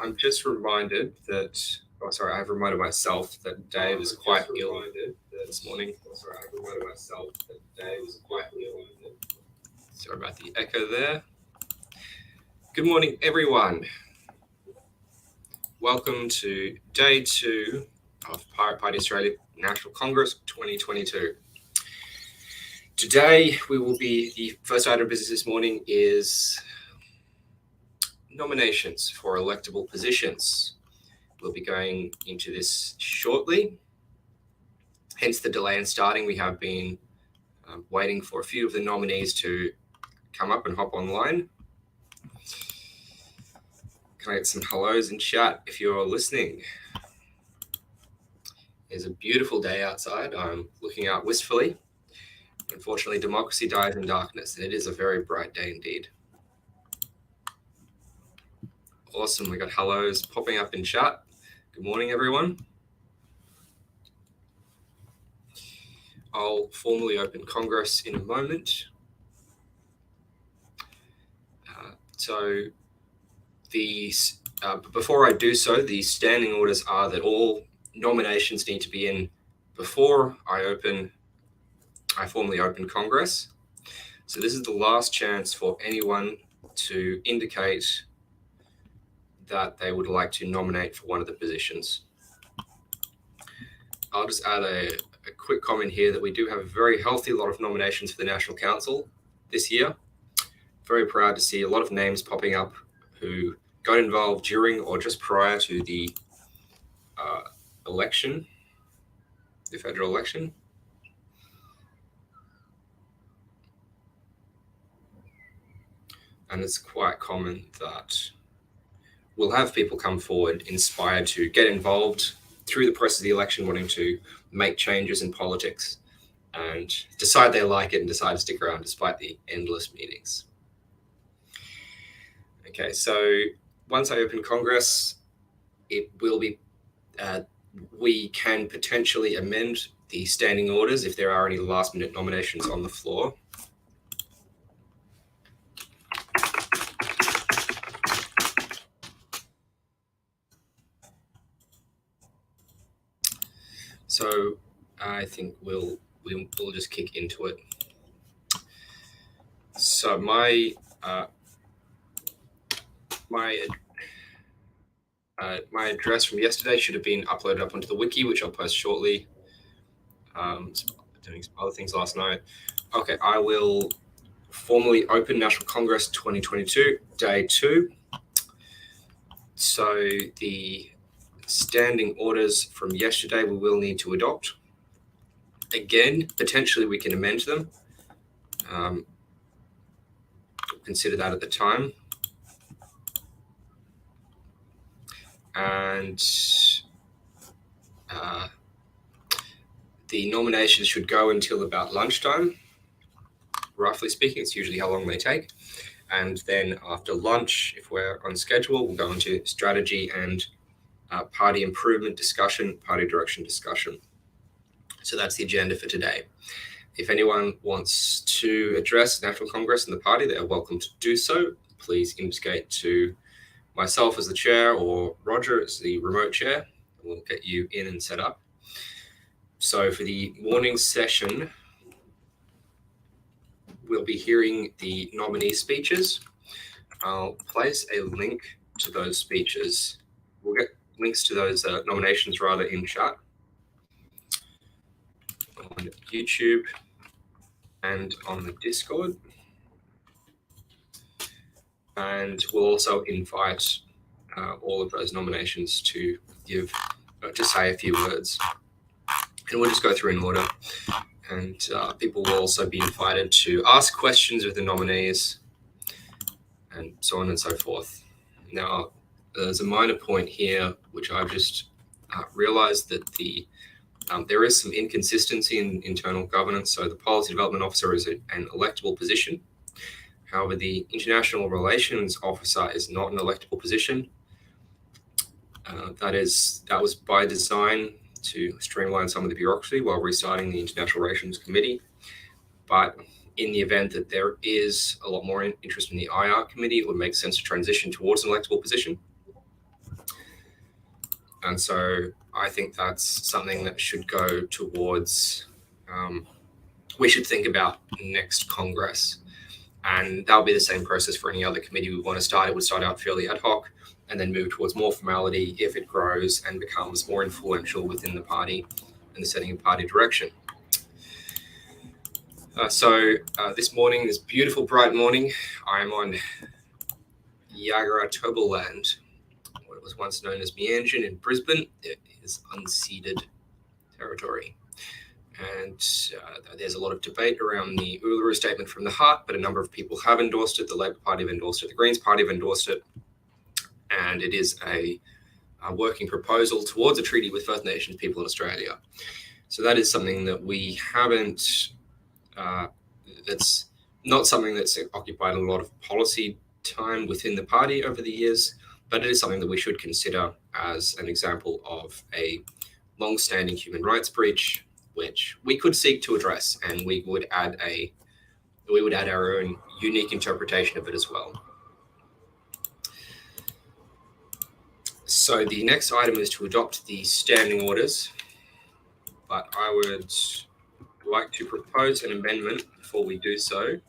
I'm just reminded that, I've reminded myself that Dave is quite ill this morning. I've reminded myself that Dave is quite ill. Sorry about the echo there. Good morning, everyone. Welcome to day 2 of Pirate Party Australia National Congress 2022. Today, the first item of business this morning is nominations for electable positions. We'll be going into this shortly. Hence the delay in starting. We have been waiting for a few of the nominees to come up and hop online. Can I get some hellos in chat if you're listening? It's a beautiful day outside. I'm looking out wistfully. Unfortunately, democracy dies in darkness, and it is a very bright day indeed. Awesome, we got hellos popping up in chat. Good morning, everyone. I'll formally open Congress in a moment. Before I do so, the standing orders are that all nominations need to be in before I formally open Congress. So this is the last chance for anyone to indicate that they would like to nominate for one of the positions. I'll just add a quick comment here that we do have a very healthy lot of nominations for the National Council this year. Very proud to see a lot of names popping up who got involved during or just prior to the election, the federal election. And it's quite common that we'll have people come forward inspired to get involved through the process of the election, wanting to make changes in politics and decide they like it and decide to stick around despite the endless meetings. Okay, so once I open Congress, it will be, we can potentially amend the standing orders if there are any last minute nominations on the floor. So I think we'll just kick into it. So my address from yesterday should have been uploaded up onto the wiki, which I'll post shortly. Doing some other things last night. Okay, I will formally open National Congress 2022, day 2. So the standing orders from yesterday we will need to adopt. Again, potentially we can amend them. Consider that at the time. And the nominations should go until about lunchtime. Roughly speaking, it's usually how long they take. And then after lunch, if we're on schedule, we'll go into strategy and party improvement discussion, party direction discussion. So that's the agenda for today. If anyone wants to address National Congress and the party, they are welcome to do so. Please indicate to myself as the chair or Roger as the remote chair. We'll get you in and set up. So for the morning session, we'll be hearing the nominee speeches. I'll place a link to those speeches. We'll get links to those nominations rather in chat on YouTube and on the Discord. And we'll also invite all of those nominations to say a few words. And we'll just go through in order. And people will also be invited to ask questions of the nominees and so on and so forth. Now, there's a minor point here, which I've just realized that there is some inconsistency in internal governance. So the Policy Development Officer is an electable position. However, the International Relations Officer is not an electable position. That was by design to streamline some of the bureaucracy while restarting the International Relations Committee. But in the event that there is a lot more interest in the IR committee, it would make sense to transition towards an electable position. And so I think that's something that should go towards, we should think about next Congress. And that'll be the same process for any other committee we want to start. It would start out fairly ad hoc and then move towards more formality if it grows and becomes more influential within the party and the setting of party direction. So this morning, this beautiful bright morning, I'm on Yagara Toballand, what was once known as Meanjin in Brisbane. It is unceded territory. And there's a lot of debate around the Uluru Statement from the Heart, but a number of people have endorsed it. The Labor Party have endorsed it. The Greens Party have endorsed it. And it is a working proposal towards a treaty with First Nations people in Australia. So that is something that we haven't, that's not something that's occupied a lot of policy time within the party over the years, but it is something that we should consider as an example of a long-standing human rights breach, which we could seek to address, and we would add our own unique interpretation of it as well. So the next item is to adopt the standing orders, but I would like to propose an amendment before we do so.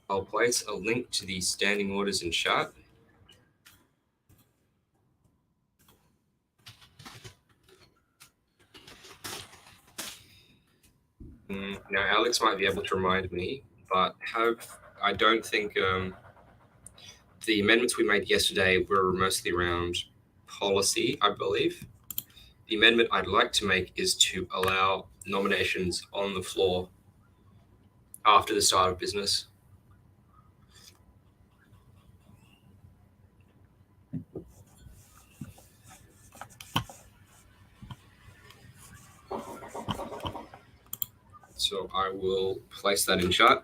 I'll place a link to the standing orders in chat. Now, Alex might be able to remind me, but I don't think the amendments we made yesterday were mostly around policy, I believe. The amendment I'd like to make is to allow nominations on the floor after the start of business. So I will place that in chat.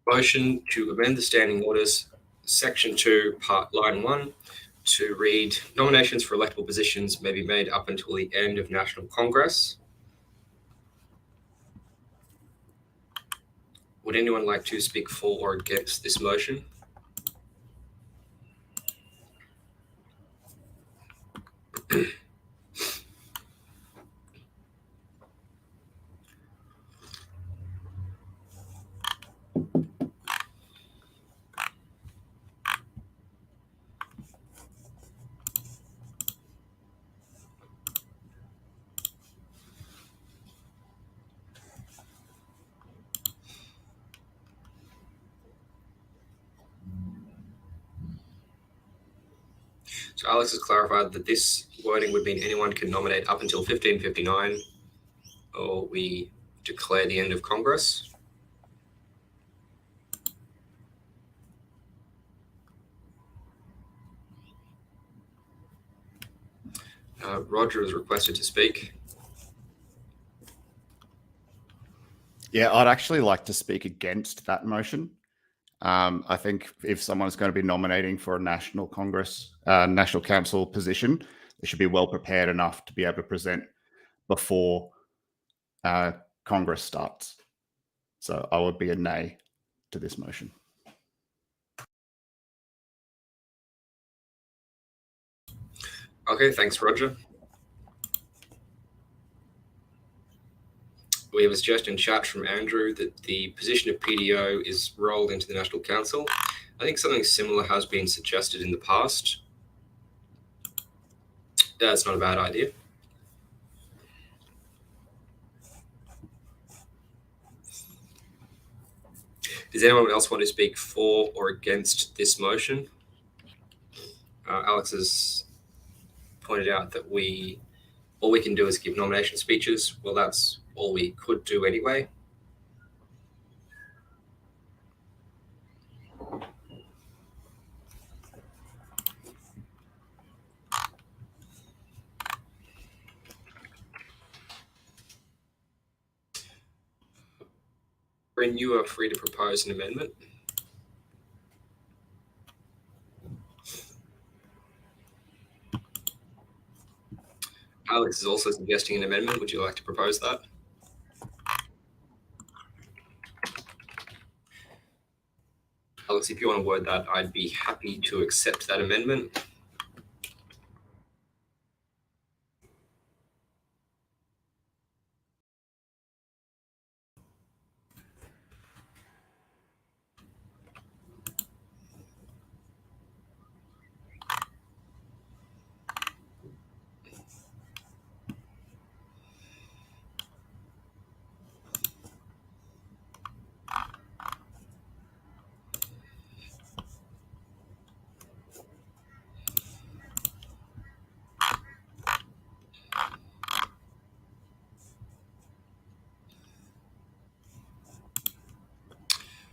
Motion to amend the standing orders, section 2, line 1, to read nominations for electable positions may be made up until the end of National Congress. Would anyone like to speak for or against this motion? So Alex has clarified that this wording would mean anyone can nominate up until 1559, or we declare the end of Congress. Roger has requested to speak. Yeah, I'd actually like to speak against that motion. I think if someone's going to be nominating for a National Congress, National Council position, they should be well prepared enough to be able to present before Congress starts. So I would be a nay to this motion. Okay, thanks, Roger. We have a suggestion in chat from Andrew that the position of PDO is rolled into the National Council. I think something similar has been suggested in the past. That's not a bad idea. Does anyone else want to speak for or against this motion? Alex has pointed out that all we can do is give nomination speeches. Well, that's all we could do anyway. Bryn, you are free to propose an amendment. Alex is also suggesting an amendment. Would you like to propose that? Alex, if you want to word that, I'd be happy to accept that amendment.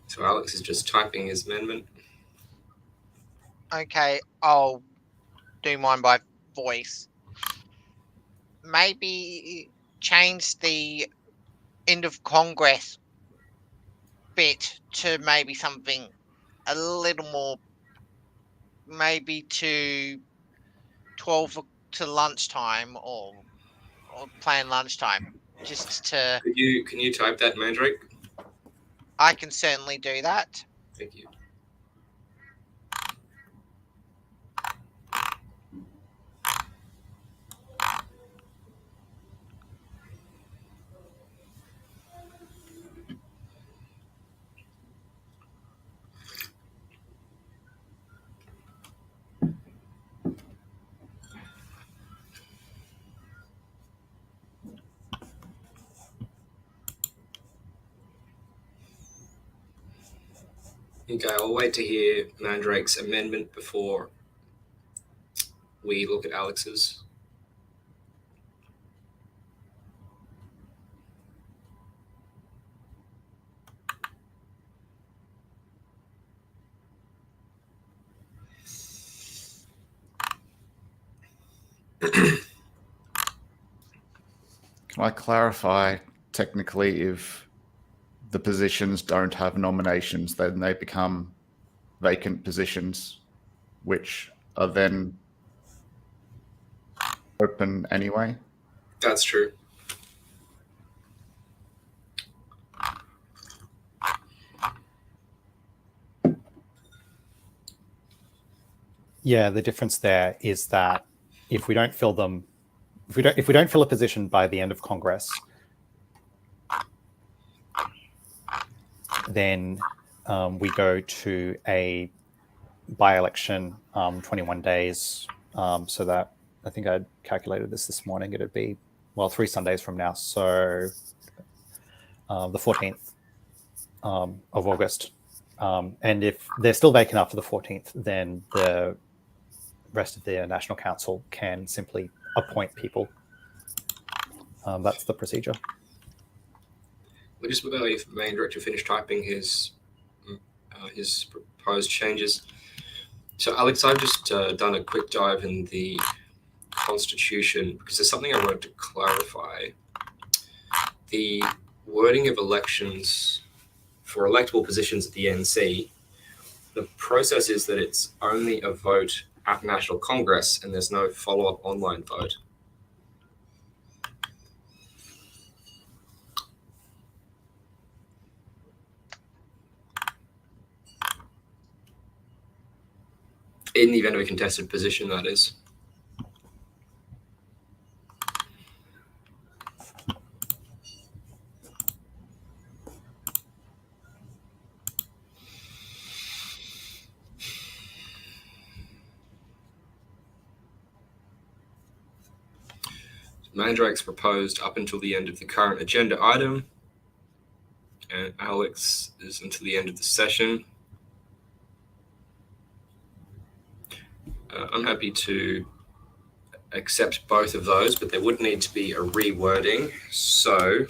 So Alex is just typing his amendment. Okay, I'll do mine by voice. Maybe change the end of Congress bit to maybe something a little more, maybe to 12 to lunchtime or plan lunchtime, just to. Can you type that, Mandrake? I can certainly do that. Thank you. Okay, I'll wait to hear Mandrake's amendment before we look at Alex's. Can I clarify technically if the positions don't have nominations, then they become vacant positions, which are then open anyway? That's true. Yeah, the difference there is that if we don't fill them, if we don't fill a position by the end of Congress, then we go to a by-election 21 days. So that, I think I calculated this morning, it'd be, well, 3 Sundays from now. So the 14th of August. And if they're still vacant after the 14th, then the rest of the National Council can simply appoint people. That's the procedure. We'll just wait for the main director to finish typing his proposed changes. So Alex, I've just done a quick dive in the Constitution because there's something I wanted to clarify. The wording of elections for electable positions at the NC, the process is that it's only a vote at National Congress and there's no follow-up online vote. In the event of a contested position, that is. Mandrake's proposed up until the end of the current agenda item, and Alex is until the end of the session. I'm happy to accept both of those, but there would need to be a rewording. So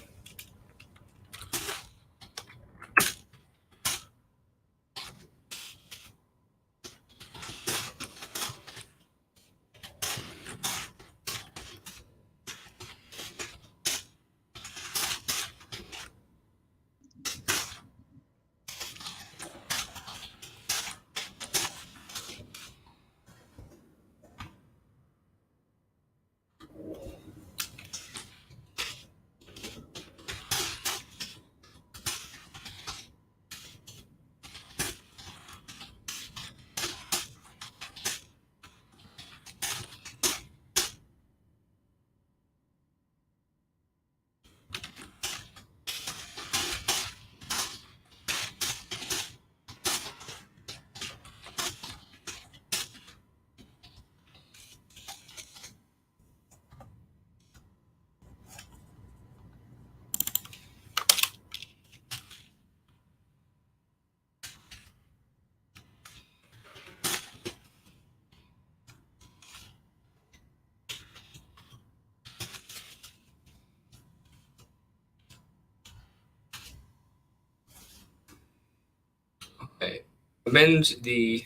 amend the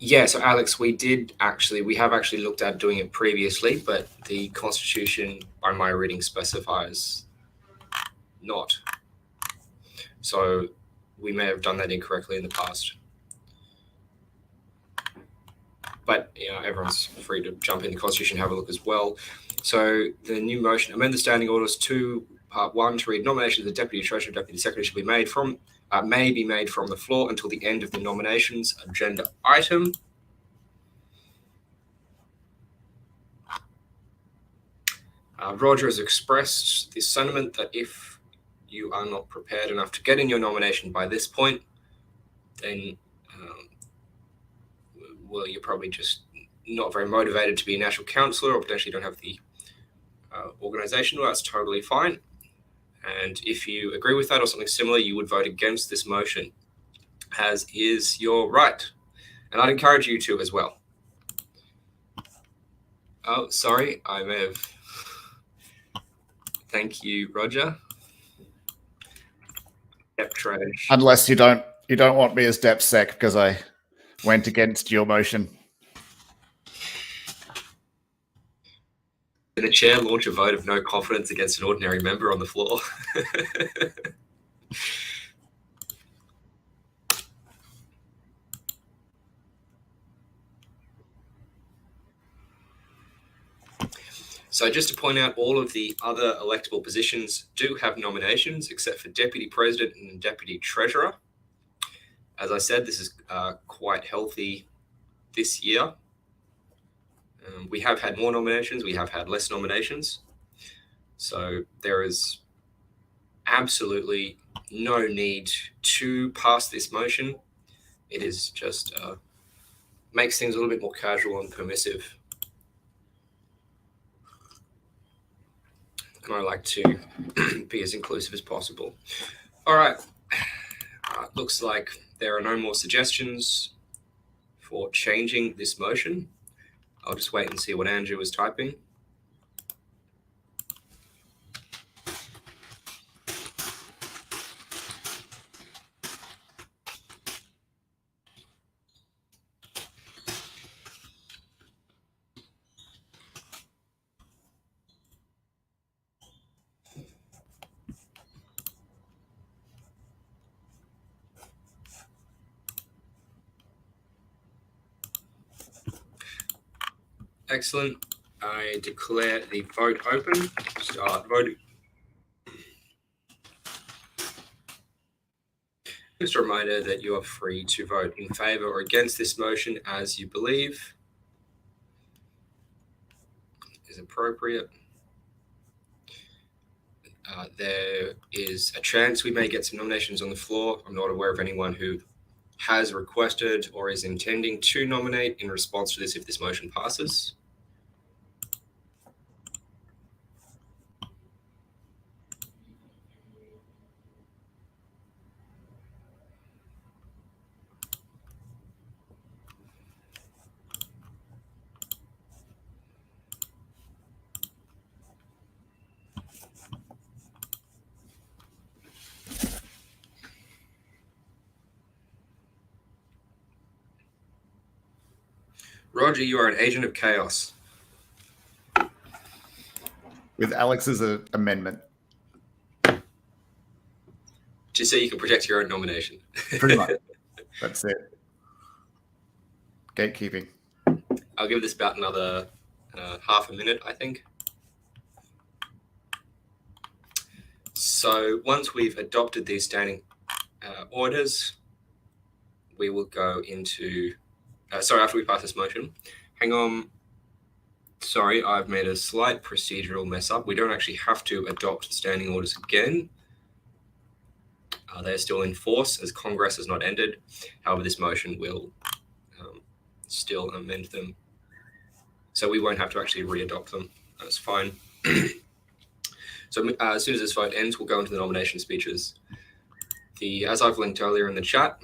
Yeah, so Alex, we have actually looked at doing it previously, but the Constitution, by my reading, specifies not. So we may have done that incorrectly in the past. But everyone's free to jump in the Constitution and have a look as well. So the new motion, amend the standing orders to Part 1 to read nominations of the Deputy Treasurer, Deputy Secretary shall be made from, may be made from the floor until the end of the nominations agenda item. Roger has expressed the sentiment that if you are not prepared enough to get in your nomination by this point, then, well, you're probably just not very motivated to be a national councillor, or potentially don't have the organisation. Well, that's totally fine. And if you agree with that or something similar, you would vote against this motion, as is your right. And I'd encourage you to as well. Oh, sorry, I may have... Thank you, Roger. Dep Tresh. Unless you don't want me as Dep Sec because I went against your motion. Can the chair launch a vote of no confidence against an ordinary member on the floor? So just to point out, all of the other electable positions do have nominations, except for Deputy President and Deputy Treasurer. As I said, this is quite healthy this year. We have had more nominations. We have had less nominations. So there is absolutely no need to pass this motion. It is just makes things a little bit more casual and permissive. And I like to be as inclusive as possible. All right. Looks like there are no more suggestions for changing this motion. I'll just wait and see what Andrew is typing. Excellent. I declare the vote open. Start voting. Just a reminder that you are free to vote in favour or against this motion as you believe is appropriate. There is a chance we may get some nominations on the floor. I'm not aware of anyone who has requested or is intending to nominate in response to this if this motion passes. Roger, you are an agent of chaos. With Alex's amendment. Just so you can protect your own nomination. Pretty much. That's it. Gatekeeping. I'll give this about another half a minute, I think. So once we've adopted these standing orders, we will go into... after we pass this motion. Hang on. Sorry, I've made a slight procedural mess up. We don't actually have to adopt standing orders again. They're still in force as Congress has not ended. However, this motion will still amend them. So we won't have to actually re-adopt them. That's fine. So as soon as this vote ends, we'll go into the nomination speeches. As I've linked earlier in the chat,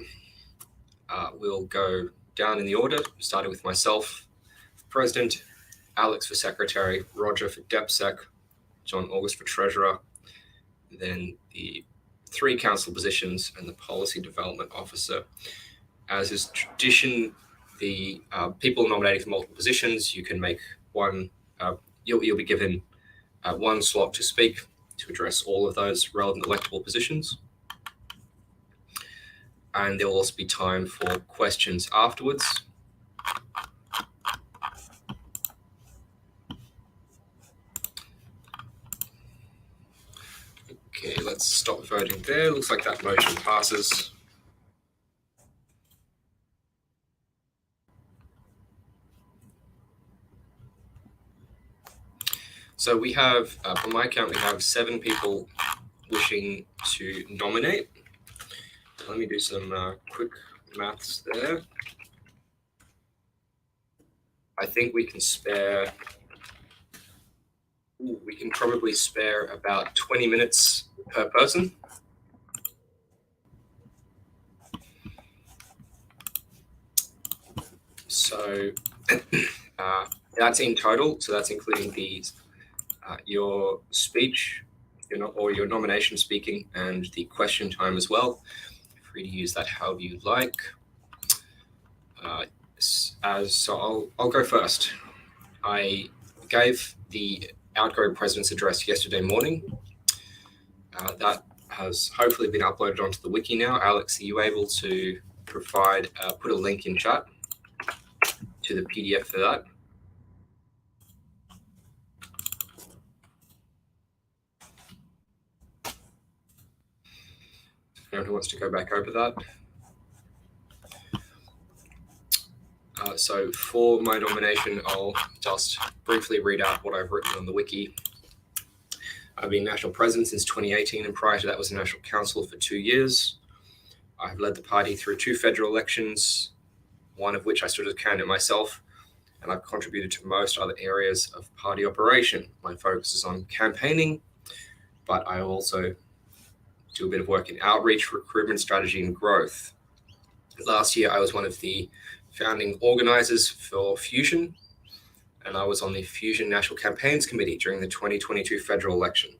we'll go down in the order, starting with myself for President, Alex for Secretary, Roger for DepSec, John August for Treasurer, then the 3 council positions, and the policy development officer. As is tradition, the people nominating for multiple positions, you can make one, you'll be given 1 slot to speak to address all of those relevant electable positions. And there will also be time for questions afterwards. Okay, let's stop voting there. Looks like that motion passes. So we have, from my count, we have 7 people wishing to nominate. Let me do some quick maths there. I think we can spare, we can probably spare about 20 minutes per person. So that's in total. So that's including the your speech, or your nomination speaking, and the question time as well. Free to use that however you like. So I'll go first. I gave the outgoing president's address yesterday morning. That has hopefully been uploaded onto the wiki now. Alex, are you able to provide, put a link in chat to the PDF for that? Anyone who wants to go back over that? So for my nomination, I'll just briefly read out what I've written on the wiki. I've been national president since 2018, and prior to that was a national council for 2 years. I've led the party through 2 federal elections, one of which I stood as a candidate myself, and I've contributed to most other areas of party operation. My focus is on campaigning, but I also do a bit of work in outreach, recruitment, strategy, and growth. Last year, I was one of the founding organizers for Fusion, and I was on the Fusion National Campaigns Committee during the 2022 federal election.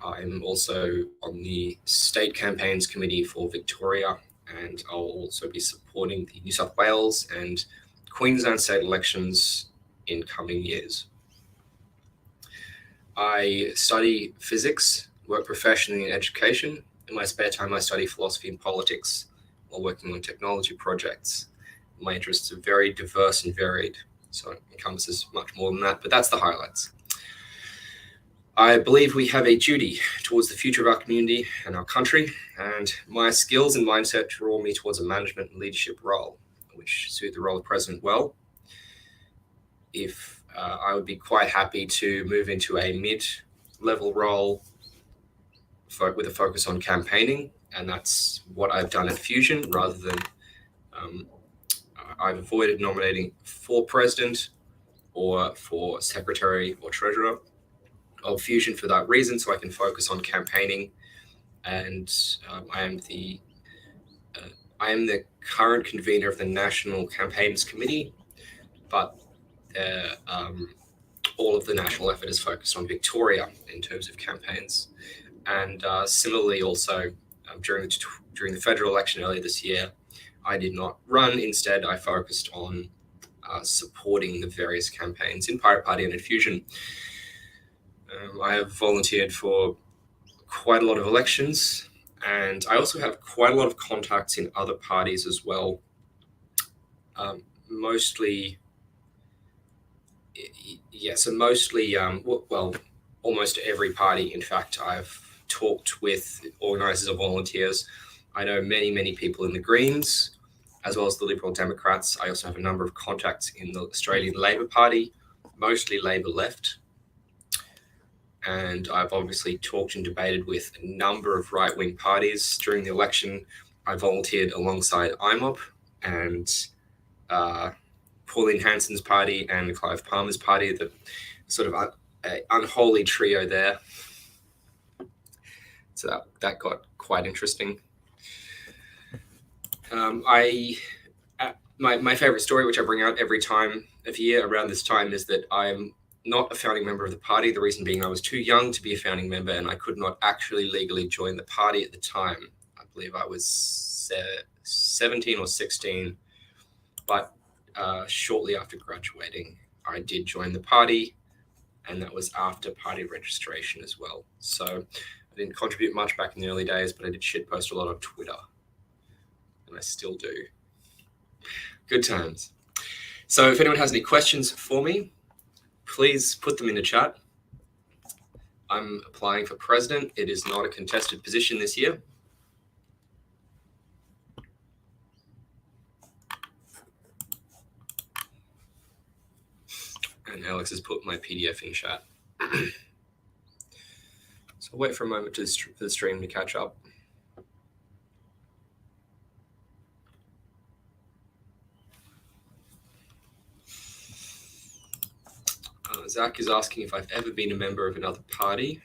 I'm also on the State Campaigns Committee for Victoria, and I'll also be supporting the New South Wales and Queensland state elections in coming years. I study physics, work professionally in education. In my spare time, I study philosophy and politics while working on technology projects. My interests are very diverse and varied, so it encompasses much more than that, but that's the highlights. I believe we have a duty towards the future of our community and our country, and my skills and mindset draw me towards a management and leadership role, which suit the role of president well. If I would be quite happy to move into a mid-level role with a focus on campaigning, and that's what I've done at Fusion, rather than I've avoided nominating for president or for secretary or treasurer of Fusion for that reason, so I can focus on campaigning. And I am the current convener of the National Campaigns Committee, but all of the national effort is focused on Victoria in terms of campaigns. And similarly, also during the federal election earlier this year, I did not run. Instead, I focused on supporting the various campaigns in Pirate Party and in Fusion. I have volunteered for quite a lot of elections, and I also have quite a lot of contacts in other parties as well. Mostly, almost every party. In fact, I've talked with organisers or volunteers. I know many people in the Greens, as well as the Liberal Democrats. I also have a number of contacts in the Australian Labor Party, mostly Labor left. And I've obviously talked and debated with a number of right-wing parties. During the election, I volunteered alongside IMOP and Pauline Hanson's party and Clive Palmer's party, the sort of unholy trio there. So that got quite interesting. My favorite story, which I bring out every time of year around this time, is that I'm not a founding member of the party. The reason being I was too young to be a founding member and I could not actually legally join the party at the time. I believe I was 17 or 16, but shortly after graduating, I did join the party, and that was after party registration as well. So I didn't contribute much back in the early days, but I did shitpost a lot on Twitter, and I still do. Good times. So if anyone has any questions for me, please put them in the chat. I'm applying for president. It is not a contested position this year. And Alex has put my PDF in chat. So I'll wait for a moment for the stream to catch up. Zach is asking if I've ever been a member of another party.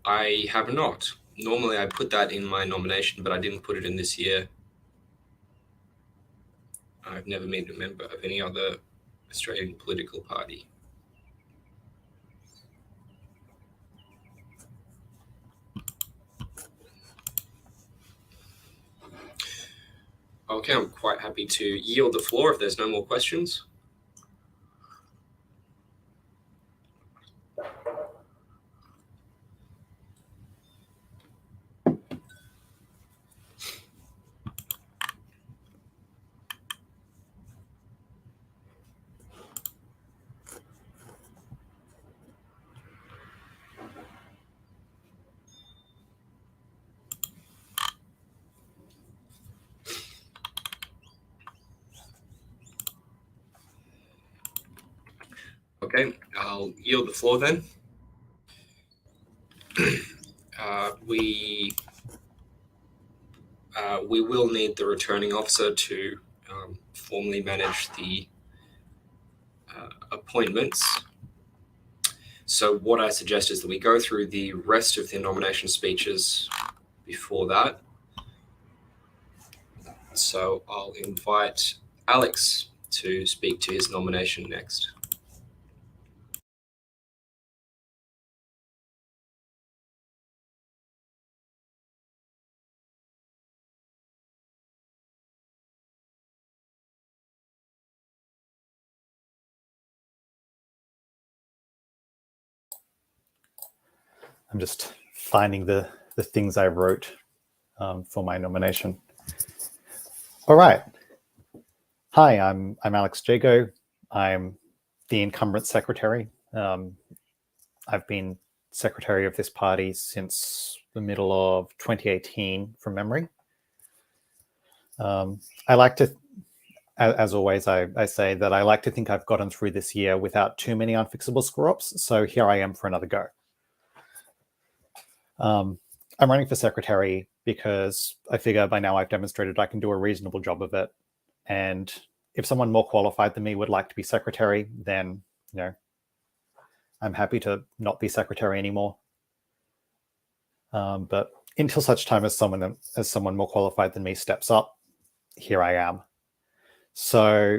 I have not. Normally I put that in my nomination, but I didn't put it in this year. I've never been a member of any other Australian political party. Okay, I'm quite happy to yield the floor if there's no more questions. Okay, I'll yield the floor then. We will need the returning officer to formally manage the appointments. So what I suggest is that we go through the rest of the nomination speeches before that. So I'll invite Alex to speak to his nomination next. I'm just finding the things I wrote for my nomination. All right. Hi, I'm Alex Jago. I'm the incumbent secretary. I've been secretary of this party since the middle of 2018 from memory. I like to, as always, I say that I like to think I've gotten through this year without too many unfixable screw-ups. So here I am for another go. I'm running for secretary because I figure by now I've demonstrated I can do a reasonable job of it. And if someone more qualified than me would like to be secretary, then, you know, I'm happy to not be secretary anymore. But until such time as someone more qualified than me steps up, here I am. So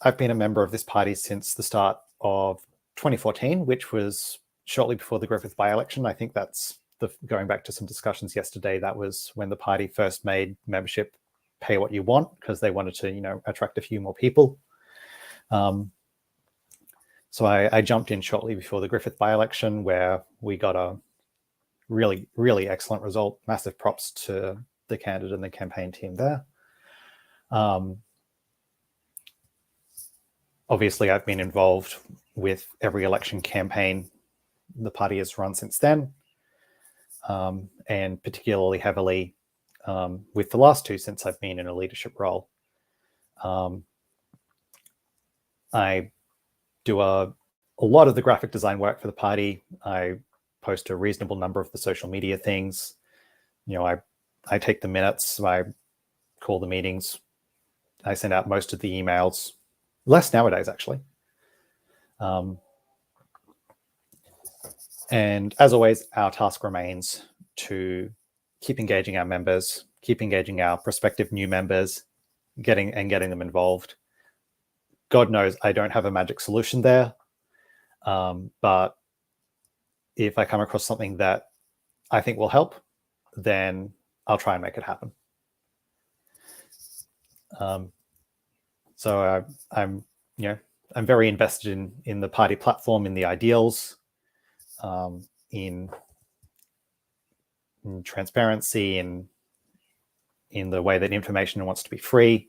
I've been a member of this party since the start of 2014, which was shortly before the Griffith by-election. I think that's going back to some discussions yesterday. That was when the party first made membership pay what you want because they wanted to, you know, attract a few more people. So I jumped in shortly before the Griffith by-election, where we got a really, really excellent result. Massive props to the candidate and the campaign team there. Obviously, I've been involved with every election campaign the party has run since then, and particularly heavily with the last two since I've been in a leadership role. I do a lot of the graphic design work for the party. I post a reasonable number of the social media things. You know, I take the minutes, I call the meetings, I send out most of the emails. Less nowadays, actually. And as always, our task remains to keep engaging our members, keep engaging our prospective new members, getting them involved, God knows I don't have a magic solution there. But if I come across something that I think will help, then I'll try and make it happen. So I'm very invested in the party platform, in the ideals, in transparency, in the way that information wants to be free.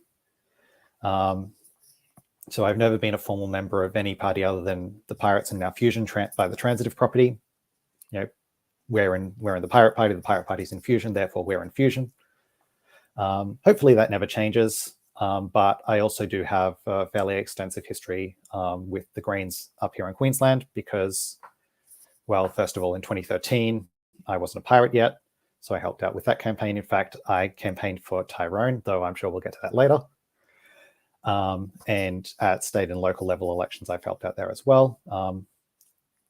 So I've never been a formal member of any party other than the Pirates and now Fusion by the transitive property. We're in the Pirate Party. The Pirate Party's in Fusion, therefore we're in Fusion. Hopefully that never changes. But I also do have a fairly extensive history with the Greens up here in Queensland because, well, first of all, in 2013, I wasn't a pirate yet, so I helped out with that campaign. In fact, I campaigned for Tyrone, though I'm sure we'll get to that later. And at state and local level elections, I've helped out there as well.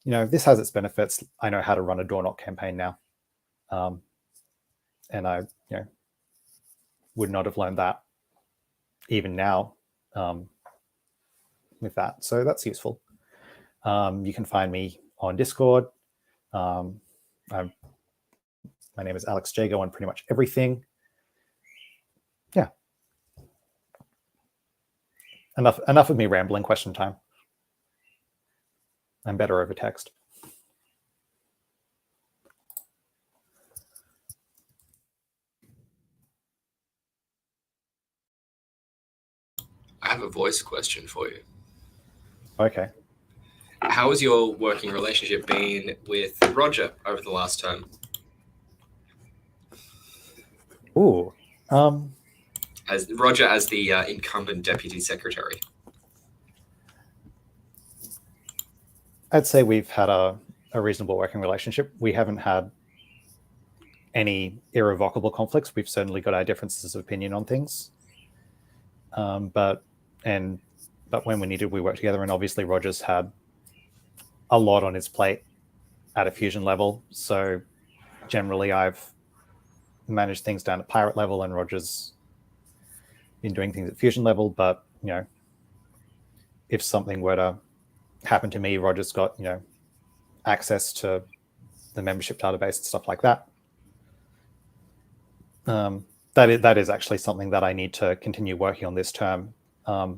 This has its benefits. I know how to run a door knock campaign now. And I would not have learned that even now with that. So that's useful. You can find me on Discord. My name is Alex Jago on pretty much everything. Yeah. Enough of me rambling. Question time. I'm better over text. I have a voice question for you. Okay. How has your working relationship been with Roger over the last term? Ooh. As Roger as the incumbent deputy secretary. I'd say we've had a reasonable working relationship. We haven't had any irrevocable conflicts. We've certainly got our differences of opinion on things. But when we needed, we worked together. And obviously Roger's had a lot on his plate at a Fusion level. So generally I've managed things down at Pirate level and Roger's been doing things at Fusion level. But, if something were to happen to me, Roger's got, access to the membership database and stuff like that. That is actually something that I need to continue working on this term. I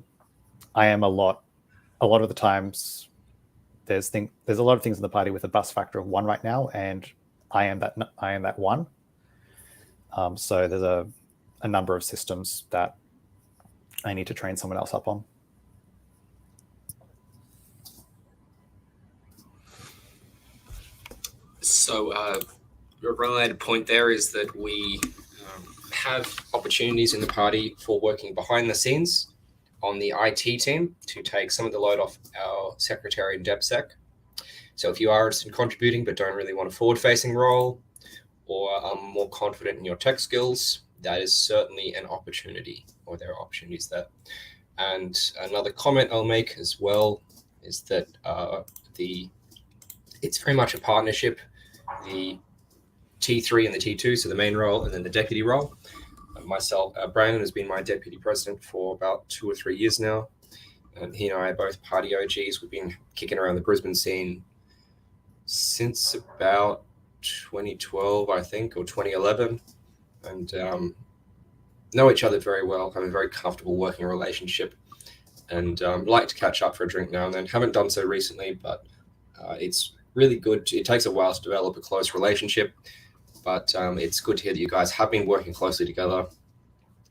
am a lot of the times there's a lot of things in the party with a bus factor of 1 right now, and I am that 1. So there's a number of systems that I need to train someone else up on. So a related point there is that we have opportunities in the party for working behind the scenes on the IT team to take some of the load off our secretary and DepSec. So if you are interested in contributing but don't really want a forward-facing role or are more confident in your tech skills, that is certainly an opportunity, or there are opportunities there. And another comment I'll make as well is that it's very much a partnership. The T3 and the T2, so the main role and then the deputy role. Myself, Brandon has been my deputy president for about 2 or 3 years now. And he and I are both party OGs. We've been kicking around the Brisbane scene since about 2012, I think, or 2011. And know each other very well, have a very comfortable working relationship, and like to catch up for a drink now and then. Haven't done so recently, but it's really good. It takes a while to develop a close relationship, but it's good to hear that you guys have been working closely together.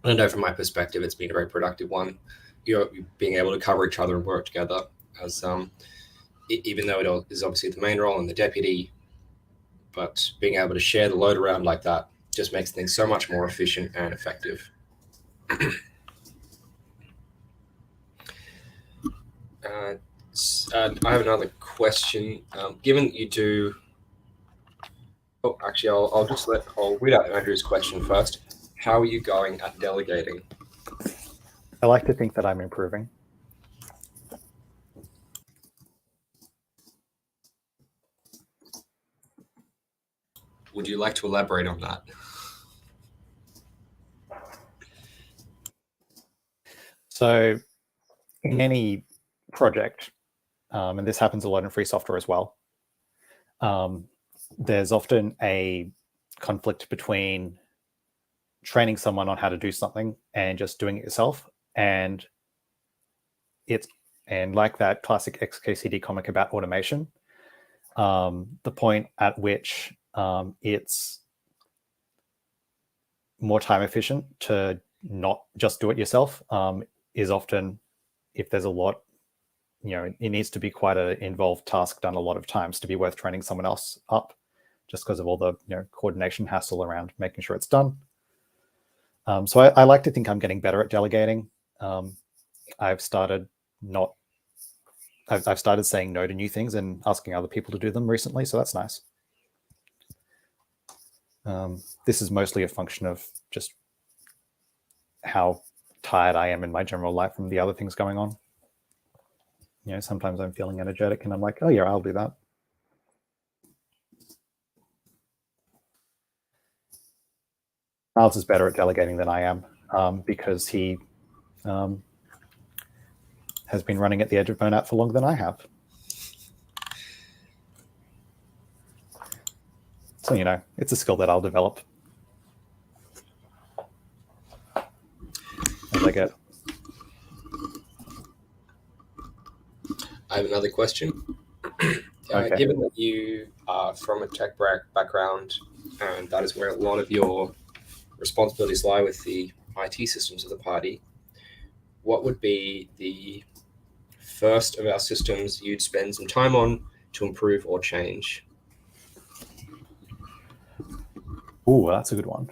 And I know from my perspective, it's been a very productive one. Being able to cover each other and work together, as even though it is obviously the main role and the deputy, but being able to share the load around like that just makes things so much more efficient and effective. I have another question. Given that you do, actually, I'll read out Andrew's question first. How are you going at delegating? I like to think that I'm improving. Would you like to elaborate on that? So in any project, and this happens a lot in free software as well, there's often a conflict between training someone on how to do something and just doing it yourself. And like that classic XKCD comic about automation, the point at which it's more time efficient to not just do it yourself is often, if there's a lot, it needs to be quite an involved task done a lot of times to be worth training someone else up, just because of all the coordination hassle around making sure it's done. So I like to think I'm getting better at delegating. I've started saying no to new things and asking other people to do them recently, so that's nice. This is mostly a function of just how tired I am in my general life from the other things going on. Sometimes I'm feeling energetic and I'm like, oh yeah, I'll do that. Miles is better at delegating than I am because he has been running at the edge of burnout for longer than I have. So, it's a skill that I'll develop as I get. I have another question. Okay. Given that you are from a tech background, and that is where a lot of your responsibilities lie with the IT systems of the party, what would be the first of our systems you'd spend some time on to improve or change? Ooh, that's a good one.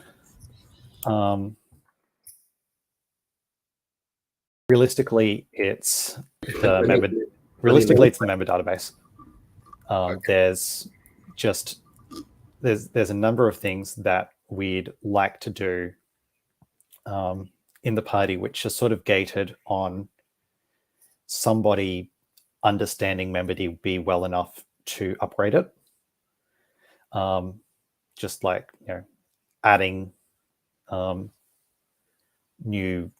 Realistically, it's the member. Realistically, it's the member database. Okay. There's a number of things that we'd like to do in the party, which are sort of gated on somebody understanding MemberDB well enough to upgrade it. Just like adding new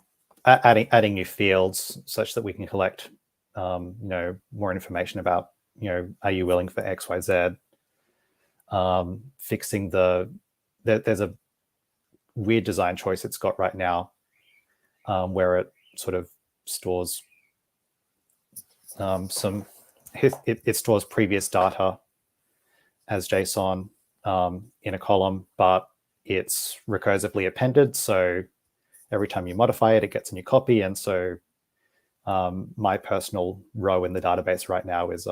fields such that we can collect more information about are you willing for XYZ. Fixing there's a weird design choice it's got right now where it sort of stores it stores previous data as JSON in a column, but it's recursively appended. So every time you modify it, it gets a new copy. And so my personal row in the database right now is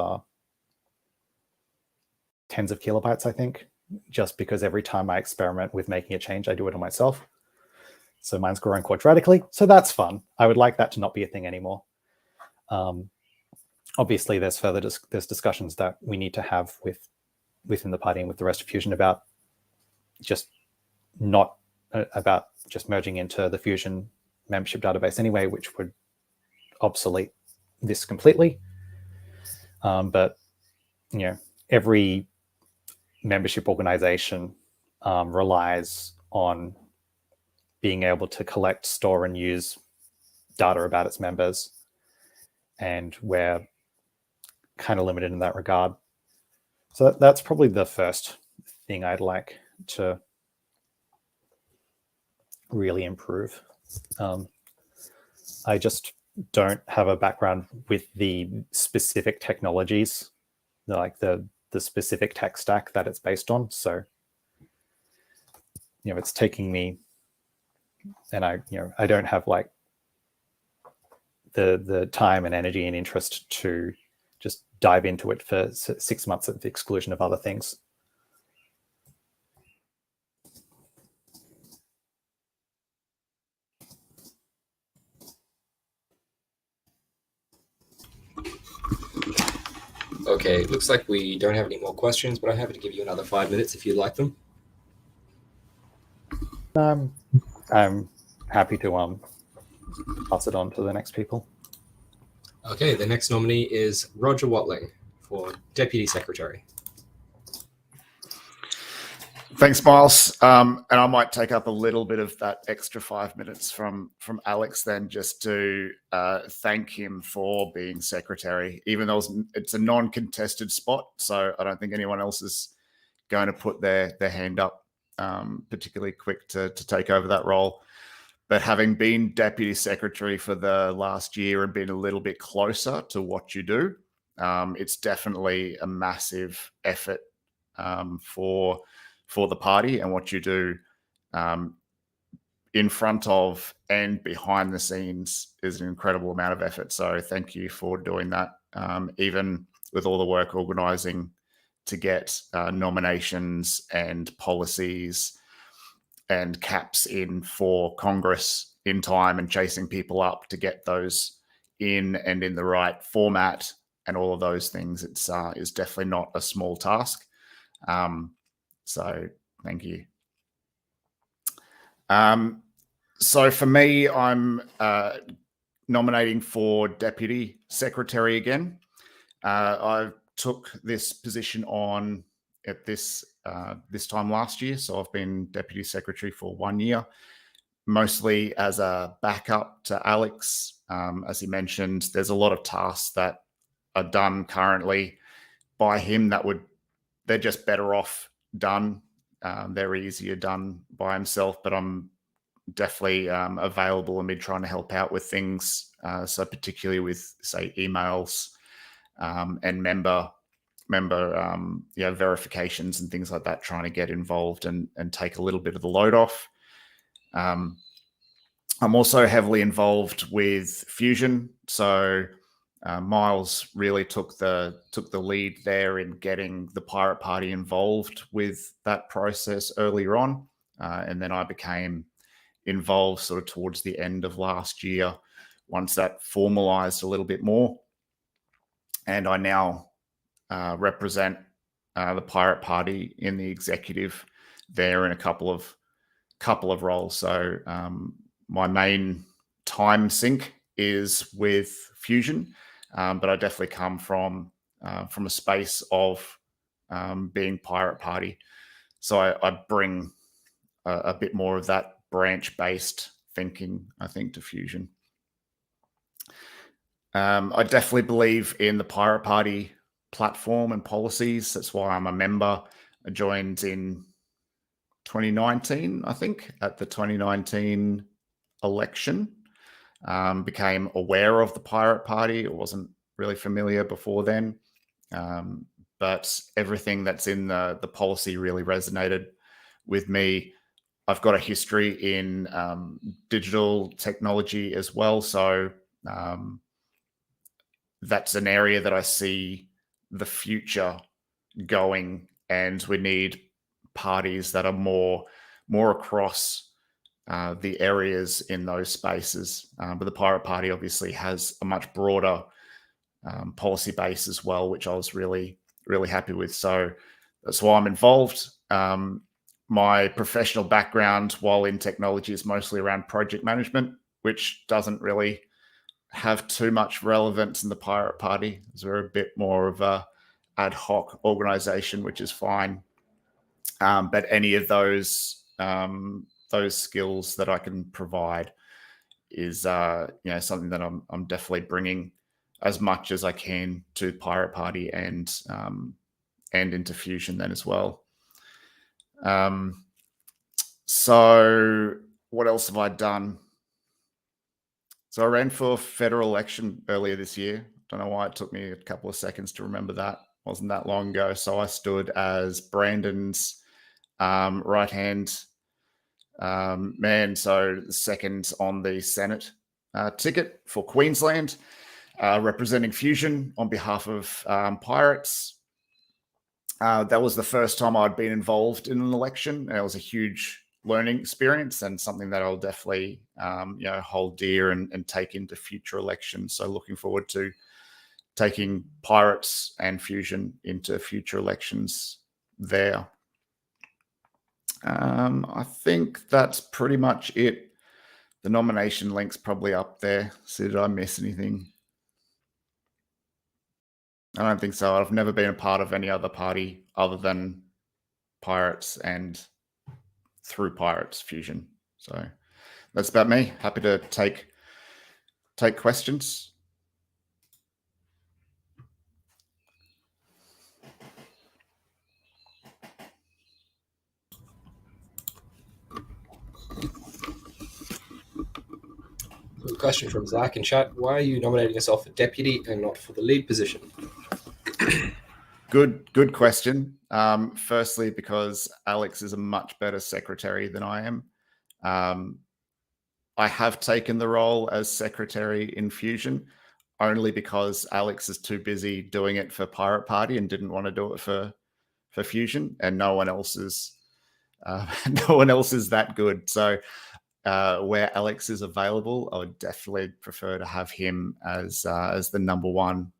tens of kilobytes, I think, just because every time I experiment with making a change, I do it on myself. So mine's growing quadratically. So that's fun. I would like that to not be a thing anymore. Obviously, there's discussions that we need to have within the party and with the rest of Fusion about just merging into the Fusion membership database anyway, which would obsolete this completely. But every membership organization relies on being able to collect, store, and use data about its members, and we're kind of limited in that regard. So that's probably the first thing I'd like to really improve. I just don't have a background with the specific technologies, like the specific tech stack that it's based on. So, it's taking me, and I don't have like the time and energy and interest to just dive into it for 6 months at the exclusion of other things. Okay, looks like we don't have any more questions, but I'm happy to give you another 5 minutes if you'd like them. I'm happy to pass it on to the next people. Okay, the next nominee is Roger Watling for Deputy Secretary. Thanks, Miles. And I might take up a little bit of that extra 5 minutes from Alex then, just to thank him for being secretary, even though it's a non-contested spot. So I don't think anyone else is going to put their hand up particularly quick to take over that role. But having been deputy secretary for the last year and been a little bit closer to what you do, it's definitely a massive effort for the party, and what you do in front of and behind the scenes is an incredible amount of effort. So thank you for doing that, even with all the work organising to get nominations and policies and caps in for Congress in time, and chasing people up to get those in and in the right format and all of those things. It's definitely not a small task. So thank you. So for me, I'm nominating for deputy secretary again. I took this position on at this time last year, so I've been deputy secretary for 1 year, mostly as a backup to Alex. As he mentioned, there's a lot of tasks that are done currently by him they're just better off done. They're easier done by himself, but I'm definitely available and been trying to help out with things. So particularly with, say, emails and member verifications and things like that, trying to get involved and take a little bit of the load off. I'm also heavily involved with Fusion. So Miles really took the lead there in getting the Pirate Party involved with that process earlier on, and then I became involved sort of towards the end of last year, once that formalized a little bit more. And I now represent the Pirate Party in the executive there in a couple of roles. So my main time sink is with Fusion. But I definitely come from a space of being Pirate Party. So I bring a bit more of that branch-based thinking, I think, to Fusion. I definitely believe in the Pirate Party platform and policies. That's why I'm a member. I joined in 2019, I think, at the 2019 election. Became aware of the Pirate Party. It wasn't really familiar before then, but everything that's in the policy really resonated with me. I've got a history in digital technology as well, so that's an area that I see the future going, and we need parties that are more across the areas in those spaces. But the Pirate Party obviously has a much broader policy base as well, which I was really, really happy with. So that's why I'm involved. My professional background while in technology is mostly around project management, which doesn't really have too much relevance in the Pirate Party, as we're a bit more of a ad hoc organization, which is fine. But any of those skills that I can provide is something that I'm definitely bringing as much as I can to Pirate Party and into Fusion then as well. So what else have I done? So I ran for federal election earlier this year. Don't know why it took me a couple of seconds to remember that. It wasn't that long ago. So I stood as Brandon's right-hand man, so the second on the Senate ticket for Queensland, representing Fusion on behalf of Pirates. That was the first time I'd been involved in an election, and it was a huge learning experience and something that I'll definitely hold dear and take into future elections. So looking forward to taking Pirates and Fusion into future elections there. I think that's pretty much it. The nomination link's probably up there. So did I miss anything? I don't think so. I've never been a part of any other party other than Pirates and through Pirates Fusion. So that's about me. Happy to take questions. A question from Zach in chat: why are you nominating yourself for deputy and not for the lead position? Good question. Firstly, because Alex is a much better secretary than I am. I have taken the role as secretary in Fusion only because Alex is too busy doing it for Pirate Party and didn't want to do it for Fusion, and no one else is that good. So where Alex is available, I would definitely prefer to have him as the number one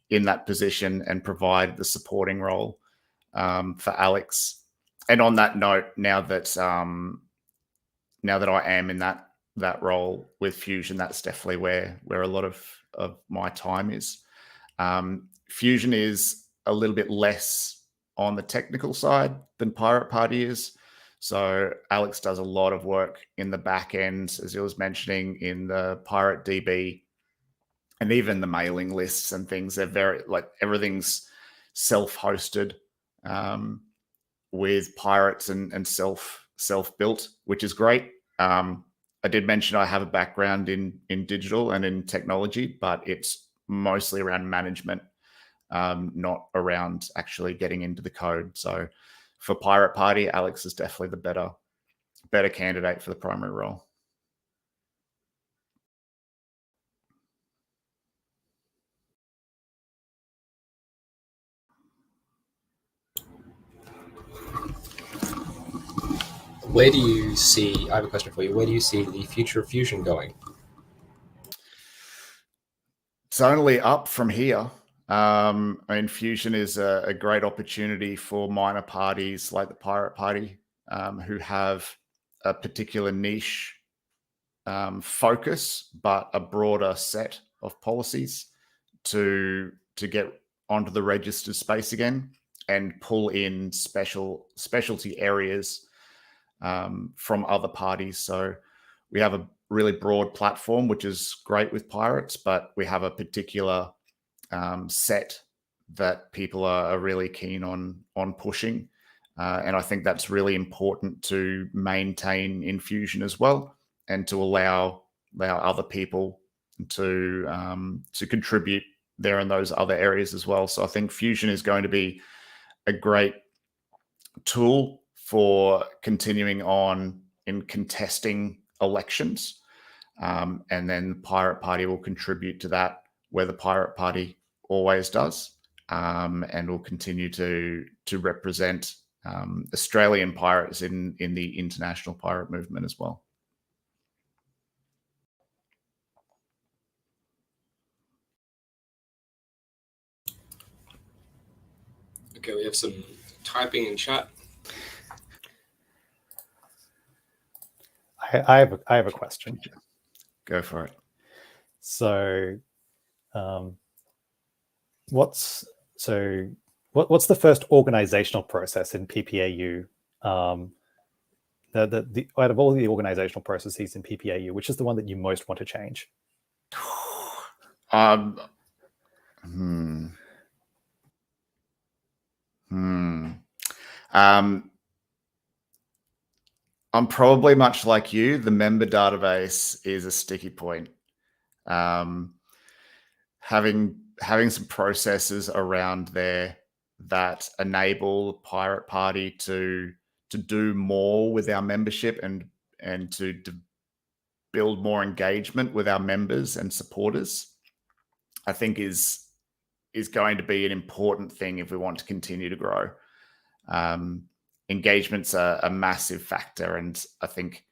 in that position and provide the supporting role for Alex. And on that note, now that I am in that role with Fusion, that's definitely where a lot of my time is. Fusion is a little bit less on the technical side than Pirate Party is. So Alex does a lot of work in the back end, as he was mentioning, in the Pirate DB, and even the mailing lists and things. They're very, like, everything's self-hosted with Pirates and self-built, which is great. I did mention I have a background in digital and in technology, but it's mostly around management, not around actually getting into the code. So for Pirate Party, Alex is definitely the better candidate for the primary role. Where do you see, I have a question for you, where do you see the future of Fusion going? It's only up from here. I mean, Fusion is a great opportunity for minor parties like the Pirate Party, who have a particular niche focus, but a broader set of policies to get onto the registered space again and pull in specialty areas from other parties. So we have a really broad platform, which is great with Pirates, but we have a particular set that people are really keen on pushing. And I think that's really important to maintain in Fusion as well, and to allow other people to contribute there in those other areas as well. So I think Fusion is going to be a great tool for continuing on in contesting elections. And then the Pirate Party will contribute to that, where the Pirate Party always does, and will continue to represent Australian pirates in the international pirate movement as well. Okay, we have some typing in chat. I have a question. Go for it. So, what's the first organizational process in PPAU? The out of all the organizational processes in PPAU, which is the one that you most want to change? I'm probably much like you. The member database is a sticky point. Having some processes around there that enable the Pirate Party to do more with our membership and to build more engagement with our members and supporters, I think is going to be an important thing if we want to continue to grow. Engagement's a massive factor, and I think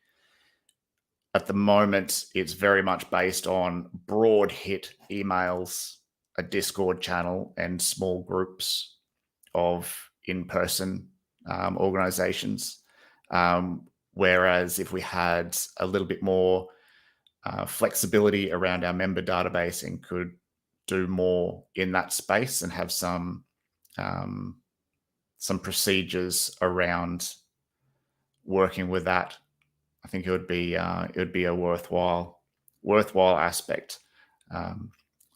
at the moment it's very much based on broad hit emails, a Discord channel, and small groups of in-person organizations. Whereas if we had a little bit more flexibility around our member database and could do more in that space and have some some procedures around working with that, I think it would be a worthwhile aspect.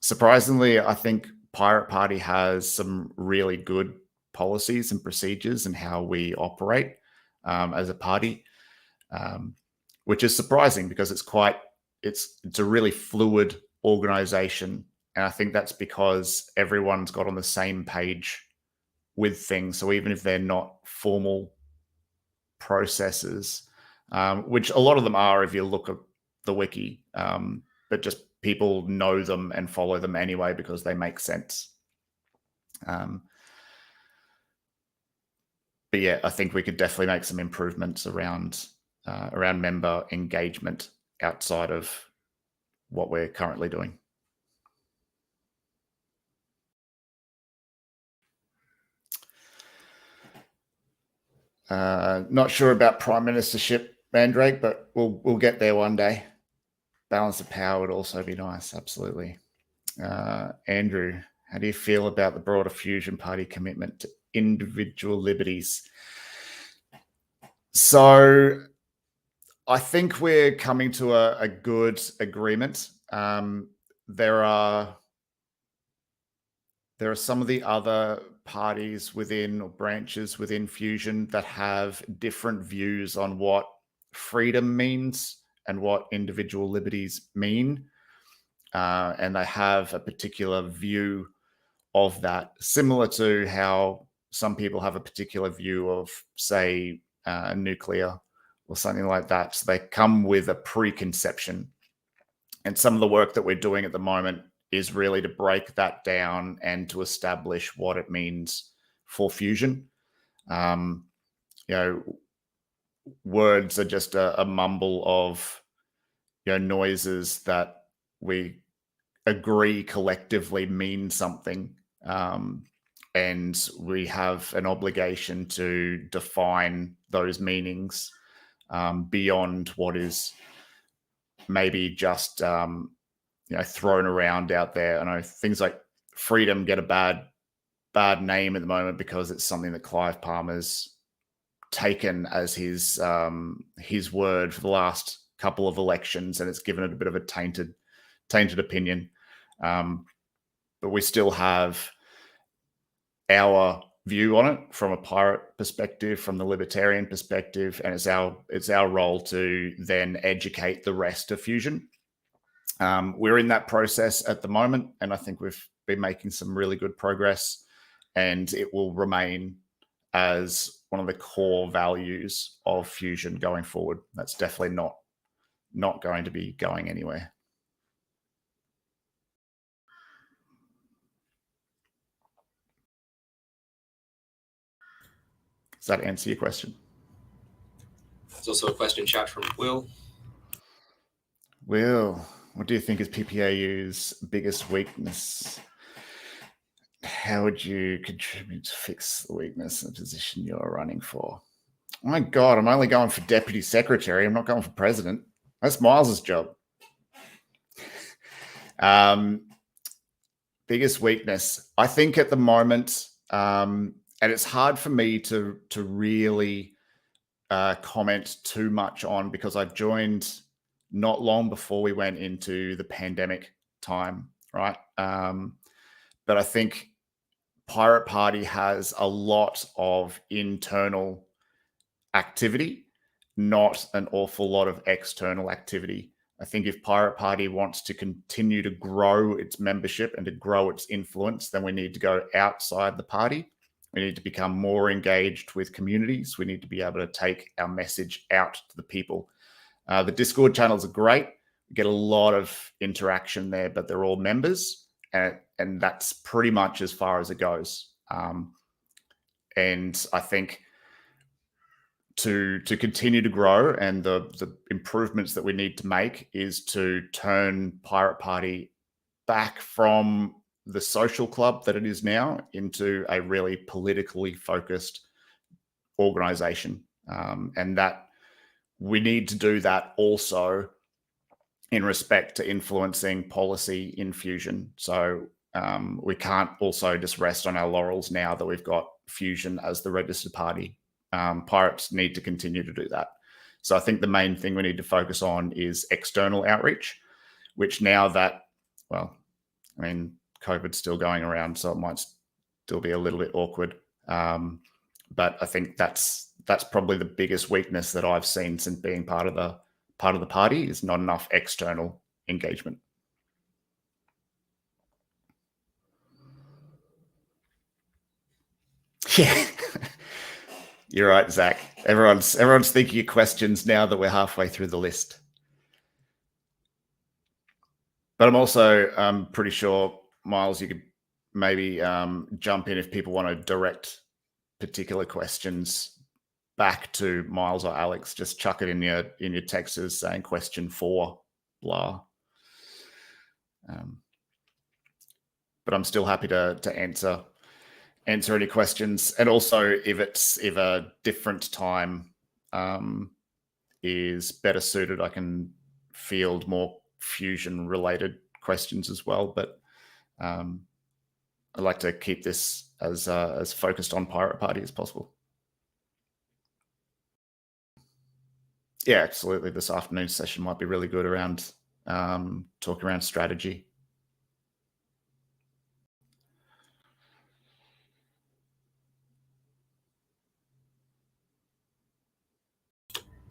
Surprisingly, I think Pirate Party has some really good policies and procedures and how we operate as a party, which is surprising because it's a really fluid organization, and I think that's because everyone's got on the same page with things. So even if they're not formal processes, which a lot of them are if you look at the wiki, but just people know them and follow them anyway because they make sense. But yeah, I think we could definitely make some improvements around member engagement outside of what we're currently doing. Not sure about prime ministership, Mandrake, but we'll get there one day. Balance of power would also be nice, absolutely. Andrew, how do you feel about the broader Fusion Party commitment to individual liberties? So I think we're coming to a good agreement. There are some of the other parties within or branches within Fusion that have different views on what freedom means and what individual liberties mean. And they have a particular view of that, similar to how some people have a particular view of, say, nuclear or something like that. So they come with a preconception. And some of the work that we're doing at the moment is really to break that down and to establish what it means for Fusion. Words are just a mumble of noises that we agree collectively mean something, and we have an obligation to define those meanings beyond what is maybe just thrown around out there. I know things like freedom get a bad name at the moment because it's something that Clive Palmer's taken as his word for the last couple of elections, and it's given it a bit of a tainted opinion. But we still have our view on it from a pirate perspective, from the libertarian perspective, and it's our role to then educate the rest of Fusion. We're in that process at the moment, and I think we've been making some really good progress, and it will remain as one of the core values of Fusion going forward. That's definitely not going to be going anywhere. Does that answer your question? There's also a question chat from Will. Will, what do you think is PPAU's biggest weakness? How would you contribute to fix the weakness in the position you're running for? Oh my God, I'm only going for deputy secretary. I'm not going for president. That's Miles's job. Biggest weakness, I think at the moment, and it's hard for me to really comment too much on because I joined not long before we went into the pandemic time, right? But I think Pirate Party has a lot of internal activity, not an awful lot of external activity. I think if Pirate Party wants to continue to grow its membership and to grow its influence, then we need to go outside the party. We need to become more engaged with communities. We need to be able to take our message out to the people. The Discord channels are great. We get a lot of interaction there, but they're all members, and that's pretty much as far as it goes. And I think to continue to grow and the improvements that we need to make is to turn Pirate Party back from the social club that it is now into a really politically focused organization. And that we need to do that also in respect to influencing policy in Fusion. So we can't also just rest on our laurels now that we've got Fusion as the registered party. Pirates need to continue to do that. So I think the main thing we need to focus on is external outreach, which now that, well, I mean, COVID's still going around, so it might still be a little bit awkward. But I think that's probably the biggest weakness that I've seen since being part of the party is not enough external engagement. Yeah. You're right, Zach. Everyone's thinking of questions now that we're halfway through the list. But I'm also pretty sure, Miles, you could maybe jump in if people want to direct particular questions back to Miles or Alex. Just chuck it in your texts saying question 4, blah. But I'm still happy to answer any questions, and also if a different time is better suited, I can field more Fusion related questions as well. But I'd like to keep this as focused on Pirate Party as possible. Yeah, absolutely. This afternoon's session might be really good around talk around strategy.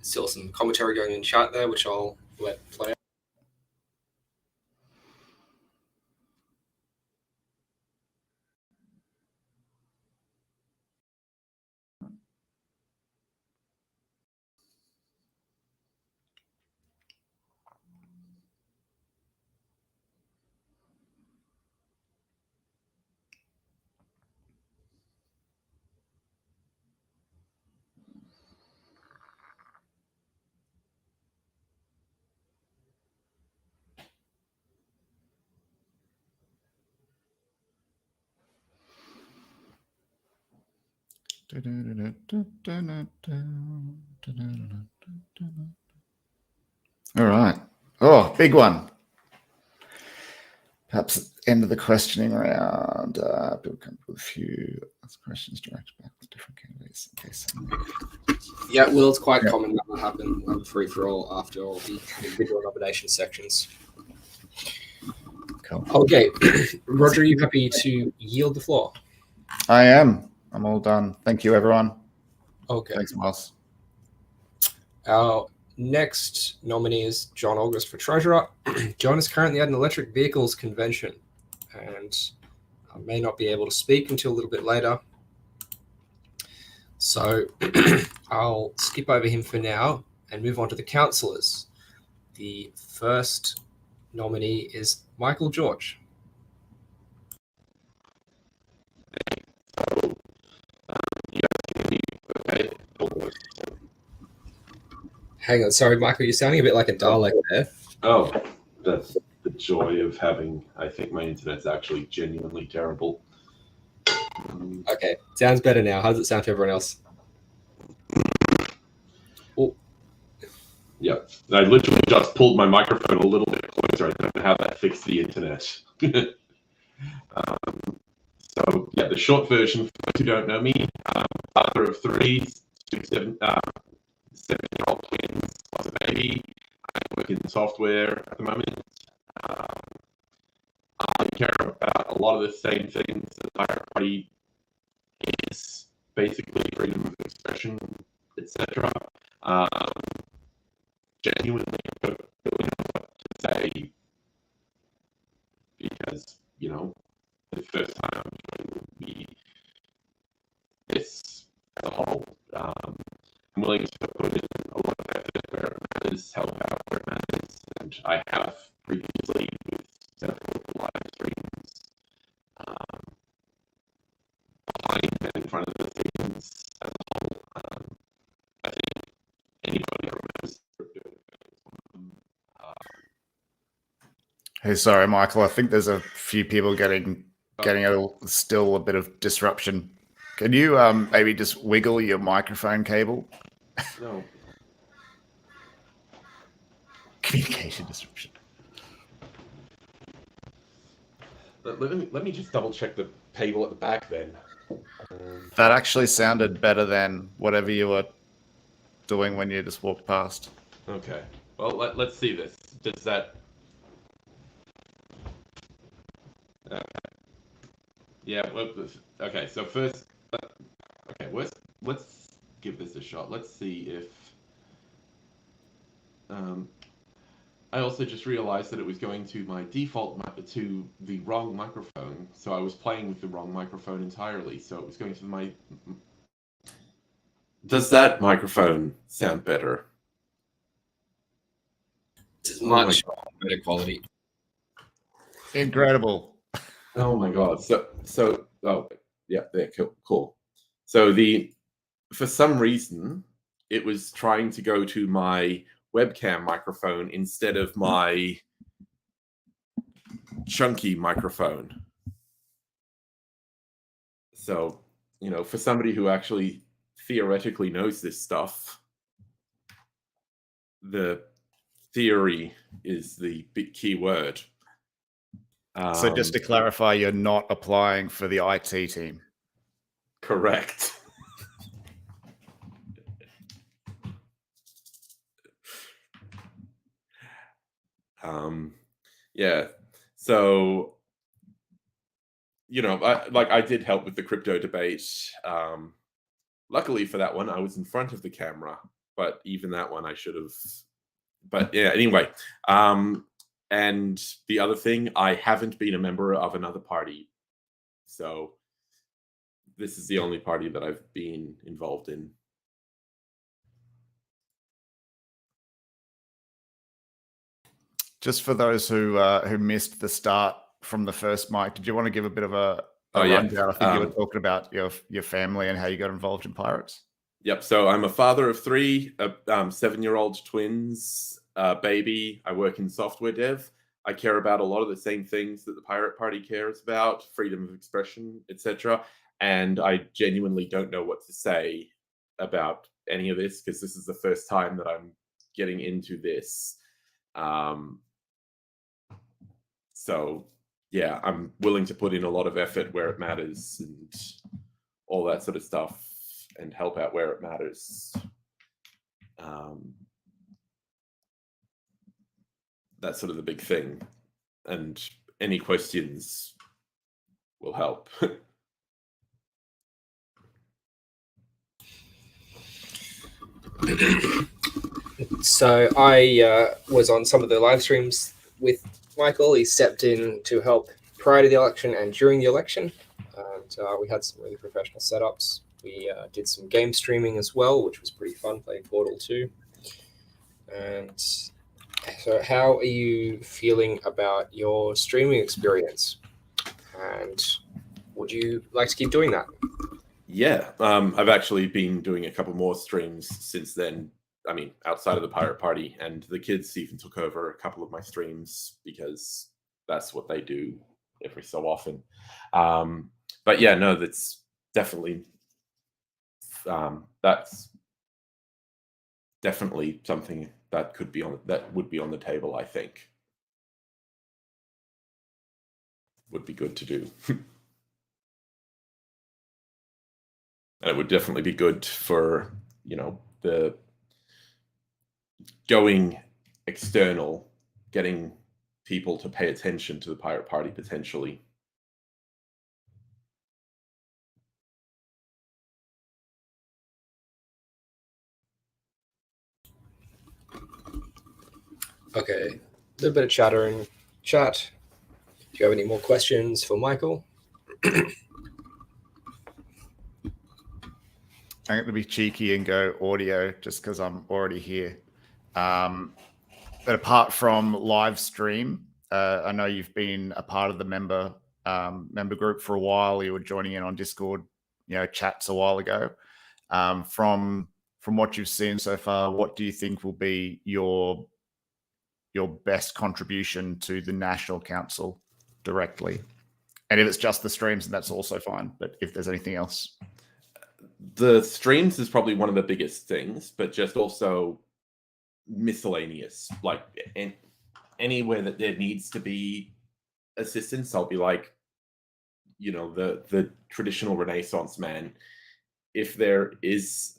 Still some commentary going in chat there, which I'll let play out. All right. Oh, big one. Perhaps end of the questioning round. People come with a few questions directed back to different candidates. In case. Yeah, well, it's quite common that will happen. We'll have a free-for-all after all the individual nomination sections. Cool. Okay. Roger, are you happy to yield the floor? I am. I'm all done. Thank you, everyone. Okay. Thanks, Miles. Our next nominee is John August for Treasurer. John is currently at an electric vehicles convention and may not be able to speak until a little bit later. So I'll skip over him for now and move on to the councillors. The first nominee is Michael George. Hang on, sorry, Michael, you're sounding a bit like a Dalek there. Oh, that's the joy of having, I think my internet's actually genuinely terrible. Okay, sounds better now. How does it sound to everyone else? Oh. Yeah, I literally just pulled my microphone a little bit closer. I don't know how that fixed the internet. So, yeah, the short version, for those who don't know me, father of 3, 7-year-old twins, plus a baby. I work in software at the moment. I care about a lot of the same things that the Pirate Party is, basically freedom of expression, etc. Genuinely, I don't really know what to say because, you know, the first time I'm doing this as a whole. I'm willing to put in a lot of effort where it matters, help out where it matters, and I have previously with several live streams behind and in front of the things as a whole. I think anybody that remembers Hey, sorry, Michael. I think there's a few people getting still a bit of disruption. Can you maybe just wiggle your microphone cable? No. Communication disruption. Let me just double check the table at the back then. That actually sounded better than whatever you were doing when you just walked past. Okay. Well, let's see this. Does that? Yeah. Well, okay. So first, okay. Let's give this a shot. Let's see if. I also just realized that it was going to my default to the wrong microphone, so I was playing with the wrong microphone entirely. So it was going to my. Does that microphone sound better? It's much better quality. Incredible. Oh my god. Oh yeah, there, cool. So for some reason it was trying to go to my webcam microphone instead of my chunky microphone. So, for somebody who actually theoretically knows this stuff, the theory is the big key word. So just to clarify, you're not applying for the IT team. Correct. Yeah. So, I did help with the crypto debate. Luckily for that one, I was in front of the camera, but even that one I should have. But yeah, anyway. And the other thing, I haven't been a member of another party. So this is the only party that I've been involved in. Just for those who missed the start from the first mic, did you want to give a bit of a rundown? I think you were talking about your family and how you got involved in pirates. Yep. So I'm a father of 3 7-year-old twins, baby. I work in software dev. I care about a lot of the same things that the Pirate Party cares about, freedom of expression, etc. And I genuinely don't know what to say about any of this because this is the first time that I'm getting into this. So yeah, I'm willing to put in a lot of effort where it matters and all that sort of stuff and help out where it matters. That's sort of the big thing. And any questions will help. So I was on some of the live streams with Michael. He stepped in to help prior to the election and during the election. And we had some really professional setups. We did some game streaming as well, which was pretty fun, playing Portal 2. And so how are you feeling about your streaming experience? And would you like to keep doing that? Yeah, I've actually been doing a couple more streams since then. I mean, outside of the Pirate Party, and the kids even took over a couple of my streams because that's what they do every so often. But yeah, no, that's definitely something that would be on the table. I think would be good to do. And it would definitely be good for, the going external, getting people to pay attention to the Pirate Party potentially. Okay, a little bit of chatter in chat. Do you have any more questions for Michael? I'm going to be cheeky and go audio just because I'm already here. But apart from live stream, I know you've been a part of the member group for a while. You were joining in on Discord, chats a while ago. From what you've seen so far, what do you think will be your best contribution to the National Council directly? And if it's just the streams, then that's also fine. But if there's anything else. The streams is probably one of the biggest things, but just also miscellaneous, like anywhere that there needs to be assistants, I'll be like, the traditional Renaissance man. If there is,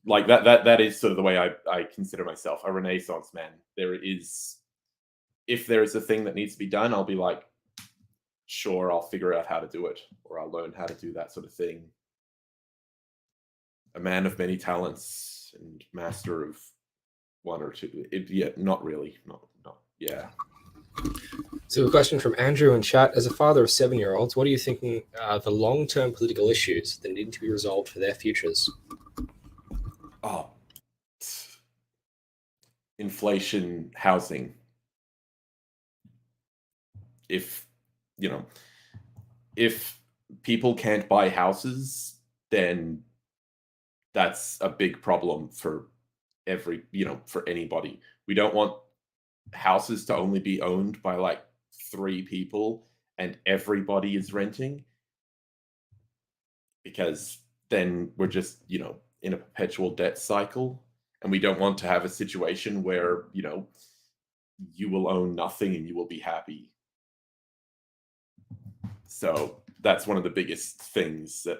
like that is sort of the way I consider myself, a Renaissance man. If there is a thing that needs to be done, I'll be like, sure, I'll figure out how to do it, or I'll learn how to do that sort of thing. A man of many talents and master of one or two. Not really. Not. Yeah. So a question from Andrew in chat. As a father of 7-year-olds, what are you thinking are the long-term political issues that need to be resolved for their futures? Oh, inflation, housing. If people can't buy houses, then that's a big problem for for anybody. We don't want houses to only be owned by like 3 people and everybody is renting, because then we're just, in a perpetual debt cycle. And we don't want to have a situation where, you will own nothing and you will be happy. So that's one of the biggest things that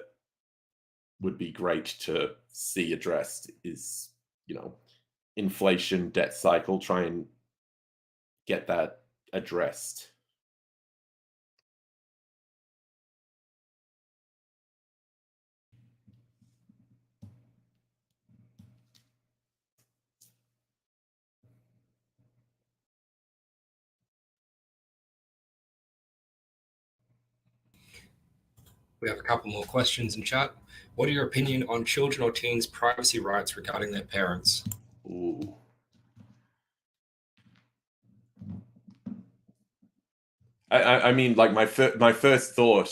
would be great to see addressed is, inflation, debt cycle, try and get that addressed. We have a couple more questions in chat. What are your opinion on children or teens' privacy rights regarding their parents? Ooh. I mean, like my first thought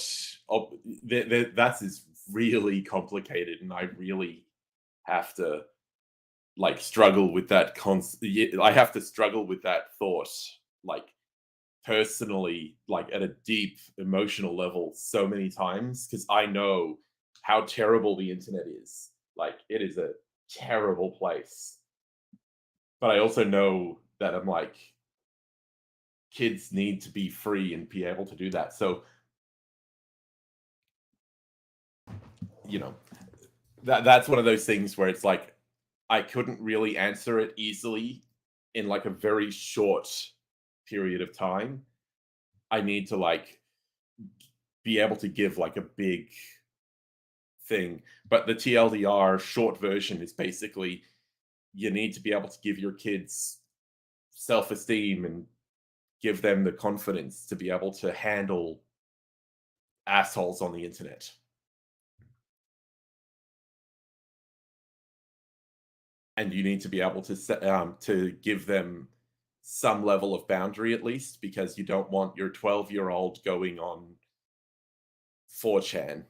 of that is really complicated, and I really have to like struggle with that I have to struggle with that thought, like personally, like at a deep emotional level so many times, because I know how terrible the internet is. Like it is a terrible place. But I also know that I'm like, kids need to be free and be able to do that. So, that's one of those things where it's like I couldn't really answer it easily in like a very short period of time. I need to like be able to give like a big thing. But the TLDR short version is basically you need to be able to give your kids self-esteem and give them the confidence to be able to handle assholes on the internet. And you need to be able to give them some level of boundary at least, because you don't want your 12-year-old going on 4chan,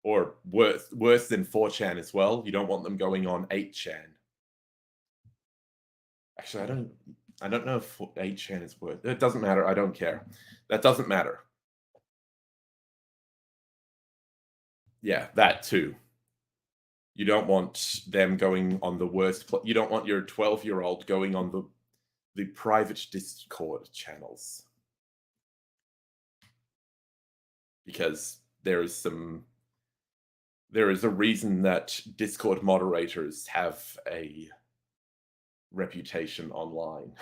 or worse than 4chan as well. You don't want them going on 8chan. Actually, I don't know if 8chan is worth. It doesn't matter. I don't care. That doesn't matter. Yeah, that too. You don't want them going on the worst. You don't want your 12-year-old going on the private Discord channels, because there is a reason that Discord moderators have a reputation online.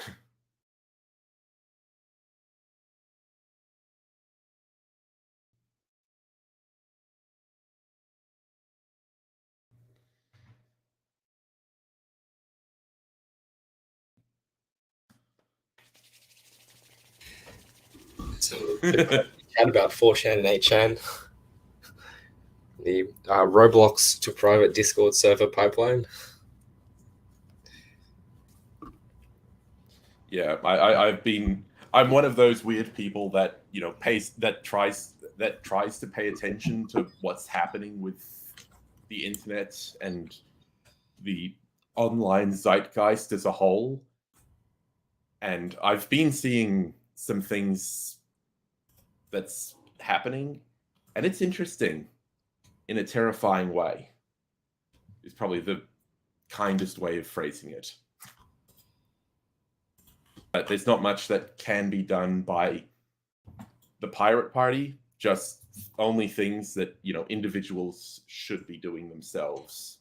So chat about 4chan and 8chan. The Roblox to private Discord server pipeline. Yeah, I'm one of those weird people that tries to pay attention to what's happening with the internet and the online zeitgeist as a whole. And I've been seeing some things that's happening, and it's interesting in a terrifying way. Is probably the kindest way of phrasing it. There's not much that can be done by the Pirate Party, just only things that, individuals should be doing themselves.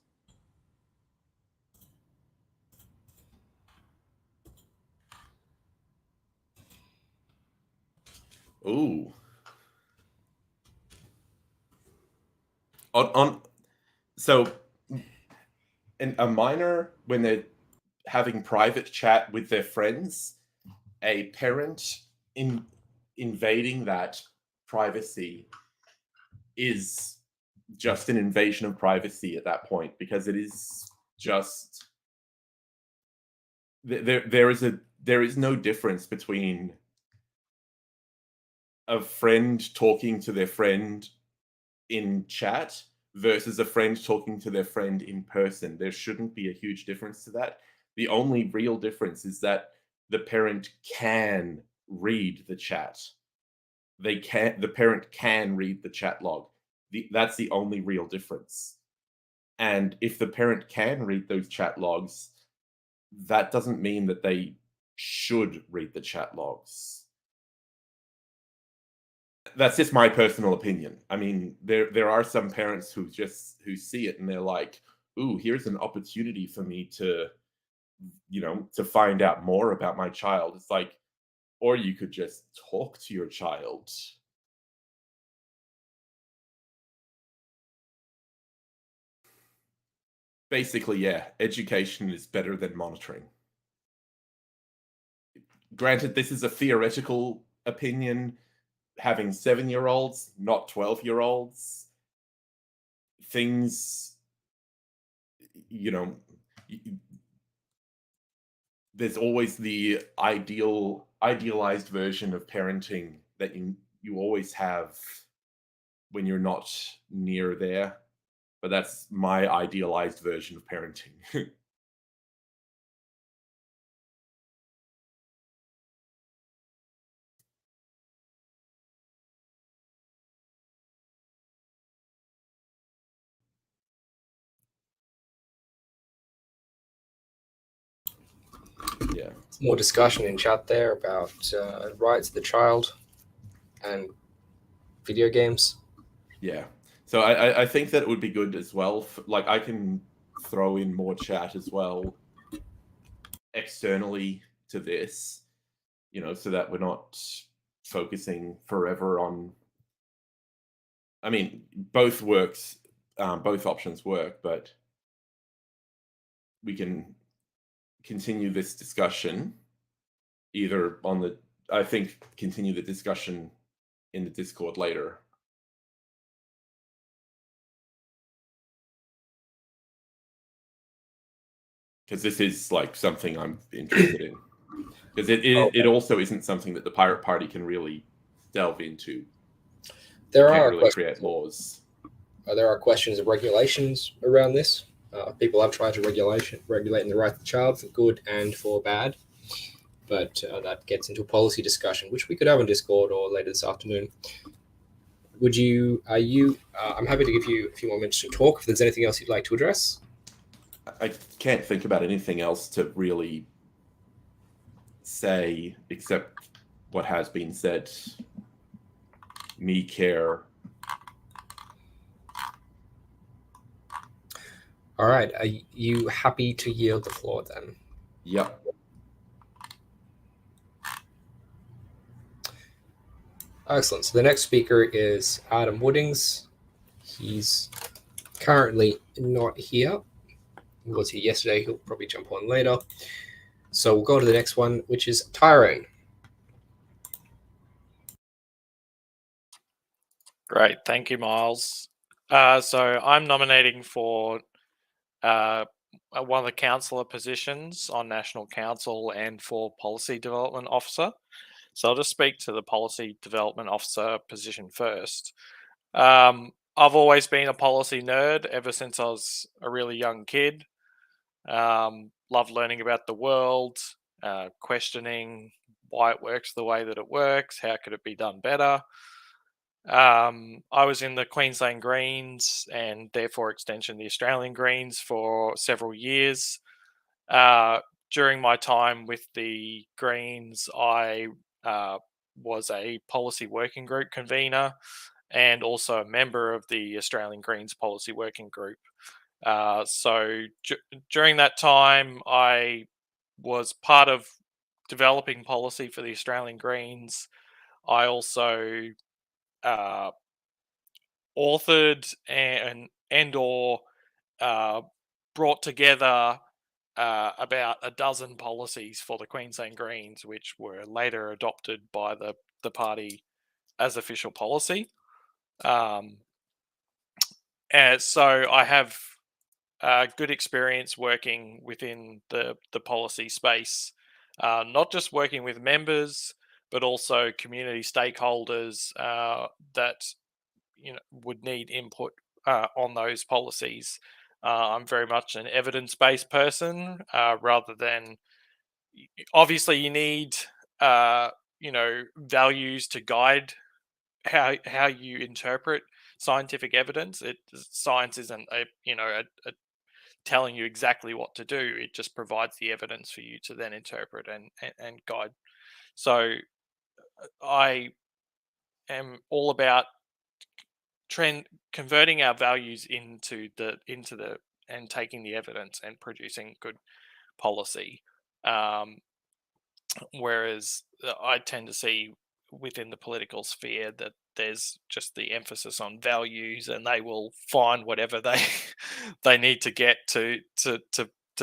Ooh. So a minor, when they're having private chat with their friends, a parent invading that privacy is just an invasion of privacy at that point, because it is just there is no difference between a friend talking to their friend in chat versus a friend talking to their friend in person. There shouldn't be a huge difference to that. The only real difference is that the parent can read the chat. The parent can read the chat log. That's the only real difference. And if the parent can read those chat logs, that doesn't mean that they should read the chat logs. That's just my personal opinion. I mean, there are some parents who see it and they're like, "Ooh, here's an opportunity for me to, to find out more about my child." It's like, or you could just talk to your child. Basically, yeah, education is better than monitoring. Granted, this is a theoretical opinion. Having 7-year-olds, not 12-year-olds, things, there's always the idealized version of parenting that you always have when you're not near there. But that's my idealized version of parenting. Yeah. More discussion in chat there about rights of the child and video games. Yeah. So I think that it would be good as well. Like, I can throw in more chat as well externally to this, so that we're not focusing forever on. I mean, both options work, but we can continue this discussion either continue the discussion in the Discord later. Because this is like something I'm interested in. Because it also isn't something that the Pirate Party can really delve into. There can't are really create laws. There are questions of regulations around this. People have tried to regulate the right of the child for good and for bad, but that gets into a policy discussion, which we could have on Discord or later this afternoon. I'm happy to give you a few more minutes to talk if there's anything else you'd like to address. I can't think about anything else to really say except what has been said. Me care. All right. Are you happy to yield the floor then? Yep. Excellent. So the next speaker is Adam Woodings. He's currently not here. He was here yesterday. He'll probably jump on later. So we'll go to the next one, which is Tyrone. Great. Thank you, Miles. So I'm nominating for one of the councillor positions on National Council and for Policy Development Officer. So I'll just speak to the Policy Development Officer position first. I've always been a policy nerd ever since I was a really young kid. Love learning about the world, questioning why it works the way that it works, how could it be done better. I was in the Queensland Greens and therefore extension the Australian Greens for several years. during my time with the Greens, I was a policy working group convener and also a member of the Australian Greens Policy Working Group. So during that time, I was part of developing policy for the Australian Greens. I also authored and or brought together about a dozen policies for the Queensland Greens, which were later adopted by the party as official policy. And so I have good experience working within the policy space, not just working with members, but also community stakeholders that would need input on those policies. I'm very much an evidence-based person rather than. Obviously, you need values to guide how you interpret scientific evidence. Science isn't a telling you exactly what to do. It just provides the evidence for you to then interpret and guide. So I am all about converting our values into the and taking the evidence and producing good policy. Whereas I tend to see within the political sphere that there's just the emphasis on values, and they will find whatever they they need to get to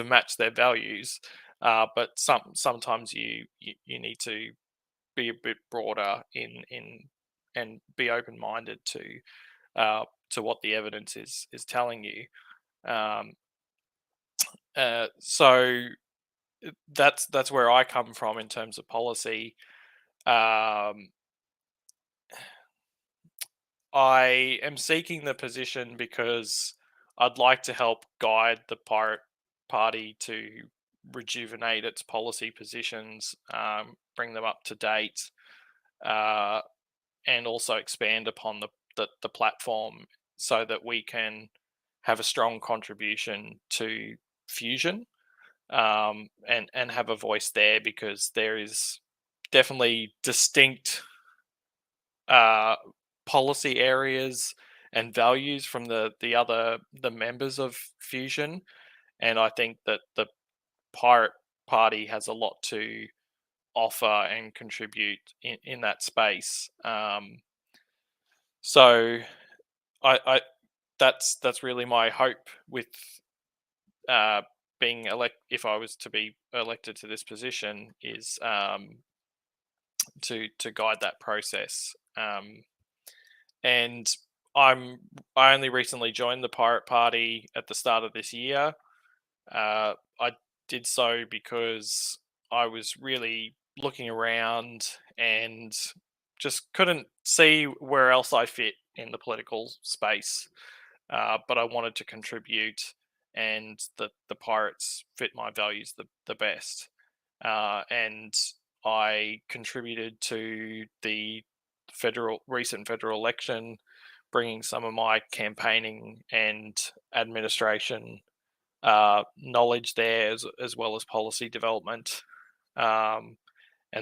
match their values. But sometimes you need to be a bit broader in and be open minded to what the evidence is telling you. So that's where I come from in terms of policy. I am seeking the position because I'd like to help guide the Pirate Party to rejuvenate its policy positions, bring them up to date, and also expand upon the platform so that we can have a strong contribution to fusion, and have a voice there, because there is definitely distinct policy areas and values from the members of Fusion, and I think that the Pirate Party has a lot to offer and contribute in that space. So I that's really my hope with being if I was to be elected to this position, is to guide that process. And I only recently joined the Pirate Party at the start of this year. I did so because I was really looking around and just couldn't see where else I fit in the political space. But I wanted to contribute, and the Pirates fit my values the best. And I contributed to the recent federal election, bringing some of my campaigning and administration knowledge there, as well as policy development, and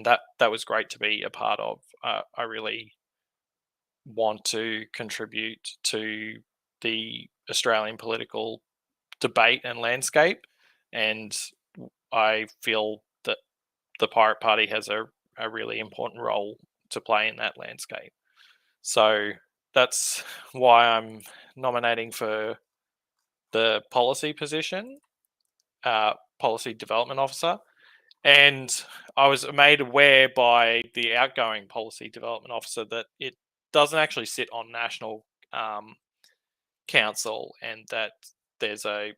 that was great to be a part of. I really want to contribute to the Australian political debate and landscape, and I feel that the Pirate Party has a really important role to play in that landscape. So that's why I'm nominating for the policy position, policy development officer. And I was made aware by the outgoing policy development officer that it doesn't actually sit on national council, and that there's a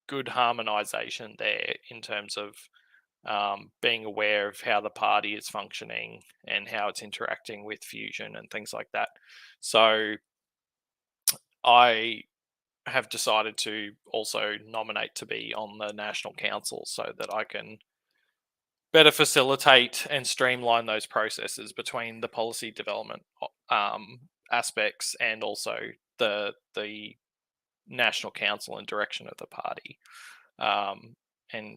good harmonisation there in terms of being aware of how the party is functioning and how it's interacting with Fusion and things like that. So I have decided to also nominate to be on the National Council so that I can better facilitate and streamline those processes between the policy development aspects and also the National Council and direction of the party.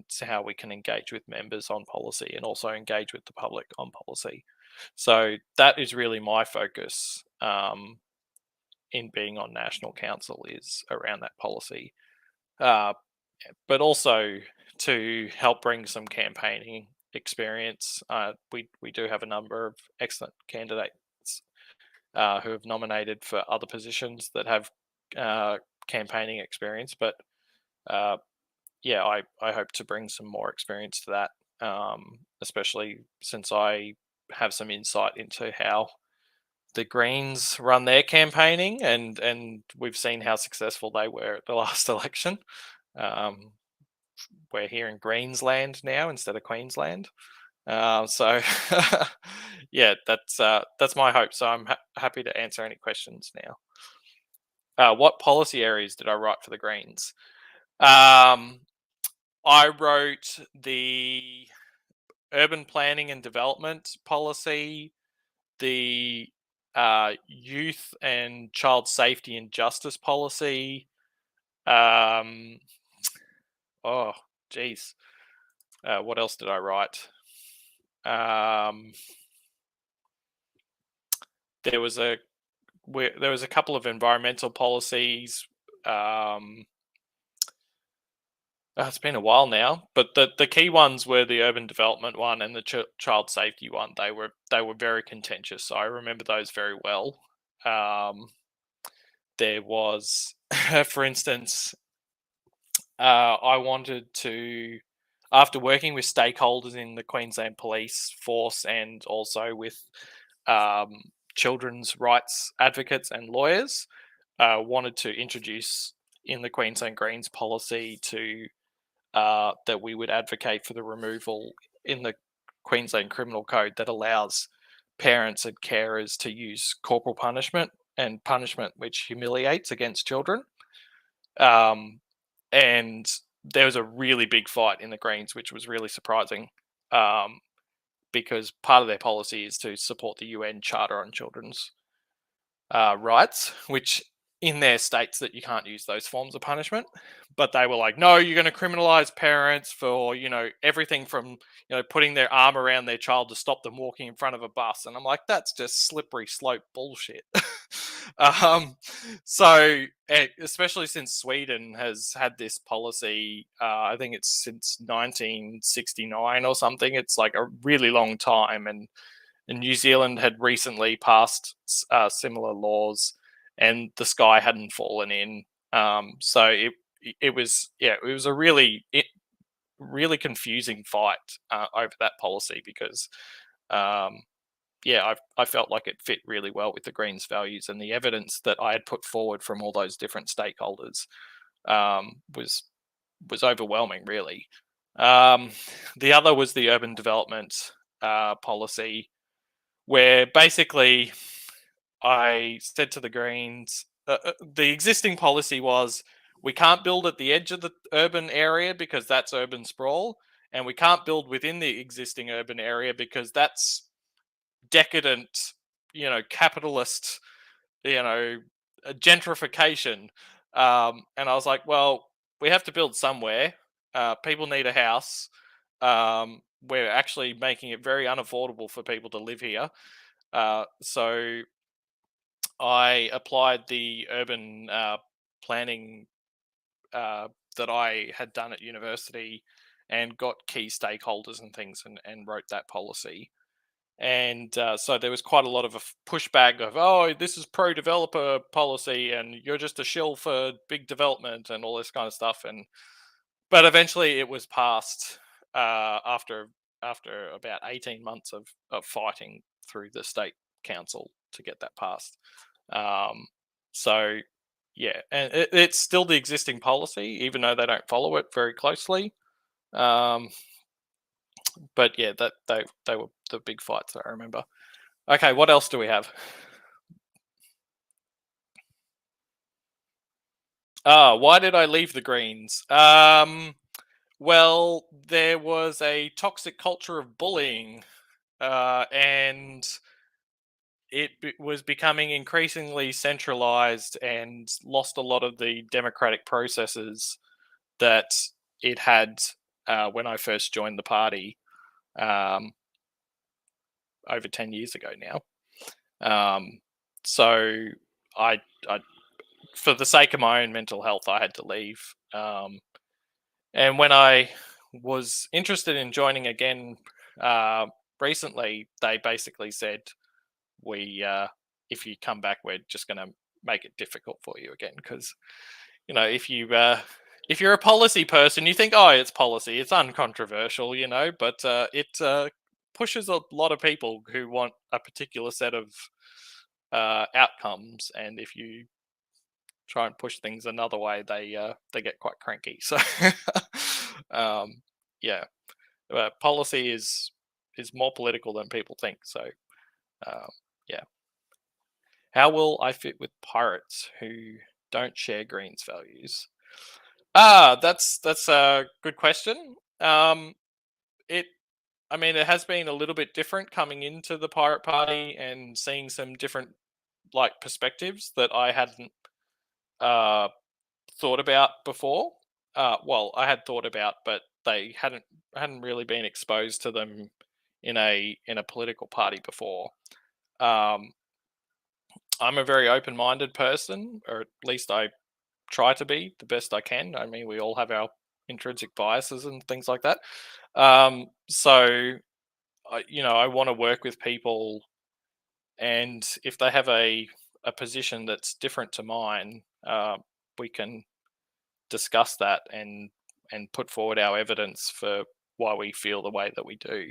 see how we can engage with members on policy and also engage with the public on policy. So that is really my focus in being on National Council, is around that policy, but also to help bring some campaigning experience. We do have a number of excellent candidates who have nominated for other positions that have campaigning experience, but yeah, I hope to bring some more experience to that, especially since I have some insight into how the Greens run their campaigning, and we've seen how successful they were at the last election. We're here in Greensland now instead of Queensland. So yeah, that's my hope. So I'm happy to answer any questions now. What policy areas did I write for the Greens? I wrote the urban planning and development policy, the youth and child safety and justice policy. Oh, geez. What else did I write? There was a couple of environmental policies. It's been a while now, but the key ones were the urban development one and the child safety one. They were very contentious, so I remember those very well. There was, for instance, I wanted to, after working with stakeholders in the Queensland Police Force and also with children's rights advocates and lawyers, wanted to introduce in the Queensland Greens policy to that we would advocate for the removal in the Queensland Criminal Code that allows parents and carers to use corporal punishment and punishment which humiliates against children. And there was a really big fight in the Greens, which was really surprising, because part of their policy is to support the UN Charter on Children's Rights, which in there states that you can't use those forms of punishment. But they were like, no, you're going to criminalize parents for, everything from, putting their arm around their child to stop them walking in front of a bus. And I'm like, that's just slippery slope bullshit. So, especially since Sweden has had this policy, I think it's since 1969 or something. It's like a really long time. And New Zealand had recently passed similar laws, and the sky hadn't fallen in. So it was a really confusing fight over that policy, because I felt like it fit really well with the Greens' values, and the evidence that I had put forward from all those different stakeholders was overwhelming, really. The other was the urban development policy, where basically I said to the Greens, the existing policy was, we can't build at the edge of the urban area because that's urban sprawl, and we can't build within the existing urban area because that's decadent, capitalist, gentrification. And I was like, well, we have to build somewhere. People need a house. We're actually making it very unaffordable for people to live here. So I applied the urban planning that I had done at university and got key stakeholders and things and wrote that policy. And so there was quite a lot of a pushback of, oh, this is pro-developer policy and you're just a shill for big development and all this kind of stuff. But eventually it was passed after about 18 months of fighting through the state council to get that passed. So yeah, and it's still the existing policy, even though they don't follow it very closely. But yeah, that they were the big fights that I remember. Okay, what else do we have? Why did I leave the Greens? Well, there was a toxic culture of bullying, and it was becoming increasingly centralized and lost a lot of the democratic processes that it had when I first joined the party over 10 years ago now. So I, for the sake of my own mental health, I had to leave. And when I was interested in joining again recently, they basically said, if you come back, we're just going to make it difficult for you again, because if you're a policy person, you think, oh, it's policy, it's uncontroversial, but it pushes a lot of people who want a particular set of outcomes, and if you try and push things another way, they get quite cranky. So yeah, policy is more political than people think. So yeah. How will I fit with pirates who don't share Green's values? That's a good question. It has been a little bit different coming into the Pirate Party and seeing some different perspectives that I hadn't thought about before. Well, I had thought about, but they hadn't really been exposed to them in a political party before. I'm a very open-minded person, or at least I try to be the best I can. I mean, we all have our intrinsic biases and things like that. So, I want to work with people, and if they have a position that's different to mine, we can discuss that and put forward our evidence for why we feel the way that we do.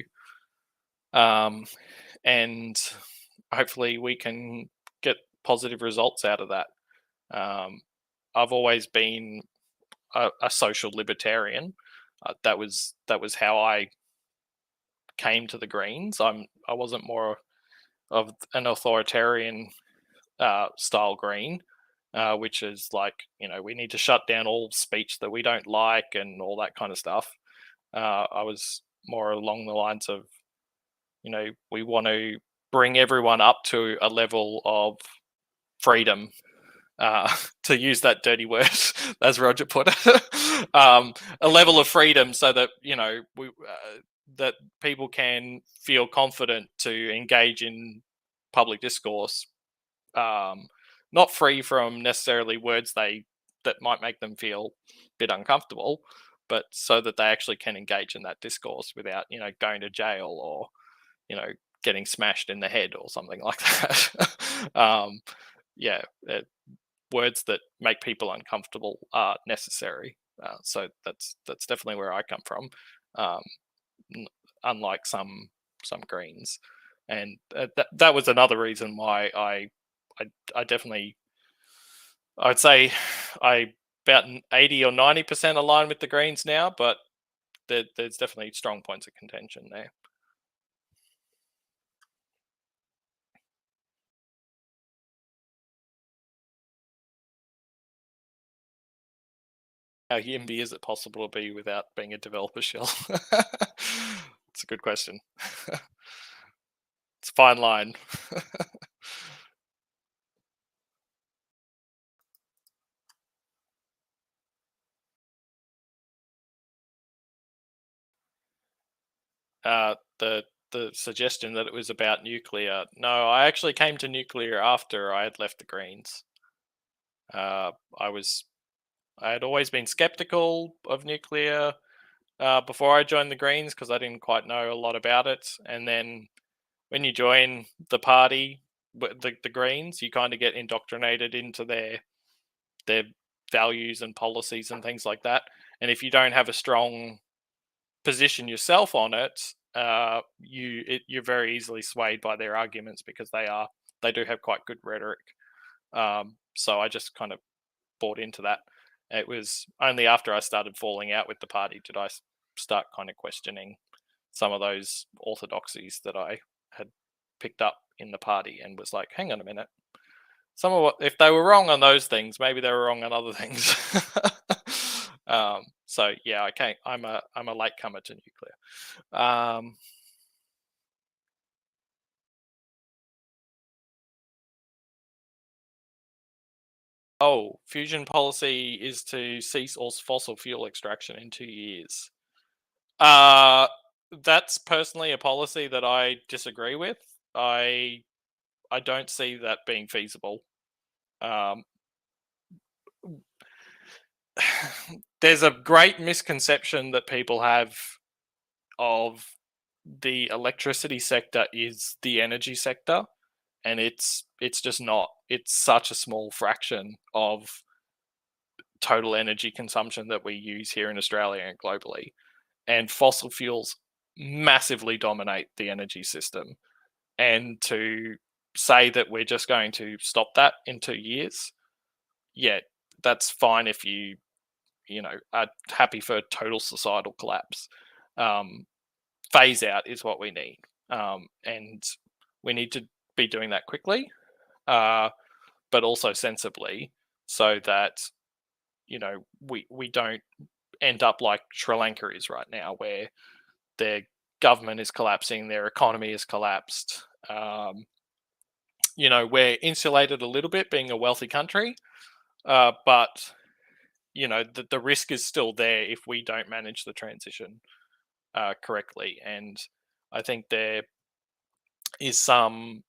And hopefully we can get positive results out of that. I've always been a social libertarian. That was how I came to the Greens. I wasn't more of an authoritarian style Green, which is we need to shut down all speech that we don't like and all that kind of stuff. I was more along the lines of, we want to bring everyone up to a level of freedom, to use that dirty word, as Roger put it, a level of freedom so that, that people can feel confident to engage in public discourse, not free from necessarily words that might make them feel a bit uncomfortable, but so that they actually can engage in that discourse without, going to jail or, getting smashed in the head or something like that. Words that make people uncomfortable are necessary. So that's definitely where I come from. Unlike some Greens, and that was another reason why I definitely, I'd say I about 80 or 90% align with the Greens now, but there's definitely strong points of contention there. How YIMBY is it possible to be without being a developer shell? It's a good question. It's a fine line. The suggestion that it was about nuclear. No, I actually came to nuclear after I had left the Greens. I had always been skeptical of nuclear before I joined the Greens because I didn't quite know a lot about it. And then when you join the party, the Greens, you kind of get indoctrinated into their values and policies and things like that. And if you don't have a strong position yourself on it, you're very easily swayed by their arguments because they do have quite good rhetoric. So I just kind of bought into that. It was only after I started falling out with the party did I start kind of questioning some of those orthodoxies that I had picked up in the party, and was like, hang on a minute, if they were wrong on those things, maybe they were wrong on other things. So yeah, I'm a latecomer to nuclear. Fusion policy is to cease all fossil fuel extraction in 2 years. That's personally a policy that I disagree with. I don't see that being feasible. There's a great misconception that people have of the electricity sector is the energy sector, and it's just not. It's such a small fraction of total energy consumption that we use here in Australia and globally. And fossil fuels massively dominate the energy system. And to say that we're just going to stop that in 2 years, yeah, that's fine if you are happy for total societal collapse. Phase out is what we need, and we need to be doing that quickly, but also sensibly, so that we don't end up like Sri Lanka is right now, where their government is collapsing, their economy is collapsed. We're insulated a little bit being a wealthy country, but the risk is still there if we don't manage the transition correctly. And I think there is some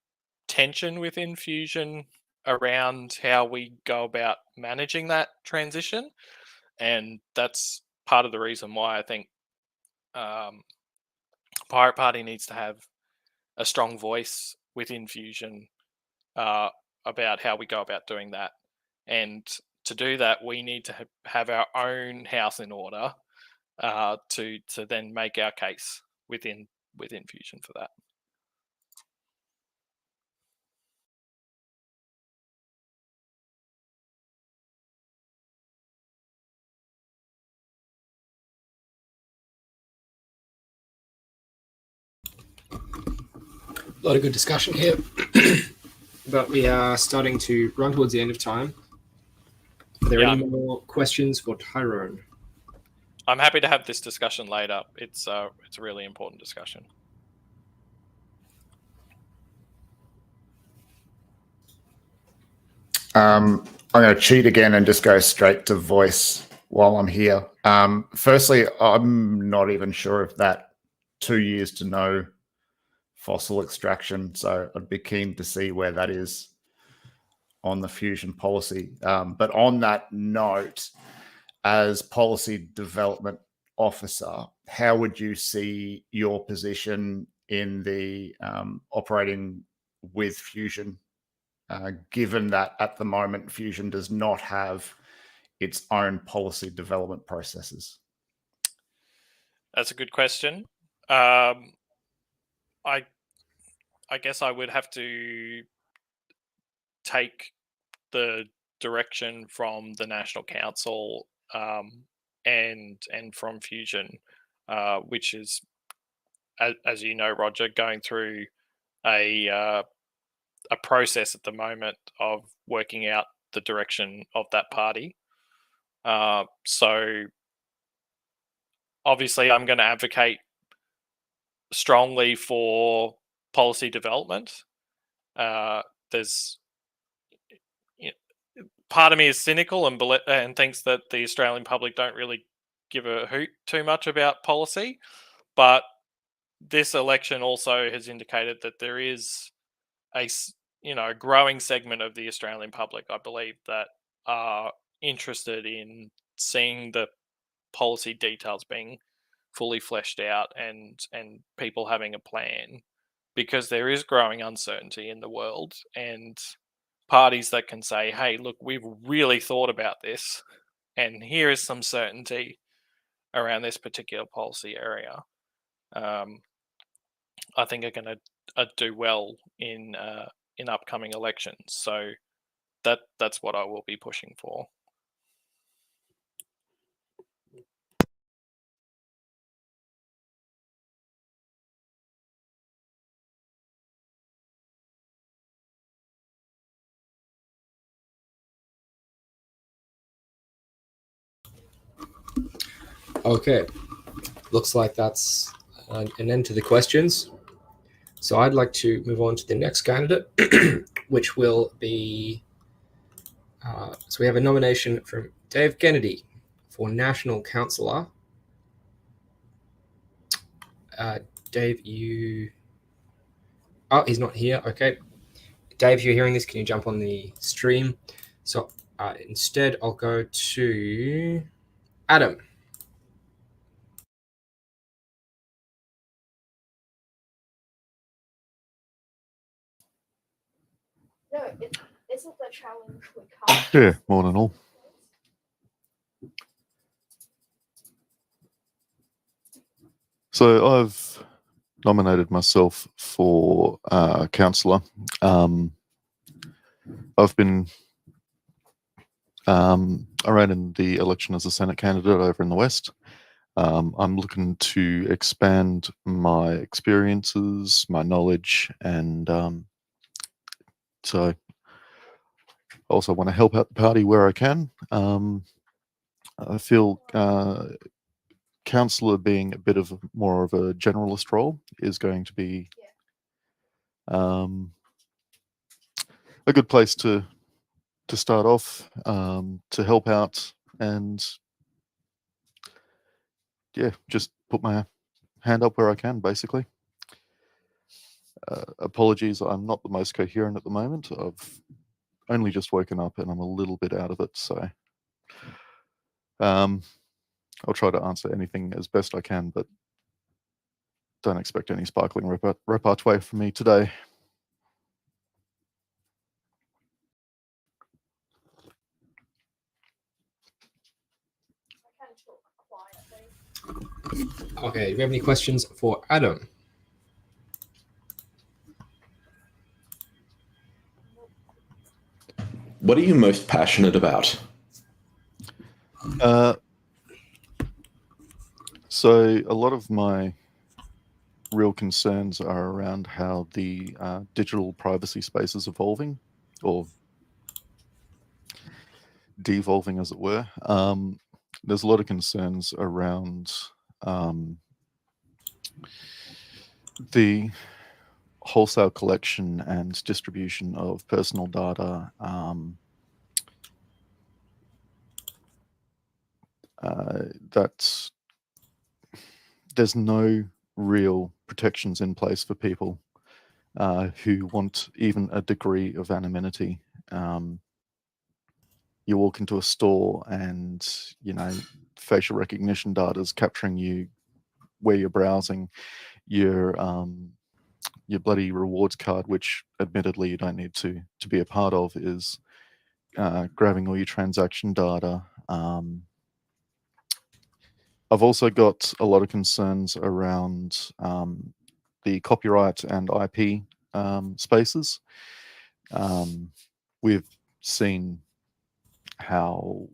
tension within Fusion around how we go about managing that transition, and that's part of the reason why I think Pirate Party needs to have a strong voice within Fusion about how we go about doing that. And to do that, we need to have our own house in order to then make our case within Fusion for that. A lot of good discussion here, but we are starting to run towards the end of time. Are there any more questions for Tyrone? I'm happy to have this discussion later. It's a really important discussion. I'm going to cheat again and just go straight to voice while I'm here. Firstly, I'm not even sure if that 2 years to know fossil extraction, so I'd be keen to see where that is on the Fusion policy. But on that note, as policy development officer, how would you see your position in the operating with Fusion, given that at the moment Fusion does not have its own policy development processes? That's a good question. I guess I would have to take the direction from the National Council and from Fusion, which is, as you know, Roger, going through a process at the moment of working out the direction of that party. So obviously I'm going to advocate strongly for policy development. There's part of me is cynical and thinks that the Australian public don't really give a hoot too much about policy, but this election also has indicated that there is a growing segment of the Australian public, I believe, that are interested in seeing the policy details being fully fleshed out and people having a plan, because there is growing uncertainty in the world, and parties that can say, hey, look, we've really thought about this and here is some certainty around this particular policy area, I think are going to do well in upcoming elections. So that's what I will be pushing for. Okay, looks like that's an end to the questions. So I'd like to move on to the next candidate, which will be, so we have a nomination from Dave Kennedy for National Councillor Dave, oh, he's not here. Okay. Dave, if you're hearing this, can you jump on the stream? So instead, I'll go to Adam. No, isn't the challenge we can't. Yeah, morning all. So I've nominated myself for councillor. I've been I ran in the election as a Senate candidate over in the West. I'm looking to expand my experiences, my knowledge, and so I also want to help out the party where I can. I feel councillor being a bit of more of a generalist role is going to be a good place to start off, to help out, and yeah, just put my hand up where I can, basically. Apologies, I'm not the most coherent at the moment. I've only just woken up and I'm a little bit out of it, so I'll try to answer anything as best I can, but don't expect any sparkling repartee from me today. Okay, do we have any questions for Adam? What are you most passionate about? So a lot of my real concerns are around how the digital privacy space is evolving, or devolving, as it were. There's a lot of concerns around the wholesale collection and distribution of personal data. That there's no real protections in place for people who want even a degree of anonymity. You walk into a store and, facial recognition data is capturing you where you're browsing, your bloody rewards card, which admittedly you don't need to be a part of, is grabbing all your transaction data. I've also got a lot of concerns around the copyright and IP spaces. We've seen how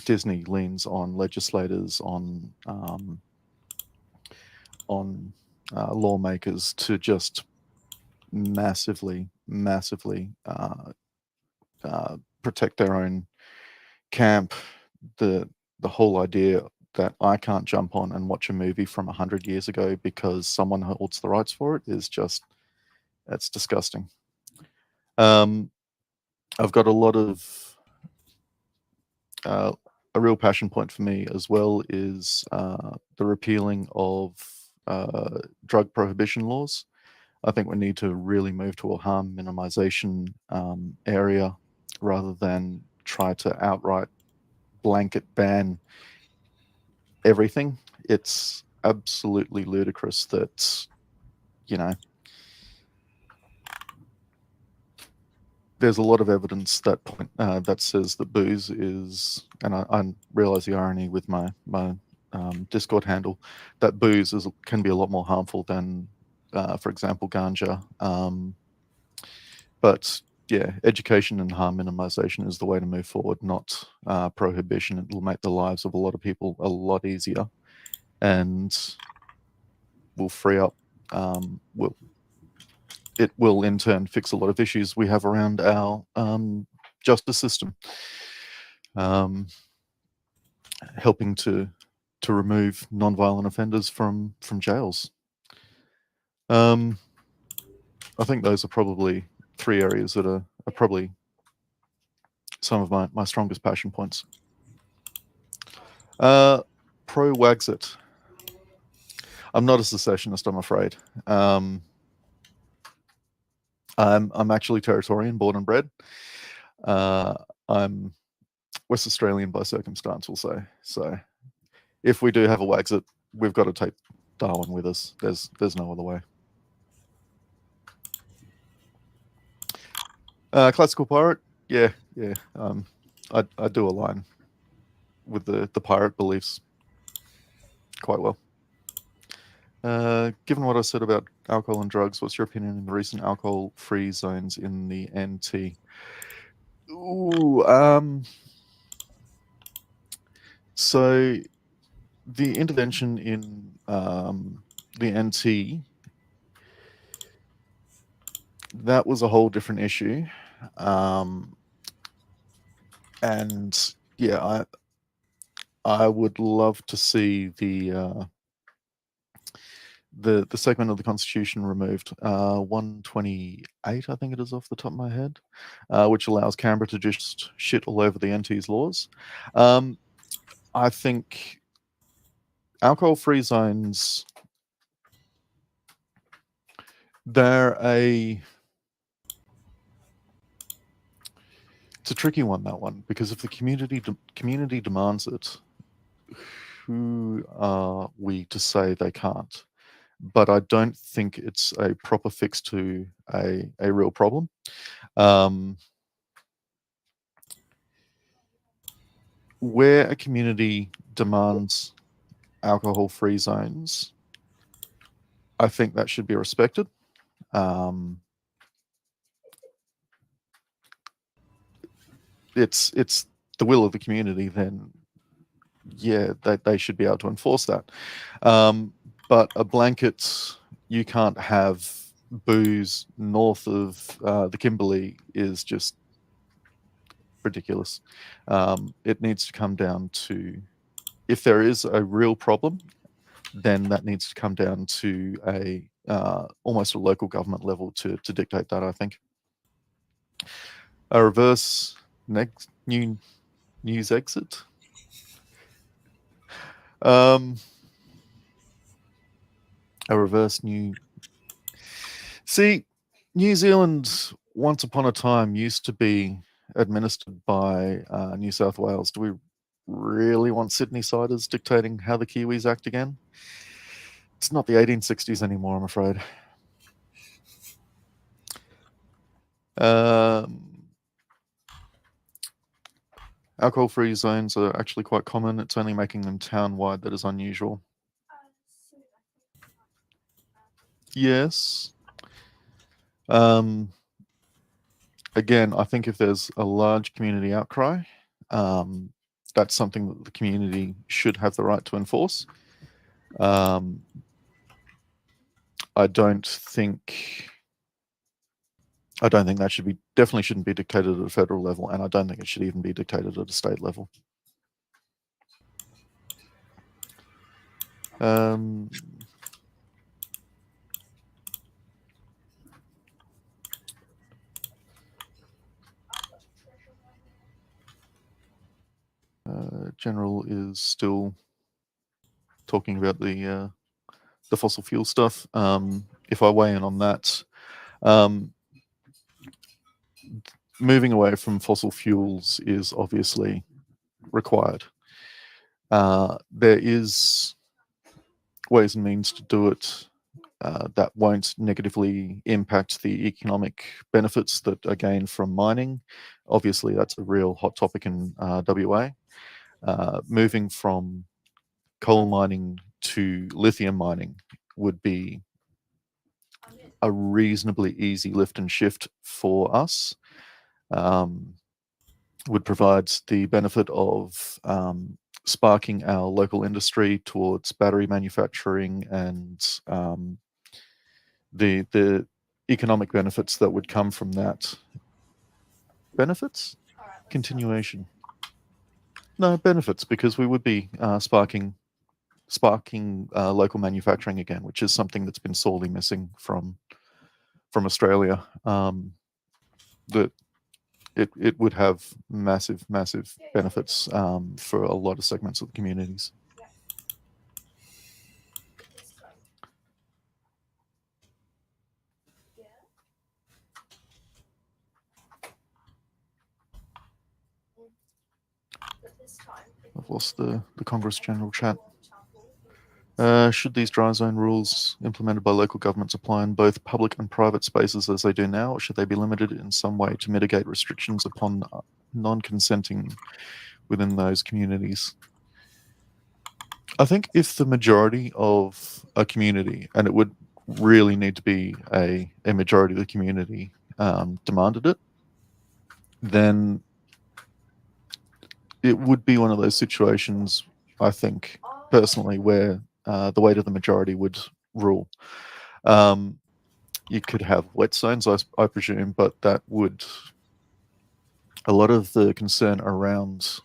Disney leans on legislators, on lawmakers to just massively protect their own camp. The whole idea that I can't jump on and watch a movie from 100 years ago because someone holds the rights for it is just, that's disgusting. I've got a lot of a real passion point for me as well is the repealing of drug prohibition laws. I think we need to really move to a harm minimization area rather than try to outright blanket ban everything. It's absolutely ludicrous that, there's a lot of evidence that that says that booze is, and I realize the irony with my Discord handle, that booze can be a lot more harmful than, for example, ganja. But yeah, education and harm minimization is the way to move forward, not prohibition. It will make the lives of a lot of people a lot easier, and will free up. It will in turn fix a lot of issues we have around our justice system, helping to remove non-violent offenders from jails. I think those are probably three areas that are probably some of my strongest passion points. Pro Wagsit. I'm not a secessionist, I'm afraid. I'm actually Territorian, born and bred. I'm West Australian by circumstance, we'll say. So if we do have a Wagsit, we've got to take Darwin with us. There's no other way. Classical pirate, yeah. I do align with the pirate beliefs quite well. Given what I said about alcohol and drugs, what's your opinion on the recent alcohol-free zones in the NT? So the intervention in the NT, that was a whole different issue. And yeah, I would love to see the segment of the Constitution removed, 128, I think it is off the top of my head, which allows Canberra to just shit all over the NT's laws. I think alcohol-free zones, it's a tricky one, that one, because if the community demands it, who are we to say they can't? But I don't think it's a proper fix to a real problem. Where a community demands alcohol-free zones, I think that should be respected. It's the will of the community, then yeah, they should be able to enforce that. But a blanket, you can't have booze north of the Kimberley, is just ridiculous. It needs to come down to, if there is a real problem, then that needs to come down to a almost a local government level to dictate that, I think. A reverse news exit. A reverse new. See, New Zealand once upon a time used to be administered by New South Wales. Do we really want Sydney-siders dictating how the Kiwis act again? It's not the 1860s anymore, I'm afraid. Alcohol-free zones are actually quite common. It's only making them town-wide that is unusual. Yes. Again, I think if there's a large community outcry, that's something that the community should have the right to enforce. I don't think that definitely shouldn't be dictated at a federal level, and I don't think it should even be dictated at a state level. General is still talking about the fossil fuel stuff. If I weigh in on that, moving away from fossil fuels is obviously required. There is ways and means to do it that won't negatively impact the economic benefits that are gained from mining. Obviously, that's a real hot topic in WA. Moving from coal mining to lithium mining would be a reasonably easy lift and shift for us. Would provide the benefit of sparking our local industry towards battery manufacturing and the economic benefits that would come from that. Benefits? Continuation. No, benefits, because we would be sparking local manufacturing again, which is something that's been sorely missing from Australia. It would have massive benefits for a lot of segments of the communities. I've lost the Congress General chat. Should these dry zone rules implemented by local governments apply in both public and private spaces as they do now, or should they be limited in some way to mitigate restrictions upon non-consenting within those communities? I think if the majority of a community, and it would really need to be a majority of the community, demanded it, then it would be one of those situations, I think, personally, where the weight of the majority would rule. You could have wet zones, I presume, but that would... A lot of the concern around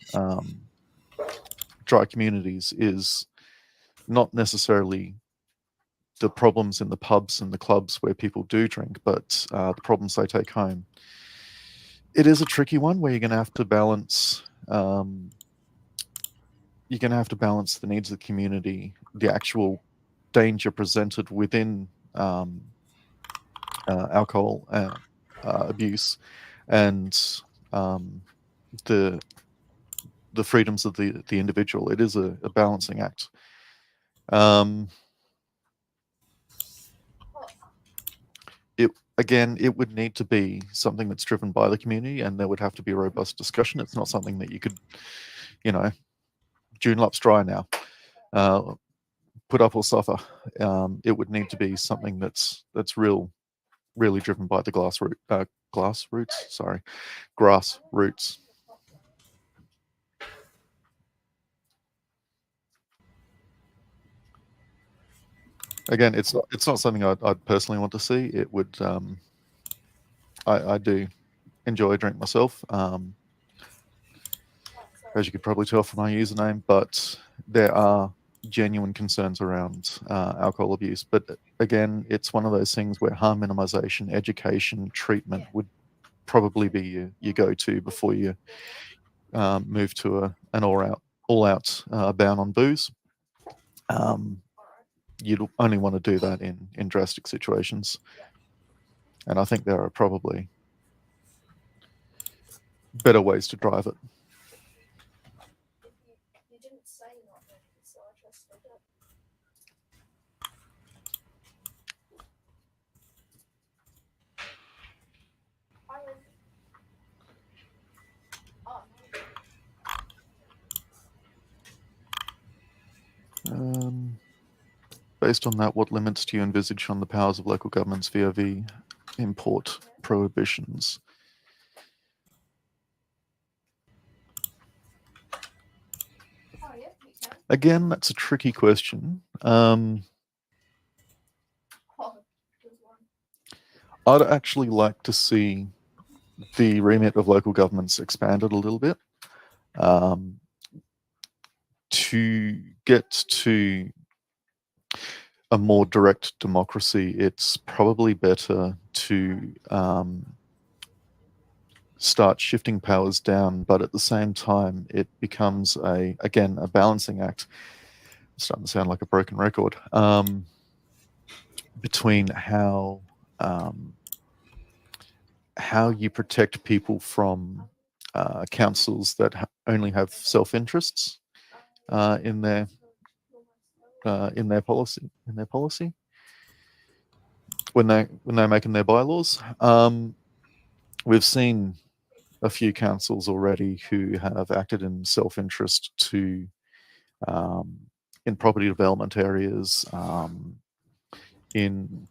dry communities is not necessarily the problems in the pubs and the clubs where people do drink, but the problems they take home. It is a tricky one where you're going to have to balance... you're going to have to balance the needs of the community, the actual danger presented within alcohol abuse, and the freedoms of the individual. It is a balancing act. It would need to be something that's driven by the community, and there would have to be a robust discussion. It's not something that you could, June Lup's dry now, put up or suffer. It would need to be something that's really driven by the grassroots. Again, it's not something I'd personally want to see. It would. I do enjoy a drink myself, as you could probably tell from my username, but there are genuine concerns around alcohol abuse. But again, it's one of those things where harm minimization, education, treatment would probably be your go-to before you move to an all-out ban on booze. You'd only want to do that in drastic situations, and I think there are probably better ways to drive it. You didn't say nothing, so I trusted it. Based on that, what limits do you envisage on the powers of local governments via import prohibitions? Again, that's a tricky question. I'd actually like to see the remit of local governments expanded a little bit to get to a more direct democracy. It's probably better to start shifting powers down, but at the same time, it becomes a balancing act. I'm starting to sound like a broken record, between how you protect people from councils that only have self-interests in their policy when they're making their bylaws. We've seen a few councils already who have acted in self-interest to in property development areas, in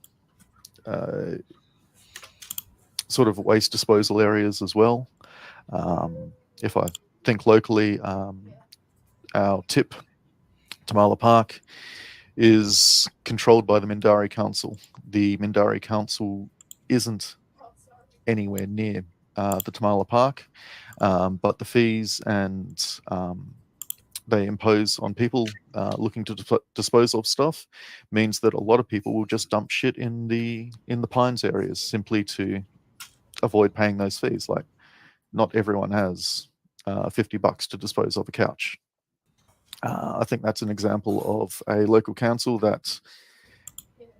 sort of waste disposal areas as well. If I think locally, our tip, Tamala Park, is controlled by the Mindari Council. The Mindari Council isn't anywhere near the Tamala Park, but the fees and they impose on people looking to dispose of stuff means that a lot of people will just dump shit in the Pines areas simply to avoid paying those fees. Like, not everyone has $50 to dispose of a couch. I think that's an example of a local council that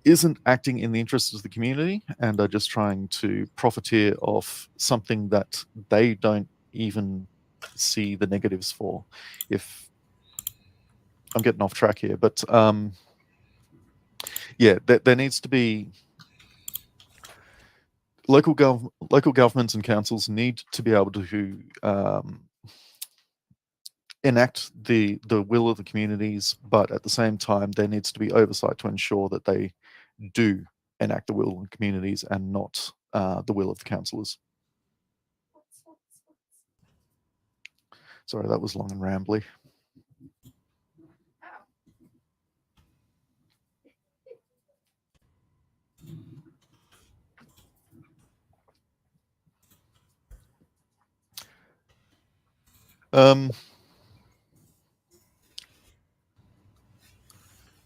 isn't acting in the interests of the community and are just trying to profiteer off something that they don't even see the negatives for. If I'm getting off track here, but yeah, there needs to be local governments and councils need to be able to enact the will of the communities, but at the same time, there needs to be oversight to ensure that they do enact the will of the communities and not the will of the councillors. Sorry, that was long and rambly.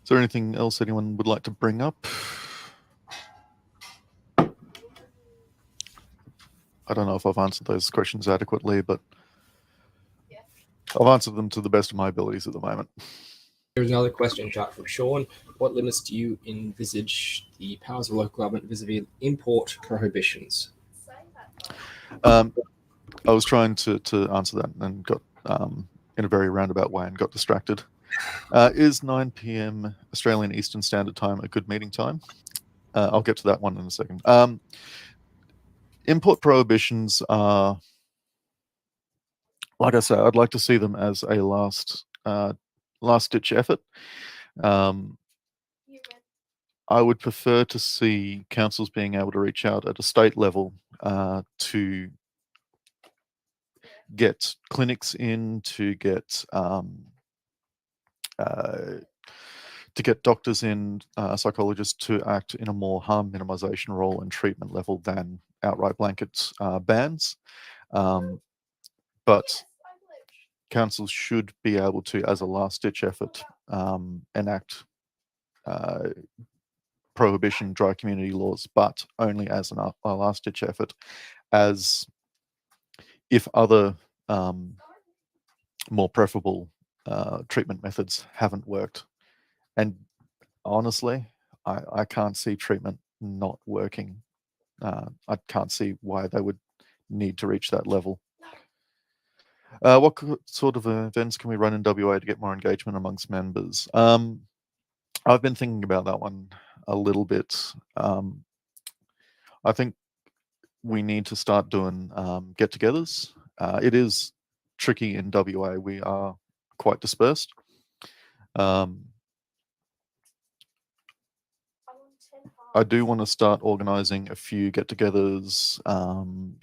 Is there anything else anyone would like to bring up? I don't know if I've answered those questions adequately, but I've answered them to the best of my abilities at the moment. There's another question chat from Sean. What limits do you envisage the powers of local government vis-a-vis import prohibitions? I was trying to answer that and got in a very roundabout way and got distracted. Is 9 p.m. Australian Eastern Standard Time a good meeting time? I'll get to that one in a second. Import prohibitions are, like I say, I'd like to see them as a last ditch effort. I would prefer to see councils being able to reach out at a state level to get clinics in, to get doctors in, psychologists to act in a more harm minimization role and treatment level than outright blanket bans. But councils should be able to, as a last-ditch effort, enact prohibition dry community laws, but only as a last-ditch effort, as if other more preferable treatment methods haven't worked. And honestly, I can't see treatment not working. I can't see why they would need to reach that level. What sort of events can we run in WA to get more engagement amongst members? I've been thinking about that one a little bit. I think we need to start doing get-togethers. It is tricky in WA. We are quite dispersed. I do want to start organising a few get-togethers,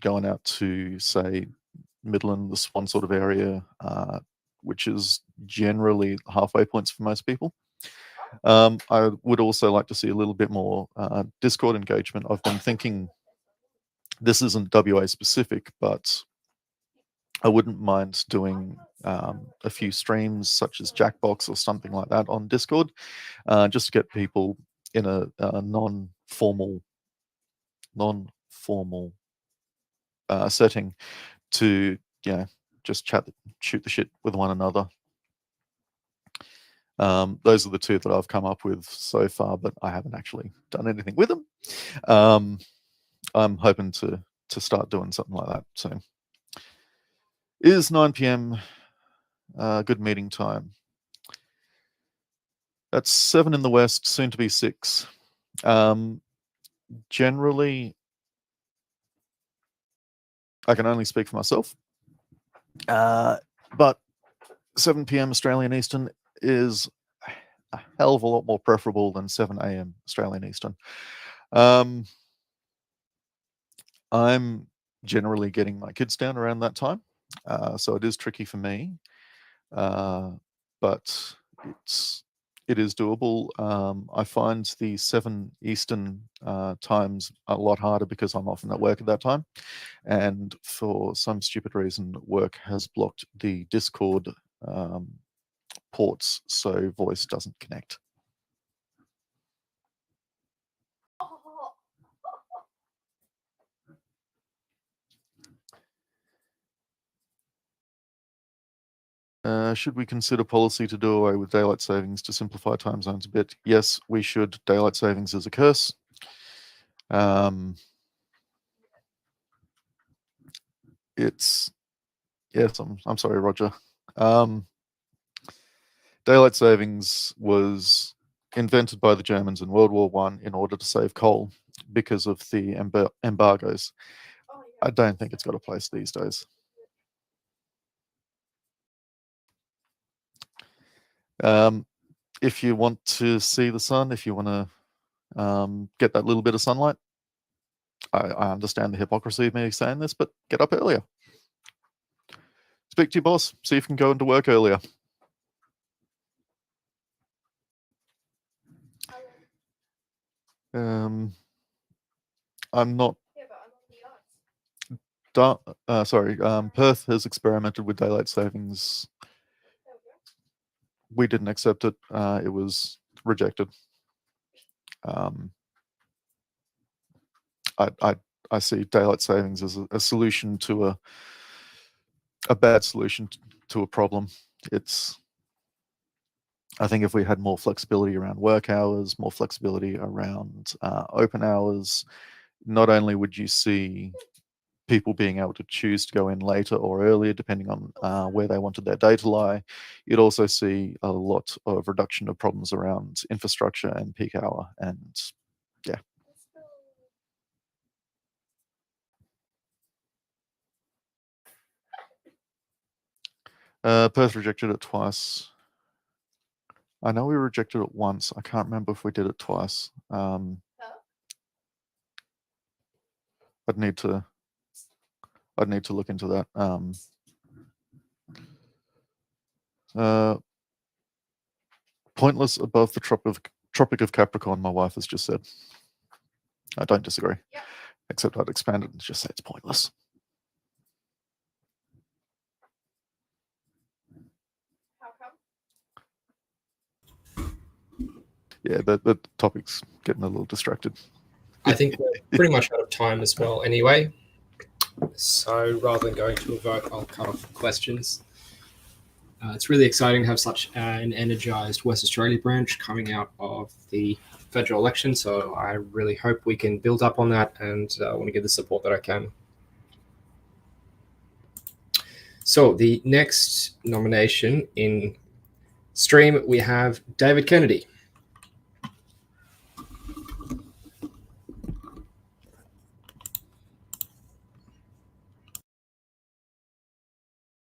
going out to, say, Midland, the Swan sort of area, which is generally halfway points for most people. I would also like to see a little bit more Discord engagement. I've been thinking, this isn't WA specific, but I wouldn't mind doing a few streams such as Jackbox or something like that on Discord, just to get people in a non-formal setting to, just shoot the shit with one another. Those are the two that I've come up with so far, but I haven't actually done anything with them. I'm hoping to start doing something like that soon. Is 9 p.m. Good meeting time? That's 7 in the west, soon to be 6. Generally, I can only speak for myself, but 7 p.m. Australian Eastern is a hell of a lot more preferable than 7 a.m. Australian Eastern. I'm generally getting my kids down around that time, so it is tricky for me, but it is doable. I find the 7 Eastern times a lot harder because I'm often at work at that time, and for some stupid reason, work has blocked the Discord ports, so voice doesn't connect. Should we consider policy to do away with daylight savings to simplify time zones a bit? Yes, we should. Daylight savings is a curse. Yes, I'm sorry, Roger. Daylight savings was invented by the Germans in World War I in order to save coal because of the embargoes. I don't think it's got a place these days. If you want to see the sun, if you want to get that little bit of sunlight, I understand the hypocrisy of me saying this, but get up earlier. Speak to your boss, see if you can go into work earlier. I'm not. Perth has experimented with daylight savings. We didn't accept it. It was rejected. I see daylight savings as a solution to a bad solution to a problem. I think if we had more flexibility around work hours, more flexibility around open hours, not only would you see people being able to choose to go in later or earlier, depending on where they wanted their day to lie, you'd also see a lot of reduction of problems around infrastructure and peak hour. And yeah. Perth rejected it twice. I know we rejected it once. I can't remember if we did it twice. I'd need to look into that. Pointless above the Tropic of Capricorn, my wife has just said. I don't disagree. Yep. Except I'd expand it and just say it's pointless. How come? Yeah, the topic's getting a little distracted. I think we're pretty much out of time as well anyway. So rather than going to a vote, I'll cut off the questions. It's really exciting to have such an energized West Australia branch coming out of the federal election. So I really hope we can build up on that, and I want to give the support that I can. So the next nomination in stream, we have David Kennedy.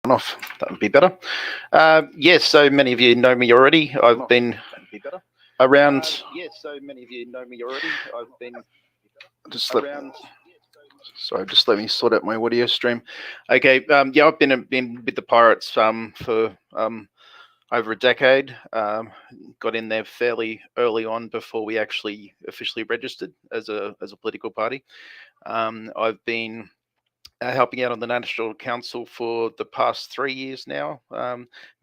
Off. That would be better. Yes, so many of you know me already. I've been around. Yes, so many of you know me already. I've been just around. Sorry, just let me sort out my audio stream. Okay, yeah, I've been with the Pirates for over a decade. Got in there fairly early on before we actually officially registered as a political party. I've been helping out on the National Council for the past 3 years now,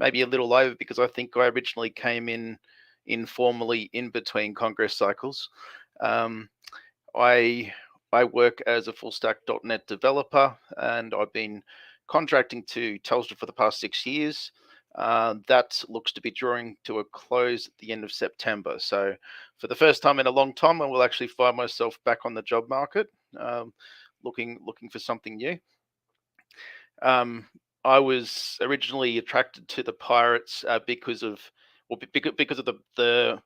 maybe a little over, because I think I originally came in informally in between Congress cycles. I work as a full stack .NET developer, and I've been contracting to Telstra for the past 6 years. That looks to be drawing to a close at the end of September. So for the first time in a long time, I will actually find myself back on the job market. Looking for something new. I was originally attracted to the Pirates because of the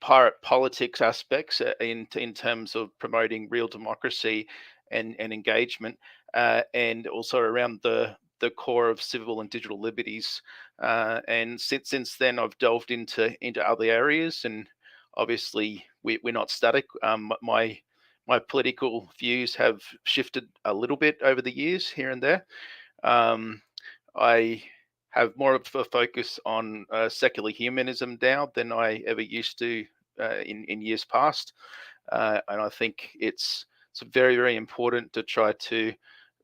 pirate politics aspects in terms of promoting real democracy and engagement, and also around the core of civil and digital liberties. And since then, I've delved into other areas, and obviously we're not static. My political views have shifted a little bit over the years here and there. I have more of a focus on secular humanism now than I ever used to in years past. And I think it's very, very important to try to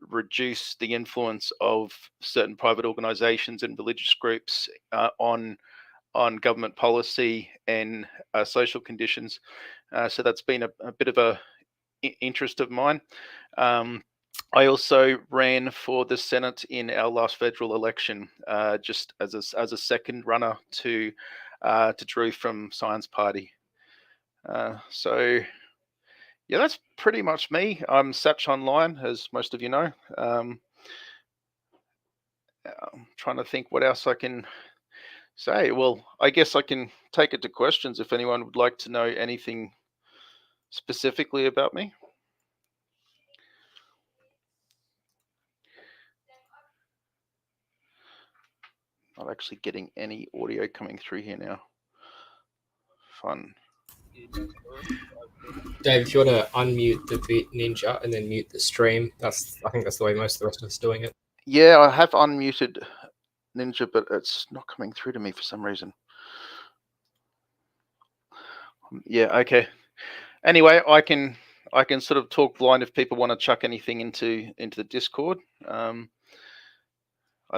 reduce the influence of certain private organizations and religious groups on government policy and social conditions. So that's been a bit of a interest of mine. I also ran for the Senate in our last federal election, just as a second runner to Drew from Science Party. So yeah, that's pretty much me. I'm Satch Online, as most of you know. I'm trying to think what else I can say. Well, I guess I can take it to questions if anyone would like to know anything specifically about me. Not actually getting any audio coming through here now. Fun. Dave, if you want to unmute the Ninja and then mute the stream, I think that's the way most of the rest of us are doing it. Yeah, I have unmuted Ninja, but it's not coming through to me for some reason. Yeah, okay. Anyway, I can sort of talk blind if people want to chuck anything into the Discord. I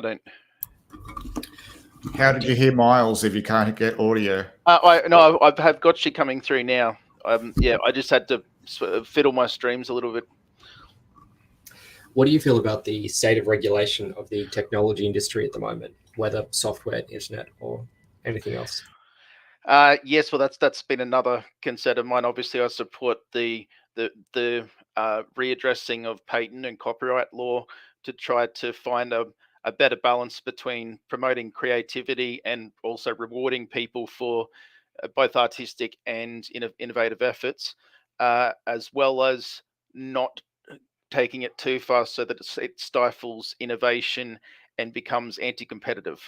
don't. How did you hear Miles if you can't get audio? I have got you coming through now. Yeah, I just had to fiddle my streams a little bit. What do you feel about the state of regulation of the technology industry at the moment, whether software, internet, or anything else? Yes, well, that's been another concern of mine. Obviously, I support the readdressing of patent and copyright law to try to find a better balance between promoting creativity and also rewarding people for both artistic and innovative efforts, as well as not taking it too far so that it stifles innovation and becomes anti-competitive.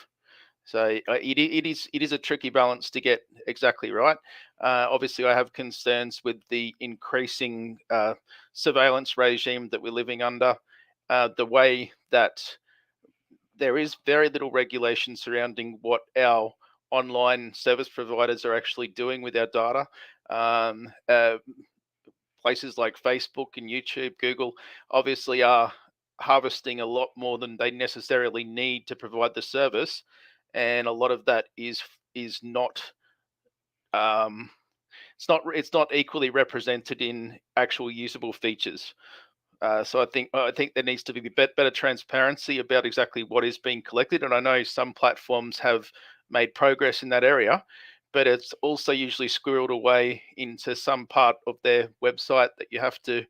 So it is a tricky balance to get exactly right. Obviously, I have concerns with the increasing surveillance regime that we're living under, the way that there is very little regulation surrounding what our online service providers are actually doing with our data. Places like Facebook and YouTube, Google, obviously are harvesting a lot more than they necessarily need to provide the service, and a lot of that is not it's not equally represented in actual usable features. So I think there needs to be better transparency about exactly what is being collected, and I know some platforms have made progress in that area, but it's also usually squirreled away into some part of their website that you have to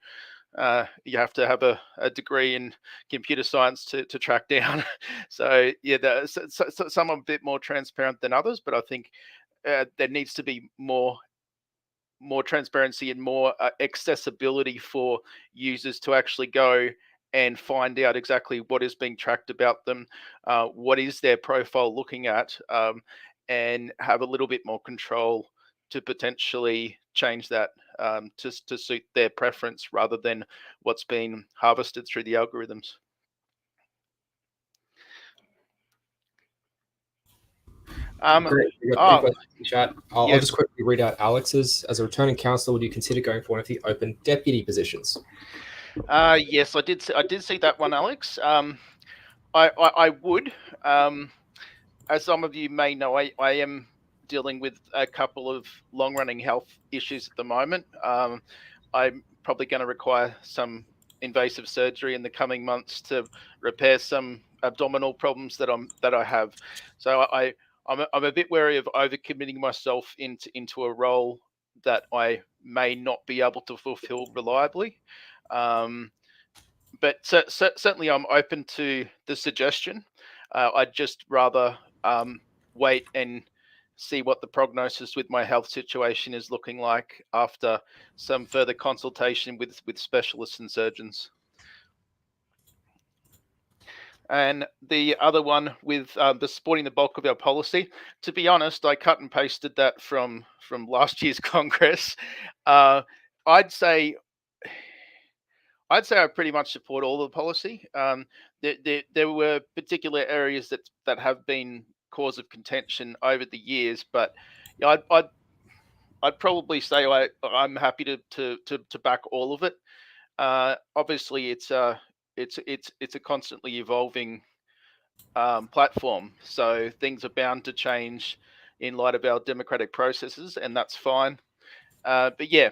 have a degree in computer science to track down. So yeah, some are a bit more transparent than others, but I think there needs to be more transparency and more accessibility for users to actually go and find out exactly what is being tracked about them, what is their profile looking at, and have a little bit more control to potentially change that to suit their preference rather than what's been harvested through the algorithms. Great. We got two questions in chat. I'll just quickly read out Alex's. As a returning councillor, would you consider going for one of the open deputy positions? Yes, I did see that one, Alex. I would. As some of you may know, I am dealing with a couple of long-running health issues at the moment. I'm probably going to require some invasive surgery in the coming months to repair some abdominal problems that I have. So I'm a bit wary of overcommitting myself into a role that I may not be able to fulfill reliably. But certainly I'm open to the suggestion. I'd just rather wait and see what the prognosis with my health situation is looking like after some further consultation with specialists and surgeons. And the other one with the supporting the bulk of our policy, to be honest, I cut and pasted that from last year's Congress. I'd say I pretty much support all the policy. There were particular areas that have been cause of contention over the years, but I'd probably say I'm happy to back all of it. Obviously, it's a constantly evolving platform, so things are bound to change in light of our democratic processes, and that's fine. But yeah,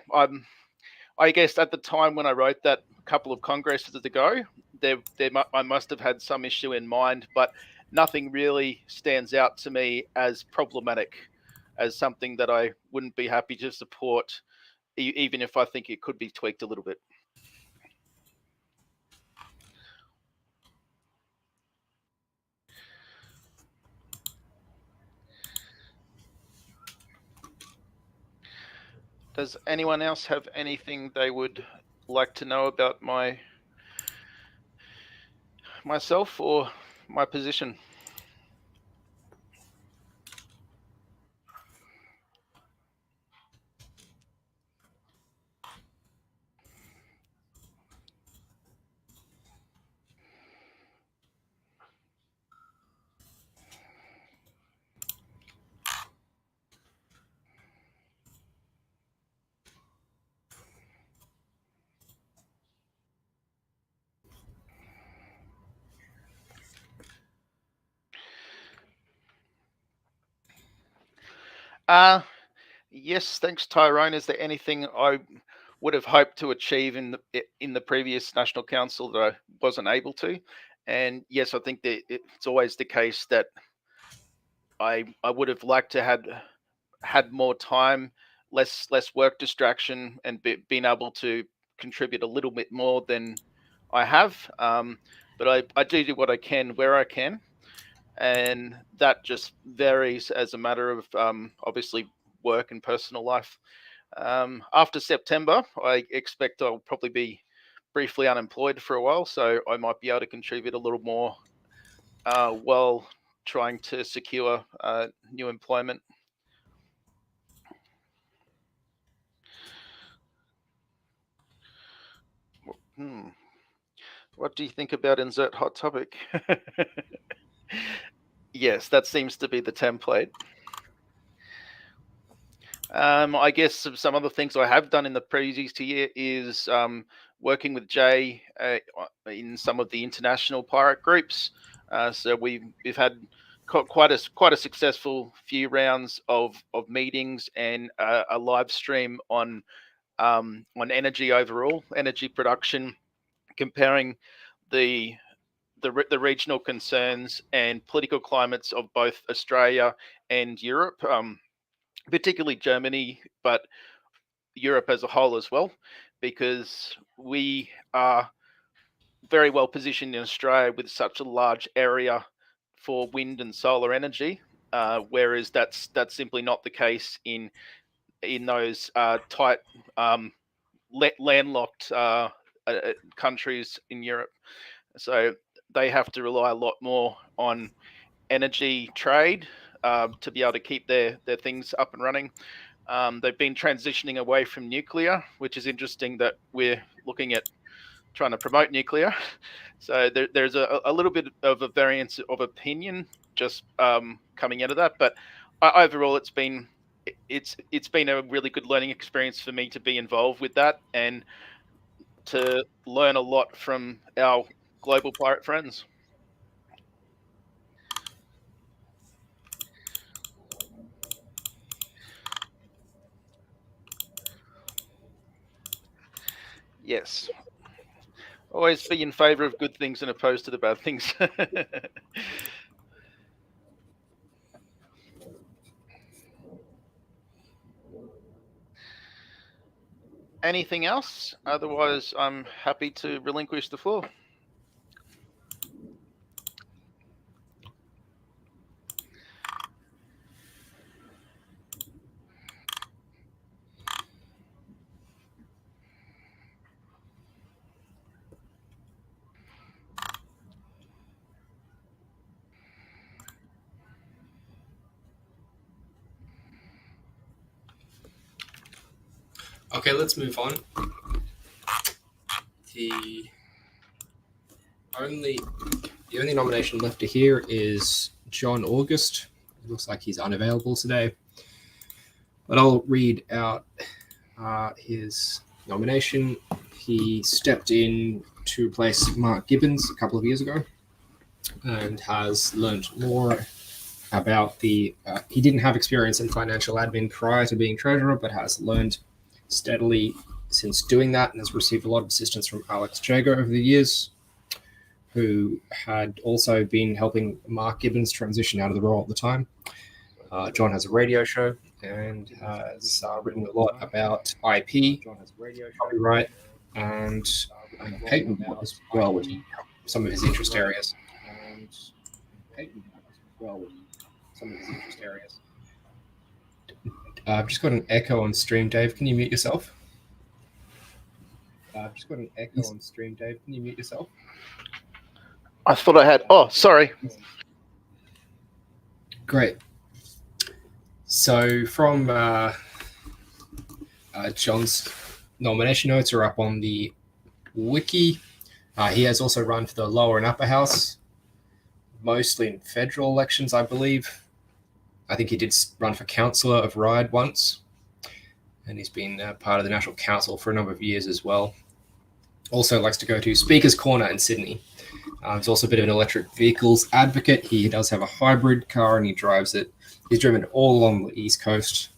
I guess at the time when I wrote that a couple of congresses ago, I must have had some issue in mind, but nothing really stands out to me as problematic, as something that I wouldn't be happy to support, even if I think it could be tweaked a little bit. Does anyone else have anything they would like to know about myself or my position? Yes, thanks, Tyrone. Is there anything I would have hoped to achieve in the previous National Council that I wasn't able to? And yes, I think that it's always the case that I would have liked to had more time, less work distraction, and been able to contribute a little bit more than I have. But I do what I can where I can, and that just varies as a matter of obviously work and personal life. After September, I expect I'll probably be briefly unemployed for a while, so I might be able to contribute a little more while trying to secure new employment. What do you think about insert hot topic? Yes, that seems to be the template. I guess some other things I have done in the previous year is working with Jay in some of the international pirate groups. So we've had quite a successful few rounds of meetings and a live stream on energy overall, energy production, comparing the regional concerns and political climates of both Australia and Europe, particularly Germany, but Europe as a whole as well, because we are very well positioned in Australia with such a large area for wind and solar energy, whereas that's simply not the case in those tight landlocked countries in Europe. So they have to rely a lot more on energy trade to be able to keep their things up and running. They've been transitioning away from nuclear, which is interesting that we're looking at trying to promote nuclear. So there's a little bit of a variance of opinion just coming out of that. But overall, it's been a really good learning experience for me to be involved with that and to learn a lot from our global pirate friends. Yes. Always be in favor of good things and opposed to the bad things. Anything else? Otherwise, I'm happy to relinquish the floor. Okay, let's move on. The only nomination left to hear is John August. It looks like he's unavailable today, but I'll read out his nomination. He stepped in to replace Mark Gibbons a couple of years ago and has learned more about he didn't have experience in financial admin prior to being treasurer, but has learned steadily since doing that and has received a lot of assistance from Alex Jago over the years, who had also been helping Mark Gibbons transition out of the role at the time. John has a radio show and has written a lot about IP, copyright, and patent as well, which are some of his interest areas. I've just got an echo on stream, Dave. Can you mute yourself? I've just got an echo on stream, Dave. Can you mute yourself? I thought I had. Oh, sorry. Great. So from John's nomination notes are up on the wiki. He has also run for the lower and upper house, mostly in federal elections, I believe. I think he did run for councillor of Ryde once, and he's been part of the National Council for a number of years as well. Also likes to go to Speaker's Corner in Sydney. He's also a bit of an electric vehicles advocate. He does have a hybrid car and he drives it. He's driven it all along the East Coast.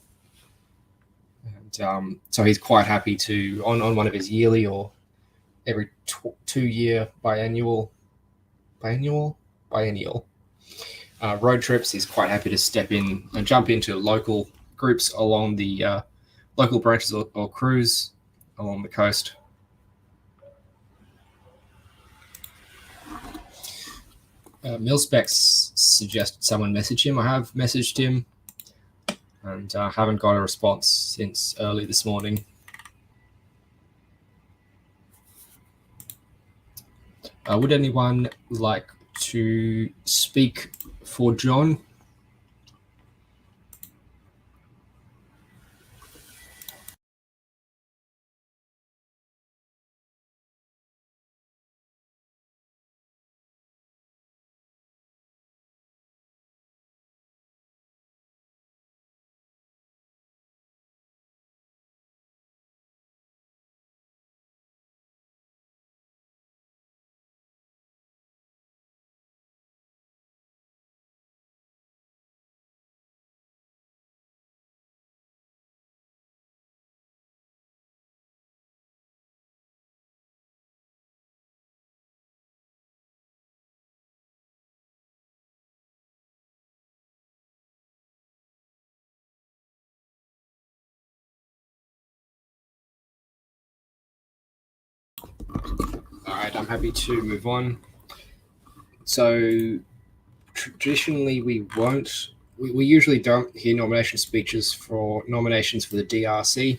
And so he's quite happy to, on one of his yearly or every 2-year biennial road trips, he's quite happy to step in and jump into local groups along the local branches or crews along the coast. Milspecs suggested someone message him. I have messaged him and haven't got a response since early this morning. Would anyone like to speak for John? All right, I'm happy to move on. So traditionally, we usually don't hear nomination speeches for nominations for the DRC,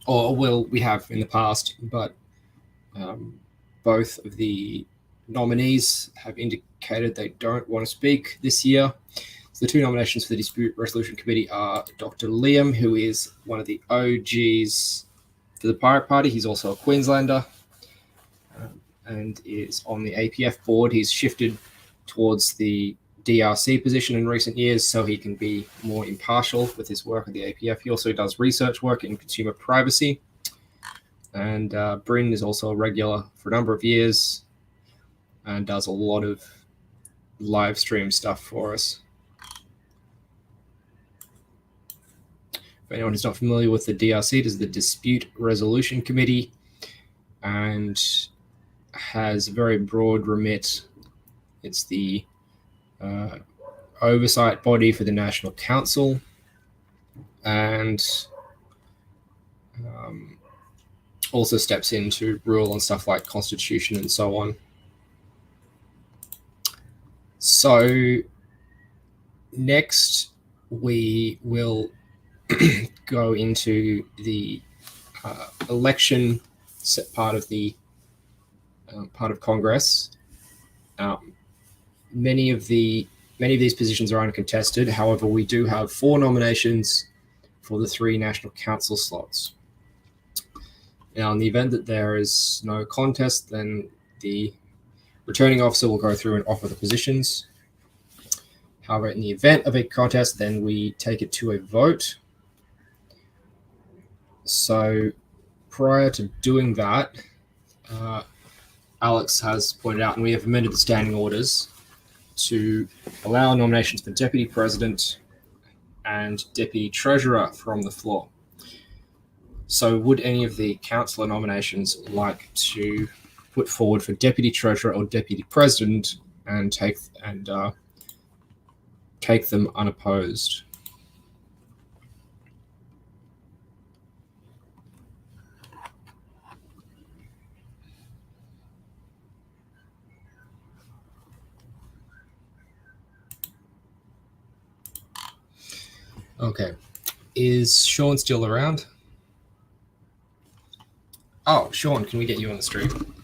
or we have in the past, but both of the nominees have indicated they don't want to speak this year. So the two nominations for the Dispute Resolution Committee are Dr. Liam, who is one of the OGs for the Pirate Party. He's also a Queenslander and is on the APF board. He's shifted towards the DRC position in recent years so he can be more impartial with his work at the APF. He also does research work in consumer privacy. And Bryn is also a regular for a number of years and does a lot of live stream stuff for us. If anyone who's not familiar with the DRC, it is the Dispute Resolution Committee and has a very broad remit. It's the oversight body for the National Council and also steps in to rule on stuff like constitution and so on. So next we will go into the election part of the part of Congress. Many of these positions are uncontested. However, we do have 4 nominations for the 3 National Council slots. Now, in the event that there is no contest, then the returning officer will go through and offer the positions. However, in the event of a contest, then we take it to a vote. So prior to doing that, Alex has pointed out, and we have amended the standing orders to allow nominations for Deputy President and Deputy Treasurer from the floor. So would any of the councillor nominations like to put forward for Deputy Treasurer or Deputy President and take them unopposed? Okay, Is Sean still around? Oh, Sean, can we get you on the stream?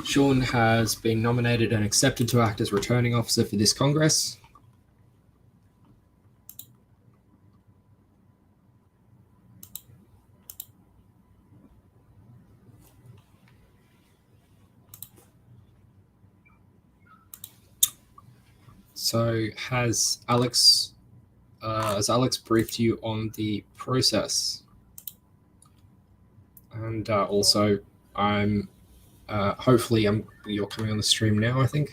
Sean has been nominated and accepted to act as returning officer for this Congress. So has Alex briefed you on the process? And also, I'm hopefully you're coming on the stream now, I think.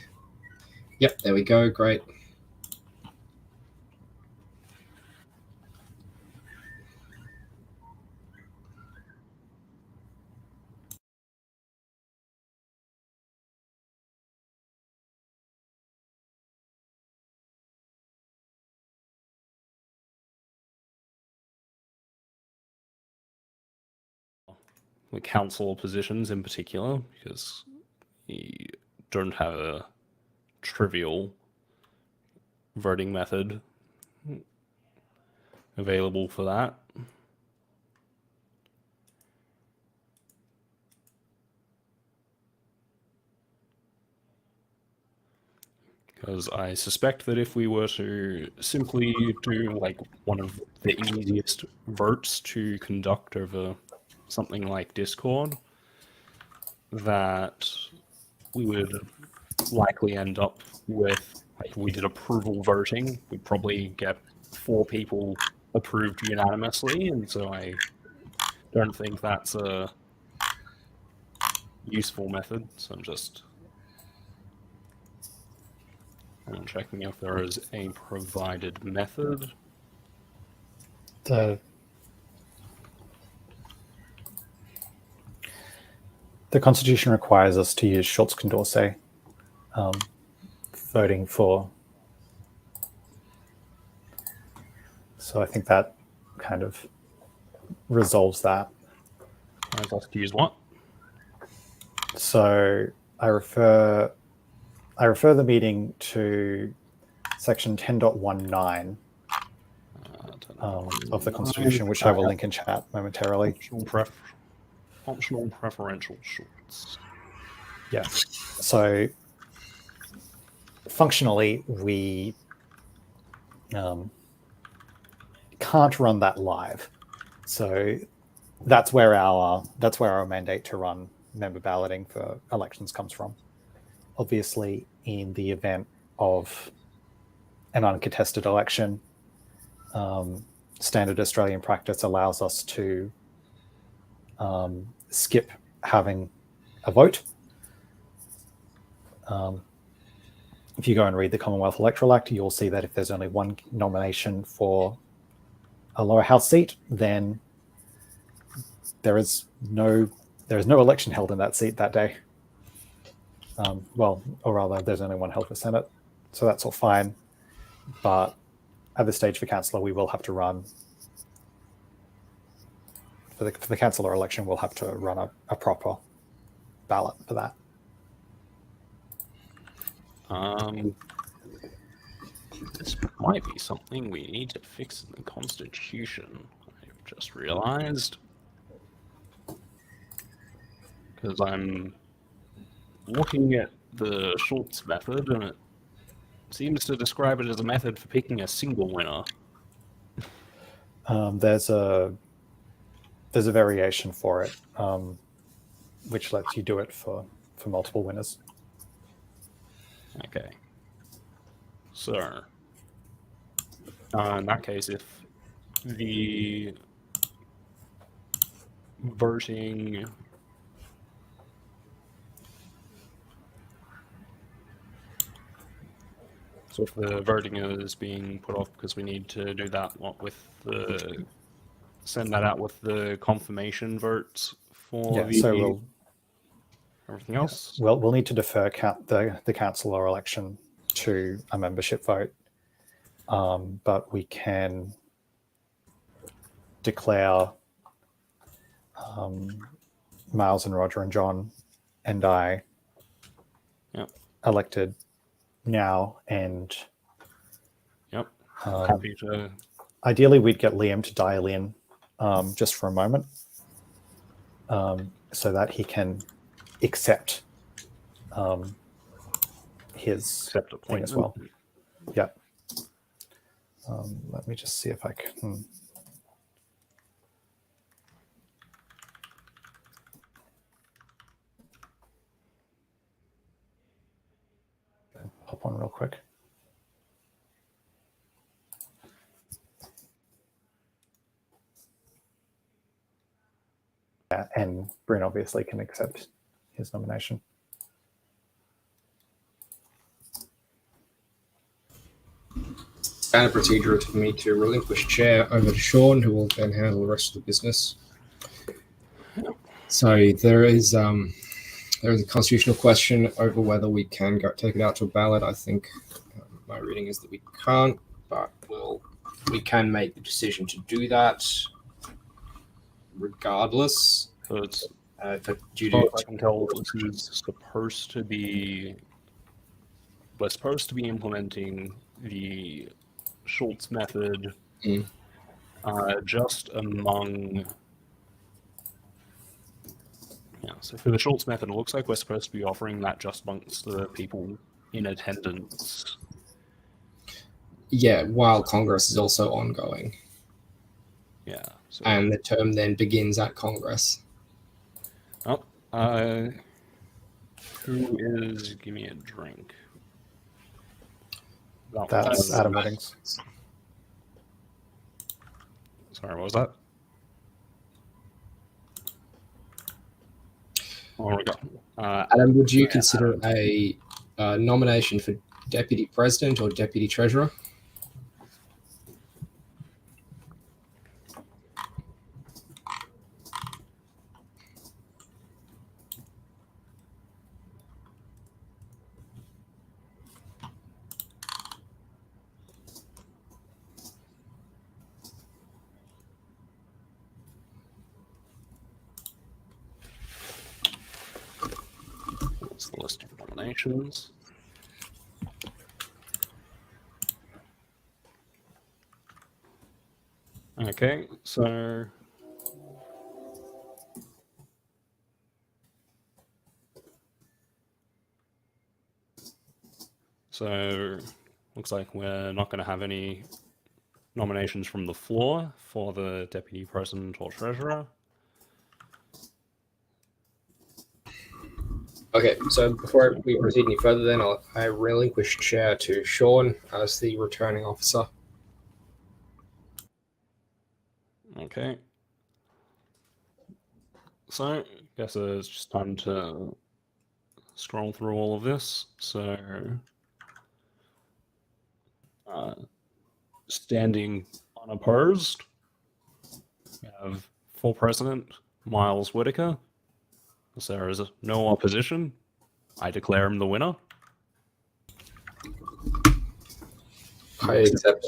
Yep, there we go. Great. The council positions in particular, because you don't have a trivial voting method available for that. Because I suspect that if we were to simply do like one of the easiest votes to conduct over something like Discord, that we would likely end up with, like, we did approval voting, we'd probably get 4 people approved unanimously, and so I don't think that's a useful method. So I'm checking if there is a provided method. The Constitution requires us to use Schultz Condorcet voting for. So I think that kind of resolves that. I'd like to use what? So I refer the meeting to section 10.19 of the Constitution, which I will link in chat momentarily. Optional preferential Schultz. Yeah. So functionally, we can't run that live. So that's where our mandate to run member balloting for elections comes from. Obviously, in the event of an uncontested election, standard Australian practice allows us to skip having a vote. If you go and read the Commonwealth Electoral Act, you'll see that if there's only one nomination for a lower house seat, then there is no election held in that seat that day. Or rather, there's only one held for Senate, so that's all fine. But at this stage for councillor, we will have to run for the councillor election. We'll have to run a proper ballot for that. This might be something we need to fix in the Constitution. I've just realized. Because I'm looking at the Schultz method, and it seems to describe it as a method for picking a single winner. There's a variation for it, which lets you do it for multiple winners. Okay. So, in that case, if the voting is being put off because we need to do that with the send that out with the confirmation votes for Yeah, the so we'll everything else. we'll need to defer the councillor election to a membership vote, but we can declare Miles and Roger and John and I Yep. elected now, and Yep. Happy to. Ideally, we'd get Liam to dial in just for a moment, so that he can accept his thing as well. Yeah. Let me just see if I can. Hop on real quick. Yeah, and Bryn obviously can accept his nomination. Standard procedure is for me to relinquish chair over to Sean, who will then handle the rest of the business. So there is a constitutional question over whether we can take it out to a ballot. I think my reading is that we can't, but we can make the decision to do that regardless. So it's due far to as I can tell, this is supposed to be. We're supposed to be implementing the Schultz method just among. Yeah, so for the Schultz method, it looks like we're supposed to be offering that just amongst the people in attendance. Yeah, while Congress is also ongoing. Yeah. So, and the term then begins at Congress. Oh, who is? Give me a drink. That's Adam Weddings. Sorry, what was that? Oh, we got. Adam, would you consider a nomination for deputy president or deputy treasurer? That's the list of nominations. Okay, so looks like we're not going to have any nominations from the floor for the deputy president or treasurer. Okay, so before we proceed any further, then I relinquish chair to Sean as the returning officer. Okay. So, I guess it's just time to scroll through all of this. So, standing unopposed, we have for president Miles Whitaker. As there is no opposition, I declare him the winner. I accept.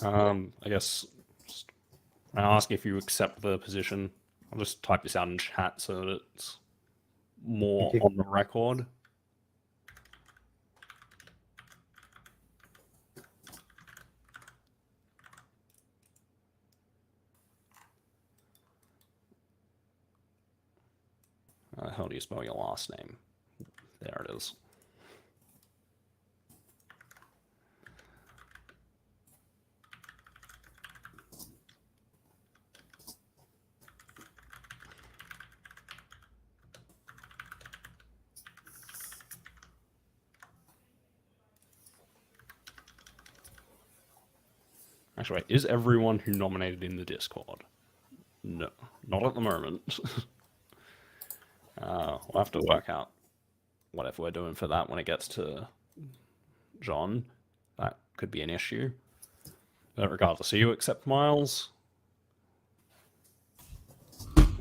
I guess I'll ask if you accept the position. I'll just type this out in chat so that it's more on the record. How do you spell your last name? There it is. Actually, wait, is everyone who nominated in the Discord? No, not at the moment. We'll have to work out whatever we're doing for that when it gets to John. That could be an issue. But regardless, do you accept Miles?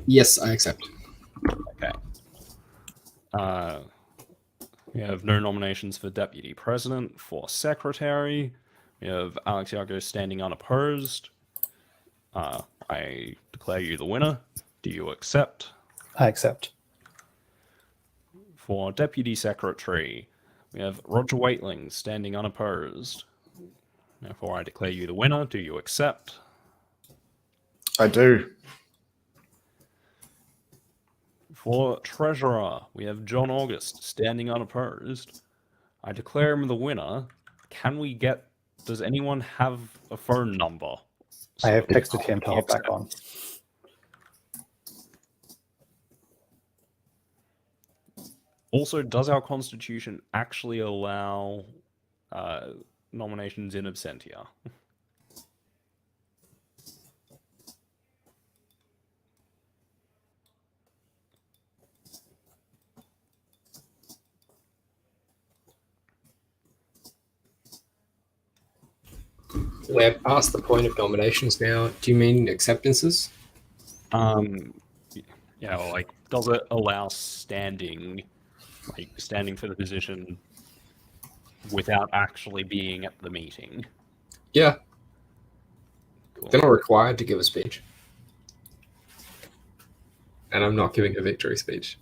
Yes, I accept. Okay. We have no nominations for Deputy President. For Secretary, we have Alex Yago standing unopposed. I declare you the winner. Do you accept? I accept. For Deputy Secretary, we have Roger Waitling standing unopposed. Therefore, I declare you the winner. Do you accept? I do. For Treasurer, we have John August standing unopposed. I declare him the winner. Does anyone have a phone number? I have texted him to hop back on. Also, does our Constitution actually allow nominations in absentia? We're past the point of nominations now. Do you mean acceptances? Yeah, well, like, does it allow standing for the position without actually being at the meeting? Yeah. Cool. They're not required to give a speech. And I'm not giving a victory speech.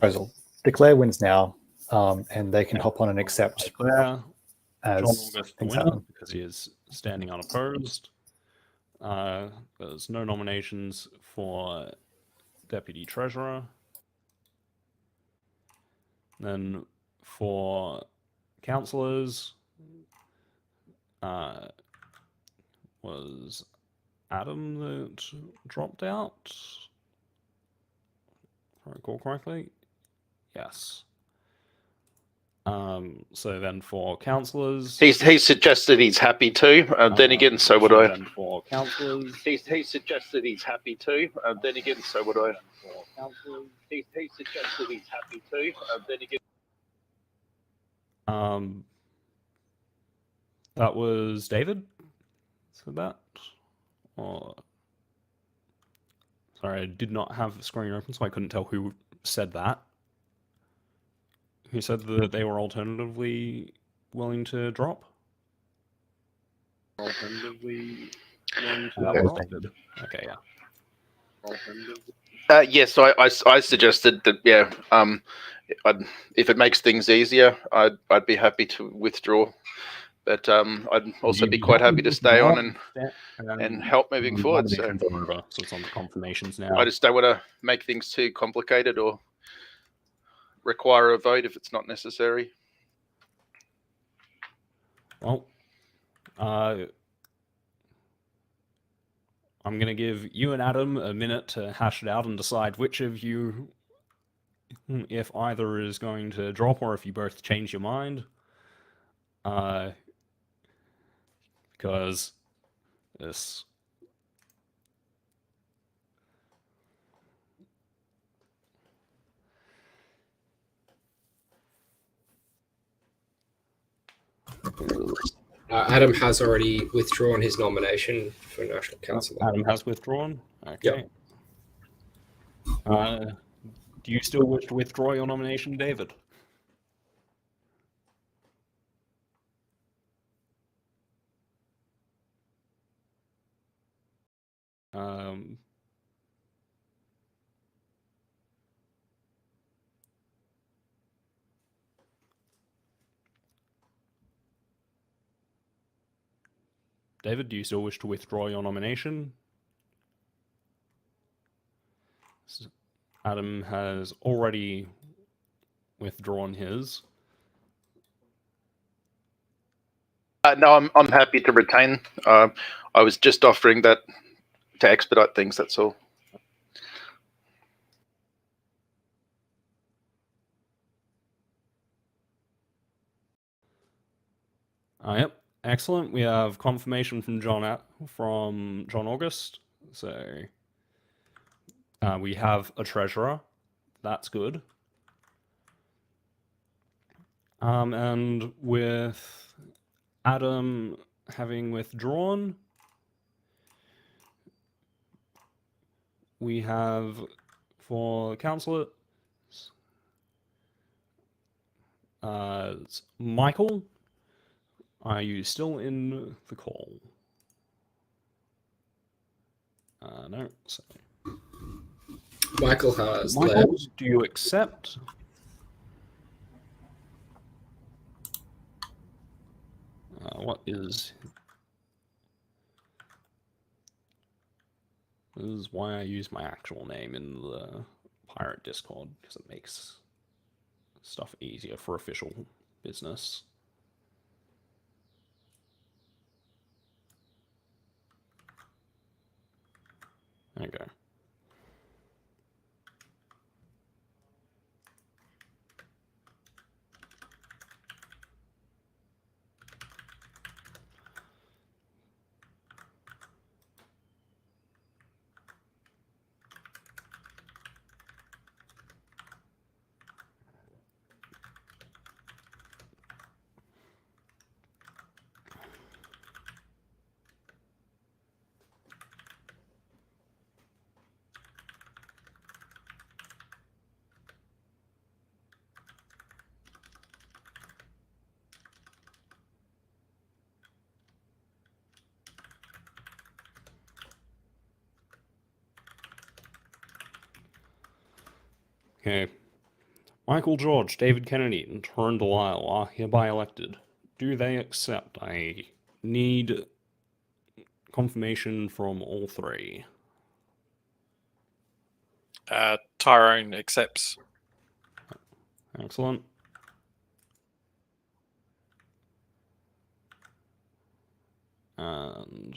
Proposal. Declare wins now, and they can hop on and accept Declare as John August the things winner happen. because he is standing unopposed. There's no nominations for Deputy Treasurer. Then for councillors, was Adam that dropped out? If I recall correctly. Yes. So then for councillors, He suggested he's happy to. Then again, so would I. Then for councillors, He suggested he's happy to. Then again, so would I. for councillors, He suggested he's happy to. Then again. that was David. So that, or sorry, I did not have the screen open, so I couldn't tell who said that. Who said that they were alternatively willing to drop? Alternatively willing to drop? Okay, yeah. Yes, I suggested that. Yeah, if it makes things easier, I'd be happy to withdraw, but I'd also be quite happy to stay on and help moving forward. So over, so it's on the confirmations now. I just don't want to make things too complicated or require a vote if it's not necessary. Well, I'm going to give you and Adam a minute to hash it out and decide which of you, if either is going to drop or if you both change your mind. Because this... Adam has already withdrawn his nomination for National Council. Adam has withdrawn? Okay. Yep. Do you still wish to withdraw your nomination, David? David, do you still wish to withdraw your nomination? Adam has already withdrawn his. No, I'm happy to retain. I was just offering that to expedite things. That's all. Yep, excellent. We have confirmation from John August. So we have a treasurer. That's good. And with Adam having withdrawn, we have for councillor it's Michael. Are you still in the call? No. So. Michael has Michael, left. do you accept? What is... This is why I use my actual name in the Pirate Discord, because it makes stuff easier for official business. There you go. Okay. Michael George, David Kennedy, and Torrin Delisle are hereby elected. Do they accept? I need confirmation from all three. Tyrone accepts. Excellent. And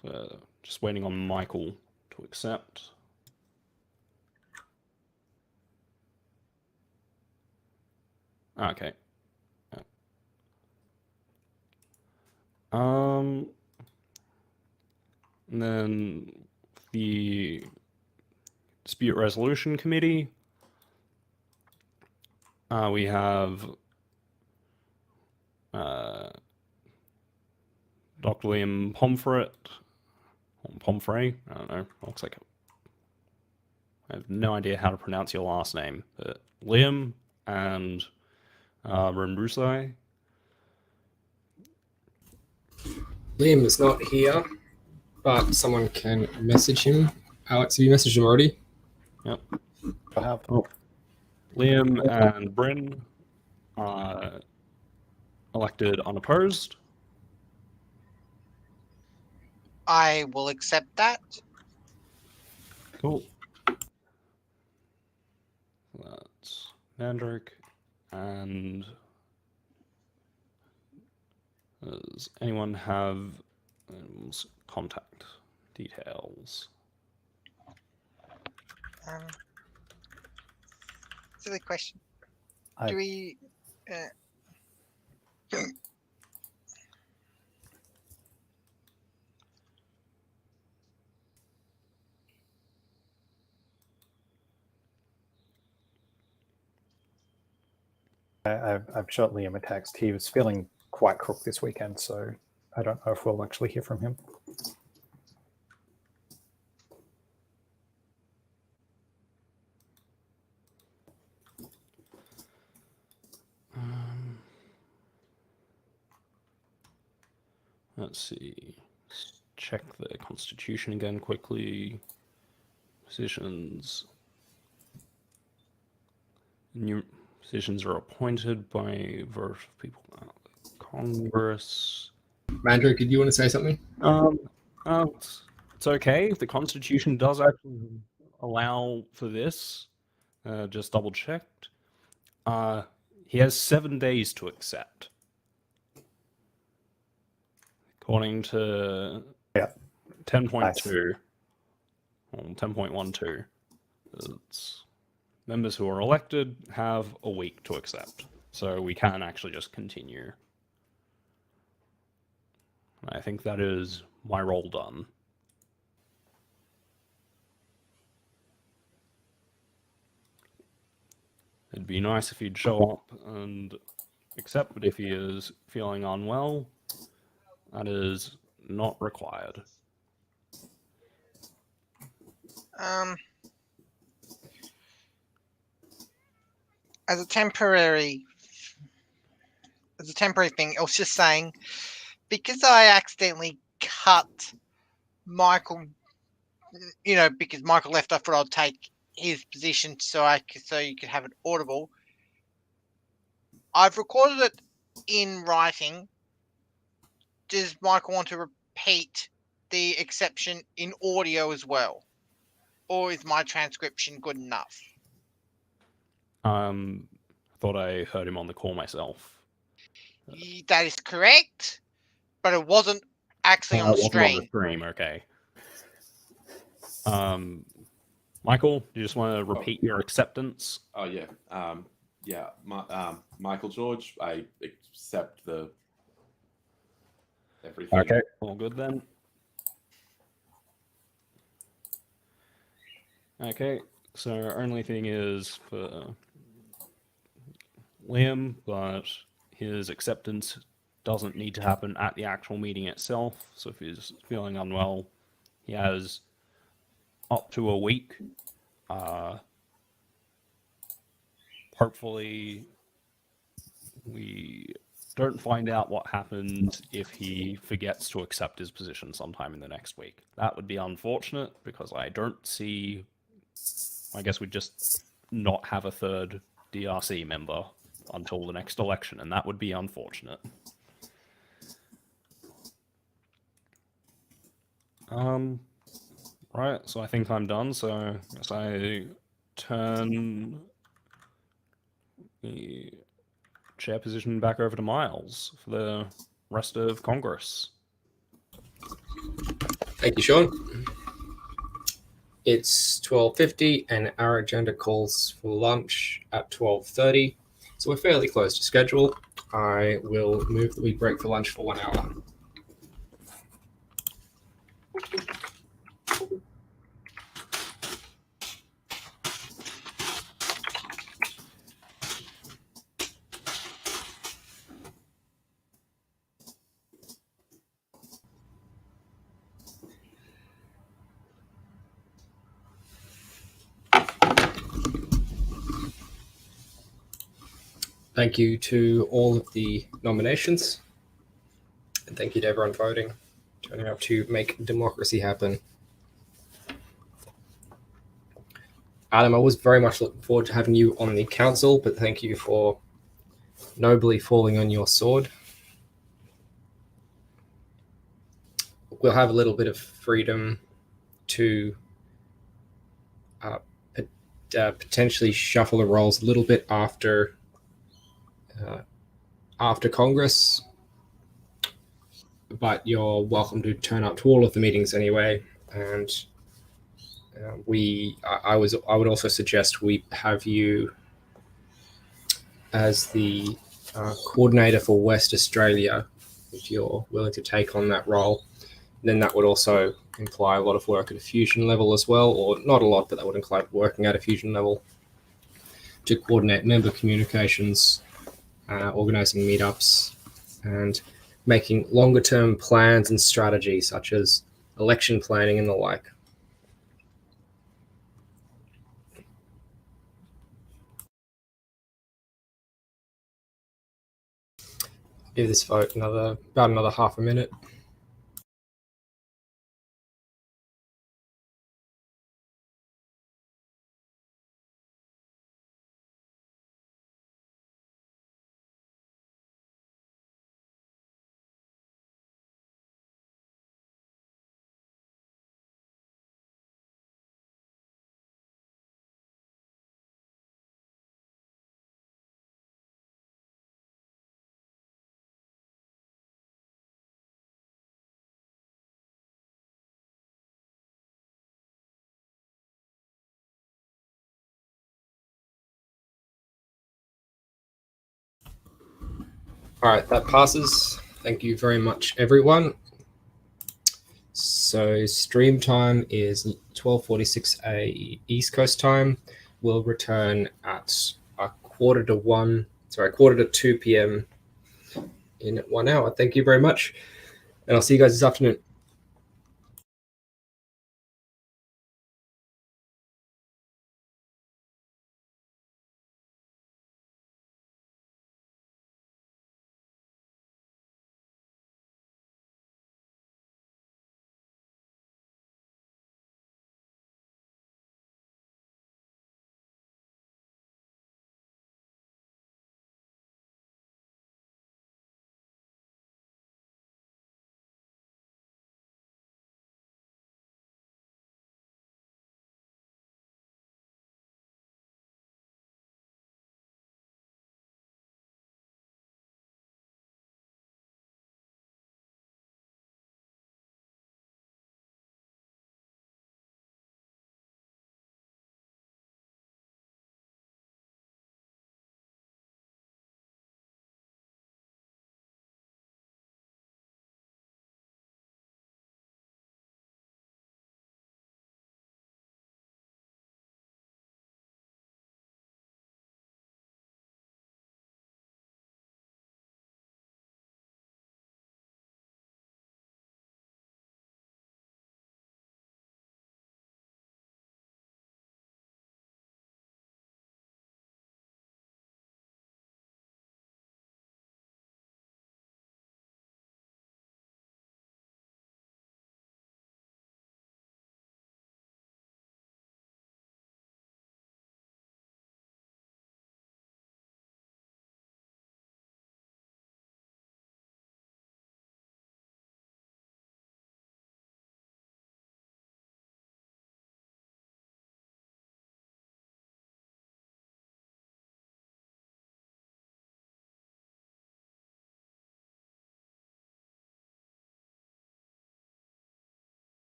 so just waiting on Michael to accept. Okay. And then the Dispute Resolution Committee. We have Dr. Liam Pomfret. Pomfrey? I don't know. Looks like I have no idea how to pronounce your last name. But Liam and Rumbrusai. Liam is not here, but someone can message him. Alex, have you messaged him already? Yep. I have. Oh. Liam and Bryn are elected unopposed. I will accept that. Cool. That's Mandrick. And does anyone have contact details? Silly question. I- Do we? I've shot Liam a text. He was feeling quite crook this weekend, so I don't know if we'll actually hear from him. Let's see. Let's check the Constitution again quickly. Positions. New positions are appointed by vote of people. Congress. Mandrick, did you want to say something? It's okay. The Constitution does actually allow for this. Just double checked. He has 7 days to accept. according to Yeah. 10.2, or 10.12, it's members who are elected have a week to accept. So we can actually just continue. I think that is my role done. It'd be nice if he'd show up and accept, but if he is feeling unwell, that is not required. Um, as a temporary thing, I was just saying, because I accidentally cut Michael, because Michael left, I thought I'd take his position so you could have it audible. I've recorded it in writing. Does Michael want to repeat the exception in audio as well? Or is my transcription good enough? I thought I heard him on the call myself. That is correct, but it wasn't actually on the It wasn't on the stream. stream, okay. Michael, do you just want to repeat your acceptance? Oh yeah, Michael George, I accept everything. Okay, all good then. Okay, so only thing is for Liam, but his acceptance doesn't need to happen at the actual meeting itself. So if he's feeling unwell, he has up to a week. Hopefully, we don't find out what happens if he forgets to accept his position sometime in the next week. That would be unfortunate because I don't see. I guess we'd just not have a third DRC member until the next election, and that would be unfortunate. Right, so I think I'm done, so I guess I turn the chair position back over to Miles for the rest of Congress. Thank you, Sean. It's 12:50 and our agenda calls for lunch at 12:30. So we're fairly close to schedule. I will move that we break for lunch for 1 hour. Thank you to all of the nominations. And thank you to everyone voting, turning out to make democracy happen. Adam, I was very much looking forward to having you on the council, but thank you for nobly falling on your sword. We'll have a little bit of freedom to potentially shuffle the roles a little bit after Congress, but you're welcome to turn up to all of the meetings anyway. And I would also suggest we have you as the coordinator for West Australia, if you're willing to take on that role. Then that would also imply a lot of work at a fusion level as well, or not a lot, but that would imply working at a fusion level to coordinate member communications, organizing meetups, and making longer term plans and strategies such as election planning and the like. Give this vote about another half a minute. All right, that passes. Thank you very much, everyone. So stream time is 12:46 East Coast time. We'll return at quarter to 2 p.m. in 1 hour. Thank you very much, and I'll see you guys this afternoon.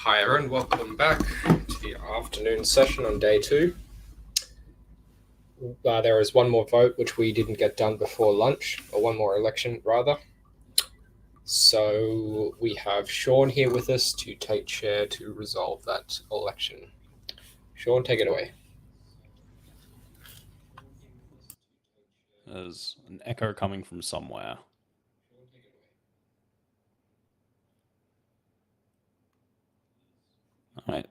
Hi everyone, welcome back to the afternoon session on day 2. There is one more vote which we didn't get done before lunch, or one more election rather. So we have Sean here with us to take chair to resolve that election. Sean, take it away. There's an echo coming from somewhere. Alright.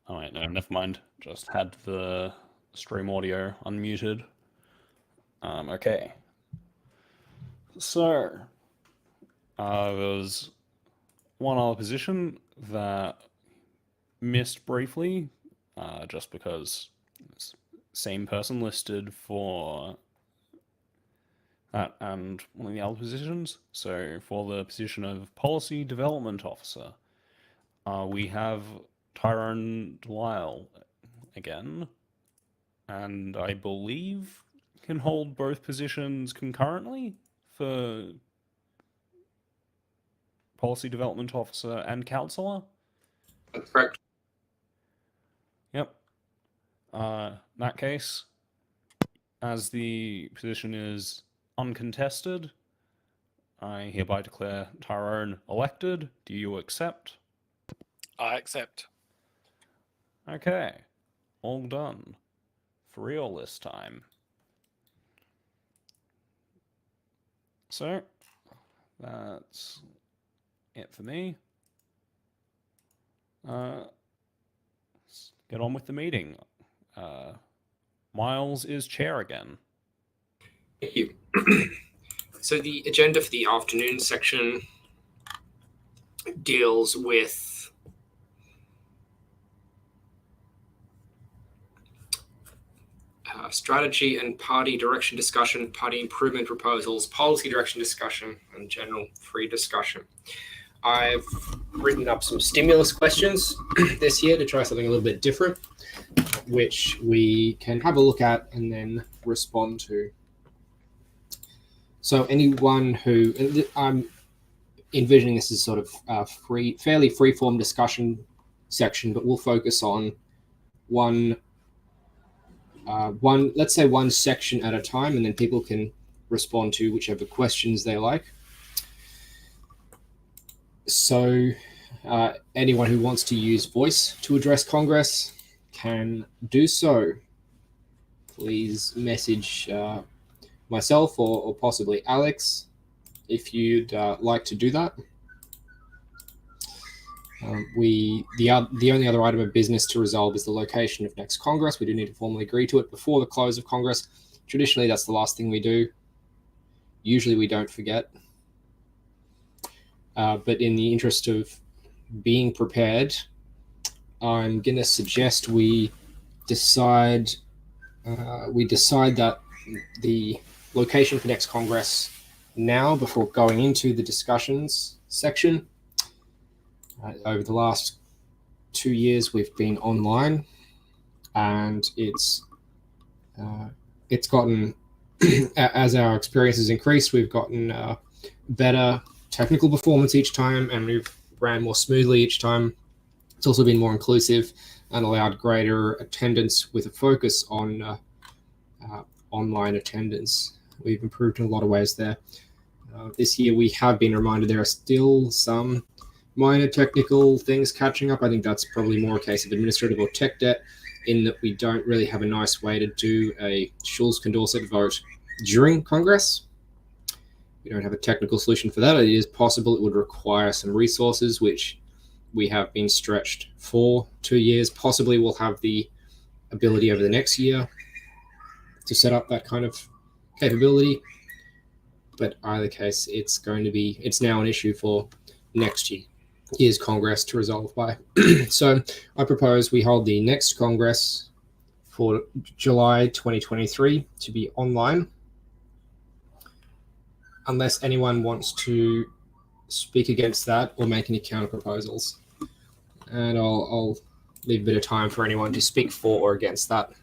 Alright, no, never mind. Just had the stream audio unmuted. Okay. So, there was one other position that missed briefly, just because same person listed for that and one of the other positions. So for the position of Policy Development Officer, we have Tyrone Delisle again, and I believe can hold both positions concurrently for Policy Development Officer and Councillor. That's correct. Yep. In that case, as the position is uncontested, I hereby declare Tyrone elected. Do you accept? I accept. Okay. All done. For real this time. So, that's it for me. Let's get on with the meeting. Miles is chair again. Thank you. So the agenda for the afternoon section deals with strategy and party direction discussion, party improvement proposals, policy direction discussion, and general free discussion. I've written up some stimulus questions this year to try something a little bit different, which we can have a look at and then respond to. So anyone who, I'm envisioning this as sort of fairly free-form discussion section, but we'll focus on let's say one section at a time, and then people can respond to whichever questions they like. So anyone who wants to use voice to address Congress can do so. Please message myself or possibly Alex if you'd like to do that. The only other item of business to resolve is the location of next Congress. We do need to formally agree to it before the close of Congress. Traditionally, that's the last thing we do. Usually we don't forget. But in the interest of being prepared, I'm going to suggest we decide that the location for next Congress now before going into the discussions section. Over the last 2 years, we've been online, and it's gotten as our experience has increased, we've gotten better technical performance each time, and we've ran more smoothly each time. It's also been more inclusive and allowed greater attendance with a focus on online attendance. We've improved in a lot of ways there. This year, we have been reminded there are still some minor technical things catching up. I think that's probably more a case of administrative or tech debt, in that we don't really have a nice way to do a Schulz-Condorcet vote during Congress. We don't have a technical solution for that. It is possible it would require some resources, which we have been stretched for 2 years. Possibly we'll have the ability over the next year to set up that kind of capability. But either case, it's now an issue for next year's Congress to resolve by. So I propose we hold the next Congress for July 2023 to be online, unless anyone wants to speak against that or make any counter proposals. And I'll leave a bit of time for anyone to speak for or against that.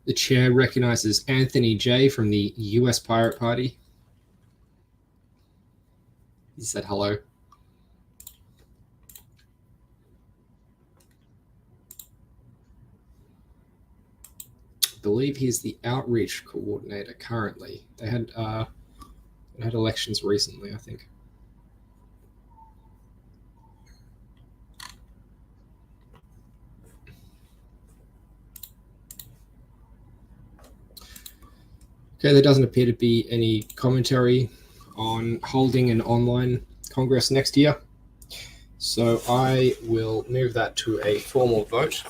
The chair recognizes Anthony J. from the US Pirate Party. He said hello. I believe he's the outreach coordinator currently. They had elections recently, I think. Okay, there doesn't appear to be any commentary on holding an online Congress next year. So I will move that to a formal vote.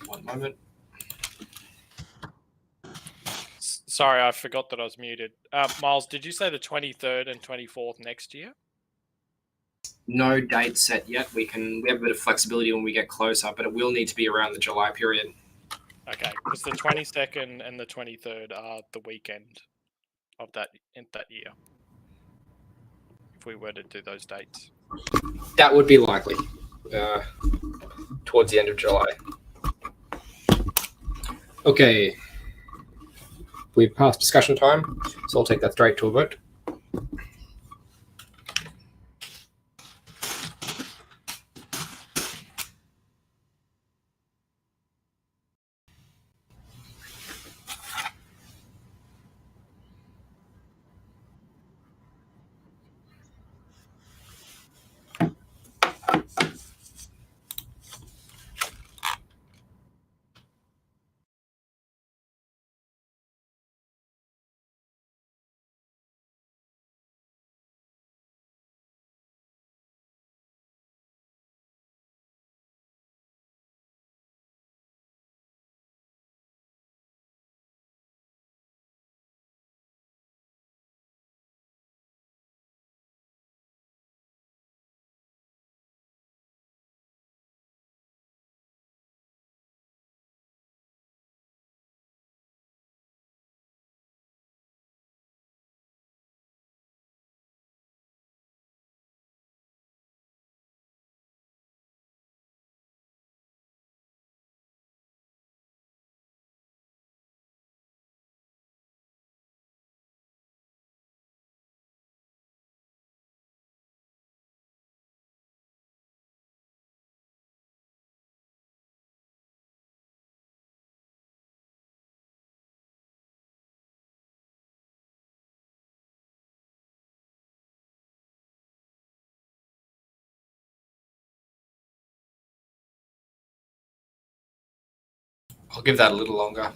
One moment. Sorry, I forgot that I was muted. Miles, did you say the 23rd and 24th next year? No date set yet. We have a bit of flexibility when we get closer, but it will need to be around the July period. Okay, because the 22nd and the 23rd are the weekend of that year. If we were to do those dates, that would be likely towards the end of July. Okay, we've passed discussion time, so I'll take that straight to a vote. I'll give that a little longer.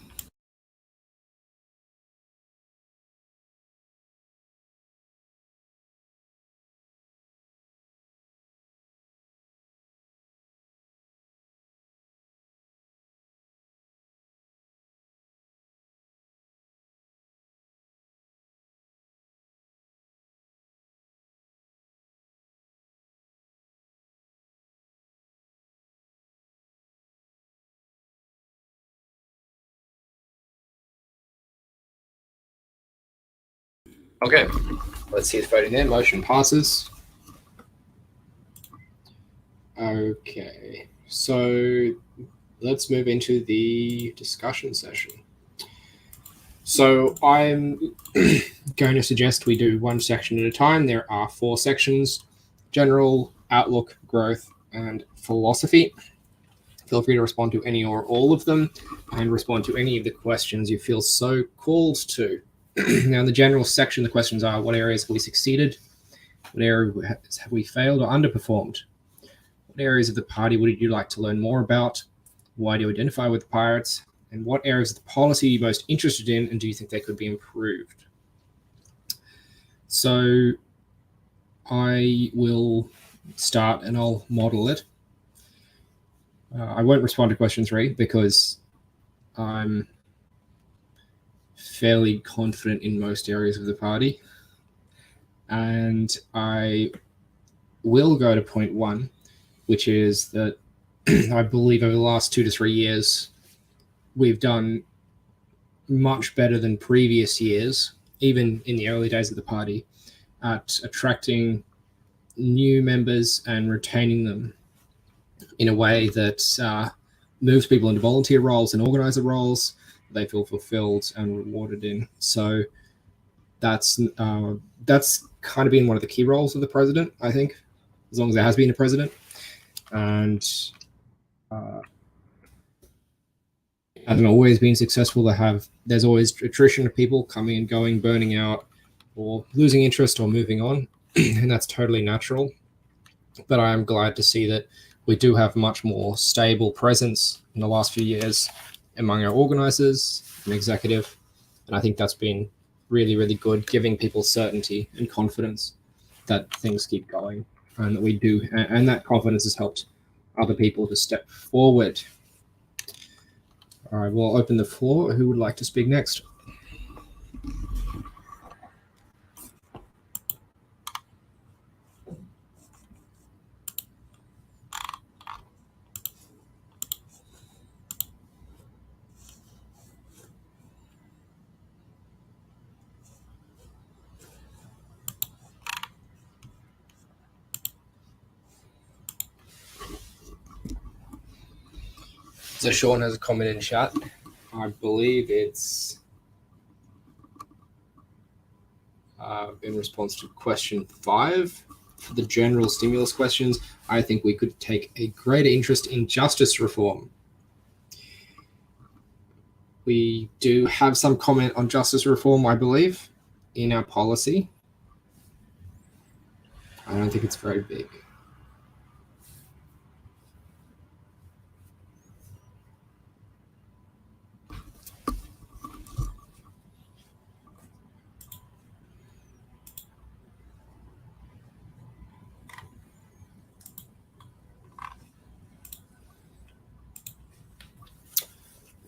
Okay, let's see the voting there. Motion passes. Okay, so let's move into the discussion session. So I'm going to suggest we do one section at a time. There are 4 sections: general, outlook, growth, and philosophy. Feel free to respond to any or all of them and respond to any of the questions you feel so called to. Now, in the general section, the questions are: what areas have we succeeded? What areas have we failed or underperformed? What areas of the party would you like to learn more about? Why do you identify with the pirates? And what areas of the policy are you most interested in, and do you think they could be improved? So I will start and I'll model it. I won't respond to question 3 because I'm fairly confident in most areas of the party. And I will go to point 1, which is that I believe over the last 2 to 3 years, we've done much better than previous years, even in the early days of the party, at attracting new members and retaining them in a way that moves people into volunteer roles and organizer roles they feel fulfilled and rewarded in. So that's kind of been one of the key roles of the president, I think, as long as there has been a president. And hasn't always been successful. There's always attrition of people coming and going, burning out, or losing interest or moving on, and that's totally natural. But I am glad to see that we do have much more stable presence in the last few years among our organizers and executive, and I think that's been really, really good, giving people certainty and confidence that things keep going and that we do, and that confidence has helped other people to step forward. All right, we'll open the floor. Who would like to speak next? So Sean has a comment in chat. I believe it's in response to question 5. For the general stimulus questions, I think we could take a greater interest in justice reform. We do have some comment on justice reform, I believe, in our policy. I don't think it's very big.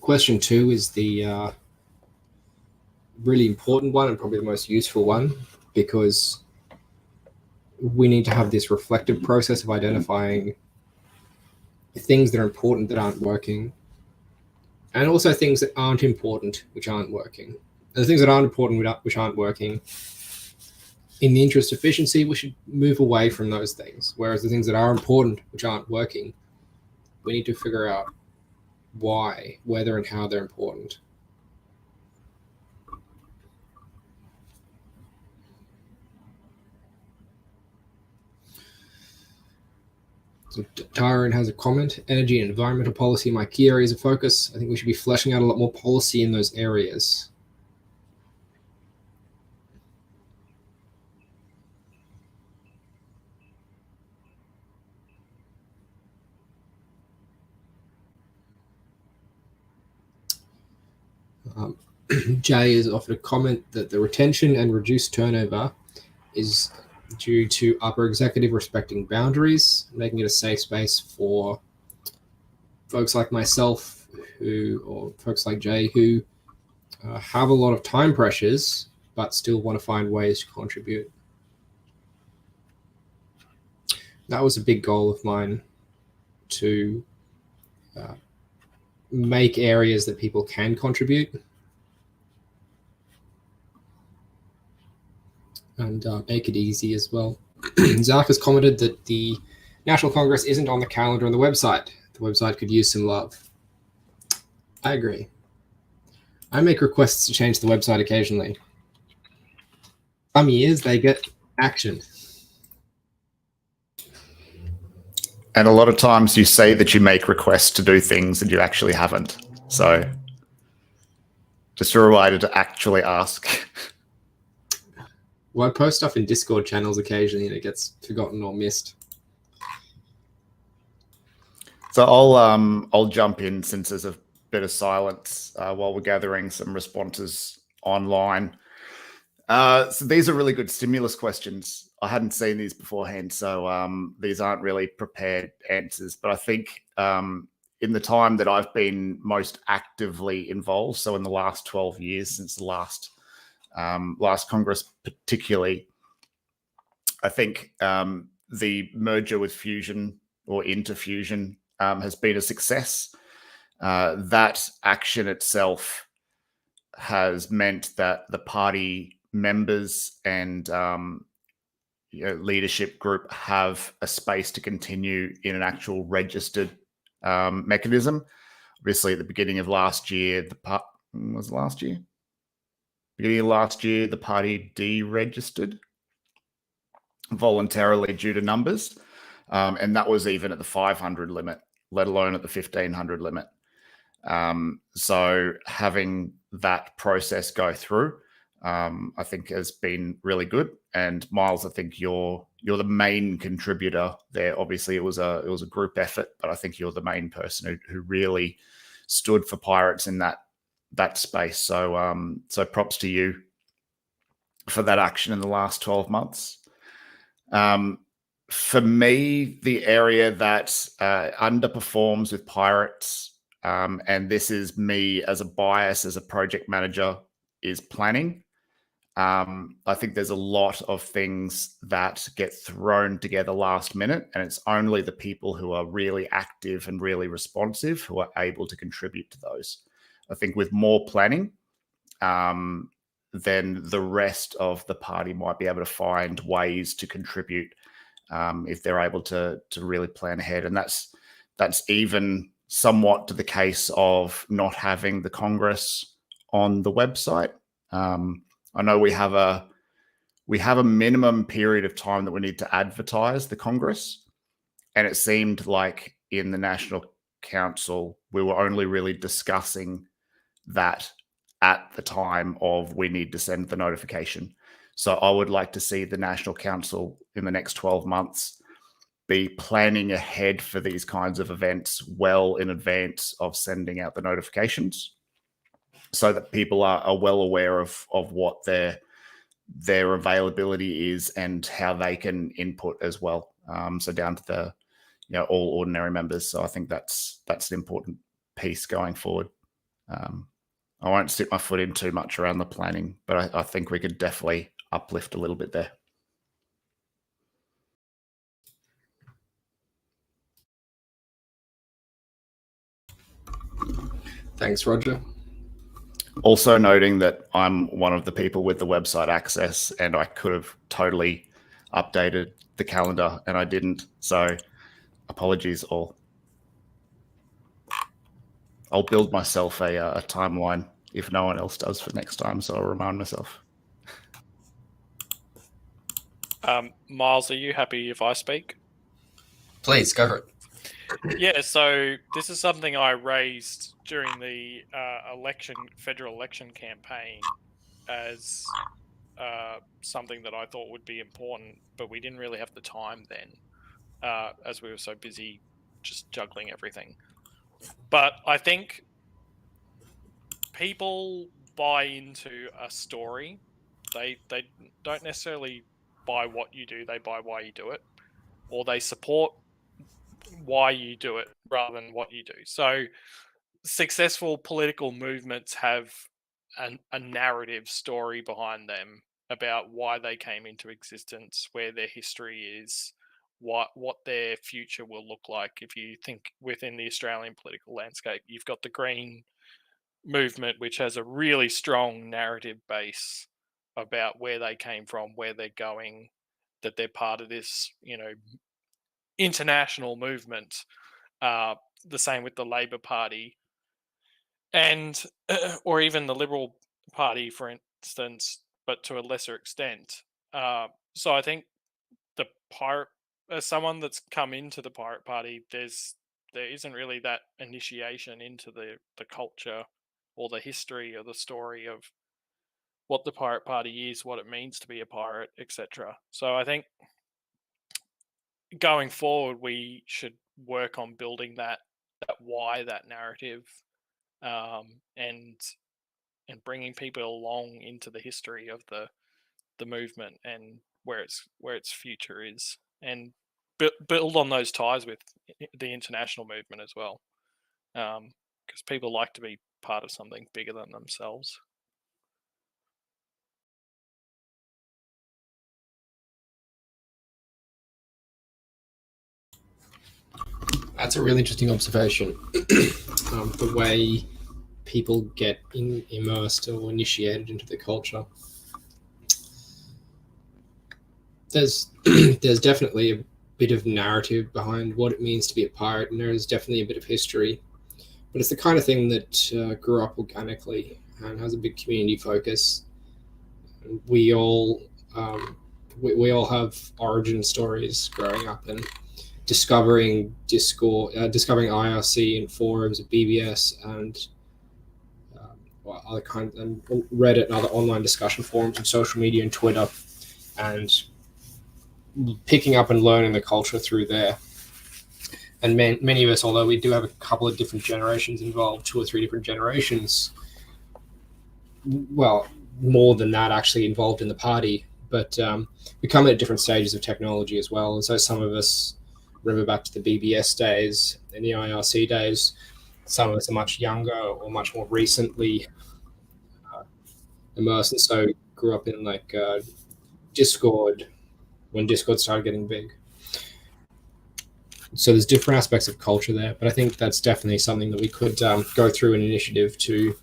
Question 2 is the really important one and probably the most useful one, because we need to have this reflective process of identifying things that are important that aren't working, and also things that aren't important which aren't working. And the things that aren't important which aren't working, in the interest of efficiency, we should move away from those things. Whereas the things that are important which aren't working, we need to figure out why, whether and how they're important. So Tyrone has a comment. Energy and environmental policy, my key areas of focus. I think we should be fleshing out a lot more policy in those areas. Jay has offered a comment that the retention and reduced turnover is due to upper executive respecting boundaries, making it a safe space for folks like myself or folks like Jay who have a lot of time pressures but still want to find ways to contribute. That was a big goal of mine, to make areas that people can contribute and make it easy as well. Zach has commented that the National Congress isn't on the calendar on the website. The website could use some love. I agree. I make requests to change the website occasionally. Some years they get action. And a lot of times you say that you make requests to do things and you actually haven't. So just a reminder to actually ask. Well, I post stuff in Discord channels occasionally and it gets forgotten or missed. So I'll jump in since there's a bit of silence while we're gathering some responses online. So these are really good stimulus questions. I hadn't seen these beforehand, so these aren't really prepared answers. But I think in the time that I've been most actively involved, so in the last 12 years since the last Congress particularly, I think the merger with Fusion or into Fusion has been a success. That action itself has meant that the party members and leadership group have a space to continue in an actual registered mechanism. Obviously, at the beginning of last year, beginning of last year, the party deregistered voluntarily due to numbers, and that was even at the 500 limit, let alone at the 1500 limit. So having that process go through, I think has been really good. And Miles, I think you're the main contributor there. Obviously, it was a group effort, but I think you're the main person who really stood for pirates in that space. So so props to you for that action in the last 12 months. For me, the area that underperforms with pirates, and this is me as a bias as a project manager, is planning. I think there's a lot of things that get thrown together last minute, and it's only the people who are really active and really responsive who are able to contribute to those. I think with more planning, then the rest of the party might be able to find ways to contribute if they're able to really plan ahead. And that's even somewhat to the case of not having the Congress on the website. I know we have a minimum period of time that we need to advertise the Congress, and it seemed like in the National Council we were only really discussing that at the time of we need to send the notification. So I would like to see the National Council in the next 12 months be planning ahead for these kinds of events well in advance of sending out the notifications, so that people are well aware of what their availability is and how they can input as well. So down to the all ordinary members. So I think that's an important piece going forward. I won't stick my foot in too much around the planning, but I think we could definitely uplift a little bit there. Thanks, Roger. Also noting that I'm one of the people with the website access, and I could have totally updated the calendar and I didn't. So apologies all. I'll build myself a timeline if no one else does for next time, so I'll remind myself. Miles, are you happy if I speak? Please, go for it. Yeah, so this is something I raised during the federal election campaign as something that I thought would be important, but we didn't really have the time then, as we were so busy just juggling everything. But I think people buy into a story. They don't necessarily buy what you do, they buy why you do it, or they support why you do it rather than what you do. So successful political movements have a narrative story behind them about why they came into existence, where their history is, what their future will look like. If you think within the Australian political landscape, you've got the Green movement, which has a really strong narrative base about where they came from, where they're going, that they're part of this, international movement. The same with the Labor Party, and or even the Liberal Party, for instance, but to a lesser extent. So I think the pirate, as someone that's come into the Pirate Party, there isn't really that initiation into the culture or the history or the story of what the Pirate Party is, what it means to be a pirate, etc. So I think going forward, we should work on building that why, that narrative, and bringing people along into the history of the movement and where its future is, and build on those ties with the international movement as well, because people like to be part of something bigger than themselves. That's a really interesting observation. The way people get immersed or initiated into the culture. There's definitely bit of narrative behind what it means to be a pirate, and there is definitely a bit of history. But it's the kind of thing that grew up organically and has a big community focus. We all we all have origin stories growing up and discovering Discord, discovering IRC and forums of BBS and other kinds, and Reddit and other online discussion forums and social media and Twitter, and picking up and learning the culture through there. And many of us, although we do have a couple of different generations involved, 2 or 3 different generations, well, more than that actually involved in the party, but we come at different stages of technology as well. And so some of us remember back to the BBS days and the IRC days. Some of us are much younger or much more recently immersed, and so grew up in like Discord when Discord started getting big. So there's different aspects of culture there, but I think that's definitely something that we could go through an initiative to,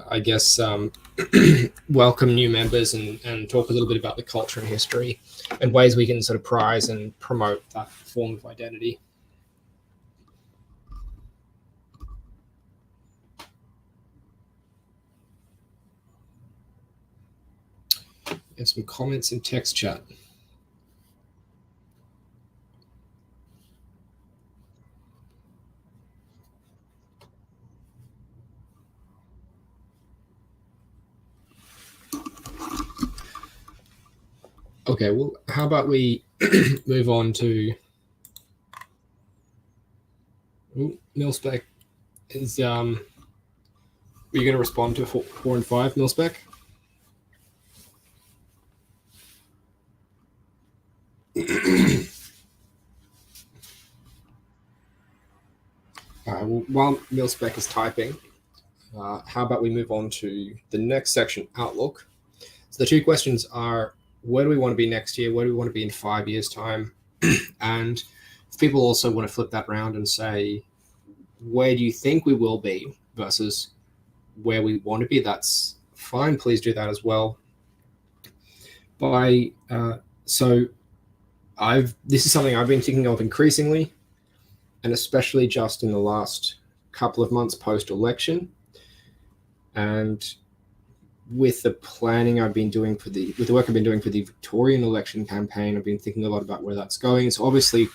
I guess, welcome new members and talk a little bit about the culture and history and ways we can sort of prize and promote that form of identity. And some comments in text chat. Okay, well, how about we move on to Milspec? Is are you going to respond to 4 and 5, Milspec? Well, while Milspec is typing, how about we move on to the next section, Outlook. So the 2 questions are, where do we want to be next year? Where do we want to be in 5 years' time? And if people also want to flip that around and say, where do you think we will be versus where we want to be, that's fine. Please do that as well. So this is something I've been thinking of increasingly, and especially just in the last couple of months post-election. And with the planning I've been doing with the work I've been doing for the Victorian election campaign, I've been thinking a lot about where that's going. So obviously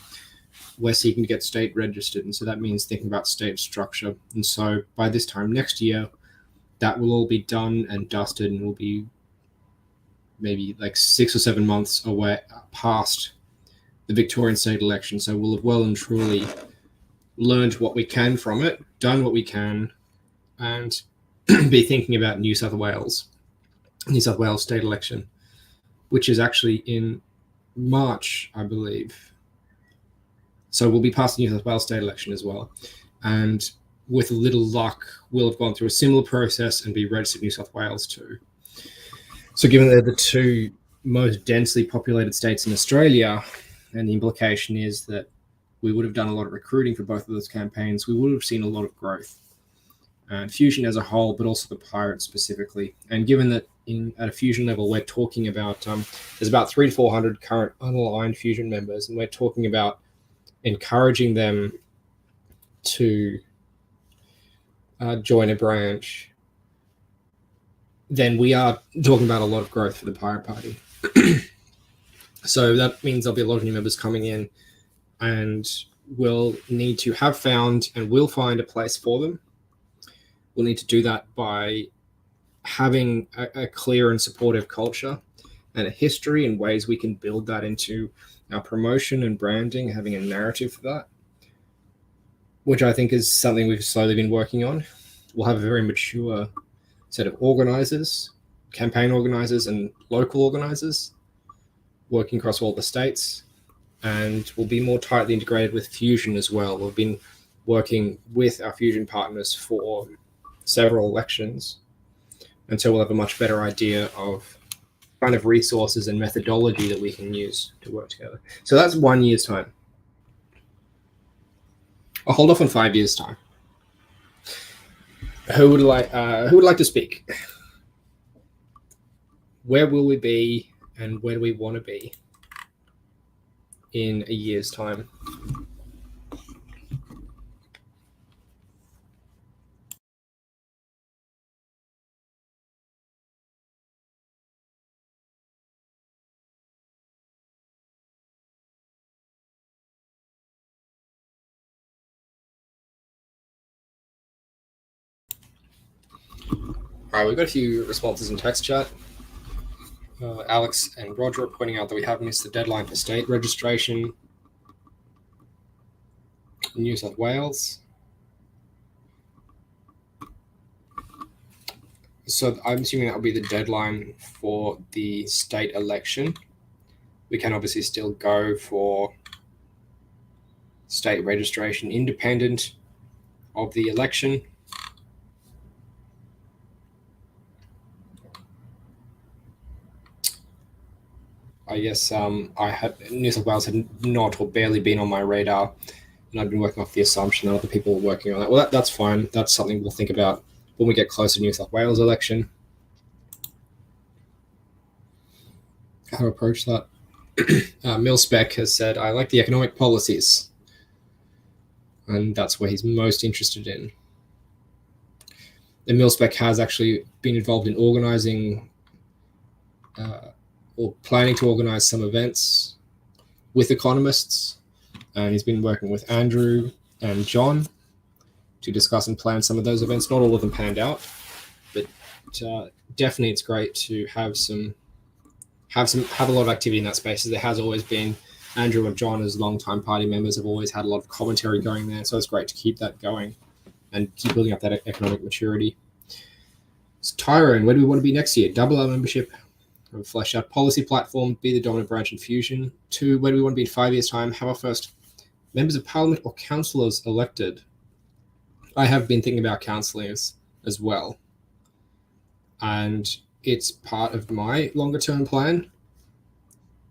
we're seeking to get state registered, and so that means thinking about state structure. And so by this time next year, that will all be done and dusted, and will be maybe like 6 or 7 months away past the Victorian state election. So we'll have well and truly learned what we can from it, done what we can, and be thinking about New South Wales state election, which is actually in March, I believe. So we'll be past the New South Wales state election as well. And with a little luck, we'll have gone through a similar process and be registered in New South Wales too. So given they're the 2 most densely populated states in Australia, and the implication is that we would have done a lot of recruiting for both of those campaigns, we would have seen a lot of growth. And Fusion as a whole, but also the Pirates specifically. And given that at a Fusion level, we're talking about, there's about 300 to 400 current unaligned Fusion members, and we're talking about encouraging them to join a branch, then we are talking about a lot of growth for the Pirate Party. So that means there'll be a lot of new members coming in, and we'll need to have found and will find a place for them. We'll need to do that by having a clear and supportive culture and a history and ways we can build that into our promotion and branding, having a narrative for that, which I think is something we've slowly been working on. We'll have a very mature set of organizers, campaign organizers and local organizers working across all the states, and we'll be more tightly integrated with Fusion as well. We've been working with our Fusion partners for several elections, and so we'll have a much better idea of kind of resources and methodology that we can use to work together. So that's 1 year's time. I'll hold off on 5 years' time. Who would like to speak? Where will we be, and where do we want to be? in a year's time. All right, we've got a few responses in text chat. Alex and Roger are pointing out that we have missed the deadline for state registration in New South Wales. So I'm assuming that will be the deadline for the state election. We can obviously still go for state registration independent of the election. I guess New South Wales had not or barely been on my radar, and I've been working off the assumption that other people were working on that. Well, that's fine. That's something we'll think about when we get closer to New South Wales election. How to approach that. Milspec has said, I like the economic policies. And that's where he's most interested in. And Milspec has actually been involved in organizing or planning to organize some events with economists. And he's been working with Andrew and John to discuss and plan some of those events. Not all of them panned out, but definitely it's great to have a lot of activity in that space, as there has always been. Andrew and John, as longtime party members, have always had a lot of commentary going there, so it's great to keep that going and keep building up that economic maturity. So Tyrone, where do we want to be next year? Double our membership, flesh out policy platform, be the dominant branch in Fusion. 2, where do we want to be in 5 years' time? Have our first members of parliament or councillors elected. I have been thinking about councillors as well, and it's part of my longer term plan.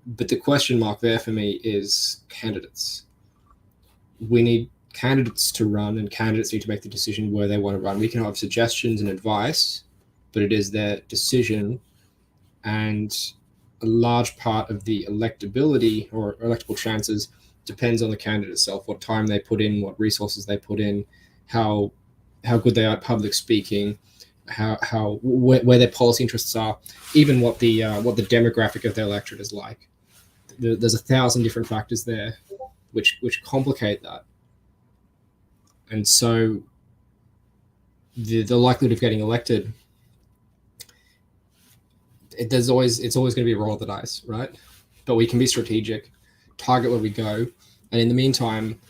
But the question mark there for me is candidates. We need candidates to run, and candidates need to make the decision where they want to run. We can have suggestions and advice, but it is their decision, and a large part of the electability or electable chances depends on the candidate itself, what time they put in, what resources they put in, how good they are at public speaking, where their policy interests are, even what the demographic of their electorate is like. There's 1,000 different factors there, which complicate that, and so the likelihood of getting elected, it's always going to be a roll of the dice, right? But we can be strategic, target where we go, and in the meantime,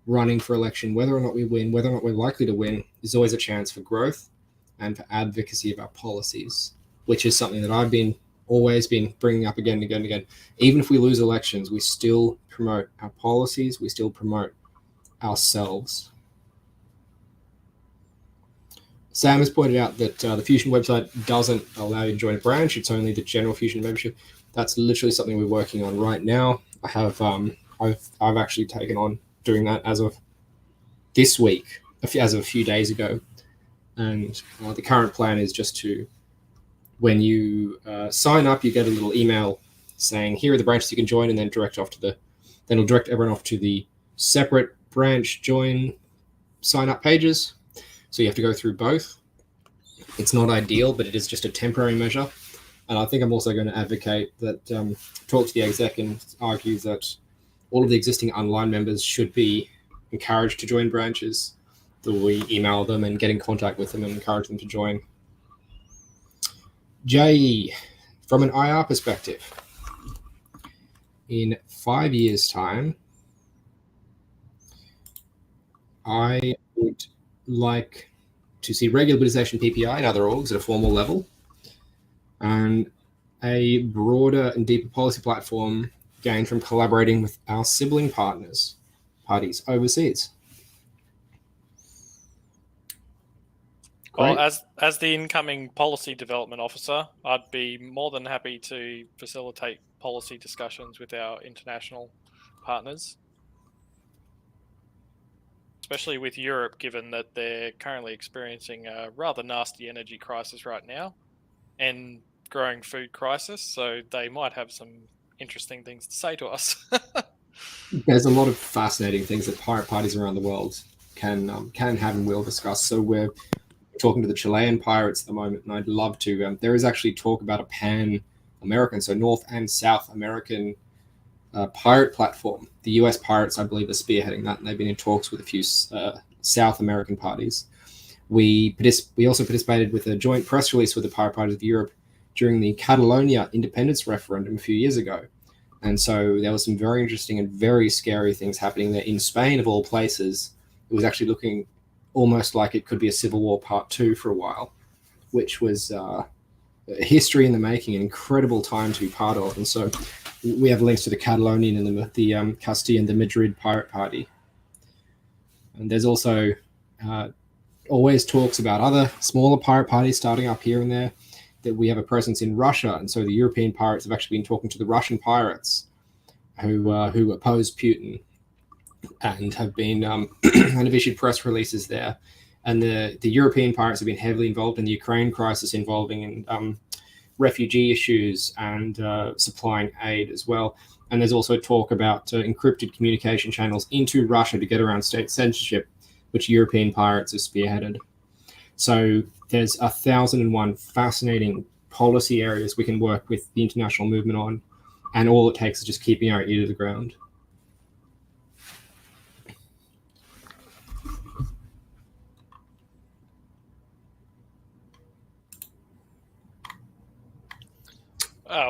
running for election, whether or not we win, whether or not we're likely to win, is always a chance for growth and for advocacy of our policies, which is something that I've always been bringing up again and again and again. Even if we lose elections, we still promote our policies, we still promote ourselves. Sam has pointed out that the Fusion website doesn't allow you to join a branch, it's only the general Fusion membership. That's literally something we're working on right now. I have I've actually taken on doing that as of this week, as of a few days ago. And the current plan is just to, when you sign up, you get a little email saying, here are the branches you can join, and then then it'll direct everyone off to the separate branch join sign up pages. So you have to go through both. It's not ideal, but it is just a temporary measure. And I think I'm also going to advocate that, talk to the exec and argue that all of the existing online members should be encouraged to join branches, that we email them and get in contact with them and encourage them to join. Jay, from an IR perspective, in 5 years' time, I would like to see regular Buddhization PPI and other orgs at a formal level, and a broader and deeper policy platform gained from collaborating with our sibling parties overseas. Well, as the incoming policy development officer, I'd be more than happy to facilitate policy discussions with our international partners, especially with Europe, given that they're currently experiencing a rather nasty energy crisis right now and growing food crisis. So they might have some interesting things to say to us. there's a lot of fascinating things that pirate parties around the world can have and will discuss. So we're talking to the Chilean pirates at the moment, and I'd love to. There is actually talk about a pan-American, so North and South American pirate platform. The US pirates, I believe, are spearheading that, and they've been in talks with a few South American parties. We also participated with a joint press release with the pirate parties of Europe during the Catalonia independence referendum a few years ago. And so there was some very interesting and very scary things happening there in Spain, of all places. It was actually looking almost like it could be a civil war part 2 for a while, which was history in the making, an incredible time to be part of. And so we have links to the Catalonian and the Castilla and the Madrid Pirate Party. And there's also always talks about other smaller pirate parties starting up here and there, that we have a presence in Russia. And so the European pirates have actually been talking to the Russian pirates who oppose Putin and have been and have issued press releases there. And the European pirates have been heavily involved in the Ukraine crisis, involving in refugee issues and supplying aid as well. And there's also talk about encrypted communication channels into Russia to get around state censorship, which European pirates have spearheaded. So there's 1,001 fascinating policy areas we can work with the international movement on, and all it takes is just keeping our ear to the ground.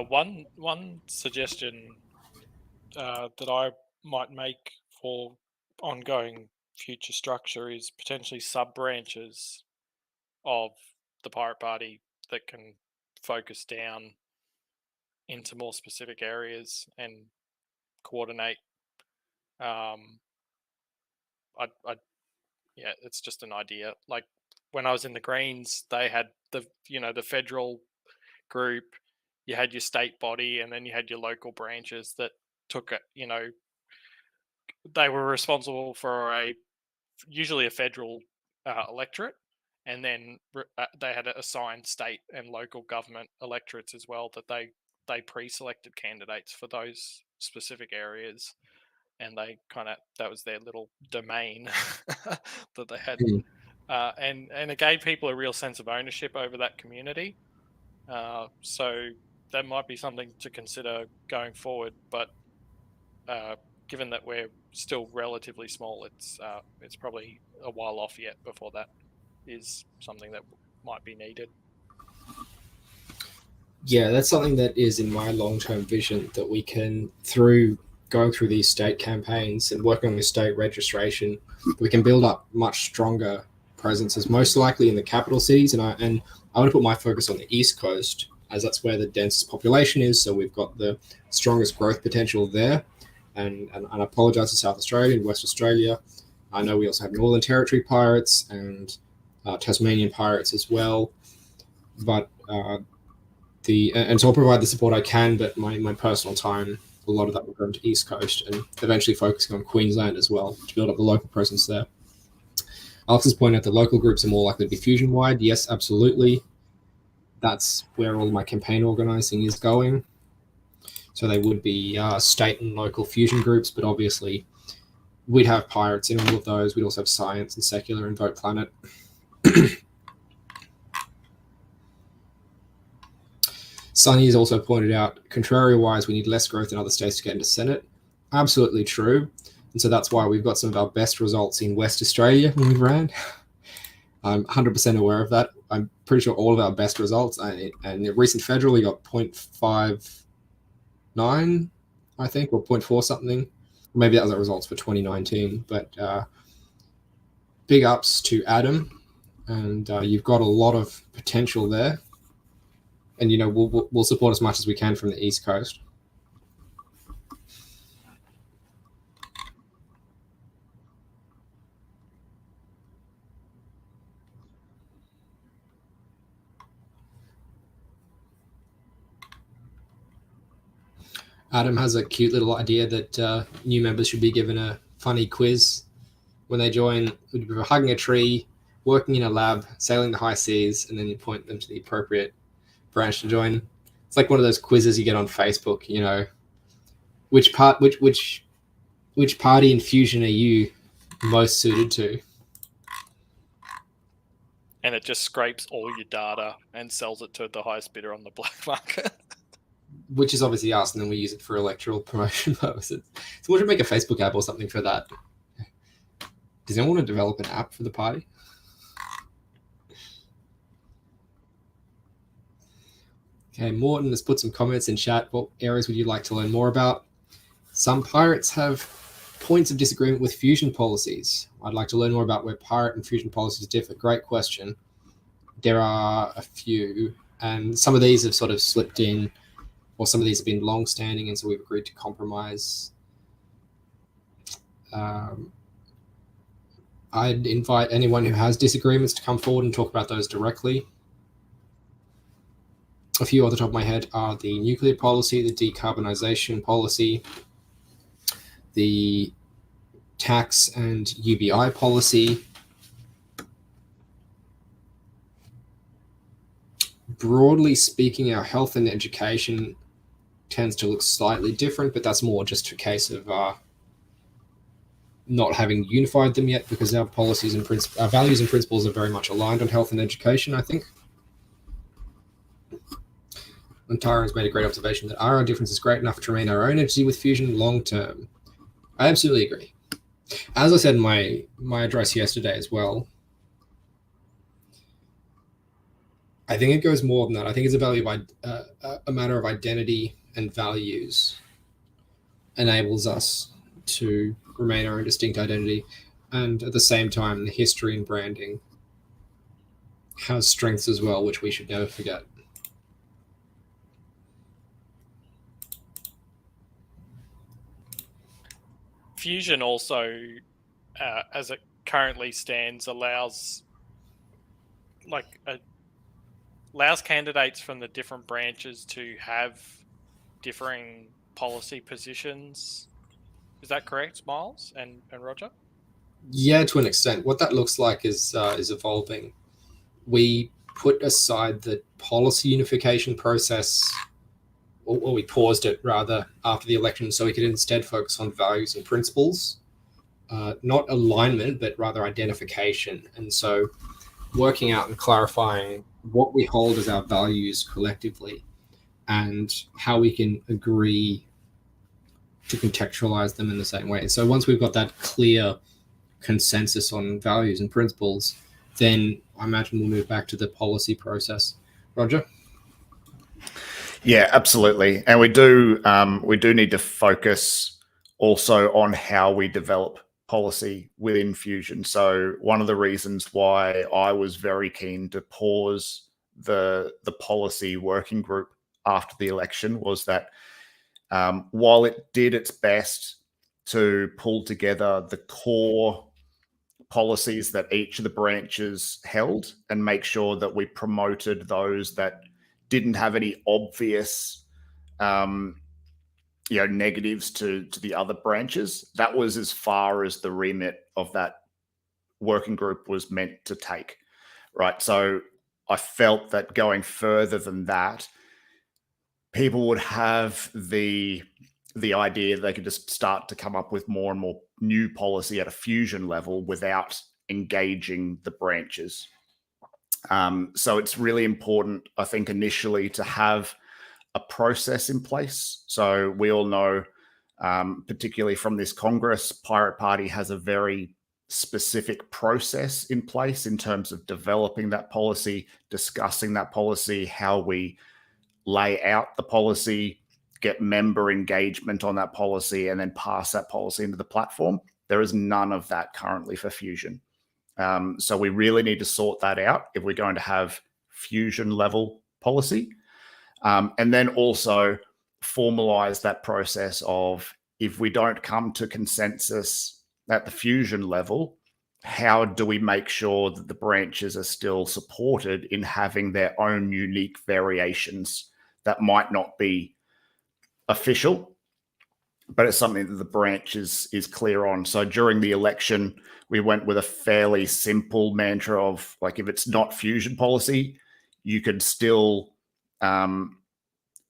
One suggestion that I might make for ongoing future structure is potentially sub branches of the pirate party that can focus down into more specific areas and coordinate. Yeah, it's just an idea. Like when I was in the Greens, they had the federal group, you had your state body, and then you had your local branches that took it. They were responsible for usually a federal electorate, and then they had assigned state and local government electorates as well, that they pre-selected candidates for those specific areas, and that was their little domain that they had. And it gave people a real sense of ownership over that community. So that might be something to consider going forward. But given that we're still relatively small, it's probably a while off yet before that is something that might be needed. Yeah, that's something that is in my long-term vision, that we can, through going through these state campaigns and working on the state registration, we can build up much stronger presences, most likely in the capital cities. And I want to put my focus on the East Coast, as that's where the densest population is. So we've got the strongest growth potential there. And I apologize to South Australia and West Australia. I know we also have Northern Territory pirates and Tasmanian pirates as well. But and so I'll provide the support I can, but my personal time, a lot of that will go into East Coast and eventually focusing on Queensland as well to build up the local presence there. Alex has pointed out that local groups are more likely to be fusion-wide. Yes, absolutely. That's where all my campaign organising is going. So they would be state and local fusion groups, but obviously we'd have pirates in all of those. We'd also have science and secular and Vote Planet. Sunny has also pointed out, contrary-wise, we need less growth in other states to get into Senate. Absolutely true. And so that's why we've got some of our best results in West Australia when we ran. I'm 100% aware of that. I'm pretty sure all of our best results, and the recent federal, we got 0.59, I think, or 0.4 something. Maybe that was our results for 2019. But big ups to Adam, and you've got a lot of potential there. And we'll support as much as we can from the East Coast. Adam has a cute little idea that new members should be given a funny quiz when they join. We'd be hugging a tree, working in a lab, sailing the high seas, and then you point them to the appropriate branch to join. It's like one of those quizzes you get on Facebook, which which party in Fusion are you most suited to? And it just scrapes all your data and sells it to the highest bidder on the black market. Which is obviously us, and then we use it for electoral promotion purposes. So we should make a Facebook app or something for that. Does anyone want to develop an app for the party? Okay, Morton has put some comments in chat. What areas would you like to learn more about? Some pirates have points of disagreement with fusion policies. I'd like to learn more about where pirate and fusion policies differ. Great question. There are a few, and some of these have sort of slipped in, or some of these have been long-standing, and so we've agreed to compromise. I'd invite anyone who has disagreements to come forward and talk about those directly. A few off the top of my head are the nuclear policy, the decarbonisation policy, the tax and UBI policy. Broadly speaking, our health and education tends to look slightly different, but that's more just a case of not having unified them yet, because our policies and our values and principles are very much aligned on health and education, I think. And Tyra has made a great observation that our difference is great enough to remain our own entity with Fusion long term. I absolutely agree. As I said in my address yesterday as well, I think it goes more than that. I think it's a matter of identity and values enables us to remain our own distinct identity. And at the same time, the history and branding has strengths as well, which we should never forget. Fusion also, as it currently stands, allows candidates from the different branches to have differing policy positions. Is that correct, Miles and Roger? Yeah, to an extent. What that looks like is evolving. We put aside the policy unification process, or we paused it rather after the election, so we could instead focus on values and principles, not alignment, but rather identification. And so working out and clarifying what we hold as our values collectively and how we can agree to contextualize them in the same way. So once we've got that clear consensus on values and principles, then I imagine we'll move back to the policy process. Roger? Yeah, absolutely. And we do need to focus also on how we develop policy within Fusion. So one of the reasons why I was very keen to pause the policy working group after the election was that while it did its best to pull together the core policies that each of the branches held and make sure that we promoted those that didn't have any obvious negatives to the other branches, that was as far as the remit of that working group was meant to take, right? So I felt that going further than that, people would have the idea they could just start to come up with more and more new policy at a Fusion level without engaging the branches. So it's really important, I think, initially to have a process in place. So we all know, particularly from this Congress, Pirate Party has a very specific process in place in terms of developing that policy, discussing that policy, how we lay out the policy, get member engagement on that policy, and then pass that policy into the platform. There is none of that currently for Fusion. So we really need to sort that out if we're going to have Fusion level policy. And then also formalize that process of, if we don't come to consensus at the Fusion level, how do we make sure that the branches are still supported in having their own unique variations that might not be official, but it's something that the branch is clear on. So during the election, we went with a fairly simple mantra of, like, if it's not Fusion policy, you could still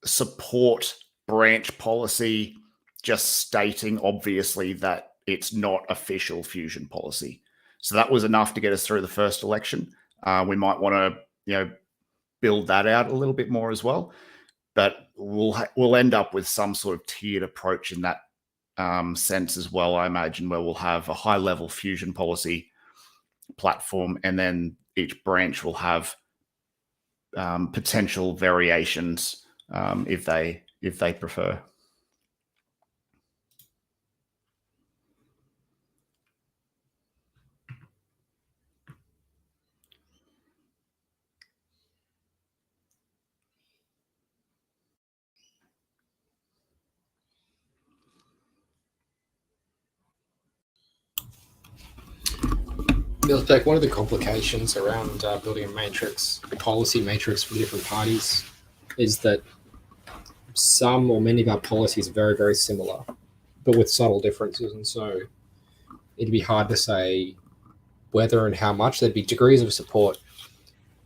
support branch policy, just stating obviously that it's not official fusion policy. So that was enough to get us through the first election. We might want to, build that out a little bit more as well. But we'll end up with some sort of tiered approach in that sense as well, I imagine, where we'll have a high-level fusion policy platform, and then each branch will have potential variations if they prefer. Milspec, one of the complications around building a policy matrix for different parties, is that some or many of our policies are very, very similar, but with subtle differences. And so it'd be hard to say whether and how much. There'd be degrees of support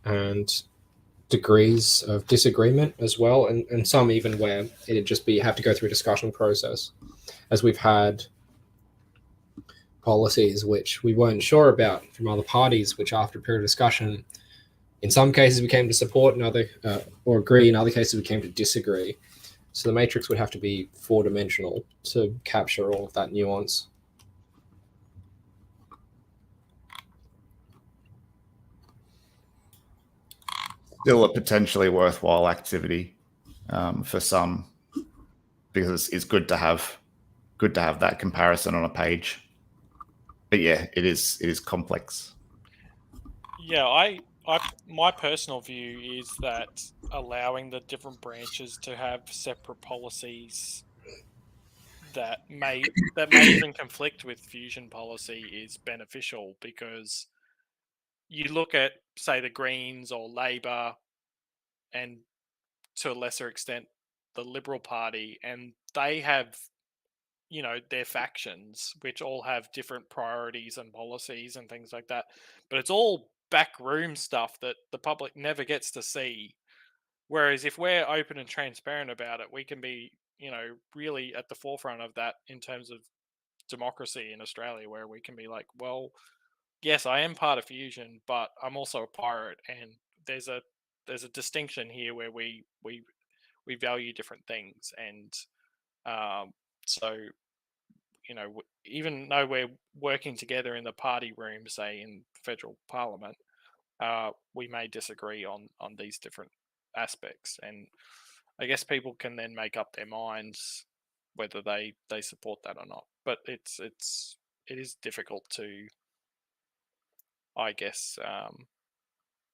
and degrees of disagreement as well, and some even where it'd just be have to go through a discussion process, as we've had policies which we weren't sure about from other parties, which after a period of discussion, in some cases we came to support, or agree, in other cases we came to disagree. So the matrix would have to be 4-dimensional to capture all of that nuance. Still a potentially worthwhile activity for some, because it's good to have that comparison on a page. But yeah, it is complex. Yeah, my personal view is that allowing the different branches to have separate policies that may even conflict with fusion policy is beneficial, because you look at, say, the Greens or Labor, and to a lesser extent the Liberal Party, and they have, their factions, which all have different priorities and policies and things like that. But it's all backroom stuff that the public never gets to see. Whereas if we're open and transparent about it, we can be, really at the forefront of that in terms of democracy in Australia, where we can be like, well, yes, I am part of Fusion, but I'm also a pirate, and there's a distinction here where we value different things, and so even though we're working together in the party room, say in federal parliament, we may disagree on these different aspects, and I guess people can then make up their minds whether they support that or not. But it is difficult to, I guess,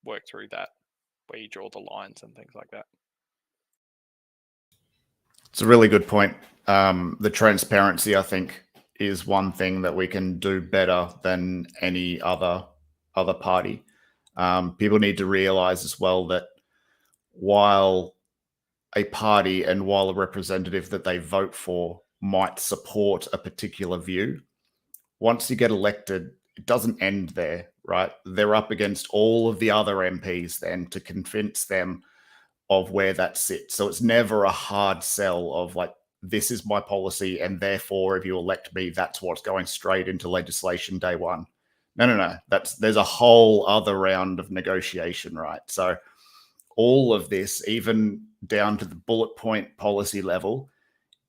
work through that, where you draw the lines and things like that. It's a really good point. The transparency, I think, is one thing that we can do better than any other party. People need to realize as well that while a party and while a representative that they vote for might support a particular view, once you get elected, it doesn't end there, right? They're up against all of the other MPs then to convince them of where that sits. So it's never a hard sell of like, this is my policy, and therefore if you elect me, that's what's going straight into legislation day one. No. There's a whole other round of negotiation, right? So all of this, even down to the bullet point policy level,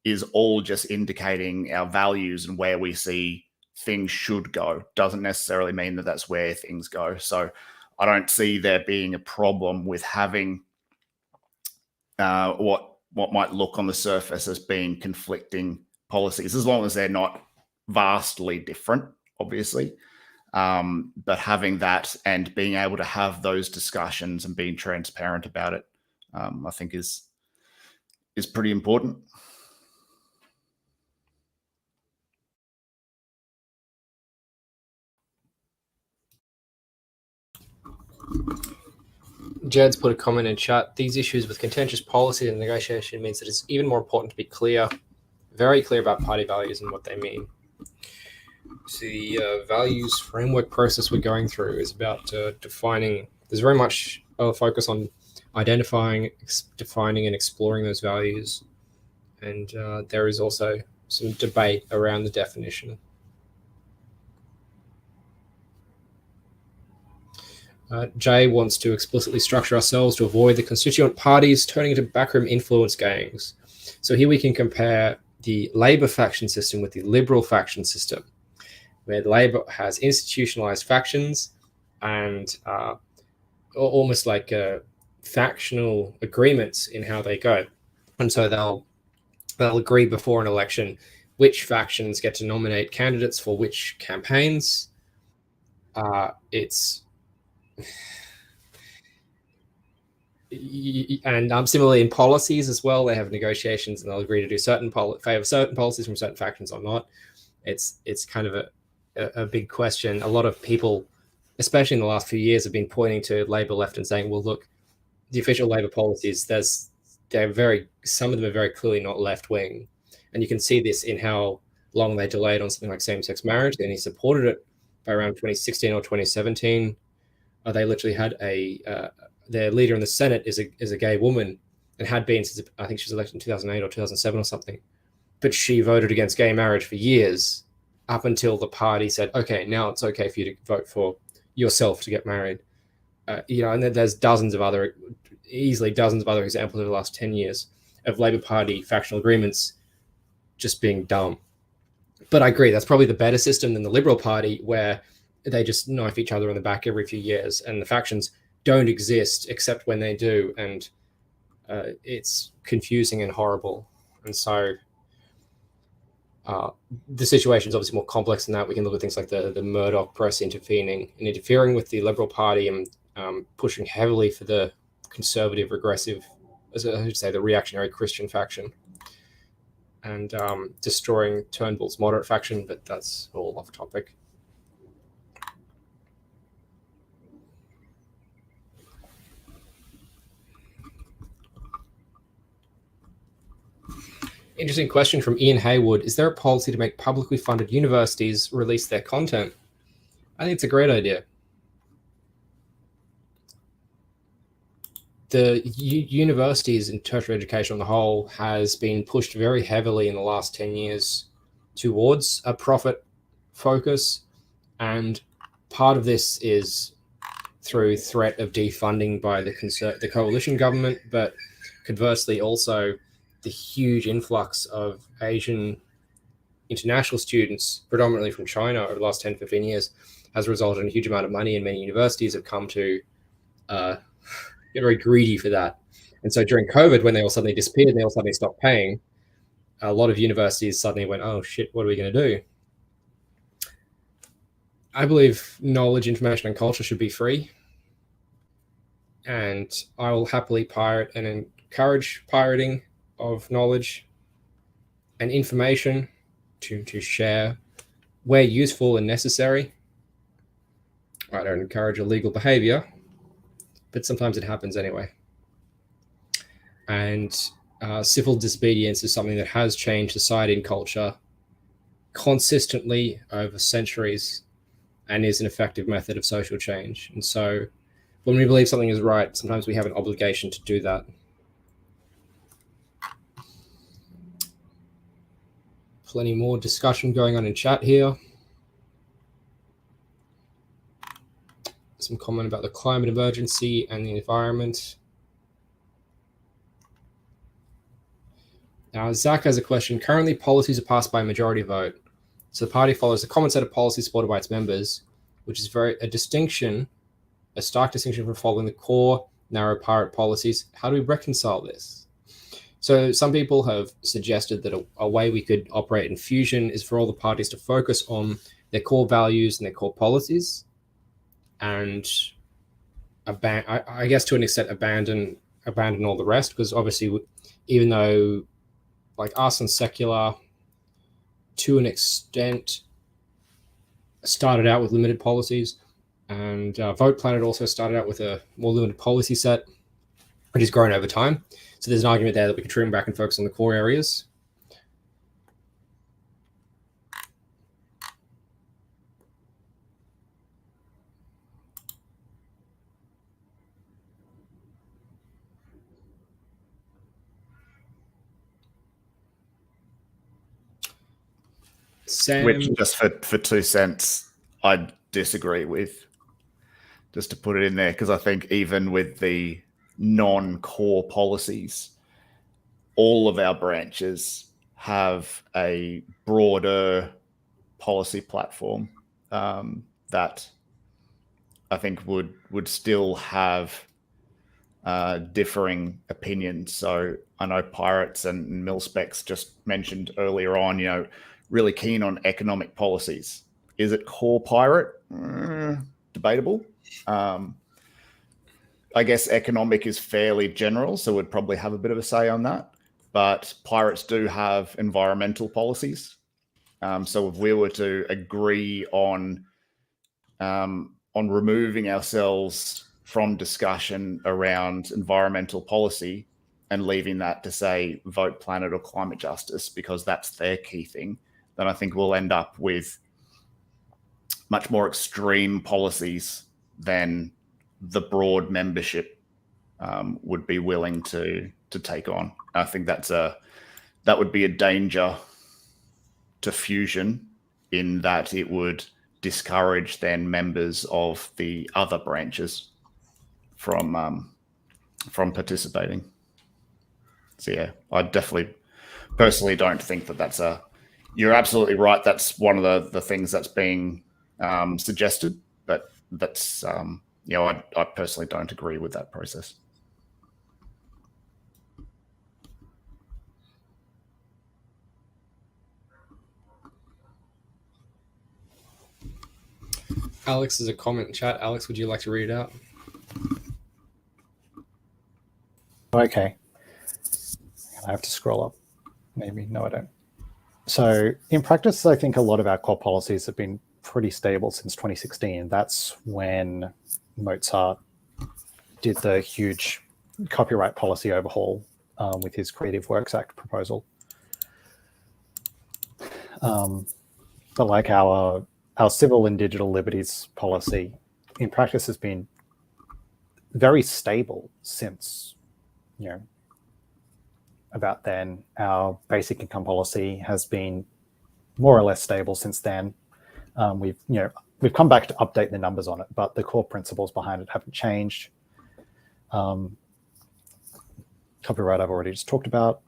is all just indicating our values and where we see things should go. Doesn't necessarily mean that that's where things go. So I don't see there being a problem with having what might look on the surface as being conflicting policies, as long as they're not vastly different, obviously. But having that and being able to have those discussions and being transparent about it, I think is pretty important. Jed's put a comment in chat. These issues with contentious policy and negotiation means that it's even more important to be clear, very clear about party values and what they mean. So the values framework process we're going through is about defining. There's very much a focus on identifying, defining, and exploring those values. And there is also some debate around the definition Jay wants to explicitly structure ourselves to avoid the constituent parties turning into backroom influence gangs. So here we can compare the Labour faction system with the Liberal faction system, where Labour has institutionalized factions and almost like factional agreements in how they go. And so they'll agree before an election which factions get to nominate candidates for which campaigns. And similarly in policies as well, they have negotiations and they'll agree to do favor certain policies from certain factions or not. It's kind of a big question. A lot of people, especially in the last few years, have been pointing to Labour left and saying, well, look, the official Labour policies, some of them are very clearly not left wing. And you can see this in how long they delayed on something like same-sex marriage. They only supported it by around 2016 or 2017. They literally had their leader in the Senate is a gay woman and had been since, I think she was elected in 2008 or 2007 or something. But she voted against gay marriage for years up until the party said, okay, now it's okay for you to vote for yourself to get married. And then there's easily dozens of other examples over the last 10 years of Labour Party factional agreements just being dumb. But I agree, that's probably the better system than the Liberal Party, where they just knife each other in the back every few years and the factions don't exist except when they do. And it's confusing and horrible. And so the situation is obviously more complex than that. We can look at things like the Murdoch press interfering with the Liberal Party and pushing heavily for the conservative, regressive, as I should say, the reactionary Christian faction, and destroying Turnbull's moderate faction, but that's all off topic. Interesting question from Ian Haywood. Is there a policy to make publicly funded universities release their content? I think it's a great idea. The universities and tertiary education on the whole has been pushed very heavily in the last 10 years towards a profit focus. And part of this is through threat of defunding by the coalition government, but conversely also the huge influx of Asian international students, predominantly from China over the last 10, 15 years, has resulted in a huge amount of money, and many universities have come to get very greedy for that. And so during COVID, when they all suddenly disappeared and they all suddenly stopped paying, a lot of universities suddenly went, oh shit, what are we going to do? I believe knowledge, information, and culture should be free. And I will happily pirate and encourage pirating of knowledge and information to share where useful and necessary. I don't encourage illegal behavior, but sometimes it happens anyway. And civil disobedience is something that has changed society and culture consistently over centuries and is an effective method of social change. And so when we believe something is right, sometimes we have an obligation to do that. Plenty more discussion going on in chat here. Some comment about the climate emergency and the environment. Now, Zach has a question. Currently, policies are passed by a majority vote. So the party follows a common set of policies supported by its members, which is a stark distinction from following the core narrow pirate policies. How do we reconcile this? So some people have suggested that a way we could operate in fusion is for all the parties to focus on their core values and their core policies, and I guess to an extent abandon all the rest, because obviously even though like us and Secular to an extent started out with limited policies, and Vote Planet also started out with a more limited policy set, which has grown over time. So there's an argument there that we can trim back and focus on the core areas. Sam, which, just for 2 cents, I disagree with. just to put it in there, because I think even with the non-core policies, all of our branches have a broader policy platform that I think would still have differing opinions. So I know Pirates and Milspecs just mentioned earlier on, really keen on economic policies. Is it core Pirate? Debatable. I guess economic is fairly general, so we'd probably have a bit of a say on that. But Pirates do have environmental policies. So if we were to agree on removing ourselves from discussion around environmental policy and leaving that to, say, vote planet or climate justice, because that's their key thing, then I think we'll end up with much more extreme policies than the broad membership would be willing to take on. I think that would be a danger to fusion, in that it would discourage then members of the other branches from participating. So yeah, I definitely personally don't think that that's you're absolutely right. That's one of the things that's being suggested, but that's I personally don't agree with that process. Alex, is a comment in chat. Alex, would you like to read it out? Okay. I have to scroll up. Maybe. No, I don't. So in practice, I think a lot of our core policies have been pretty stable since 2016. That's when Mozart did the huge copyright policy overhaul with his Creative Works Act proposal. But like our civil and digital liberties policy in practice has been very stable since, about then. Our basic income policy has been more or less stable since then. We've come back to update the numbers on it, but the core principles behind it haven't changed. Copyright I've already just talked about.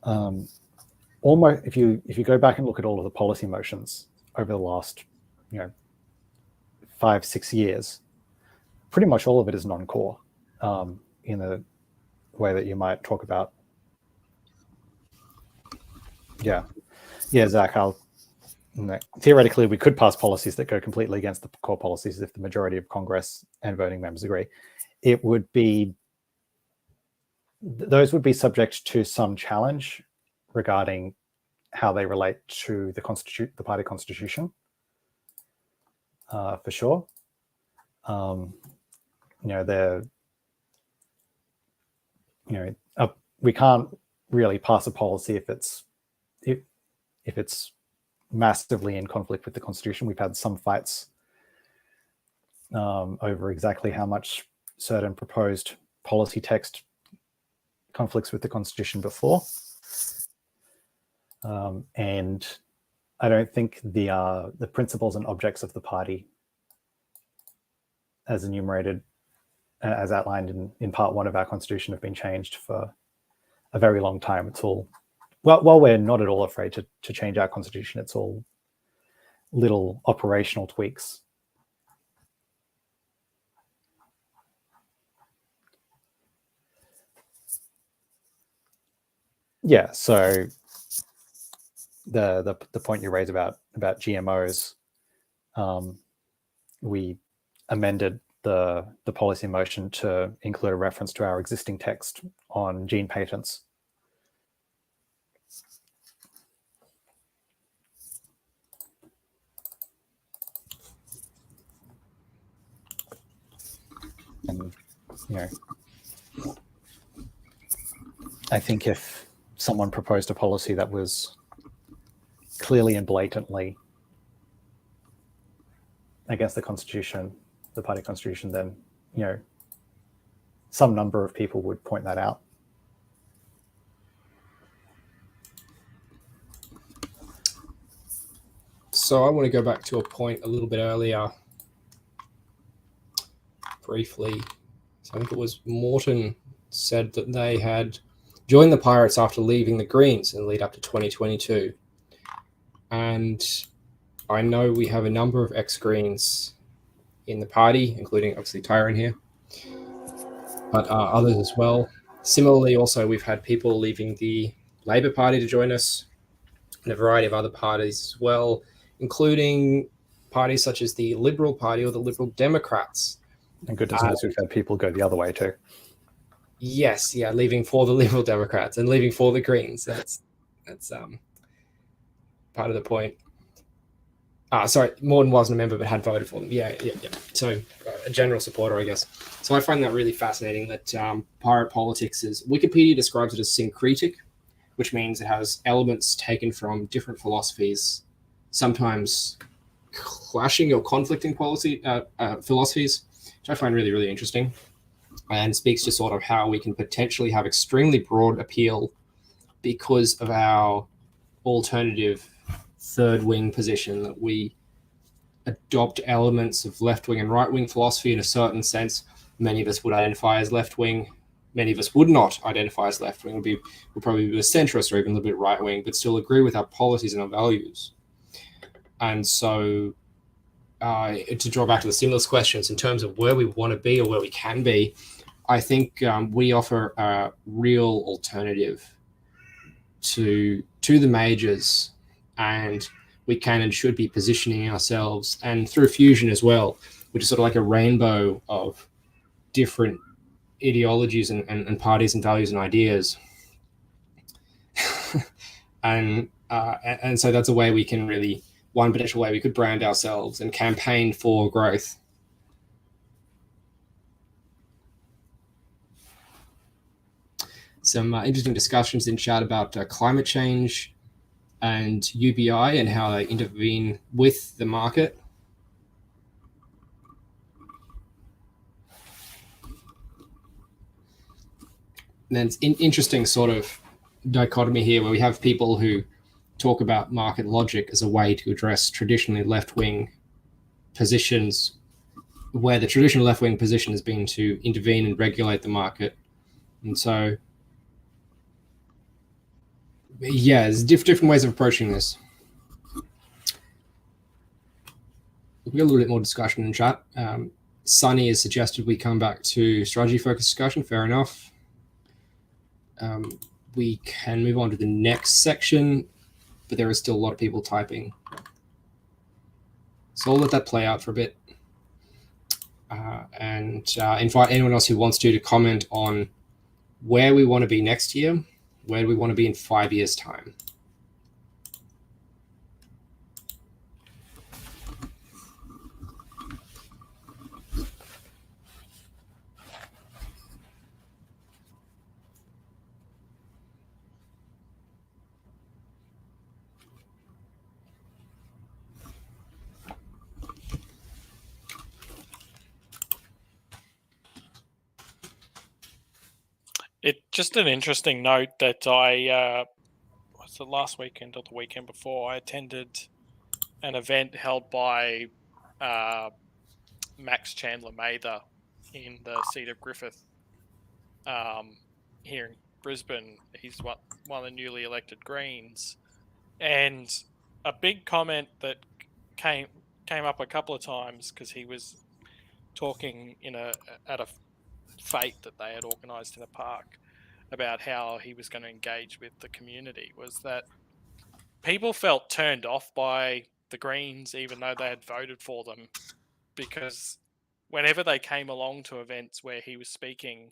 Almost, if you go back and look at all of the policy motions over the last 5-6 years, pretty much all of it is non-core in a way that you might talk about. Yeah, Zach, theoretically, we could pass policies that go completely against the core policies if the majority of Congress and voting members agree. Those would be subject to some challenge regarding how they relate to the party constitution, for sure. We can't really pass a policy if it's massively in conflict with the Constitution. We've had some fights over exactly how much certain proposed policy text conflicts with the Constitution before. And I don't think the principles and objects of the party, as enumerated, as outlined in Part 1 of our Constitution, have been changed for a very long time. It's all, while we're not at all afraid to change our Constitution, it's all little operational tweaks. Yeah, so the point you raised about GMOs, we amended the policy motion to include a reference to our existing text on gene patents. And I think if someone proposed a policy that was clearly and blatantly against the Constitution, the party Constitution, then some number of people would point that out. So I want to go back to a point a little bit earlier. briefly. So I think it was Morton said that they had joined the Pirates after leaving the Greens in the lead up to 2022. And I know we have a number of ex-Greens in the party, including obviously Tyrone here, but others as well. Similarly, also, we've had people leaving the Labour Party to join us, and a variety of other parties as well, including parties such as the Liberal Party or the Liberal Democrats. And goodness knows we've had people go the other way too. Yes, yeah, leaving for the Liberal Democrats and leaving for the Greens. That's part of the point. Sorry, Morton wasn't a member but had voted for them. Yeah. So a general supporter, I guess. So I find that really fascinating that pirate politics is, Wikipedia describes it as syncretic, which means it has elements taken from different philosophies, sometimes clashing or conflicting philosophies, which I find really, really interesting, and speaks to sort of how we can potentially have extremely broad appeal because of our alternative third wing position, that we adopt elements of left wing and right wing philosophy in a certain sense. Many of us would identify as left wing. Many of us would not identify as left wing. Would probably be a centrist or even a little bit right wing, but still agree with our policies and our values. And so, to draw back to the stimulus questions, in terms of where we want to be or where we can be, I think we offer a real alternative to the majors, and we can and should be positioning ourselves, and through fusion as well, which is sort of like a rainbow of different ideologies and parties and values and ideas. and so that's a way we can really, one potential way we could brand ourselves and campaign for growth. Some interesting discussions in chat about climate change and UBI and how they intervene with the market. And then it's interesting sort of dichotomy here where we have people who talk about market logic as a way to address traditionally left-wing positions, where the traditional left-wing position has been to intervene and regulate the market. And so, yeah, there's different ways of approaching this. We've got a little bit more discussion in chat. Sunny has suggested we come back to strategy-focused discussion. Fair enough. We can move on to the next section, but there are still a lot of people typing. So I'll let that play out for a bit. And invite anyone else who wants to comment on where we want to be next year, where do we want to be in 5 years' time. It just an interesting note that I was it last weekend or the weekend before, I attended an event held by Max Chandler Mather in the seat of Griffith here in Brisbane. He's one of the newly elected Greens, and a big comment that came up a couple of times because he was talking at a fete that they had organised in a park about how he was going to engage with the community, was that people felt turned off by the Greens even though they had voted for them, because whenever they came along to events where he was speaking,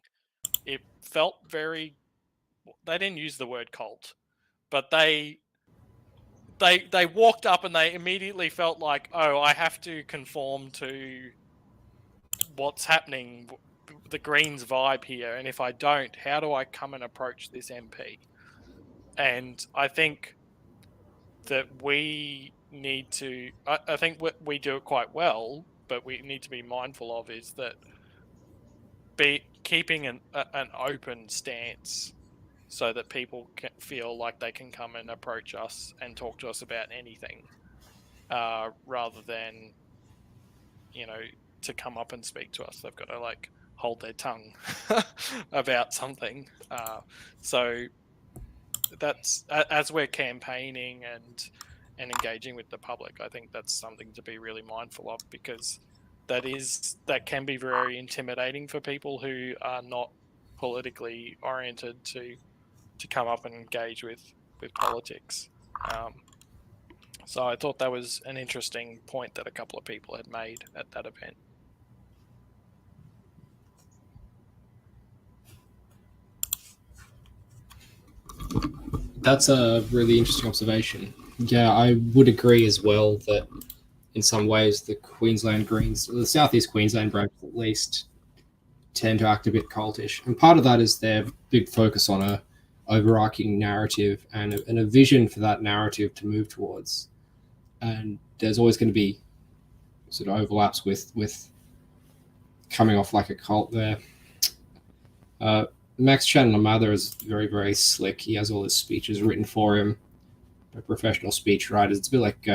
it felt very, they didn't use the word cult, but they walked up and they immediately felt like, oh, I have to conform to what's happening, the Greens vibe here, and if I don't, how do I come and approach this MP? And I think that we need to, I think we do it quite well, but we need to be mindful of is that keeping an open stance so that people can feel like they can come and approach us and talk to us about anything, rather than, to come up and speak to us. They've got to like hold their tongue about something. So that's, as we're campaigning and engaging with the public, I think that's something to be really mindful of, because that can be very intimidating for people who are not politically oriented to come up and engage with politics. So I thought that was an interesting point that a couple of people had made at that event. That's a really interesting observation. Yeah, I would agree as well that in some ways the Queensland Greens, the Southeast Queensland branch at least, tend to act a bit cultish. And part of that is their big focus on a overarching narrative and a vision for that narrative to move towards. And there's always going to be sort of overlaps with coming off like a cult there. Max Chandler-Mather is very, very slick. He has all his speeches written for him by professional speech writers. It's a bit like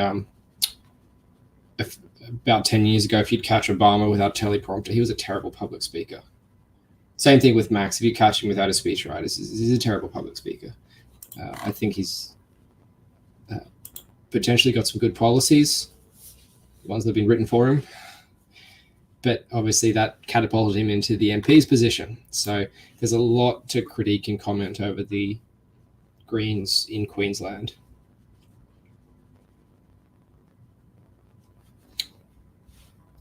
about 10 years ago, if you'd catch Obama without teleprompter, he was a terrible public speaker. Same thing with Max. If you catch him without a speechwriter, he's a terrible public speaker. I think he's potentially got some good policies, the ones that have been written for him. But obviously that catapulted him into the MP's position. So there's a lot to critique and comment over the Greens in Queensland.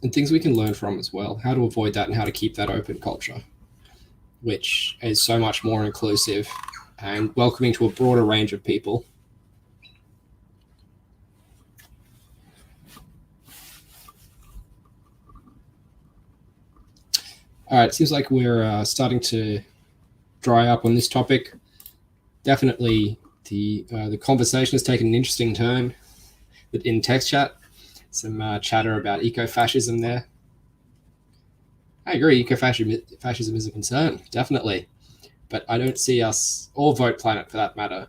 And things we can learn from as well, how to avoid that and how to keep that open culture, which is so much more inclusive and welcoming to a broader range of people. All right, it seems like we're starting to dry up on this topic. Definitely the conversation has taken an interesting turn in text chat. Some chatter about eco-fascism there. I agree, eco-fascism is a concern, definitely. But I don't see us, or Vote Planet for that matter,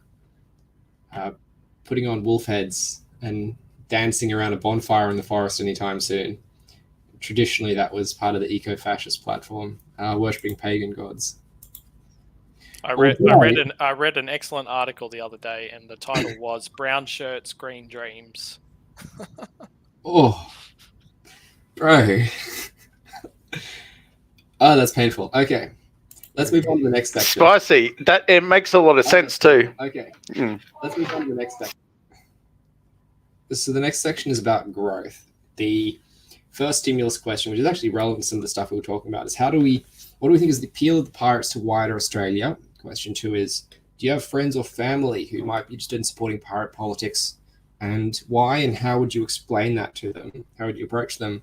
putting on wolf heads and dancing around a bonfire in the forest anytime soon. Traditionally, that was part of the eco-fascist platform, worshipping pagan gods. I read an excellent article the other day, and the title was "Brown Shirts, Green Dreams." Oh, bro. Oh, that's painful. Okay, let's move on to the next section. Spicy. That it makes a lot of sense too. Okay, let's move on to the next section. So the next section is about growth. The first stimulus question, which is actually relevant to some of the stuff we were talking about, is what do we think is the appeal of the pirates to wider Australia? Question 2 is, do you have friends or family who might be interested in supporting pirate politics? And why and how would you explain that to them? How would you approach them?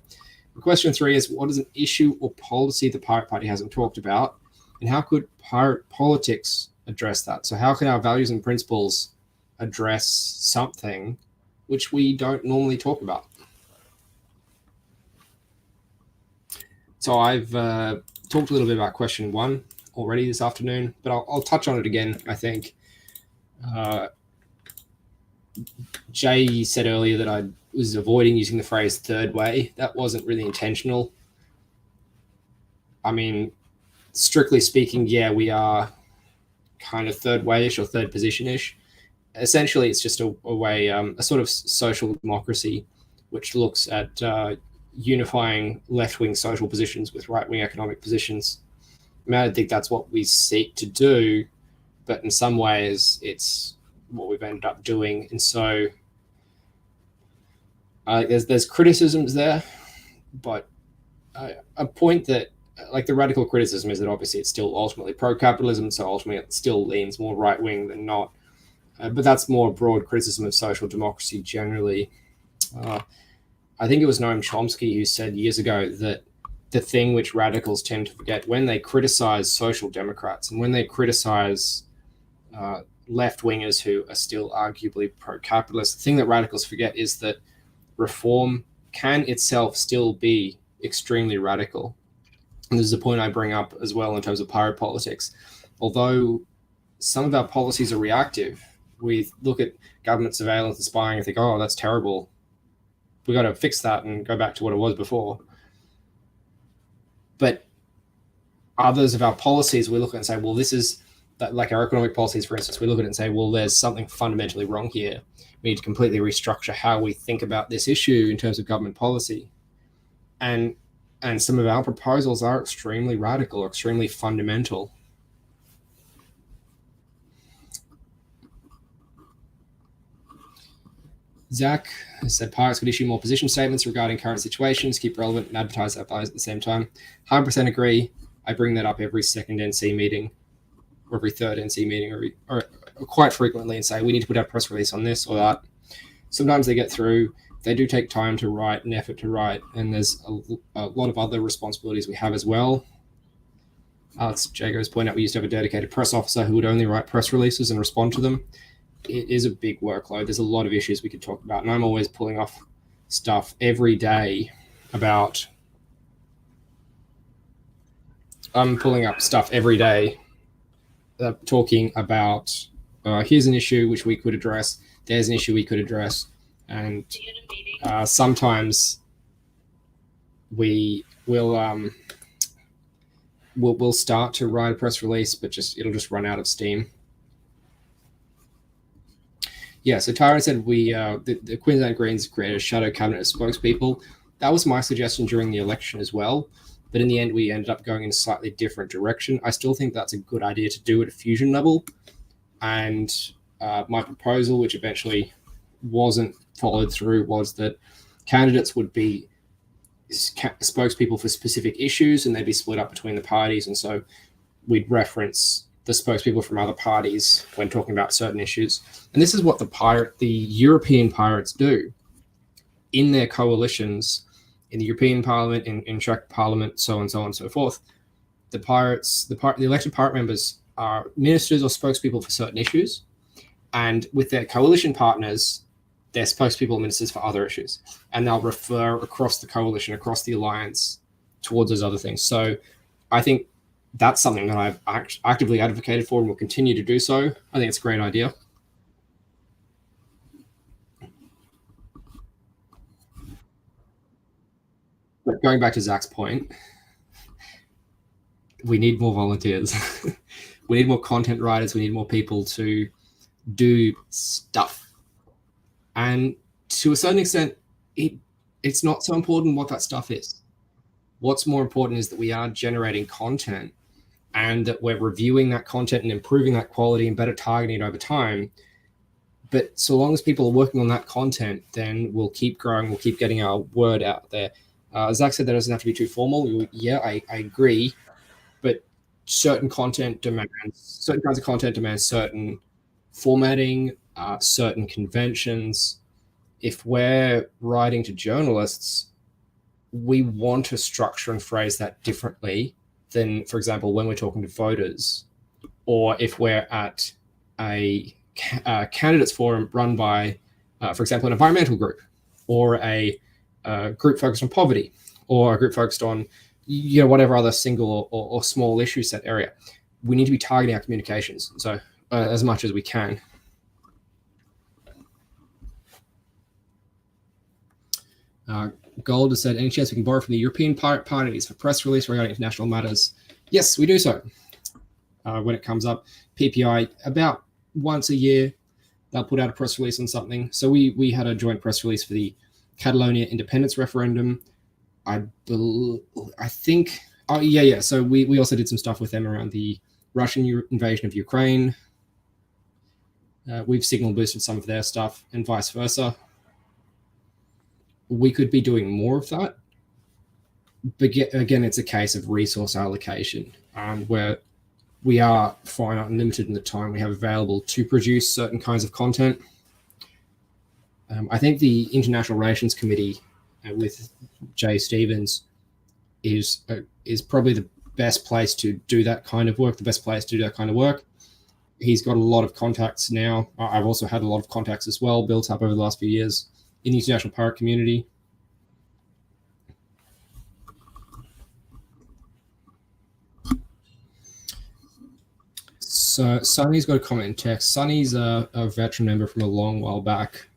And question 3 is, what is an issue or policy the Pirate Party hasn't talked about? And how could pirate politics address that? So how can our values and principles address something which we don't normally talk about? So I've talked a little bit about question 1 already this afternoon, but I'll touch on it again, I think. Jay said earlier that I was avoiding using the phrase third way. That wasn't really intentional. I mean, strictly speaking, yeah, we are kind of third way-ish or third position-ish. Essentially, it's just a way, a sort of social democracy, which looks at unifying left-wing social positions with right-wing economic positions. I mean, I don't think that's what we seek to do, but in some ways, it's what we've ended up doing. And so there's criticisms there, but a point that, like, the radical criticism is that obviously it's still ultimately pro-capitalism, so ultimately it still leans more right-wing than not. But that's more broad criticism of social democracy generally. I think it was Noam Chomsky who said years ago that the thing which radicals tend to forget when they criticize social democrats and when they criticize left-wingers who are still arguably pro-capitalist, the thing that radicals forget is that reform can itself still be extremely radical. And this is a point I bring up as well in terms of pirate politics. Although some of our policies are reactive, we look at government surveillance and spying and think, oh, that's terrible. We got to fix that and go back to what it was before. But others of our policies, we look at and say, well, this is like our economic policies, for instance, we look at it and say, well, there's something fundamentally wrong here. We need to completely restructure how we think about this issue in terms of government policy. And some of our proposals are extremely radical, extremely fundamental. Zach has said pirates could issue more position statements regarding current situations, keep relevant, and advertise their buyers at the same time. 100% agree. I bring that up every second NC meeting, or every third NC meeting, or quite frequently, and say we need to put out a press release on this or that. Sometimes they get through. They do take time to write and effort to write, and there's a lot of other responsibilities we have as well. Alex Jago's point out we used to have a dedicated press officer who would only write press releases and respond to them. It is a big workload. There's a lot of issues we could talk about, and I'm always pulling off stuff every day about. I'm pulling up stuff every day, talking about here's an issue which we could address. There's an issue we could address, and sometimes we will we'll start to write a press release, but it'll just run out of steam. Yeah, so Tyron said the Queensland Greens created a shadow cabinet of spokespeople. That was my suggestion during the election as well, but in the end we ended up going in a slightly different direction. I still think that's a good idea to do at a fusion level, and my proposal, which eventually wasn't followed through, was that candidates would be spokespeople for specific issues, and they'd be split up between the parties, and so we'd reference the spokespeople from other parties when talking about certain issues. And this is what the European pirates do in their coalitions, in the European Parliament, in Czech Parliament, so on and so forth. The elected pirate members are ministers or spokespeople for certain issues, and with their coalition partners, they're spokespeople or ministers for other issues, and they'll refer across the coalition, across the alliance, towards those other things. So I think that's something that I've actively advocated for and will continue to do so. I think it's a great idea. But going back to Zach's point, we need more volunteers. We need more content writers. We need more people to do stuff. And to a certain extent, it's not so important what that stuff is. What's more important is that we are generating content and that we're reviewing that content and improving that quality and better targeting it over time. But so long as people are working on that content, then we'll keep growing, we'll keep getting our word out there. Zach said that doesn't have to be too formal. Yeah, I agree. But certain kinds of content demands certain formatting, certain conventions. If we're writing to journalists, we want to structure and phrase that differently than, for example, when we're talking to voters, or if we're at a candidates forum run by, for example, an environmental group, or a group focused on poverty, or a group focused on whatever other single or small issue set area. We need to be targeting our communications so as much as we can. Gold has said, any chance we can borrow from the European pirate parties for press release regarding international matters? Yes, we do so. When it comes up, PPI, about once a year, they'll put out a press release on something. So we had a joint press release for the Catalonia independence referendum. I think, so we also did some stuff with them around the Russian invasion of Ukraine. We've signal boosted some of their stuff and vice versa. We could be doing more of that. But again, it's a case of resource allocation, where we are finite and limited in the time we have available to produce certain kinds of content. I think the International Relations Committee with Jay Stevens is probably the best place to do that kind of work, He's got a lot of contacts now. I've also had a lot of contacts as well built up over the last few years in the international pirate community. So Sunny's got a comment in text. Sunny's a veteran member from a long while back.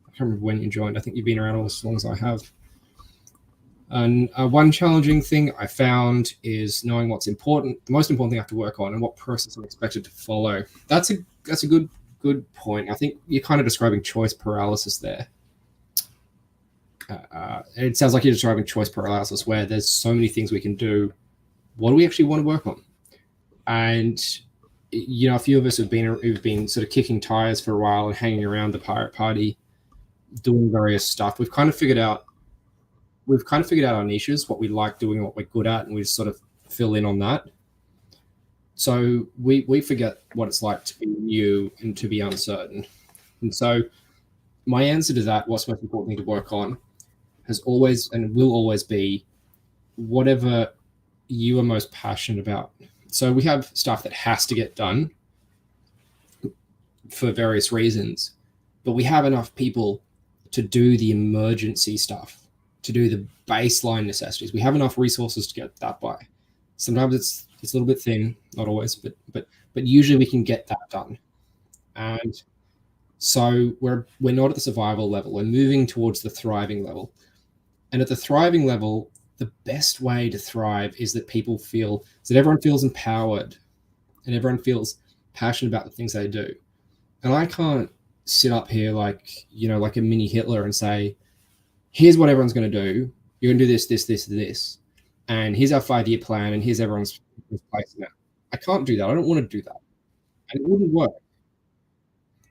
I can't remember when you joined. I think you've been around as long as I have. And one challenging thing I found is knowing what's important, the most important thing I have to work on, and what process I'm expected to follow. That's a good point. I think you're kind of describing choice paralysis there. It sounds like you're describing choice paralysis, where there's so many things we can do. What do we actually want to work on? And a few of us have been sort of kicking tires for a while and hanging around the pirate party, doing various stuff. We've kind of figured out our niches, what we like doing, what we're good at, and we sort of fill in on that. So we forget what it's like to be new and to be uncertain. And so my answer to that, what's the most important thing to work on, has always and will always be whatever you are most passionate about. So we have stuff that has to get done for various reasons, but we have enough people to do the emergency stuff, to do the baseline necessities. We have enough resources to get that by. Sometimes it's a little bit thin, not always, but usually we can get that done. And so we're not at the survival level. We're moving towards the thriving level. And at the thriving level, the best way to thrive is that everyone feels empowered and everyone feels passionate about the things they do. And I can't sit up here like a mini Hitler and say, here's what everyone's going to do. You're going to do this, this, this, this. And here's our 5-year plan. And here's everyone's place now. I can't do that. I don't want to do that. And it wouldn't work.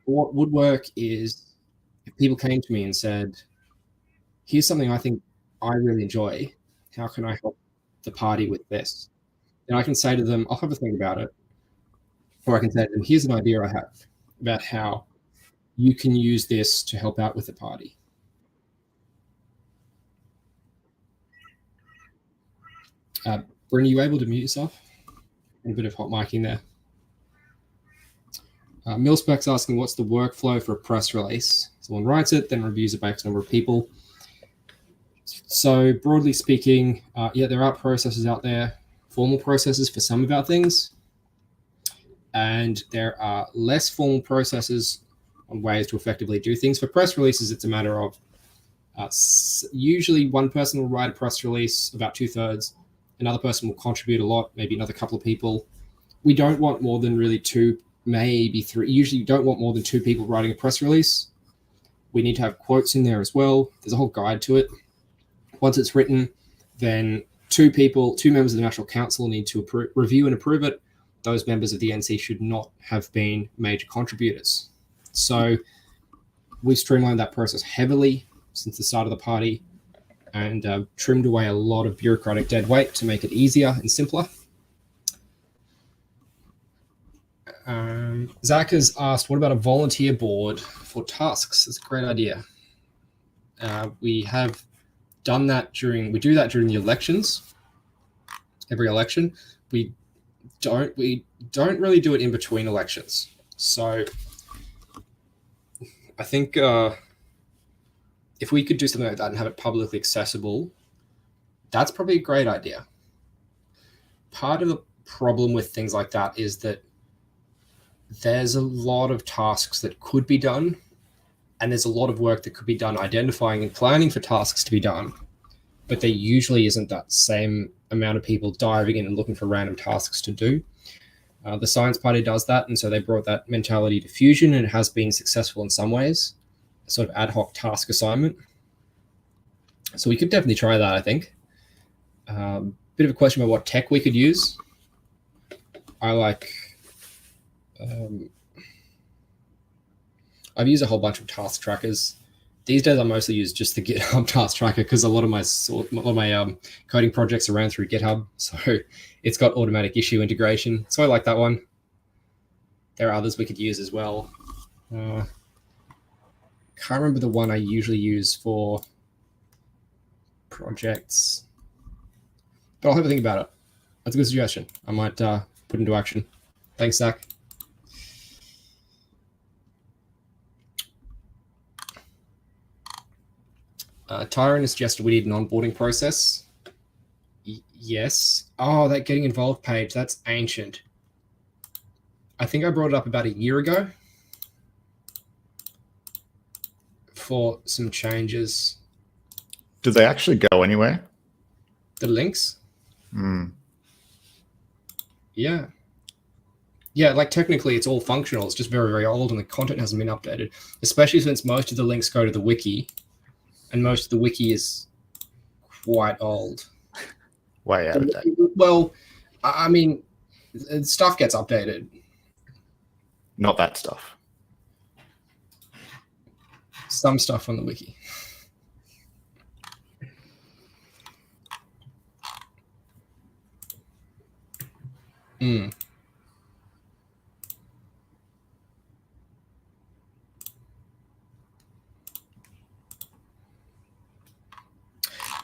What would work is if people came to me and said, here's something I think I really enjoy. How can I help the party with this? And I can say to them, I'll have a think about it. Or I can say to them, here's an idea I have about how you can use this to help out with the party. Bryn, are you able to mute yourself? A bit of hot micing there. Milspec's asking, what's the workflow for a press release? Someone writes it, then reviews it by X number of people. So broadly speaking, there are processes out there, formal processes for some of our things. And there are less formal processes on ways to effectively do things. For press releases, it's a matter of usually one person will write a press release, about 2/3. Another person will contribute a lot, maybe another couple of people. We don't want more than really 2, maybe 3. Usually you don't want more than 2 people writing a press release. We need to have quotes in there as well. There's a whole guide to it. Once it's written, then 2 members of the National Council need to review and approve it. Those members of the NC should not have been major contributors. So we've streamlined that process heavily since the start of the party and trimmed away a lot of bureaucratic dead weight to make it easier and simpler. Zach has asked, what about a volunteer board for tasks? That's a great idea. We have done that we do that during the elections. Every election, we don't really do it in between elections. So I think if we could do something like that and have it publicly accessible, that's probably a great idea. Part of the problem with things like that is that there's a lot of tasks that could be done, and there's a lot of work that could be done identifying and planning for tasks to be done, but there usually isn't that same amount of people diving in and looking for random tasks to do. The Science Party does that, and so they brought that mentality to Fusion, and it has been successful in some ways, a sort of ad hoc task assignment. So we could definitely try that, I think. Bit of a question about what tech we could use. I've used a whole bunch of task trackers. These days I mostly use just the GitHub task tracker because a lot of my coding projects are ran through GitHub. So it's got automatic issue integration. So I like that one. There are others we could use as well. Can't remember the one I usually use for projects, but I'll have a think about it. That's a good suggestion. I might put into action. Thanks, Zach. Tyron has suggested we need an onboarding process. Yes. Oh, that getting involved page, that's ancient. I think I brought it up about a year ago for some changes. Do they actually go anywhere? The links? Mm. Yeah. Yeah, like technically it's all functional. It's just very, very old and the content hasn't been updated, especially since most of the links go to the wiki, and most of the wiki is quite old. Way out of date. Well, I mean, stuff gets updated. Not that stuff. Some stuff on the wiki. Mm.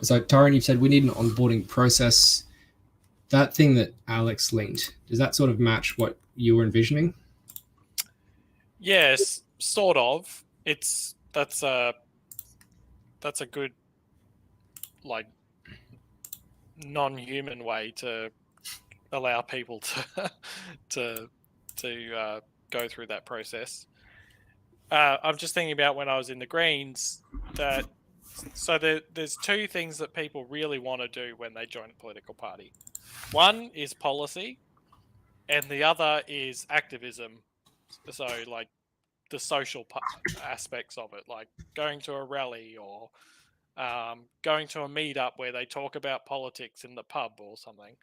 So, Tyron, you've said we need an onboarding process. That thing that Alex linked, does that sort of match what you were envisioning? Yes, sort of. That's a good, like, non-human way to allow people to go through that process. I'm just thinking about when I was in the Greens that. So there's two things that people really want to do when they join a political party. One is policy, and the other is activism. So like the social aspects of it, like going to a rally or going to a meetup where they talk about politics in the pub or something.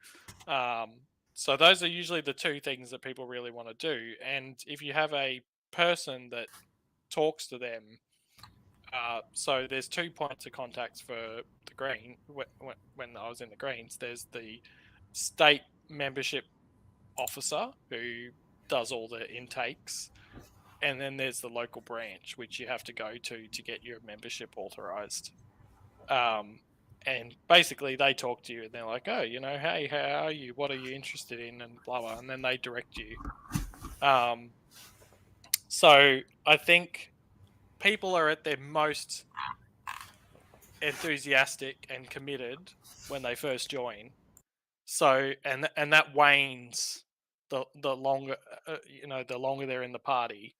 So those are usually the two things that people really want to do. And if you have a person that talks to them, so there's 2 points of contacts for the Green. When I was in the Greens, there's the state membership officer who does all the intakes, and then there's the local branch, which you have to go to get your membership authorized. And basically they talk to you and they're like, oh, hey, how are you? What are you interested in? And blah, blah. And then they direct you. So I think people are at their most enthusiastic and committed when they first join. So, and that wanes the longer, the longer they're in the party.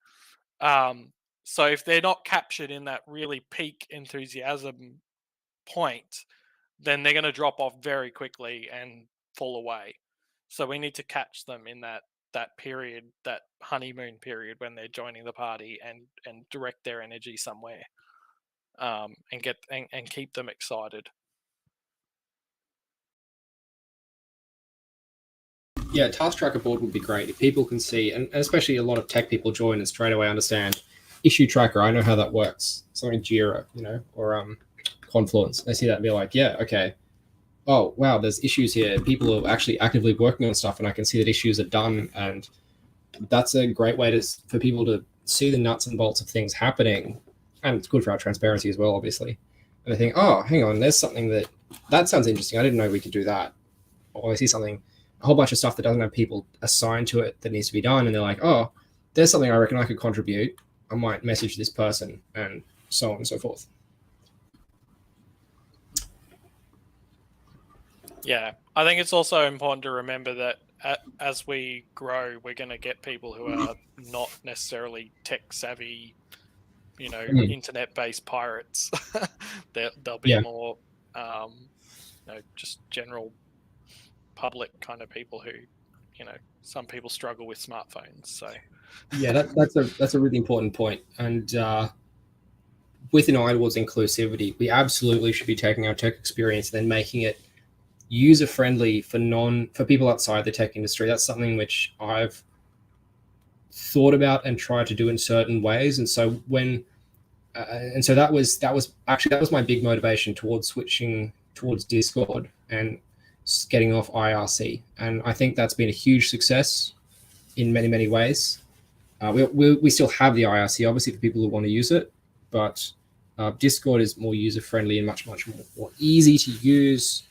So if they're not captured in that really peak enthusiasm point, then they're going to drop off very quickly and fall away. So we need to catch them in that period, that honeymoon period when they're joining the party, and direct their energy somewhere, and get and keep them excited. Yeah, task tracker board would be great if people can see, and especially a lot of tech people join and straight away understand issue tracker. I know how that works. Something Jira, or Confluence. They see that and be like, yeah, okay. Oh, wow, there's issues here. People are actually actively working on stuff, and I can see that issues are done. And that's a great way for people to see the nuts and bolts of things happening. And it's good for our transparency as well, obviously. And they think, oh, hang on, there's something that sounds interesting. I didn't know we could do that. Or I see something, a whole bunch of stuff that doesn't have people assigned to it that needs to be done. And they're like, oh, there's something I reckon I could contribute. I might message this person, and so on and so forth. Yeah, I think it's also important to remember that as we grow, we're going to get people who are not necessarily tech savvy, internet-based pirates. They'll be more, just general public kind of people who, some people struggle with smartphones. So yeah, that's a really important point. And with an eye towards inclusivity, we absolutely should be taking our tech experience and then making it user friendly for people outside the tech industry. That's something which I've thought about and tried to do in certain ways. And so that was my big motivation towards switching towards Discord and getting off IRC. And I think that's been a huge success in many, many ways. We still have the IRC, obviously, for people who want to use it, but Discord is more user friendly and much, much more easy to use.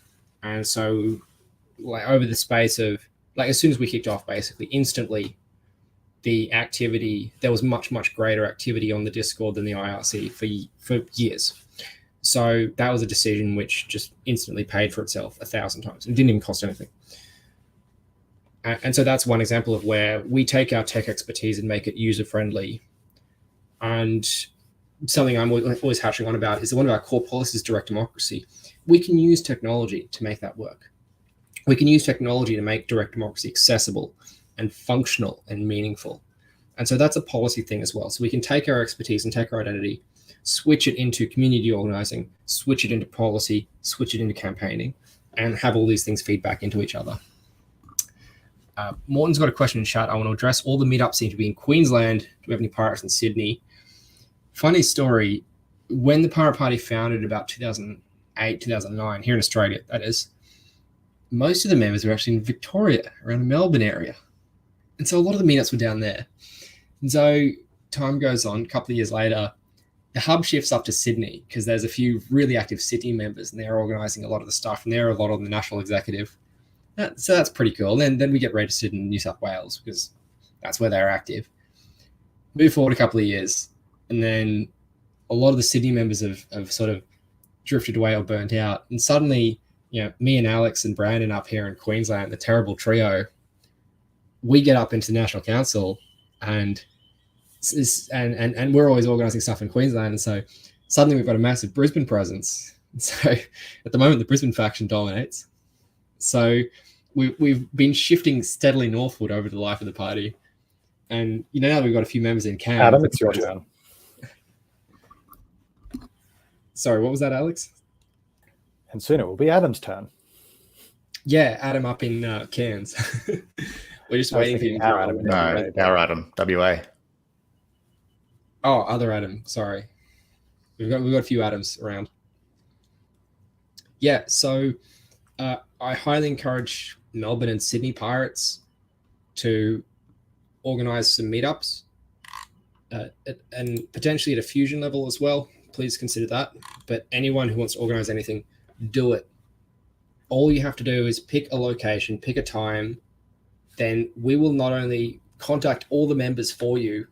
And so, like, over the space of, like, as soon as we kicked off, basically instantly, there was much, much greater activity on the Discord than the IRC for years. So that was a decision which just instantly paid for itself 1,000 times. It didn't even cost anything. And so that's one example of where we take our tech expertise and make it user friendly. And something I'm always hatching on about is that one of our core policies is direct democracy. We can use technology to make that work. We can use technology to make direct democracy accessible and functional and meaningful. And so that's a policy thing as well. So we can take our expertise and take our identity, switch it into community organizing, switch it into policy, switch it into campaigning, and have all these things feed back into each other. Morton's got a question in chat I want to address. All the meetups seem to be in Queensland. Do we have any pirates in Sydney? Funny story, when the Pirate Party founded about 2008, 2009, here in Australia, that is, most of the members were actually in Victoria, around the Melbourne area. And so a lot of the meetups were down there. And so time goes on, a couple of years later, the hub shifts up to Sydney because there's a few really active city members and they're organizing a lot of the stuff, and they're a lot on the national executive. So that's pretty cool. And then we get registered in New South Wales because that's where they're active. Move forward a couple of years, and then a lot of the Sydney members have sort of drifted away or burnt out. And suddenly, me and Alex and Brandon up here in Queensland, the terrible trio, we get up into the National Council and we're always organising stuff in Queensland. And so suddenly we've got a massive Brisbane presence. So at the moment, the Brisbane faction dominates. So we've been shifting steadily northward over the life of the party. And now that we've got a few members in Cairns. Adam, it's your turn. Sorry, what was that, Alex? And soon it will be Adam's turn. Yeah, Adam up in Cairns. We're just waiting for him. Our Adam, WA. Oh, other Adam. Sorry, we've got a few Adams around. Yeah, so I highly encourage Melbourne and Sydney Pirates to organise some meetups, and potentially at a fusion level as well. Please consider that. But anyone who wants to organise anything, do it. All you have to do is pick a location, pick a time. Then we will not only contact all the members for you.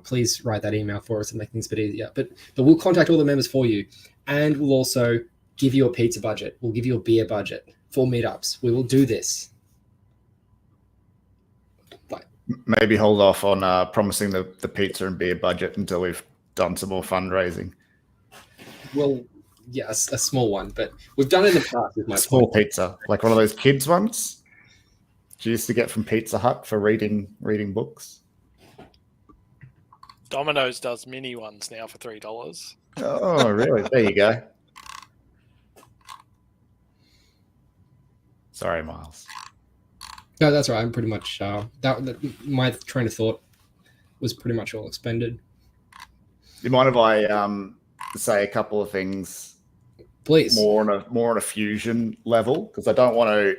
Please write that email for us and make things a bit easier. But we'll contact all the members for you, and we'll also give you a pizza budget. We'll give you a beer budget for meetups. We will do this. Maybe hold off on promising the pizza and beer budget until we've done some more fundraising. Well, yeah, a small one, but we've done it in the past. With my small pizza, like one of those kids ones you used to get from Pizza Hut for reading books. Domino's does mini ones now for $3. Oh, really? There you go. Sorry, Miles. No, that's right. I'm pretty much my train of thought was pretty much all expended. Do you mind if I say a couple of things, please? More on a fusion level, because I don't want to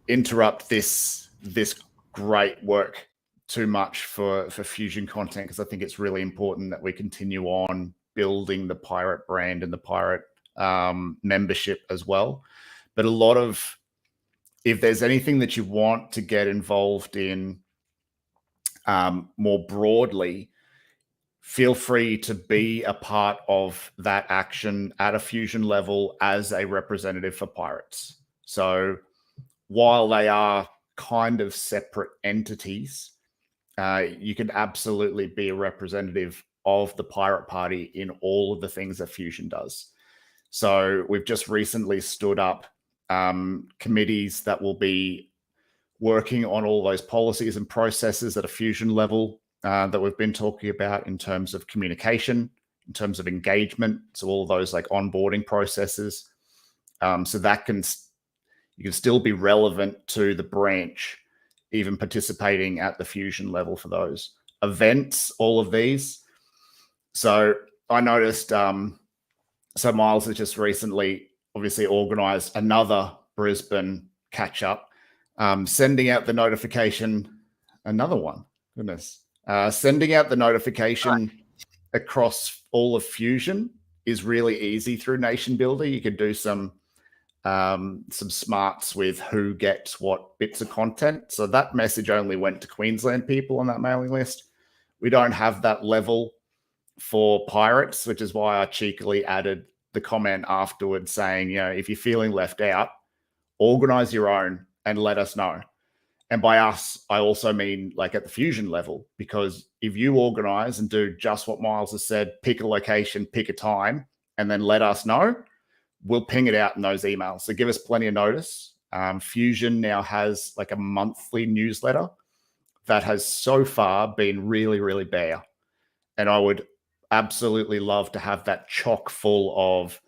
interrupt this great work too much for fusion content, because I think it's really important that we continue on building the Pirate brand and the Pirate membership as well. But if there's anything that you want to get involved in more broadly, feel free to be a part of that action at a fusion level as a representative for Pirates. So while they are kind of separate entities, you can absolutely be a representative of the Pirate Party in all of the things that Fusion does. So we've just recently stood up committees that will be working on all those policies and processes at a Fusion level that we've been talking about in terms of communication, in terms of engagement. So all those like onboarding processes. So that you can still be relevant to the branch, even participating at the Fusion level for those events, all of these. So I noticed, so Miles has just recently obviously organized another Brisbane catch up, sending out the notification, another one, goodness, sending out the notification across all of Fusion is really easy through Nation Builder. You can do some smarts with who gets what bits of content. So that message only went to Queensland people on that mailing list. We don't have that level for Pirates, which is why I cheekily added the comment afterwards saying, if you're feeling left out, organize your own and let us know. And by us, I also mean like at the Fusion level, because if you organize and do just what Miles has said, pick a location, pick a time, and then let us know, we'll ping it out in those emails. So give us plenty of notice. Fusion now has like a monthly newsletter that has so far been really, really bare. And I would absolutely love to have that chock full of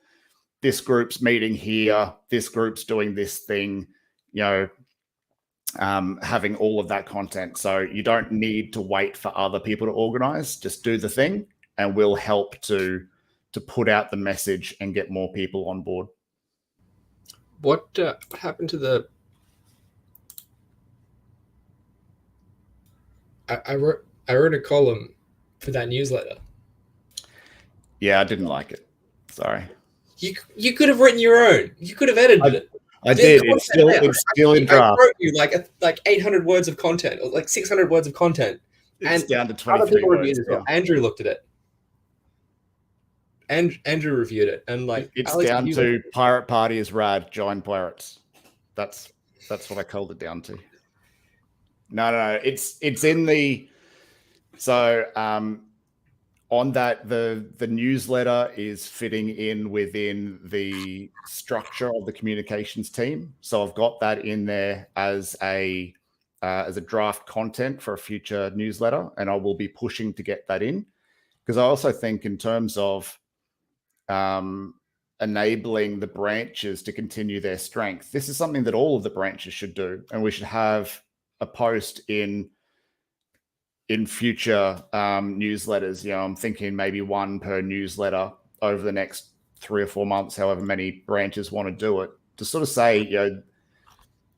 this group's meeting here, this group's doing this thing, having all of that content. So you don't need to wait for other people to organize. Just do the thing, and we'll help to put out the message and get more people on board. What happened to the? I wrote a column for that newsletter. Yeah, I didn't like it. Sorry. You could have written your own. You could have edited it. I did. It's still in draft. I wrote you like 800 words of content, or like 600 words of content. It's and down to other 23 people reviewed words. it as well. Andrew looked at it. And Andrew reviewed it, and like It's Alex down reviewed to it. Pirate Party is rad. Join pirates. That's what I called it down to. No. It's in the on that the newsletter is fitting in within the structure of the communications team. So I've got that in there as a draft content for a future newsletter, and I will be pushing to get that in, because I also think in terms of enabling the branches to continue their strength, this is something that all of the branches should do, and we should have a post in future newsletters. I'm thinking maybe one per newsletter over the next 3 or 4 months, however many branches want to do it, to sort of say,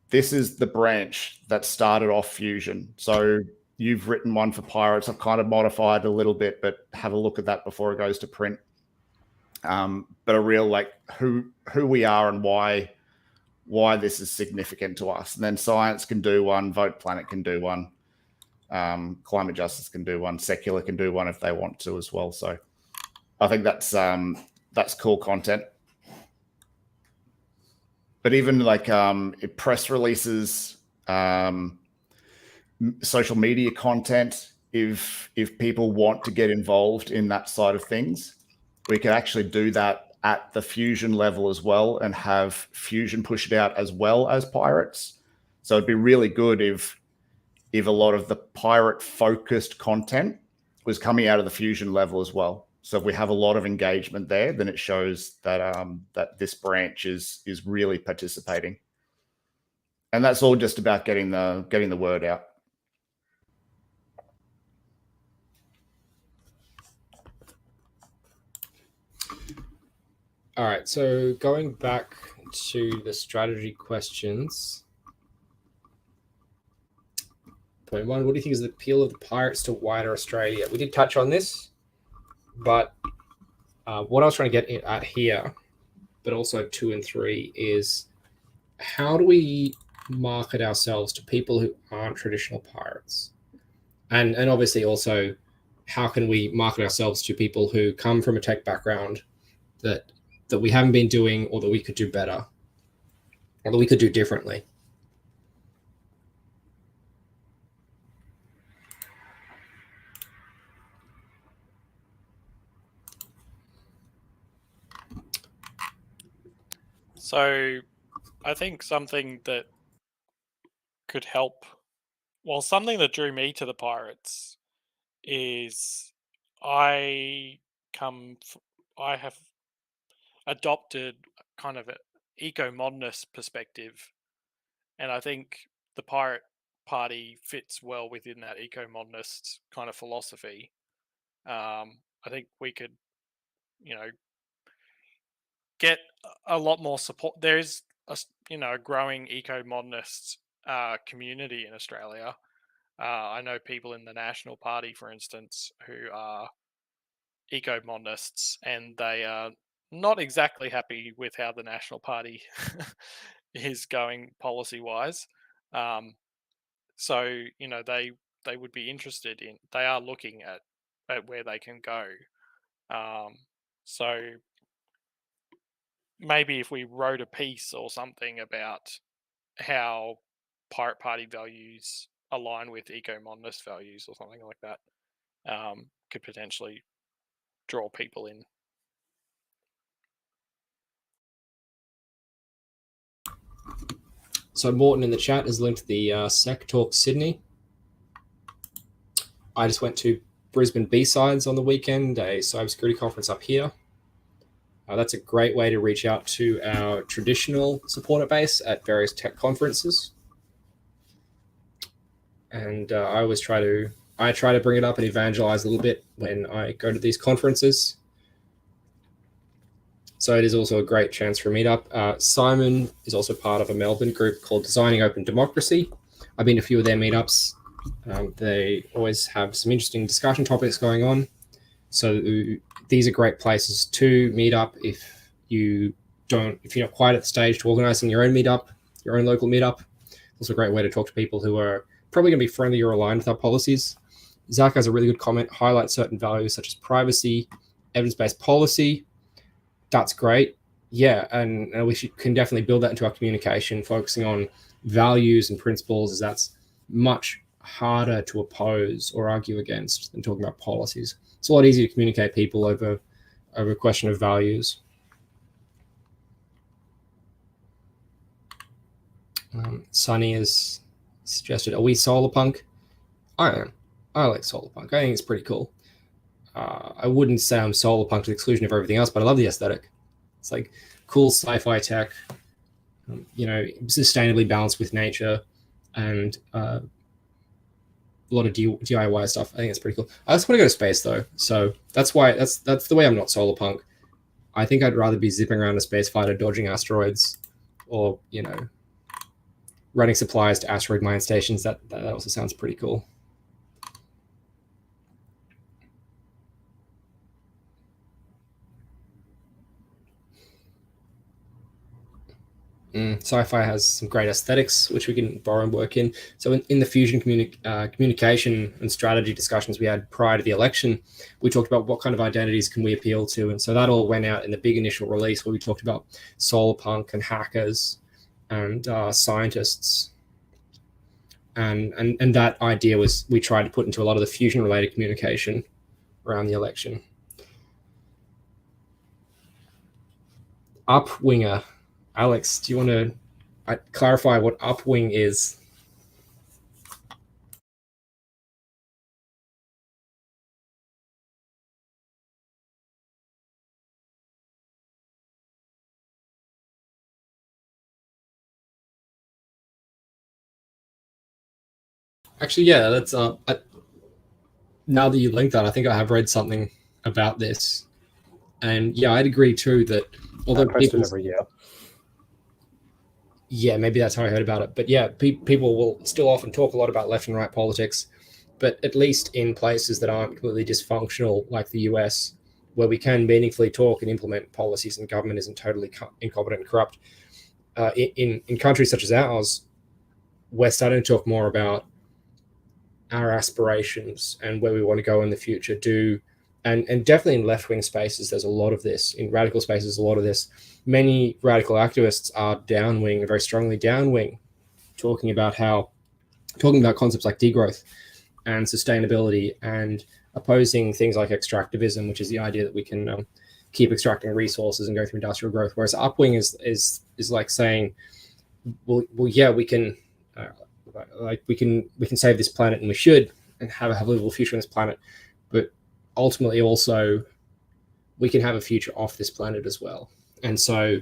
this is the branch that started off Fusion. So you've written one for Pirates. I've kind of modified a little bit, but have a look at that before it goes to print. But a real who we are and why this is significant to us. And then Science can do one, Vote Planet can do one, Climate Justice can do one, Secular can do one if they want to as well. So I think that's cool content. But even press releases, social media content, if people want to get involved in that side of things, we can actually do that at the Fusion level as well, and have Fusion push it out as well as Pirates. So it'd be really good if a lot of the pirate focused content was coming out of the Fusion level as well. So if we have a lot of engagement there, then it shows that that this branch is really participating. And that's all just about getting the word out. All right, so going back to the strategy questions. Point one, what do you think is the appeal of the Pirates to wider Australia? We did touch on this, but what I was trying to get at here, but also 2 and 3, is how do we market ourselves to people who aren't traditional pirates? And obviously also, how can we market ourselves to people who come from a tech background that we haven't been doing, or that we could do better, or that we could do differently? So I think something that could help, well, something that drew me to the Pirates is I have adopted kind of an eco-modernist perspective, and I think the Pirate Party fits well within that eco-modernist kind of philosophy. I think we could, get a lot more support. There's a growing eco-modernist community in Australia. I know people in the National Party, for instance, who are eco-modernists, and they are not exactly happy with how the National Party is going policy-wise. So they would be interested in. They are looking at where they can go. So maybe if we wrote a piece or something about how Pirate Party values align with eco-modernist values or something like that, could potentially draw people in. So Morton in the chat has linked the SEC Talk Sydney. I just went to Brisbane B-Sides on the weekend, a cybersecurity conference up here. That's a great way to reach out to our traditional supporter base at various tech conferences. And I always try to bring it up and evangelize a little bit when I go to these conferences. So it is also a great chance for a meetup. Simon is also part of a Melbourne group called Designing Open Democracy. I've been to a few of their meetups. They always have some interesting discussion topics going on. So these are great places to meet up if you're not quite at the stage to organizing your own meetup, your own local meetup. It's also a great way to talk to people who are probably going to be friendly or aligned with our policies. Zach has a really good comment, highlight certain values such as privacy, evidence-based policy. That's great. Yeah, and we can definitely build that into our communication, focusing on values and principles, as that's much harder to oppose or argue against than talking about policies. It's a lot easier to communicate people over a question of values. Sunny has suggested, are we solar punk? I am. I like solar punk. I think it's pretty cool. I wouldn't say I'm solar punk to the exclusion of everything else, but I love the aesthetic. It's like cool sci-fi tech, sustainably balanced with nature, and a lot of DIY stuff. I think it's pretty cool. I just want to go to space though, so that's the way I'm not solar punk. I think I'd rather be zipping around a space fighter, dodging asteroids, or running supplies to asteroid mine stations. That also sounds pretty cool. Sci-fi has some great aesthetics, which we can borrow and work in. So in the fusion communication and strategy discussions we had prior to the election, we talked about what kind of identities can we appeal to. And so that all went out in the big initial release where we talked about solar punk and hackers and scientists. And that idea was we tried to put into a lot of the fusion-related communication around the election. Upwinger. Alex, do you want to clarify what upwing is? Actually, yeah, that's now that you linked that, I think I have read something about this, and yeah, I'd agree too that although people every year. Yeah, maybe that's how I heard about it. But yeah, people will still often talk a lot about left and right politics, but at least in places that aren't completely dysfunctional, like the US, where we can meaningfully talk and implement policies and government isn't totally incompetent and corrupt. In countries such as ours, we're starting to talk more about our aspirations and where we want to go in the future. And definitely in left-wing spaces, there's a lot of this. In radical spaces, a lot of this. Many radical activists are downwing, very strongly downwing, talking about concepts like degrowth and sustainability and opposing things like extractivism, which is the idea that we can keep extracting resources and go through industrial growth. Whereas upwing is like saying, well, yeah, we can save this planet and we should and have a livable future on this planet, but ultimately also we can have a future off this planet as well. And so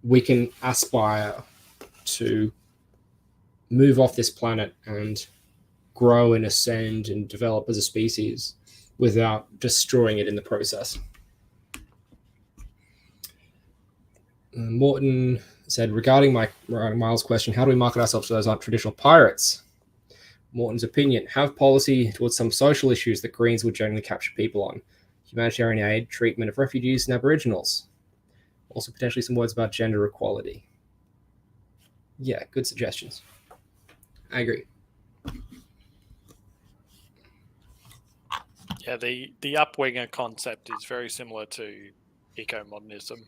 we can aspire to move off this planet and grow and ascend and develop as a species without destroying it in the process. Morton said, regarding Miles' question, how do we market ourselves to those aren't traditional pirates? Morton's opinion, have policy towards some social issues that Greens would generally capture people on. Humanitarian aid, treatment of refugees and Aboriginals. Also potentially some words about gender equality. Yeah, good suggestions. I agree. Yeah, the upwinger concept is very similar to eco-modernism.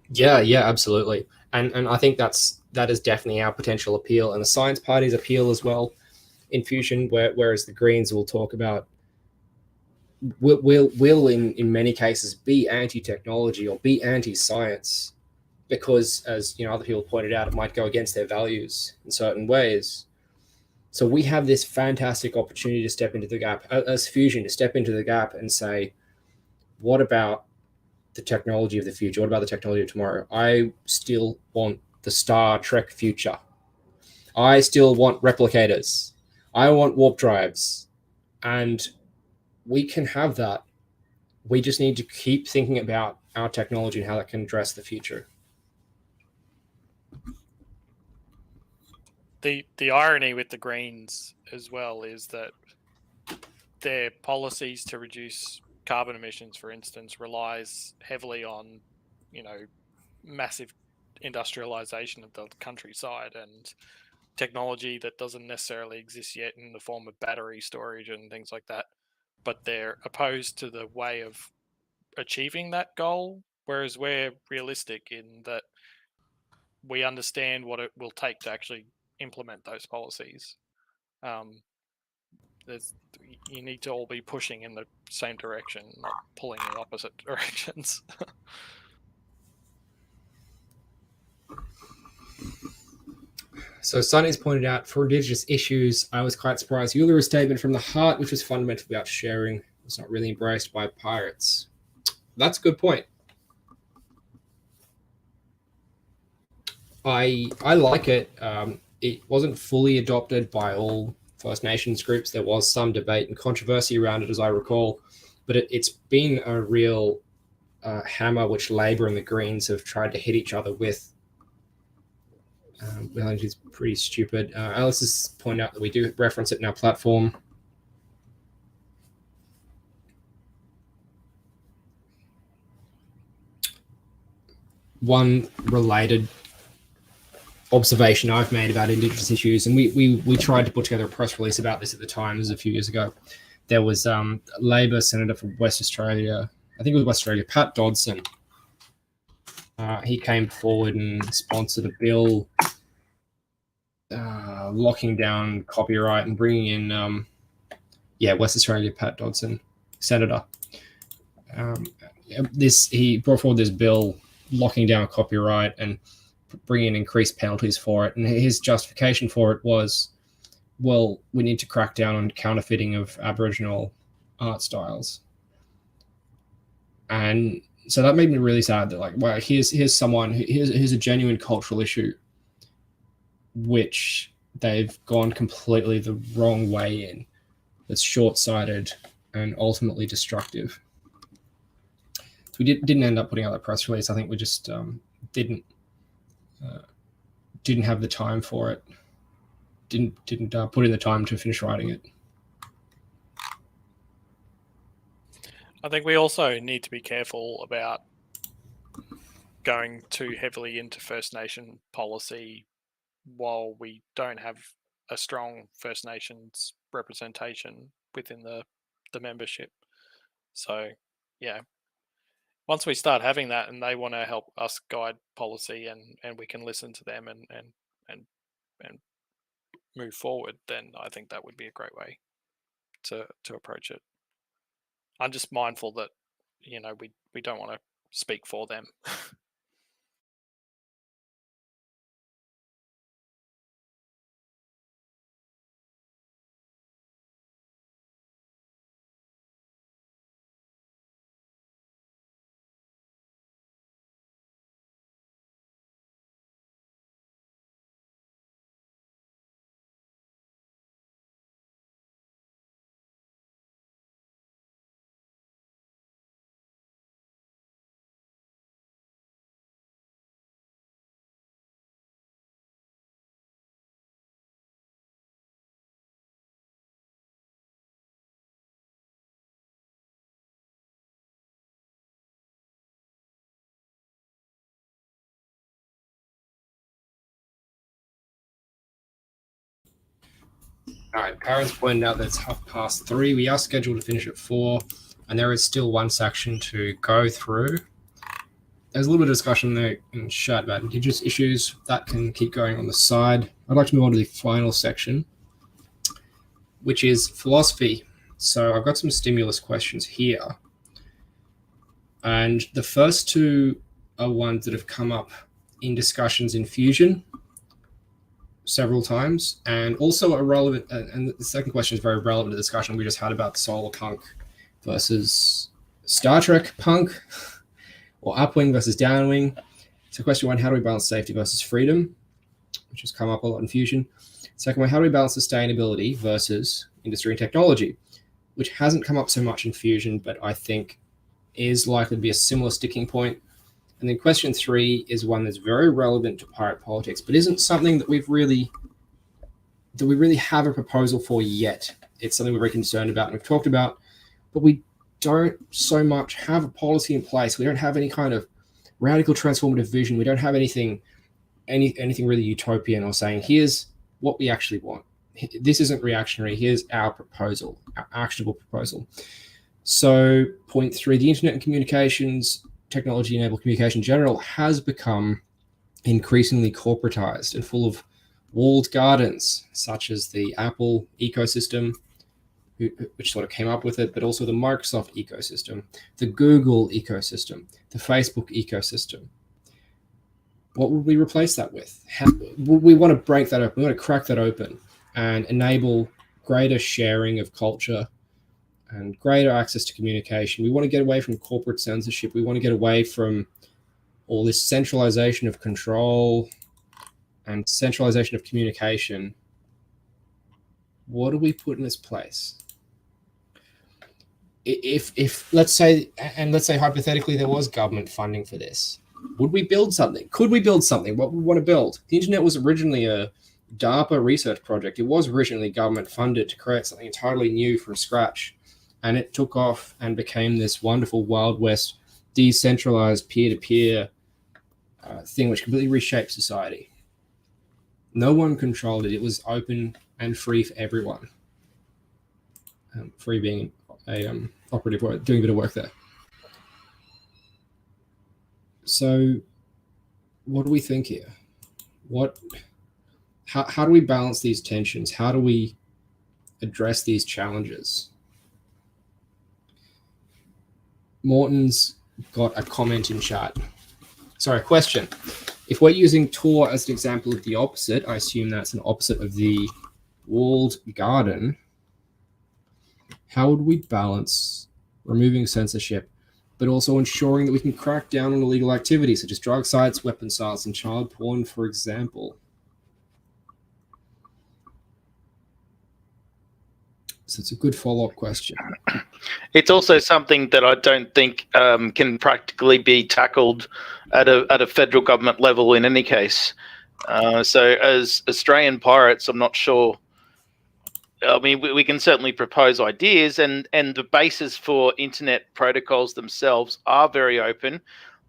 Yeah, absolutely. And I think that is definitely our potential appeal and the science party's appeal as well in fusion, whereas the Greens will talk about will in many cases be anti-technology or be anti-science because, as other people pointed out, it might go against their values in certain ways. So we have this fantastic opportunity to step into the gap, as Fusion, to step into the gap and say, what about the technology of the future? What about the technology of tomorrow? I still want the Star Trek future. I still want replicators. I want warp drives. And we can have that. We just need to keep thinking about our technology and how that can address the future. The irony with the Greens as well is that their policies to reduce carbon emissions, for instance, relies heavily on, massive industrialization of the countryside and technology that doesn't necessarily exist yet in the form of battery storage and things like that. But they're opposed to the way of achieving that goal, whereas we're realistic in that we understand what it will take to actually implement those policies. You need to all be pushing in the same direction, not pulling in opposite directions. So Sunny's pointed out, for Indigenous issues, I was quite surprised. Ulura's statement from the heart, which was fundamental about sharing, was not really embraced by pirates. That's a good point. I like it. It wasn't fully adopted by all First Nations groups. There was some debate and controversy around it, as I recall, but it's been a real hammer which Labor and the Greens have tried to hit each other with. I think it's pretty stupid. Alice has pointed out that we do reference it in our platform. One related observation I've made about Indigenous issues, and we tried to put together a press release about this at the time, this was a few years ago. There was a Labor senator from West Australia, I think it was West Australia, Pat Dodson. He came forward and sponsored a bill locking down copyright and bringing in, West Australia, Pat Dodson, senator. He brought forward this bill locking down copyright and bringing in increased penalties for it. And his justification for it was, well, we need to crack down on counterfeiting of Aboriginal art styles. And so that made me really sad that, like, wow, here's someone, here's a genuine cultural issue which they've gone completely the wrong way in. That's short-sighted and ultimately destructive. So we didn't end up putting out that press release. I think we just didn't have the time for it. Didn't put in the time to finish writing it. I think we also need to be careful about going too heavily into First Nation policy while we don't have a strong First Nations representation within the membership. So, yeah, once we start having that and they want to help us guide policy and we can listen to them and move forward, then I think that would be a great way to approach it. I'm just mindful that, we don't want to speak for them. All right, Aaron's pointed out that it's 3:30. We are scheduled to finish at 4, and there is still one section to go through. There's a little bit of discussion there in chat about Indigenous issues. That can keep going on the side. I'd like to move on to the final section, which is philosophy. So I've got some stimulus questions here. And the first two are ones that have come up in discussions in Fusion several times, and also a relevant. And the second question is very relevant to the discussion we just had about solar punk versus Star Trek punk, or upwing versus downwing. So question one, how do we balance safety versus freedom, which has come up a lot in Fusion. Second one, how do we balance sustainability versus industry and technology, which hasn't come up so much in Fusion, but I think is likely to be a similar sticking point. And then question three is one that's very relevant to pirate politics, but isn't something that we really have a proposal for yet. It's something we're very concerned about and we've talked about, but we don't so much have a policy in place. We don't have any kind of radical transformative vision. We don't have anything really utopian or saying, here's what we actually want. This isn't reactionary. Here's our proposal, our actionable proposal. So point three, the internet and communications, technology-enabled communication in general has become increasingly corporatized and full of walled gardens, such as the Apple ecosystem, which sort of came up with it, but also the Microsoft ecosystem, the Google ecosystem, the Facebook ecosystem. What would we replace that with? We want to break that open. We want to crack that open and enable greater sharing of culture and greater access to communication. We want to get away from corporate censorship. We want to get away from all this centralization of control and centralization of communication. What do we put in its place? If let's say hypothetically there was government funding for this, would we build something? Could we build something? What would we want to build? The internet was originally a DARPA research project. It was originally government funded to create something entirely new from scratch. And it took off and became this wonderful Wild West decentralized peer-to-peer thing which completely reshaped society. No one controlled it. It was open and free for everyone. Free being a operative word, doing a bit of work there. So what do we think here? How do we balance these tensions? How do we address these challenges? Morton's got a comment in chat. Sorry, a question. If we're using Tor as an example of the opposite, I assume that's an opposite of the walled garden. How would we balance removing censorship, but also ensuring that we can crack down on illegal activities such as drug sites, weapon sales, and child porn, for example? So it's a good follow-up question. It's also something that I don't think can practically be tackled at a federal government level in any case. So as Australian pirates, I'm not sure. I mean, we can certainly propose ideas, and the basis for internet protocols themselves are very open.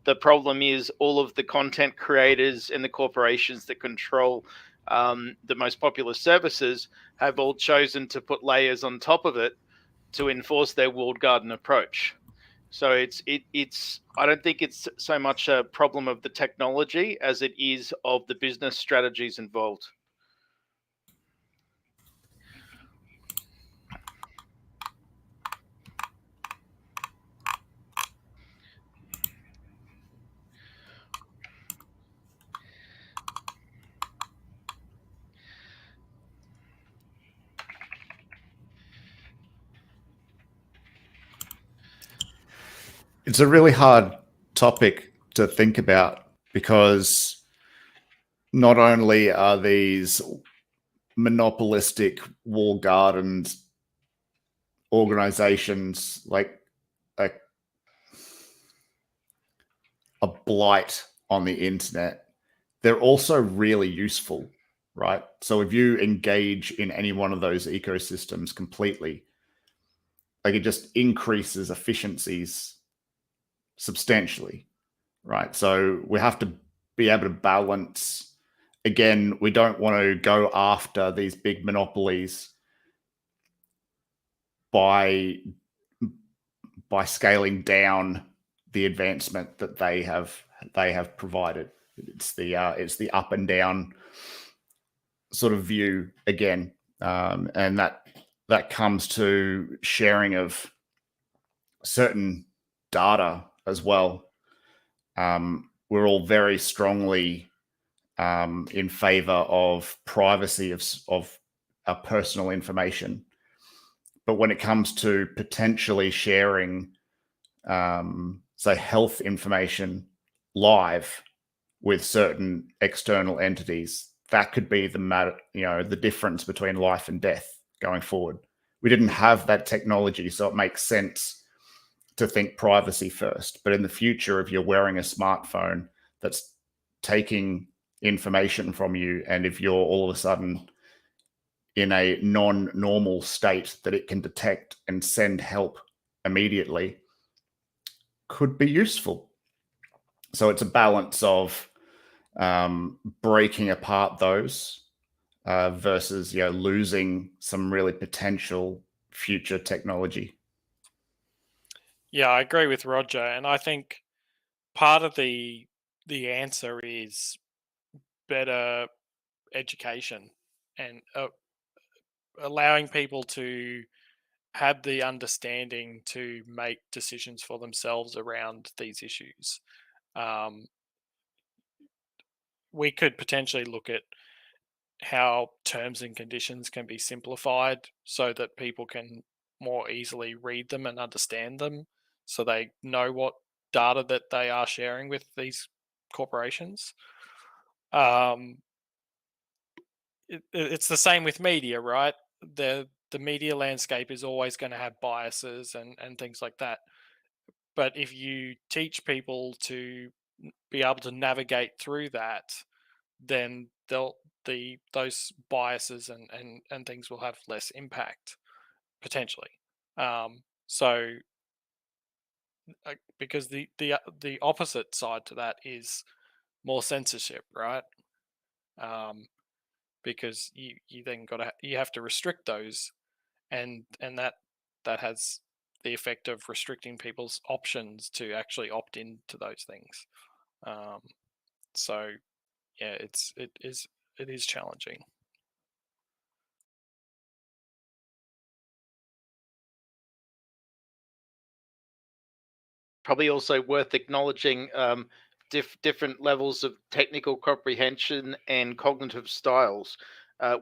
The problem is all of the content creators and the corporations that control the most popular services have all chosen to put layers on top of it to enforce their walled garden approach. So it's I don't think it's so much a problem of the technology as it is of the business strategies involved. It's a really hard topic to think about because not only are these monopolistic walled gardens organizations like a blight on the internet, they're also really useful, right? So if you engage in any one of those ecosystems completely, like it just increases efficiencies substantially, right? So we have to be able to balance. Again, we don't want to go after these big monopolies by scaling down the advancement that they have provided. It's the up and down sort of view again, and that comes to sharing of certain data as well. we're all very strongly in favor of privacy of our personal information. But when it comes to potentially sharing, say, health information live with certain external entities, that could be the difference between life and death going forward. We didn't have that technology, so it makes sense to think privacy first. But in the future, if you're wearing a smartphone that's taking information from you, and if you're all of a sudden in a non-normal state that it can detect and send help immediately, could be useful. So it's a balance of breaking apart those versus losing some really potential future technology. Yeah, I agree with Roger, and I think part of the answer is better education and allowing people to have the understanding to make decisions for themselves around these issues. We could potentially look at how terms and conditions can be simplified so that people can more easily read them and understand them, so they know what data that they are sharing with these corporations. It's the same with media, right? The media landscape is always going to have biases and things like that. But if you teach people to be able to navigate through that, then those biases and things will have less impact potentially. So because the opposite side to that is more censorship, right? Because you then you have to restrict those, and that has the effect of restricting people's options to actually opt into those things. So yeah, it is challenging. Probably also worth acknowledging different levels of technical comprehension and cognitive styles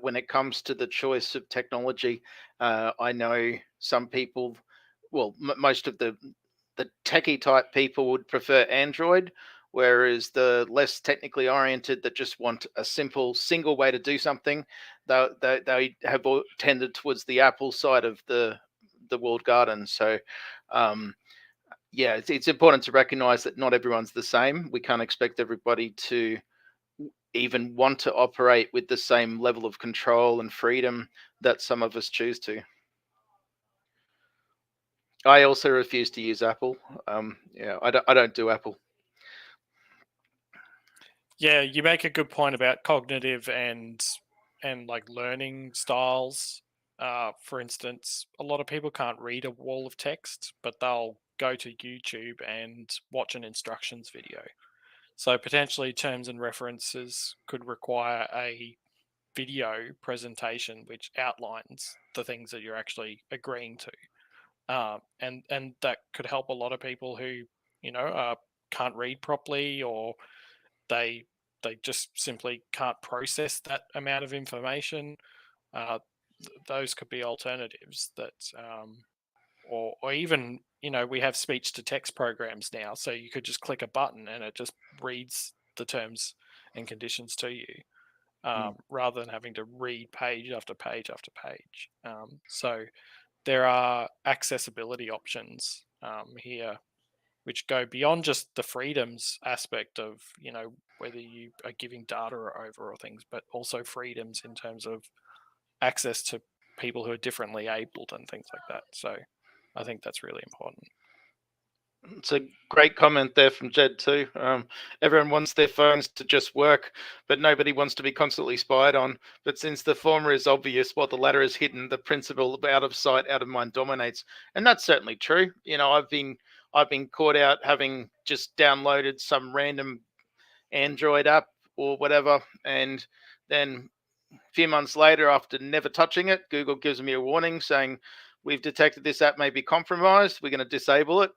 when it comes to the choice of technology. I know some people, well, most of the techie type people would prefer Android, whereas the less technically oriented that just want a simple single way to do something, they have tended towards the Apple side of the walled garden. So yeah, it's important to recognize that not everyone's the same. We can't expect everybody to even want to operate with the same level of control and freedom that some of us choose to. I also refuse to use Apple. Yeah, I don't do Apple. Yeah, you make a good point about cognitive and like learning styles. For instance, a lot of people can't read a wall of text, but they'll go to YouTube and watch an instructions video. So potentially terms and references could require a video presentation which outlines the things that you're actually agreeing to. And that could help a lot of people who, can't read properly, or they just simply can't process that amount of information. Those could be alternatives that, or even, we have speech to text programs now, so you could just click a button and it just reads the terms and conditions to you, rather than having to read page after page after page. So there are accessibility options here which go beyond just the freedoms aspect of, whether you are giving data over or things, but also freedoms in terms of access to people who are differently abled and things like that. So I think that's really important. It's a great comment there from Jed too. Everyone wants their phones to just work, but nobody wants to be constantly spied on. But since the former is obvious, while the latter is hidden, the principle of out of sight, out of mind dominates, and that's certainly true. I've been caught out having just downloaded some random Android app or whatever, and then a few months later, after never touching it, Google gives me a warning saying we've detected this app may be compromised. We're going to disable it.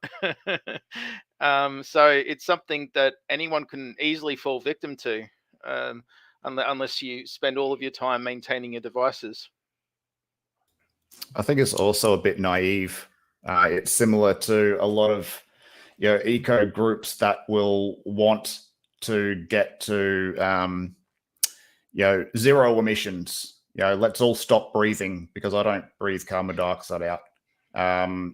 So it's something that anyone can easily fall victim to, unless you spend all of your time maintaining your devices. I think it's also a bit naive. It's similar to a lot of eco groups that will want to get to zero emissions. Let's all stop breathing because I don't breathe carbon dioxide out.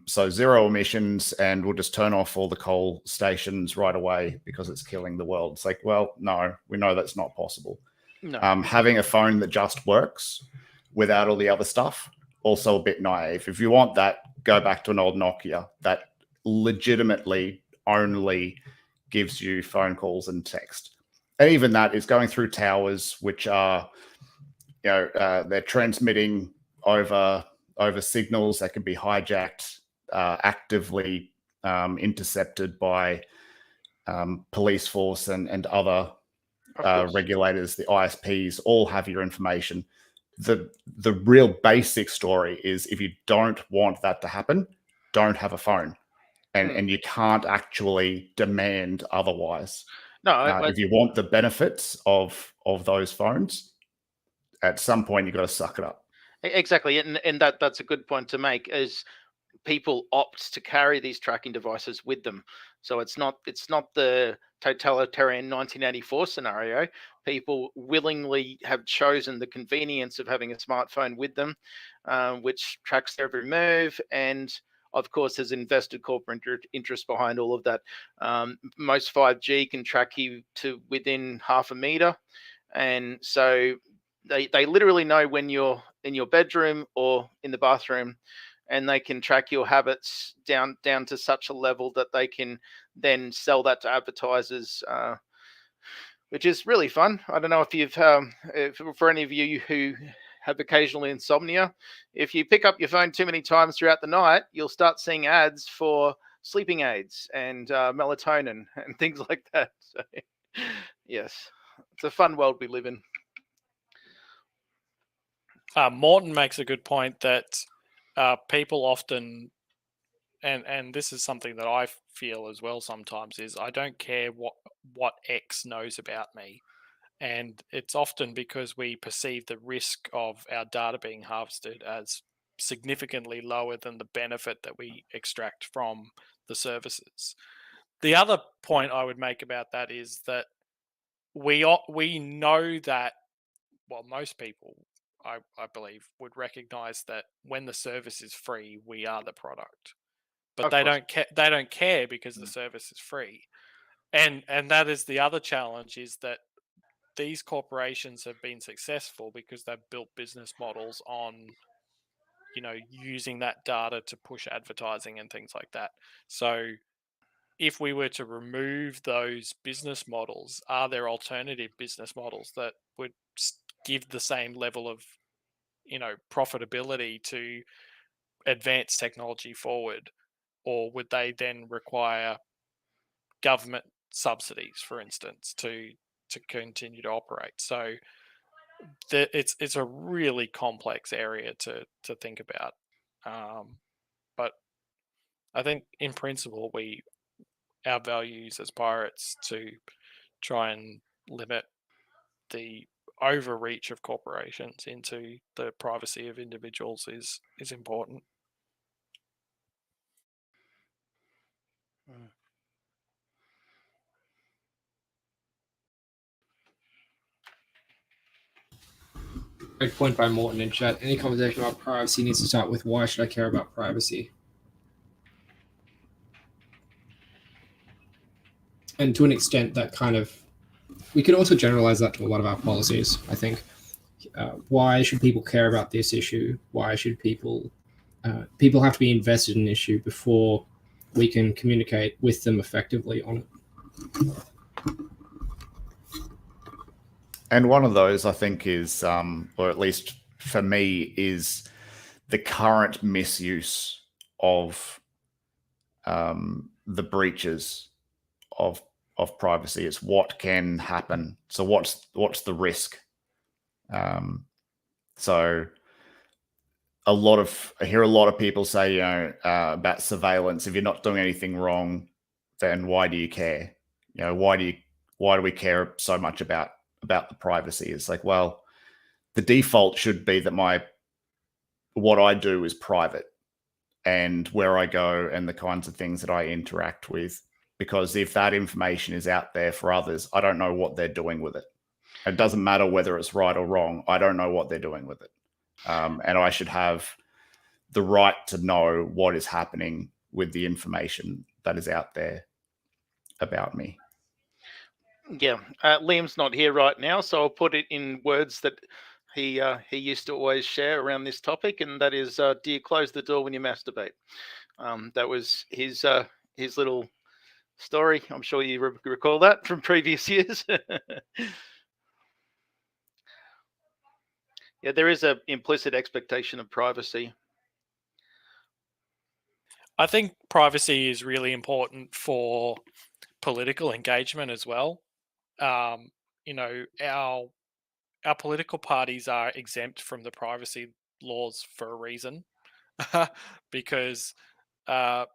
So zero emissions, and we'll just turn off all the coal stations right away because it's killing the world. It's like, well, no, we know that's not possible. No. Having a phone that just works without all the other stuff, also a bit naive. If you want that, go back to an old Nokia that legitimately only gives you phone calls and text. And even that is going through towers, which are, they're transmitting over signals that can be hijacked, actively intercepted by police force and other regulators. The ISPs all have your information. The real basic story is, if you don't want that to happen, don't have a phone, and you can't actually demand otherwise. No, if you want the benefits of those phones, at some point you've got to suck it up. Exactly, and that's a good point to make. Is people opt to carry these tracking devices with them, so it's not the totalitarian 1984 scenario. People willingly have chosen the convenience of having a smartphone with them, which tracks their every move, and of course there's invested corporate interest behind all of that. Most 5G can track you to within half a meter, and so they literally know when you're in your bedroom or in the bathroom, and they can track your habits down to such a level that they can then sell that to advertisers, which is really fun. I don't know if you've, for any of you who have occasional insomnia, if you pick up your phone too many times throughout the night, you'll start seeing ads for sleeping aids and melatonin and things like that. So, yes, it's a fun world we live in. Morton makes a good point that people often, and this is something that I feel as well sometimes, is I don't care what X knows about me. And it's often because we perceive the risk of our data being harvested as significantly lower than the benefit that we extract from the services. The other point I would make about that is that we know that, well, most people, I believe, would recognize that when the service is free, we are the product. But they don't care because the service is free. And that is the other challenge, is that these corporations have been successful because they've built business models on, using that data to push advertising and things like that. So if we were to remove those business models, are there alternative business models that would give the same level of, profitability to advance technology forward? Or would they then require government subsidies, for instance, to continue to operate? So it's a really complex area to think about. But I think in principle, our values as pirates to try and limit the overreach of corporations into the privacy of individuals is important. Great point by Morton in chat. Any conversation about privacy needs to start with, why should I care about privacy? And to an extent, that kind of, we could also generalize that to a lot of our policies, I think. Why should people care about this issue? Why should people have to be invested in an issue before we can communicate with them effectively on it? And one of those, I think, is, or at least for me, is the current misuse of the breaches of privacy. It's what can happen. So what's the risk? So I hear a lot of people say, about surveillance. If you're not doing anything wrong, then why do you care? Why do we care so much about the privacy? It's like, well, the default should be that what I do is private, and where I go and the kinds of things that I interact with. Because if that information is out there for others, I don't know what they're doing with it. It doesn't matter whether it's right or wrong. I don't know what they're doing with it. And I should have the right to know what is happening with the information that is out there about me. Yeah, Liam's not here right now, so I'll put it in words that he used to always share around this topic, and that is, do you close the door when you masturbate? That was his little story. I'm sure you recall that from previous years. Yeah, there is an implicit expectation of privacy. I think privacy is really important for political engagement as well. Our political parties are exempt from the privacy laws for a reason, because, one,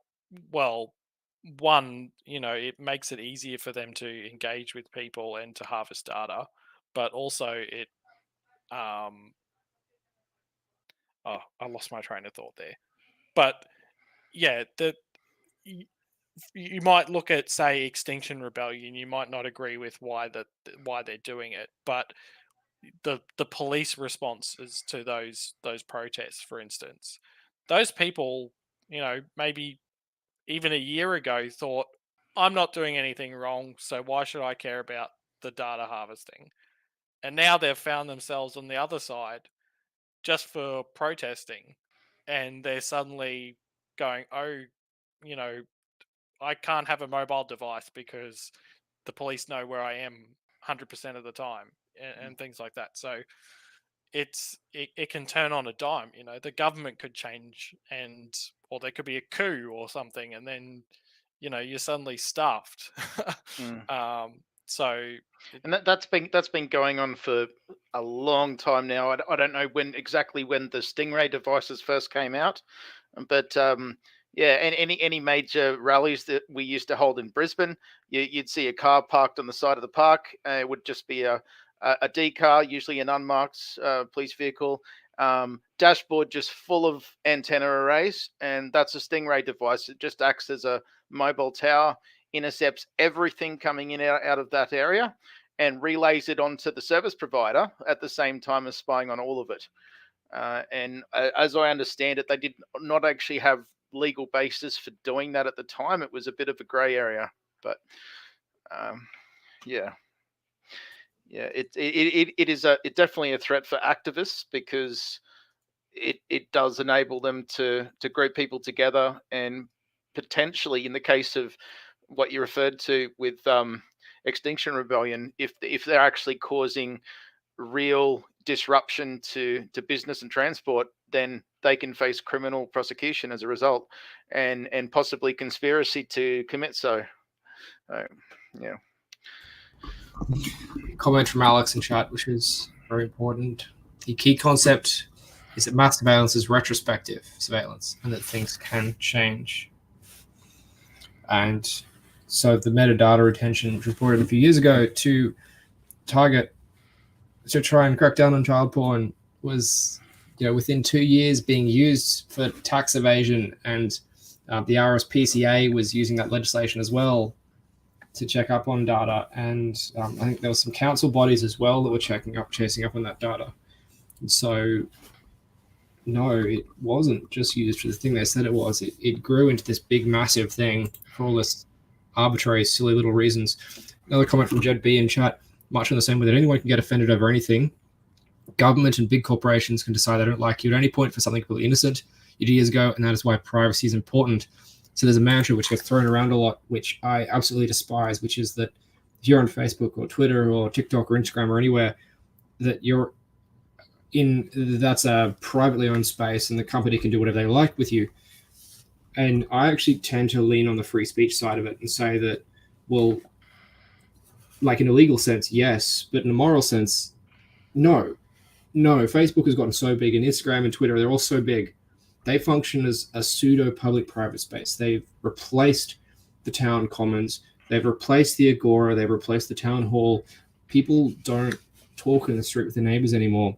it makes it easier for them to engage with people and to harvest data, but also it. I lost my train of thought there, but yeah, you might look at, say, Extinction Rebellion. You might not agree with why they're doing it, but the police responses to those protests, for instance, those people, maybe even a year ago thought, I'm not doing anything wrong, so why should I care about the data harvesting? And now they've found themselves on the other side just for protesting, and they're suddenly going, oh, I can't have a mobile device because the police know where I am 100% of the time, and things like that. So it can turn on a dime. The government could change, or there could be a coup or something, and then you're suddenly stuffed. And that's been going on for a long time now. I don't know exactly when the Stingray devices first came out, but yeah, and any major rallies that we used to hold in Brisbane, you'd see a car parked on the side of the park. It would just be a D car, usually an unmarked police vehicle, dashboard just full of antenna arrays, and that's a Stingray device. It just acts as a mobile tower, intercepts everything coming in out of that area, and relays it onto the service provider at the same time as spying on all of it. And as I understand it, they did not actually have legal basis for doing that at the time. It was a bit of a grey area, but yeah, it is definitely a threat for activists, because it does enable them to group people together, and potentially, in the case of what you referred to with Extinction Rebellion, if they're actually causing real disruption to business and transport, then they can face criminal prosecution as a result, and possibly conspiracy to commit so. Yeah. Comment from Alex in chat, which is very important. The key concept is that mass surveillance is retrospective surveillance, and that things can change. And so the metadata retention, which was reported a few years ago to try and crack down on child porn, was within 2 years being used for tax evasion, and the RSPCA was using that legislation as well to check up on data, and I think there were some council bodies as well that were chasing up on that data. And so no, it wasn't just used for the thing they said it was. It grew into this big massive thing for all this arbitrary silly little reasons. Another comment from Jed B in chat, much in the same way that anyone can get offended over anything. Government and big corporations can decide they don't like you at any point for something completely innocent you did years ago, and that is why privacy is important. So there's a mantra which gets thrown around a lot, which I absolutely despise, which is that if you're on Facebook or Twitter or TikTok or Instagram or anywhere, that that's a privately owned space and the company can do whatever they like with you. And I actually tend to lean on the free speech side of it and say that, well, like in a legal sense, yes, but in a moral sense, no. No, Facebook has gotten so big, and Instagram and Twitter, they're all so big. They function as a pseudo public private space. They've replaced the town commons. They've replaced the agora. They've replaced the town hall. People don't talk in the street with their neighbors anymore.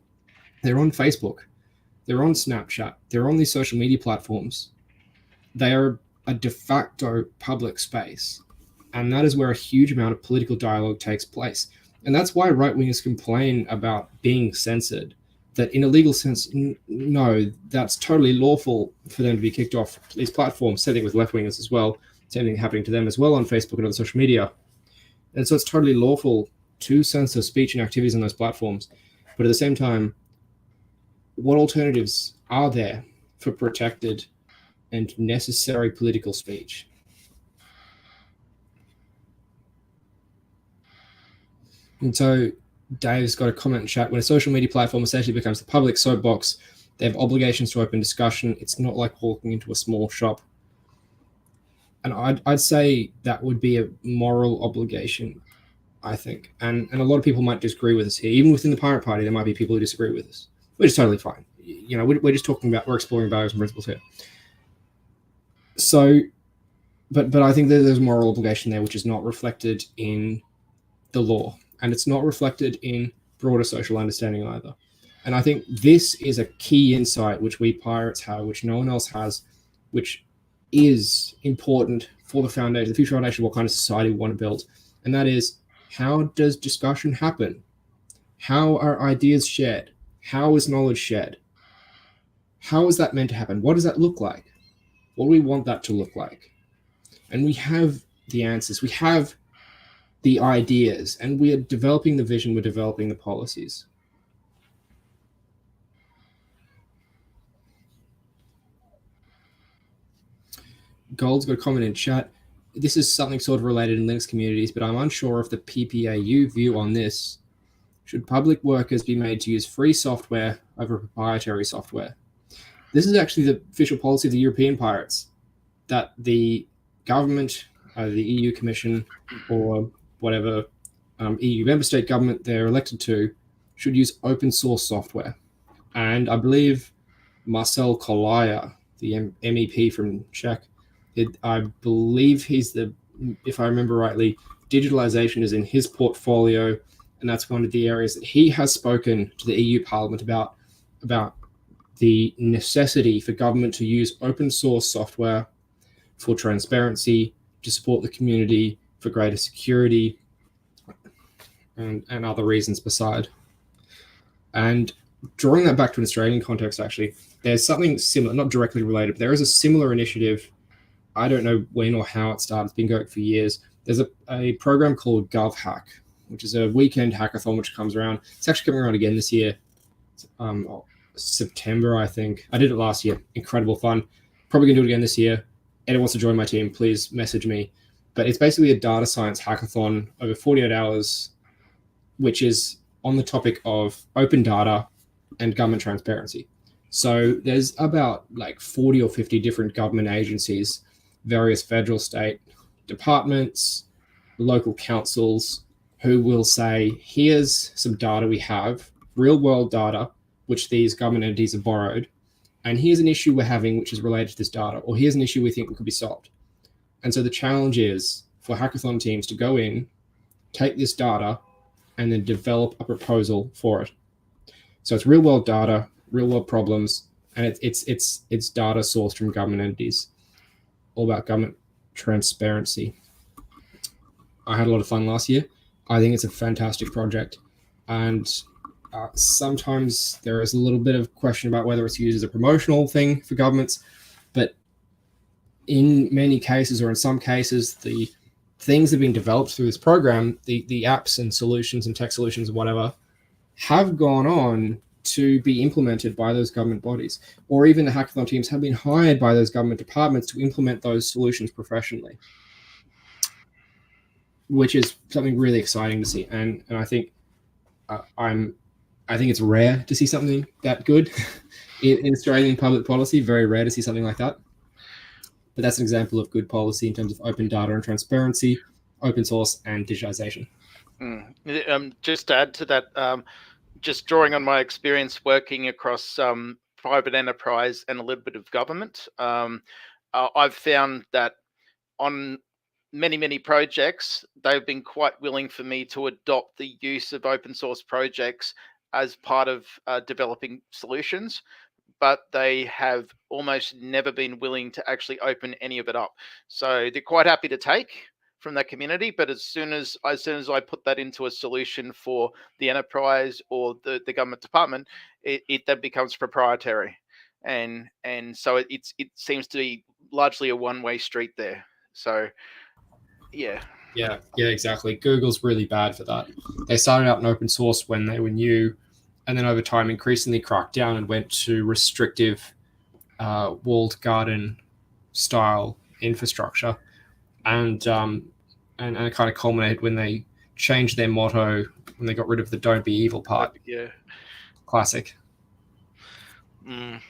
They're on Facebook. They're on Snapchat. They're on these social media platforms. They are a de facto public space. And that is where a huge amount of political dialogue takes place. And that's why right-wingers complain about being censored. That in a legal sense, no, that's totally lawful for them to be kicked off these platforms. Same thing with left-wingers as well. Same thing happening to them as well on Facebook and other social media. And so it's totally lawful to censor speech and activities on those platforms. But at the same time, what alternatives are there for protected and necessary political speech? And so Dave's got a comment in chat. When a social media platform essentially becomes the public soapbox, they have obligations to open discussion. It's not like walking into a small shop. And I'd say that would be a moral obligation, I think. And a lot of people might disagree with us here. Even within the Pirate Party, there might be people who disagree with us, which is totally fine. You know, we're just talking about, we're exploring values and principles here. So, but I think that there's a moral obligation there, which is not reflected in the law. And it's not reflected in broader social understanding either. And I think this is a key insight which we pirates have, which no one else has, which is important for the foundation, the future foundation of what kind of society we want to build. And that is, how does discussion happen? How are ideas shared? How is knowledge shared? How is that meant to happen? What does that look like? What do we want that to look like? And we have the answers. We have the ideas, and we are developing the vision, we're developing the policies. Gold's got a comment in chat. This is something sort of related in Linux communities, but I'm unsure of the PPAU view on this. Should public workers be made to use free software over proprietary software? This is actually the official policy of the European pirates, that the government, the EU Commission, or whatever EU member state government they're elected to, should use open source software. And I believe Marcel Kolaya, the MEP from Czech, I believe he's the, if I remember rightly, digitalization is in his portfolio, and that's one of the areas that he has spoken to the EU Parliament about the necessity for government to use open source software for transparency, to support the community, for greater security, and other reasons beside. And drawing that back to an Australian context, actually, there's something similar, not directly related, but there is a similar initiative. I don't know when or how it started. It's been going for years. There's a program called GovHack, which is a weekend hackathon which comes around. It's actually coming around again this year. September, I think. I did it last year. Incredible fun. Probably going to do it again this year. Anyone wants to join my team, please message me. But it's basically a data science hackathon over 48 hours, which is on the topic of open data and government transparency. So there's about like 40 or 50 different government agencies, various federal, state departments, local councils, who will say, here's some data we have, real world data, which these government entities have borrowed, and here's an issue we're having which is related to this data, or here's an issue we think could be solved. And so the challenge is for hackathon teams to go in, take this data, and then develop a proposal for it. So it's real world data, real world problems, and it's data sourced from government entities, all about government transparency. I had a lot of fun last year. I think it's a fantastic project, and sometimes there is a little bit of question about whether it's used as a promotional thing for governments, but in many cases, or in some cases, the things that have been developed through this program, the apps and solutions and tech solutions and whatever, have gone on to be implemented by those government bodies, or even the hackathon teams have been hired by those government departments to implement those solutions professionally, which is something really exciting to see. And I think I think it's rare to see something that good in Australian public policy. Very rare to see something like that. But that's an example of good policy in terms of open data and transparency, open source, and digitization. Just to add to that, just drawing on my experience working across private enterprise and a little bit of government, I've found that on many projects, they've been quite willing for me to adopt the use of open source projects as part of developing solutions, but they have almost never been willing to actually open any of it up. So they're quite happy to take from that community, but as soon as I put that into a solution for the enterprise or the government department, it then becomes proprietary, and so it seems to be largely a one-way street there. So yeah. Yeah, exactly. Google's really bad for that. They started out in open source when they were new, and then over time increasingly cracked down and went to restrictive walled garden style infrastructure, and it kind of culminated when they changed their motto when they got rid of the "Don't be evil" part. Yeah. Classic. Mm.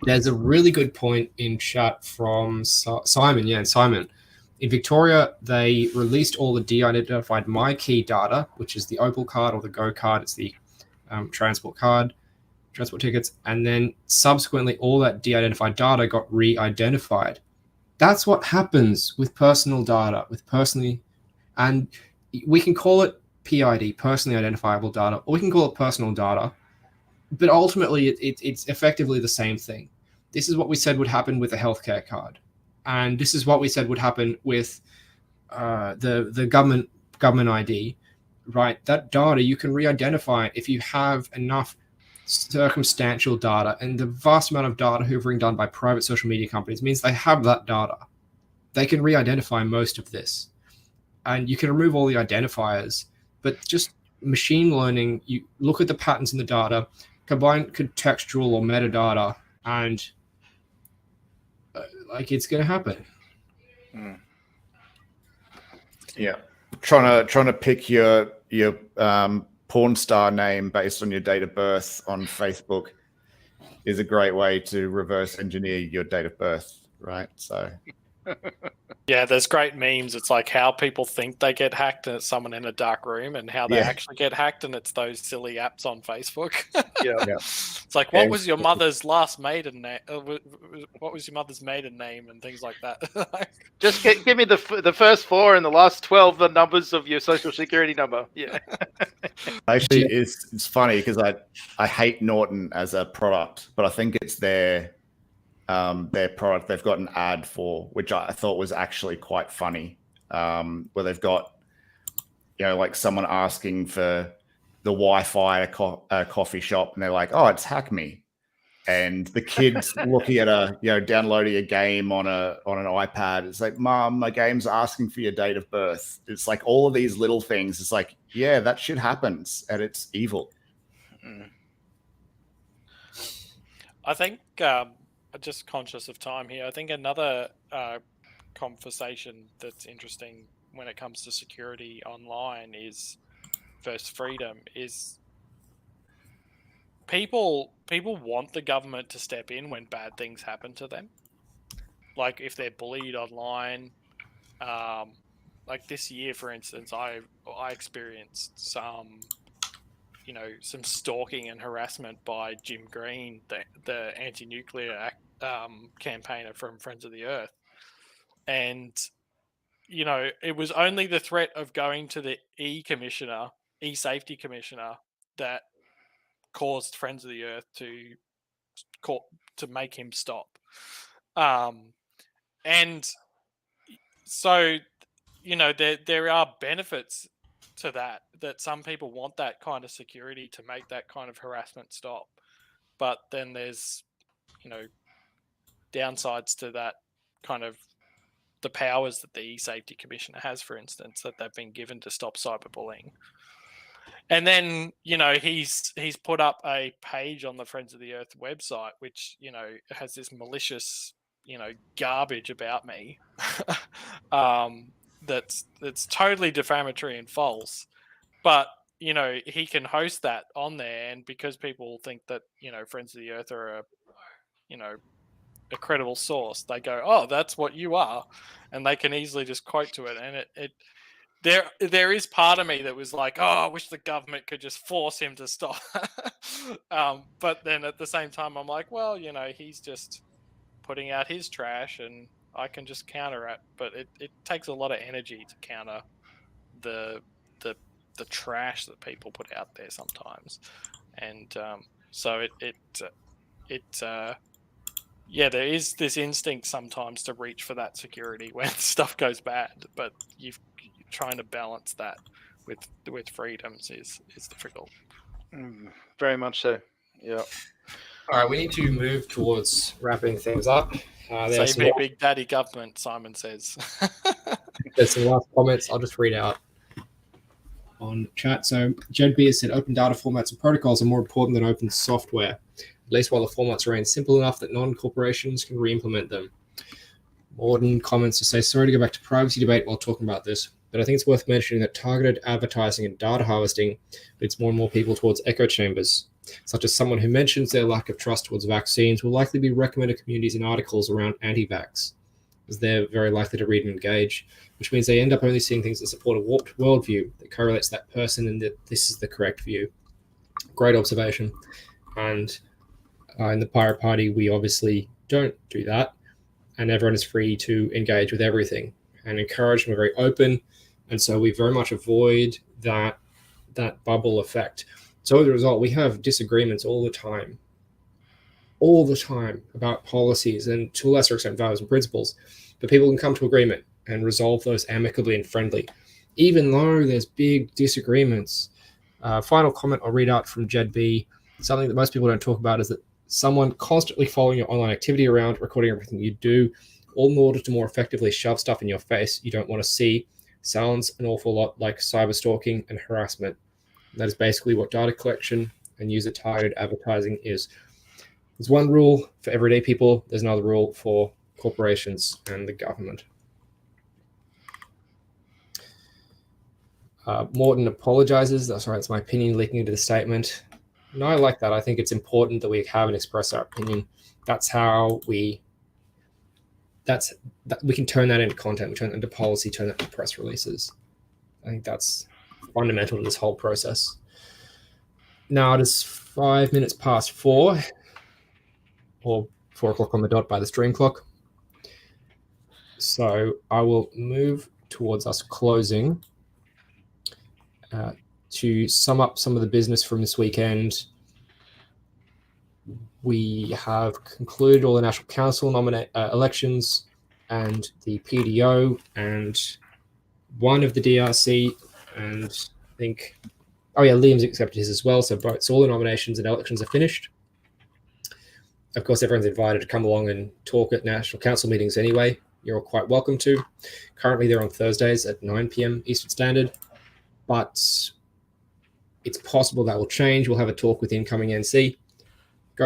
There's a really good point in chat from Simon. Yeah, Simon. In Victoria, they released all the de-identified My Key data, which is the Opal card or the Go card. It's the transport tickets. And then subsequently, all that de-identified data got re-identified. That's what happens with personal data, and we can call it PID, personally identifiable data, or we can call it personal data. But ultimately, it's effectively the same thing. This is what we said would happen with a healthcare card. And this is what we said would happen with the government ID, right? That data, you can re-identify it if you have enough circumstantial data. And the vast amount of data hoovering done by private social media companies means they have that data. They can re-identify most of this. And you can remove all the identifiers, but just machine learning, you look at the patterns in the data, combine contextual or metadata, and it's going to happen. Yeah, trying to pick your porn star name based on your date of birth on Facebook is a great way to reverse engineer your date of birth, right? So yeah, there's great memes. It's like how people think they get hacked and it's someone in a dark room, and how they actually get hacked and it's those silly apps on Facebook. Yeah. It's like, what was your mother's last maiden name? What was your mother's maiden name and things like that. Just give me the first 4 and the last 12 the numbers of your social security number. Yeah. Actually, it's funny because I hate Norton as a product, but I think it's their product they've got an ad for, which I thought was actually quite funny, where they've got, like someone asking for the Wi-Fi at a coffee shop, and they're like, "Oh, it's Hack Me," and the kid's looking at downloading a game on an iPad. It's like, "Mom, my game's asking for your date of birth." It's like all of these little things. It's like, yeah, that shit happens, and it's evil. I think, just conscious of time here, I think another conversation that's interesting when it comes to security online is versus freedom is people want the government to step in when bad things happen to them. Like if they're bullied online, like this year, for instance, I experienced some stalking and harassment by Jim Green, the anti-nuclear campaigner from Friends of the Earth. And, it was only the threat of going to the e-safety commissioner that caused Friends of the Earth to make him stop. And so, there are benefits to that some people want that kind of security to make that kind of harassment stop, but then there's downsides to that kind of the powers that the e-safety commissioner has, for instance, that they've been given to stop cyberbullying. And then he's put up a page on the Friends of the Earth website which has this malicious garbage about me that's totally defamatory and false, but he can host that on there, and because people think that Friends of the Earth are a credible source, they go, oh, that's what you are, and they can easily just quote to it, and there is part of me that was like, oh, I wish the government could just force him to stop. But then at the same time, I'm like, well, he's just putting out his trash, and I can just counter it. But it takes a lot of energy to counter the trash that people put out there sometimes, and so there is this instinct sometimes to reach for that security when stuff goes bad, but you're trying to balance that with freedoms is difficult. Very much so. Yeah. All right, we need to move towards wrapping things up. Save me, Big Daddy Government, Simon says. There's some last comments I'll just read out on chat. So Jed B has said open data formats and protocols are more important than open software, at least while the formats remain simple enough that non-corporations can re-implement them. Morden comments to say, sorry to go back to privacy debate while talking about this, but I think it's worth mentioning that targeted advertising and data harvesting leads more and more people towards echo chambers, such as someone who mentions their lack of trust towards vaccines will likely be recommended communities in articles around anti-vax, as they're very likely to read and engage, which means they end up only seeing things that support a warped worldview that correlates that person and that this is the correct view. Great observation. And in the Pirate Party, we obviously don't do that, and everyone is free to engage with everything and encourage, and we're very open, and so we very much avoid that bubble effect. So as a result, we have disagreements all the time about policies and to a lesser extent values and principles, but people can come to agreement and resolve those amicably and friendly, even though there's big disagreements. Final comment I'll read out from Jed B. Something that most people don't talk about is that someone constantly following your online activity around, recording everything you do, all in order to more effectively shove stuff in your face you don't want to see, sounds an awful lot like cyber stalking and harassment. That is basically what data collection and user-targeted advertising is. There's one rule for everyday people. There's another rule for corporations and the government. Morton apologizes. Sorry, that's my opinion leaking into the statement. No, I like that. I think it's important that we have and express our opinion. That's how we can turn that into content, we turn that into policy, turn that into press releases. I think that's fundamental to this whole process. Now it is 5 minutes past 4, or 4 o'clock on the dot by the stream clock. So I will move towards us closing. To sum up some of the business from this weekend, we have concluded all the National Council elections and the PDO and one of the DRC, and I think, Liam's accepted his as well. So all the nominations and elections are finished. Of course, everyone's invited to come along and talk at National Council meetings anyway. You're all quite welcome to. Currently, they're on Thursdays at 9 p.m. Eastern Standard, but it's possible that will change. We'll have a talk with incoming NC,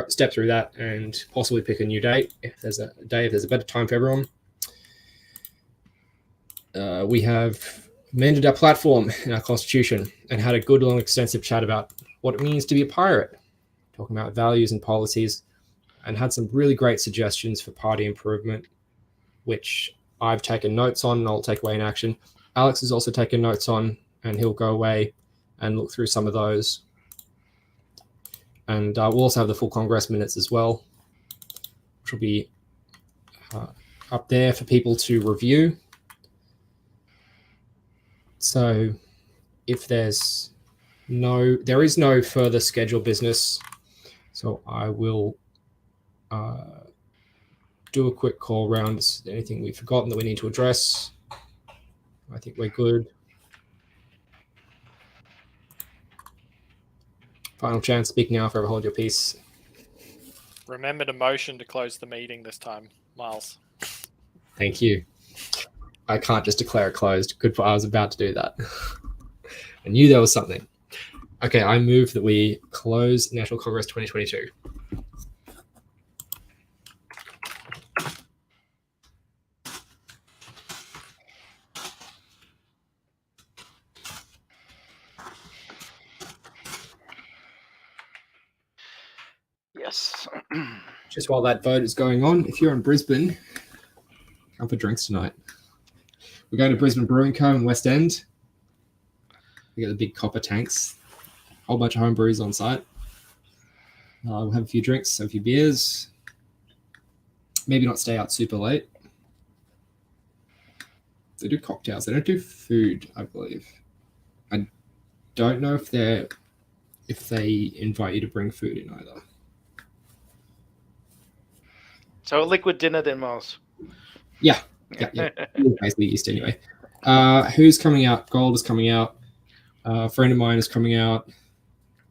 step through that, and possibly pick a new date if there's a better time for everyone. We have amended our platform in our constitution and had a good, long, extensive chat about what it means to be a pirate, talking about values and policies, and had some really great suggestions for party improvement, which I've taken notes on and I'll take away in action. Alex has also taken notes on, and he'll go away and look through some of those. And we'll also have the full Congress minutes as well, which will be up there for people to review. So if there is no further scheduled business, so I will do a quick call round. Is there anything we've forgotten that we need to address? I think we're good. Final chance, speak now, forever hold your peace. Remember to motion to close the meeting this time, Miles. Thank you. I can't just declare it closed. I was about to do that. I knew there was something. Okay, I move that we close National Congress 2022. Yes. Just while that vote is going on, if you're in Brisbane, come for drinks tonight. We're going to Brisbane Brewing Co. in West End. We got the big copper tanks. Whole bunch of home brews on site. We'll have a few drinks, have a few beers. Maybe not stay out super late. They do cocktails. They don't do food, I believe. I don't know if they invite you to bring food in either. So a liquid dinner then, Miles. Yeah. Basically East anyway. Who's coming out? Gold is coming out. A friend of mine is coming out.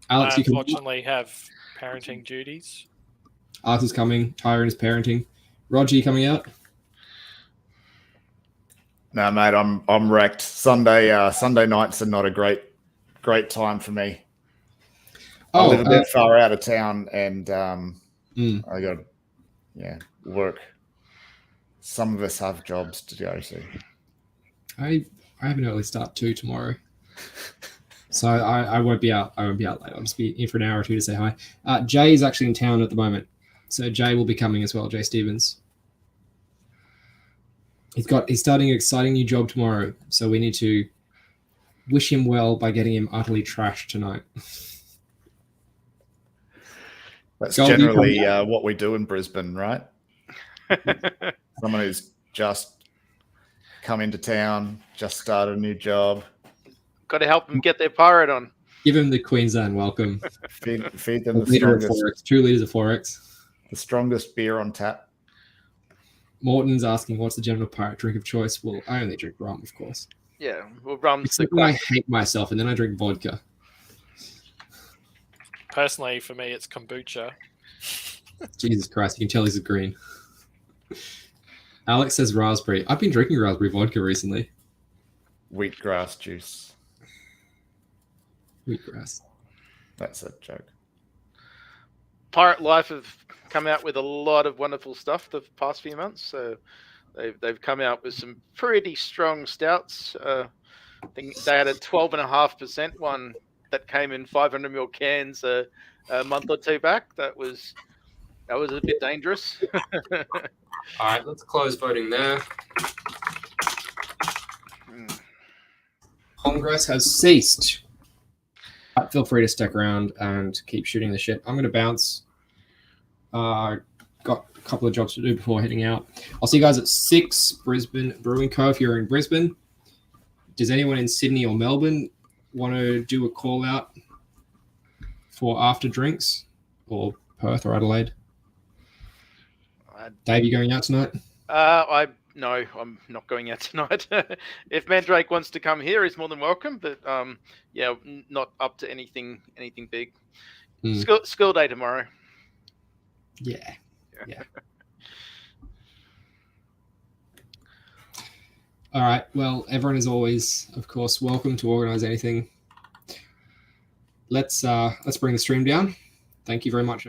Alex, I you coming out? unfortunately have parenting duties. Alex is coming. Tyron is parenting. Roger, you coming out? No, mate, I'm wrecked. Sunday nights are not a great time for me. I live a bit far out of town, and I got work. Some of us have jobs to go to. I have an early start too tomorrow, so I won't be out. I won't be out late. I'll just be in for an hour or two to say hi. Jay is actually in town at the moment, so Jay will be coming as well. Jay Stevens. He's starting an exciting new job tomorrow, so we need to wish him well by getting him utterly trashed tonight. That's generally what we do in Brisbane, right? Someone who's just come into town, just started a new job. Got to help them get their pirate on. Give him the Queensland welcome. Feed them the liter of strongest, 2 liters of 4X. the strongest beer on tap. Morton's asking, what's the general pirate drink of choice? Well, I only drink rum, of course. Yeah, well, rum's Except when I hate myself, and then I drink vodka. Personally, for me, it's kombucha. Jesus Christ, you can tell he's a green. Alex says raspberry. I've been drinking raspberry vodka recently. Wheatgrass juice. Wheatgrass. That's a joke. Pirate Life have come out with a lot of wonderful stuff the past few months. So they've come out with some pretty strong stouts. I think they had a 12.5% one that came in 500ml cans a month or two back. That was a bit dangerous. All right, let's close voting there. Congress has ceased. Feel free to stick around and keep shooting the shit. I'm going to bounce. Got a couple of jobs to do before heading out. I'll see you guys at 6, Brisbane Brewing Co. if you're in Brisbane. Does anyone in Sydney or Melbourne want to do a call out for after drinks, or Perth or Adelaide? Dave, you going out tonight? No, I'm not going out tonight. If Mandrake wants to come here, he's more than welcome. But yeah, not up to anything big. School day tomorrow. Yeah. All right. Well, everyone is always, of course, welcome to organize anything. Let's bring the stream down. Thank you very much.